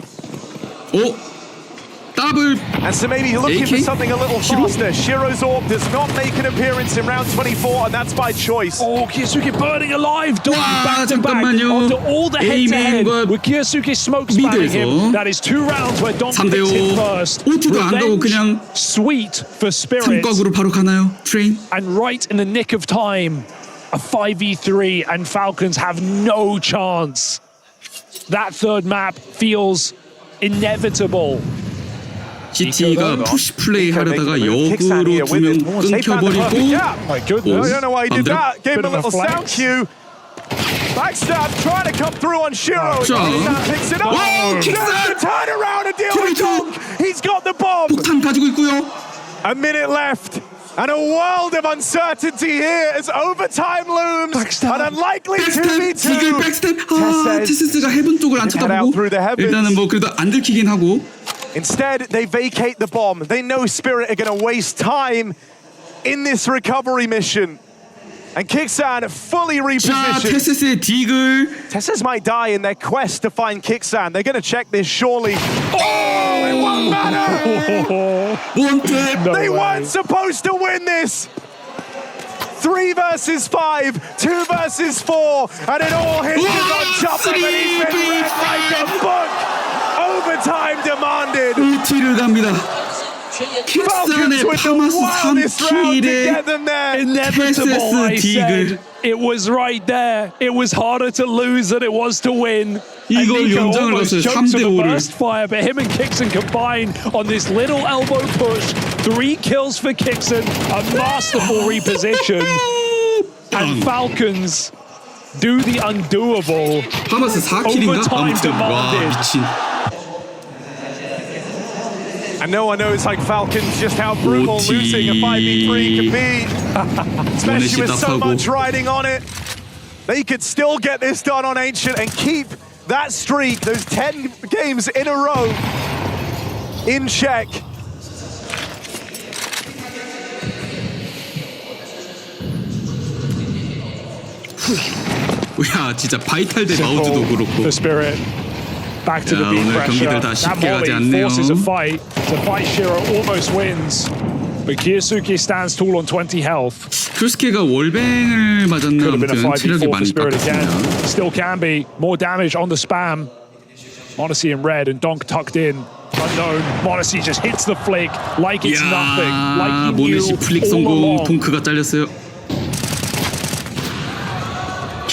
[SPEAKER 2] 더블.
[SPEAKER 6] And so maybe you're looking for something a little faster. Shiro's AWP does not make an appearance in round 24, and that's by choice.
[SPEAKER 5] Oh, Kyosuke burning alive, dying back to back after all the head-to-head with Kyosuke smoke spamming him. That is 2 rounds where Donk gets hit first. Revenge, sweet for Spirit.
[SPEAKER 2] 삼각으로 바로 가나요? 트레인.
[SPEAKER 5] And right in the nick of time, a 5v3, and Falcons have no chance. That third map feels inevitable.
[SPEAKER 2] CT가 푸시 플레이 하려다가 역으로 2명 끊겨버리고
[SPEAKER 6] I don't know why he did that. Gave him a little sound cue. Backstab trying to come through on Shiro. Picks it up. Turn around and deal with Donk. He's got the bomb.
[SPEAKER 2] 폭탄 가지고 있고요.
[SPEAKER 6] A minute left. And a world of uncertainty here as overtime looms. An unlikely 2v2.
[SPEAKER 2] 백스텝. 테세스가 헤븐 쪽을 안 쳐다보고 일단은 뭐 그래도 안 들키긴 하고.
[SPEAKER 6] Instead, they vacate the bomb. They know Spirit are going to waste time in this recovery mission. And Kixan fully repositioned.
[SPEAKER 2] 자, 테세스의 디글.
[SPEAKER 6] Tesses might die in their quest to find Kixan. They're going to check this surely. Oh, it won't matter! They weren't supposed to win this! 3 versus 5, 2 versus 4, and it all hinges on Chopper, but he's been read like a book. Overtime demanded.
[SPEAKER 2] 우티를 갑니다. 킥산의 파마스 3킬에 테세스 디글.
[SPEAKER 5] It was right there. It was harder to lose than it was to win.
[SPEAKER 2] 이걸 연장을 갔어요. 3대5를.
[SPEAKER 5] Fire, but him and Kixon combine on this little elbow push. 3 kills for Kixon. A masterful reposition. And Falcons do the undoable.
[SPEAKER 2] 파마스 4킬인가? 아무튼 와 미친.
[SPEAKER 6] And no one knows like Falcons just how brutal losing a 5v3 can be. Especially with so much riding on it. They could still get this done on Ancient and keep that streak, those 10 games in a row, in check.
[SPEAKER 2] 야 진짜 바이탈 대 마우즈도 그렇고.
[SPEAKER 5] The Spirit. Back to the beat pressure. That Molly forces a fight. To fight Shiro almost wins. But Kyosuke stands tall on 20 health.
[SPEAKER 2] 표스케가 월뱅을 맞았나 아무튼 체력이 많이 깎였습니다.
[SPEAKER 5] Still can be. More damage on the spam. Monacy in red and Donk tucked in. Unknown. Monacy just hits the flick like it's nothing. Like he knew
[SPEAKER 2] 모네시 플릭 성공. 동크가 잘렸어요.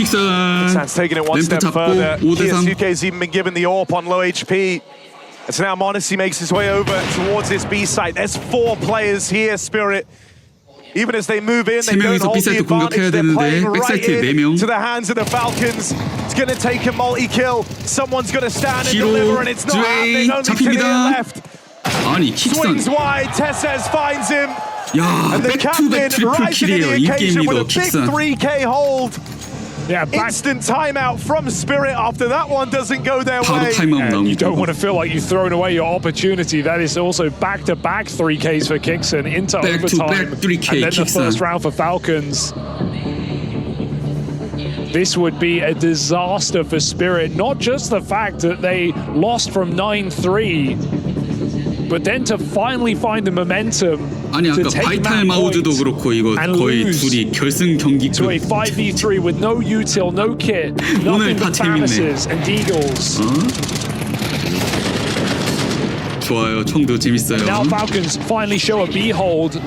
[SPEAKER 2] 킥선.
[SPEAKER 6] San's taking it one
[SPEAKER 2] 램프
[SPEAKER 6] step
[SPEAKER 2] 잡고
[SPEAKER 6] further.
[SPEAKER 2] 5대3.
[SPEAKER 6] Kiyasuke's even been given the AWP on low HP. And so now m0NESY makes his way over towards this B site. There's 4 players here, Spirit. Even as they move in, they don't hold the advantage. They're playing right into the hands of the Falcons. It's going to take a multi-kill. Someone's going to stand and deliver, and it's not happening. Only Tania left.
[SPEAKER 2] 아니 킥선.
[SPEAKER 6] Swings wide. Tessez finds him.
[SPEAKER 2] 야,
[SPEAKER 6] And the captain rising to the occasion with a big 3K hold.
[SPEAKER 5] Yeah,
[SPEAKER 6] Instant timeout from Spirit after that one doesn't go their
[SPEAKER 2] 바로
[SPEAKER 6] way.
[SPEAKER 2] 타임아웃
[SPEAKER 5] And you
[SPEAKER 2] 나옵니다.
[SPEAKER 5] don't want to feel like you've thrown away your opportunity. That is also back-to-back 3Ks for Kixon into
[SPEAKER 2] Back-to-back
[SPEAKER 5] overtime.
[SPEAKER 2] 3K
[SPEAKER 5] and then the
[SPEAKER 2] Kixon.
[SPEAKER 5] first round for Falcons. This would be a disaster for Spirit. Not just the fact that they lost from 9-3, but then to finally find the momentum
[SPEAKER 2] 아니
[SPEAKER 5] to
[SPEAKER 2] 아까
[SPEAKER 5] take
[SPEAKER 2] 바이탈
[SPEAKER 5] that
[SPEAKER 2] 마우즈도
[SPEAKER 5] point
[SPEAKER 2] 그렇고 이거
[SPEAKER 5] and
[SPEAKER 2] 거의
[SPEAKER 5] lose
[SPEAKER 2] 둘이 결승 경기
[SPEAKER 5] to a 5v3 with no util, no kit, nothing
[SPEAKER 2] 다
[SPEAKER 5] but
[SPEAKER 2] 재밌네.
[SPEAKER 5] Thameses and Deagles.
[SPEAKER 2] 좋아요. 청도 재밌어요.
[SPEAKER 5] Now Falcons finally show a B hold. The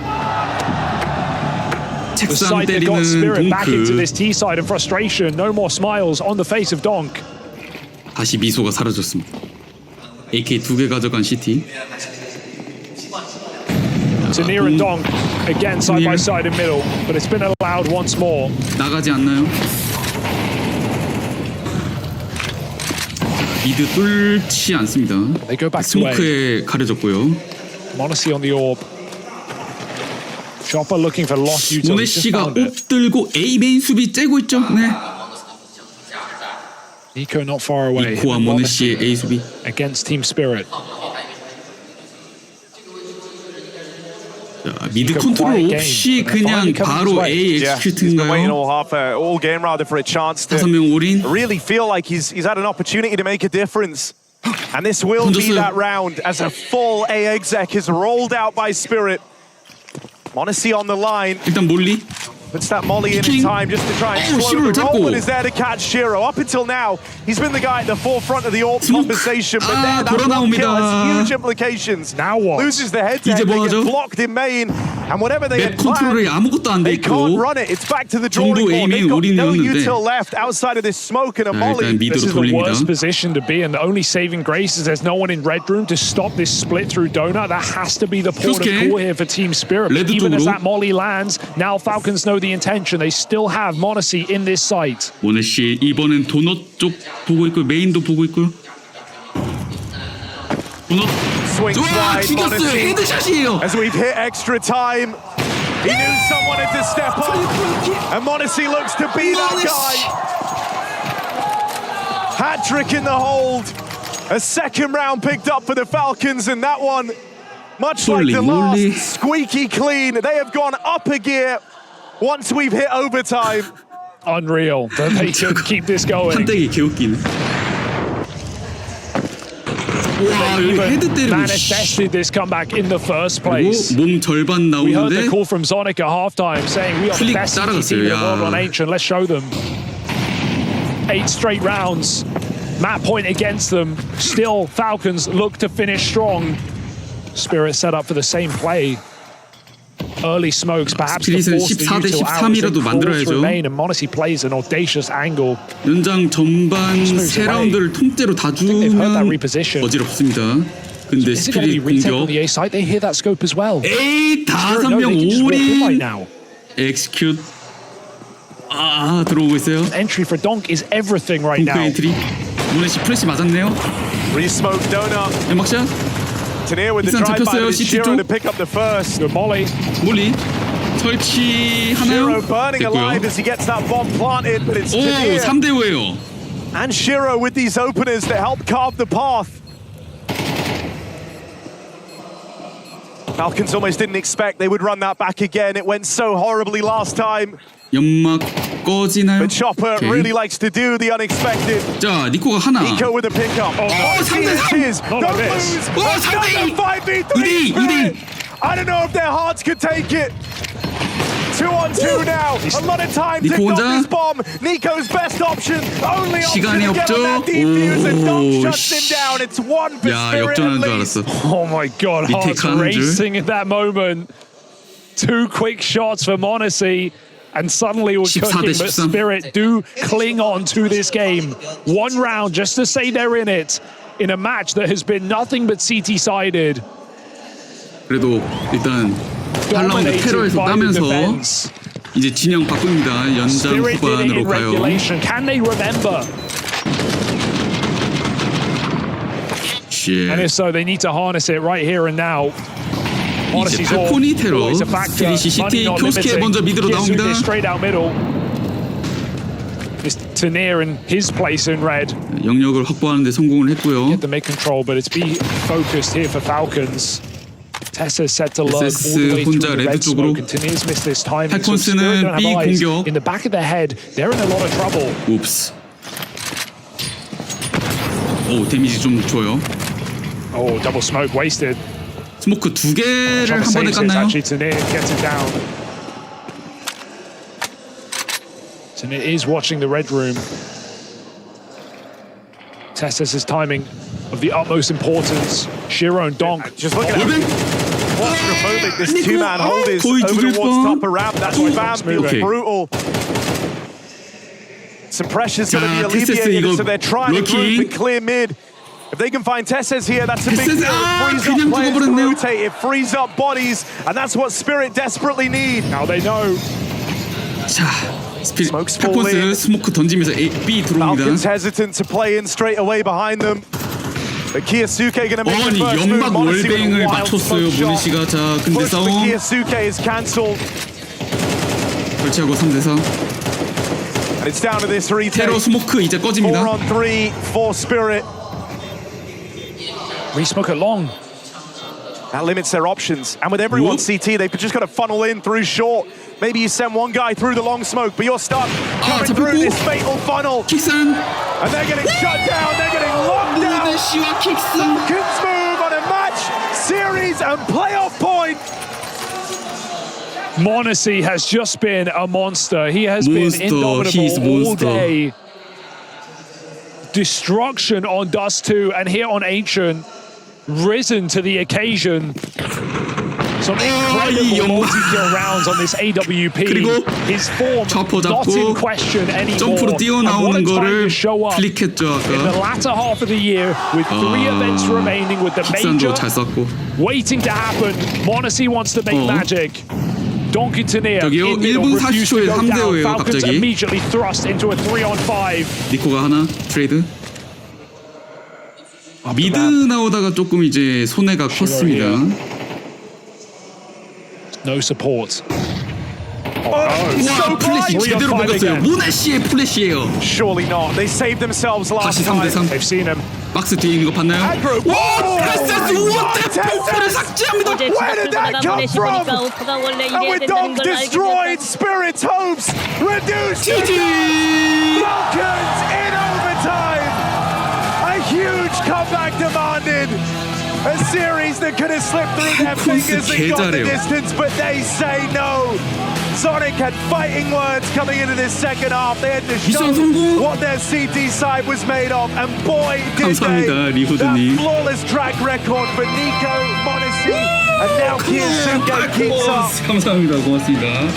[SPEAKER 2] 책상
[SPEAKER 5] side that got
[SPEAKER 2] 때리는
[SPEAKER 5] Spirit back into
[SPEAKER 2] 동크.
[SPEAKER 5] this T side and frustration. No more smiles on the face of Donk.
[SPEAKER 2] 다시 미소가 사라졌습니다. AK 2개 가져간 CT.
[SPEAKER 5] Tania and Donk again side by side in middle, but it's been allowed once more.
[SPEAKER 2] 나가지 않나요? 미드 뚫지 않습니다.
[SPEAKER 5] They go back to A.
[SPEAKER 2] 스모크에 가려졌고요.
[SPEAKER 5] m0NESY on the orb. Chopper looking for lost util.
[SPEAKER 2] 모네
[SPEAKER 5] Just
[SPEAKER 2] 씨가
[SPEAKER 5] found it.
[SPEAKER 2] 옵 들고 A 메인 수비 째고 있죠. 네.
[SPEAKER 5] Nico not far away.
[SPEAKER 2] 니코와 모네 씨의 A 수비.
[SPEAKER 5] Against Team Spirit.
[SPEAKER 2] 자, 미드 컨트롤 없이 그냥 바로 A
[SPEAKER 6] Yeah, he's been waiting
[SPEAKER 2] 엑스큐트인가요?
[SPEAKER 6] all game rather for a chance to
[SPEAKER 2] 5명 올인.
[SPEAKER 6] really feel like he's had an opportunity to make a difference. And this will be
[SPEAKER 2] 던졌어요.
[SPEAKER 6] that round as a full A exec is rolled out by Spirit. m0NESY on the line.
[SPEAKER 2] 일단 몰리.
[SPEAKER 6] Puts that molly in
[SPEAKER 2] King.
[SPEAKER 6] time just to try and
[SPEAKER 2] Oh,
[SPEAKER 6] slow
[SPEAKER 2] Shiro
[SPEAKER 6] the roll,
[SPEAKER 2] 잡고.
[SPEAKER 6] but is there to catch Shiro. Up until now, he's been the guy at the forefront of the AWP conversation, but there, that one kill has huge implications.
[SPEAKER 5] Now what?
[SPEAKER 6] Loses the head-to-head,
[SPEAKER 2] 이제 뭐
[SPEAKER 6] they get
[SPEAKER 2] 하죠?
[SPEAKER 6] blocked in main, and whatever they
[SPEAKER 2] 맵
[SPEAKER 6] had planned,
[SPEAKER 2] 컨트롤이 아무것도 안 돼
[SPEAKER 6] they can't
[SPEAKER 2] 있고.
[SPEAKER 6] run it. It's back to the drawing
[SPEAKER 2] 정도
[SPEAKER 6] board.
[SPEAKER 2] 에이밍
[SPEAKER 6] They've got no
[SPEAKER 2] 올인이었는데.
[SPEAKER 6] util left outside of this smoke and a
[SPEAKER 2] 자,
[SPEAKER 6] molly.
[SPEAKER 2] 일단
[SPEAKER 5] This
[SPEAKER 2] 미드로
[SPEAKER 5] is the worst
[SPEAKER 2] 돌립니다.
[SPEAKER 5] position to be in. The only saving grace is there's no one in red room to stop this split through Donut. That has to be the port of
[SPEAKER 2] Kyosuke.
[SPEAKER 5] call here for Team Spirit.
[SPEAKER 2] 레드
[SPEAKER 5] Even as
[SPEAKER 2] 쪽으로.
[SPEAKER 5] that molly lands, now Falcons know the intention. They still have m0NESY in this site.
[SPEAKER 2] 모네 씨 이번엔 도넛 쪽 보고 있고 메인도 보고 있고요. 도넛.
[SPEAKER 6] Swings
[SPEAKER 2] 와
[SPEAKER 6] wide,
[SPEAKER 2] 죽였어요.
[SPEAKER 6] m0NESY.
[SPEAKER 2] 헤드샷이에요.
[SPEAKER 6] As we've hit extra time, he knew someone had to step up, and m0NESY looks to be that guy. Hat-trick in the hold. A second round picked up for the Falcons, and that one, much like the
[SPEAKER 2] Holy moly.
[SPEAKER 6] last, squeaky clean. They have gone up a gear once we've hit overtime.
[SPEAKER 5] Unreal that they can keep this going.
[SPEAKER 2] 판때기 개웃기네. 와 여기 헤드 때리고
[SPEAKER 5] Manifested this comeback in the first place.
[SPEAKER 2] 몸 절반
[SPEAKER 5] We heard the
[SPEAKER 2] 나오는데
[SPEAKER 5] call from Zonic at halftime saying we are the
[SPEAKER 2] 클릭
[SPEAKER 5] best CT
[SPEAKER 2] 따라갔어요.
[SPEAKER 5] team in the world
[SPEAKER 2] 야.
[SPEAKER 5] on Ancient. Let's show them. 8 straight rounds. Map point against them. Still, Falcons look to finish strong. Spirit set up for the same play. Early smokes, perhaps to
[SPEAKER 2] 스피릿은
[SPEAKER 5] force the
[SPEAKER 2] 14대
[SPEAKER 5] util out
[SPEAKER 2] 13이라도
[SPEAKER 5] and crawl
[SPEAKER 2] 만들어야죠.
[SPEAKER 5] through main, and m0NESY plays an audacious angle.
[SPEAKER 2] 연장 전반 세 라운드를 통째로 다
[SPEAKER 5] they've heard that
[SPEAKER 2] 주면
[SPEAKER 5] reposition.
[SPEAKER 2] 어지럽습니다. 근데
[SPEAKER 5] Is it going to be
[SPEAKER 2] 스피릿
[SPEAKER 5] retake on
[SPEAKER 2] 공격
[SPEAKER 5] the A site? They hear that scope as well.
[SPEAKER 2] 에이
[SPEAKER 5] Spirit know
[SPEAKER 2] 5명
[SPEAKER 5] they can just walk in right
[SPEAKER 2] 올인
[SPEAKER 5] now.
[SPEAKER 2] 엑스큐트 아 들어오고 있어요.
[SPEAKER 5] Entry for Donk is everything right
[SPEAKER 2] 동크
[SPEAKER 5] now.
[SPEAKER 2] 엔트리 모네씨 플래시 맞았네요.
[SPEAKER 6] Re-smoke donut.
[SPEAKER 2] 연막샷
[SPEAKER 6] Tania with the
[SPEAKER 2] 일단
[SPEAKER 6] drive by,
[SPEAKER 2] 잡혔어요,
[SPEAKER 6] but it's
[SPEAKER 2] CT
[SPEAKER 6] Shiro to
[SPEAKER 2] 쪽.
[SPEAKER 6] pick up the first.
[SPEAKER 5] Good molly.
[SPEAKER 2] 몰리
[SPEAKER 6] Shiro
[SPEAKER 2] 설치하나요?
[SPEAKER 6] burning alive
[SPEAKER 2] 됐고요.
[SPEAKER 6] as he gets that bomb planted, but it's
[SPEAKER 2] 오
[SPEAKER 6] Tania
[SPEAKER 2] 3대5예요.
[SPEAKER 6] and Shiro with these openers that help carve the path. Falcons almost didn't expect they would run that back again. It went so horribly last time.
[SPEAKER 2] 연막 꺼지나요?
[SPEAKER 6] But Chopper
[SPEAKER 2] 오케이.
[SPEAKER 6] really likes to do the unexpected.
[SPEAKER 2] 자 니코가 하나
[SPEAKER 6] Nico with a pickup. Oh,
[SPEAKER 2] 삼대 삼!
[SPEAKER 6] Don't
[SPEAKER 5] Not like this.
[SPEAKER 6] lose.
[SPEAKER 2] 오 3대2!
[SPEAKER 6] 5v3
[SPEAKER 2] 2대2,
[SPEAKER 6] Spirit. I don't know if their hearts could take it. 2-on-2 now. A lot of time to
[SPEAKER 2] 니코
[SPEAKER 6] got
[SPEAKER 2] 혼자?
[SPEAKER 6] this bomb. Nico's best option. Only option
[SPEAKER 2] 시간이
[SPEAKER 6] to get
[SPEAKER 2] 없죠?
[SPEAKER 6] on that defuse, and Dom
[SPEAKER 2] 오,
[SPEAKER 6] shuts him down. It's one for
[SPEAKER 2] 야
[SPEAKER 6] Spirit
[SPEAKER 2] 역전하는
[SPEAKER 6] at
[SPEAKER 2] 줄
[SPEAKER 6] least.
[SPEAKER 2] 알았어.
[SPEAKER 5] Oh my God, hearts
[SPEAKER 2] 하는 줄.
[SPEAKER 5] racing at that moment. 2 quick shots for m0NESY. And suddenly we're
[SPEAKER 2] 14
[SPEAKER 5] cooking,
[SPEAKER 2] 대
[SPEAKER 5] but
[SPEAKER 2] 13.
[SPEAKER 5] Spirit do cling on to this game. One round just to say they're in it, in a match that has been nothing but CT-sided.
[SPEAKER 2] 그래도 일단 8라운드 테러에서 따면서 이제 진영 바꿉니다. 연장
[SPEAKER 5] Spirit did it
[SPEAKER 2] 후반으로
[SPEAKER 5] in
[SPEAKER 2] 가요.
[SPEAKER 5] regulation. Can they remember? And if so, they need to harness it right here and now.
[SPEAKER 2] 이제 팔코니 테러, 스피릿이 CT, 교스케 먼저 미드로 나옵니다.
[SPEAKER 5] Straight out middle. It's Tanir in his place in red.
[SPEAKER 2] 영역을 확보하는 데 성공을 했고요.
[SPEAKER 5] Get the mid control, but it's be focused here for Falcons. Tessa's set to lurk all the way through the red smoke, and Tanir's missed this time.
[SPEAKER 2] 팔콘스는 B 공격.
[SPEAKER 5] In the back of their head, they're in a lot of trouble.
[SPEAKER 2] 옵스. 오, 데미지 좀 줘요.
[SPEAKER 5] Oh, double smoke wasted.
[SPEAKER 2] 스모크 2개를 한 번에 깠나요?
[SPEAKER 5] Actually, Tanir gets it down. Tanir is watching the red room. Tessa's timing of the utmost importance. Shiro and Donk.
[SPEAKER 6] Just look at claustrophobic this two-man hold is over towards top of ramp. That's why Bam feels brutal. Some pressure's going to be alleviated, so they're trying to group and clear mid. If they can find Tessez here, that's a big deal. It frees up players to rotate, it frees up bodies, and that's what Spirit desperately need.
[SPEAKER 5] Now they know.
[SPEAKER 2] 자, 팔콘스 스모크 던지면서 B 들어옵니다.
[SPEAKER 6] Falcons hesitant to play in straight away behind them. But Kiyosuke going to make the first move.
[SPEAKER 2] 연막 월뱅을 맞췄어요, 모네시가. 자, 근데 싸움.
[SPEAKER 6] Kiyosuke is cancelled.
[SPEAKER 2] 설치하고 3대4.
[SPEAKER 6] And it's down to this retake.
[SPEAKER 2] 테러 스모크 이제 꺼집니다.
[SPEAKER 6] 4-on-3 for Spirit.
[SPEAKER 5] Re-smoke it long.
[SPEAKER 6] That limits their options. And with everyone CT, they've just got to funnel in through short. Maybe you send one guy through the long smoke, but you're stuck coming through this fatal funnel.
[SPEAKER 2] 킥슨.
[SPEAKER 6] And they're getting shut down. They're getting locked down.
[SPEAKER 2] 모네시와 킥슨.
[SPEAKER 6] Falcons move on a match, series, and playoff point.
[SPEAKER 5] Monacy has just been a monster. He has been indomitable all day. Destruction on Dust 2 and here on Ancient, risen to the occasion. Some incredible multi-kill rounds on this AWP. His form not in question anymore.
[SPEAKER 2] 점프로 뛰어나오는 거를 클릭했죠,
[SPEAKER 5] in the latter half of the year with 3 events remaining with the major waiting to happen. Monacy wants to make magic. Donkey Tanir in middle,
[SPEAKER 2] 1분
[SPEAKER 5] refused to
[SPEAKER 2] 40초에
[SPEAKER 5] go
[SPEAKER 2] 3대5예요,
[SPEAKER 5] down. Falcons
[SPEAKER 2] 갑자기.
[SPEAKER 5] immediately thrust into a 3-on-5.
[SPEAKER 2] 니코가 하나 트레이드. 미드 나오다가 조금 이제 손해가 컸습니다.
[SPEAKER 5] No support.
[SPEAKER 2] 와, 플래시 제대로 먹었어요. 모네시의 플래시예요.
[SPEAKER 6] Surely not. They saved themselves last
[SPEAKER 2] 다시 3대3.
[SPEAKER 5] They've seen him.
[SPEAKER 2] 박스 뒤에 있는 거 봤나요? 와, 카스2 대포를 삭제합니다.
[SPEAKER 6] Where did that come from? And with Donk destroyed, Spirit's hopes reduced. Falcons in overtime. A huge comeback demanded. A series that could have slipped through their fingers and got the distance, but they say no. Sonic had fighting words coming into this second half. They had to show what their CT side was made of, and boy, did they. That flawless track record for Nico, Monacy, and now Kiyosuke keeps up.
[SPEAKER 2] 감사합니다. 고맙습니다.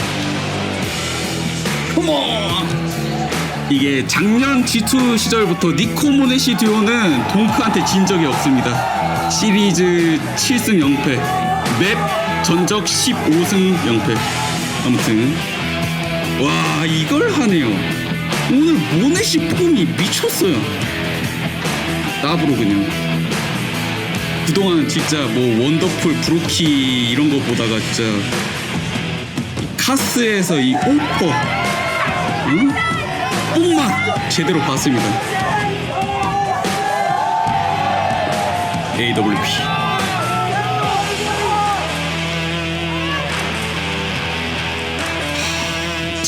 [SPEAKER 2] 이게 작년 G2 시절부터 니코 모네시 듀오는 동크한테 진 적이 없습니다. 시리즈 7승 0패, 맵 전적 15승 0패. 아무튼 와, 이걸 하네요. 오늘 모네시 폼이 미쳤어요. 더블로 그냥. 그동안 진짜 뭐 원더풀, 브로키 이런 거 보다가 진짜 카스에서 이 오퍼, 응? 뽕맛 제대로 봤습니다. AWP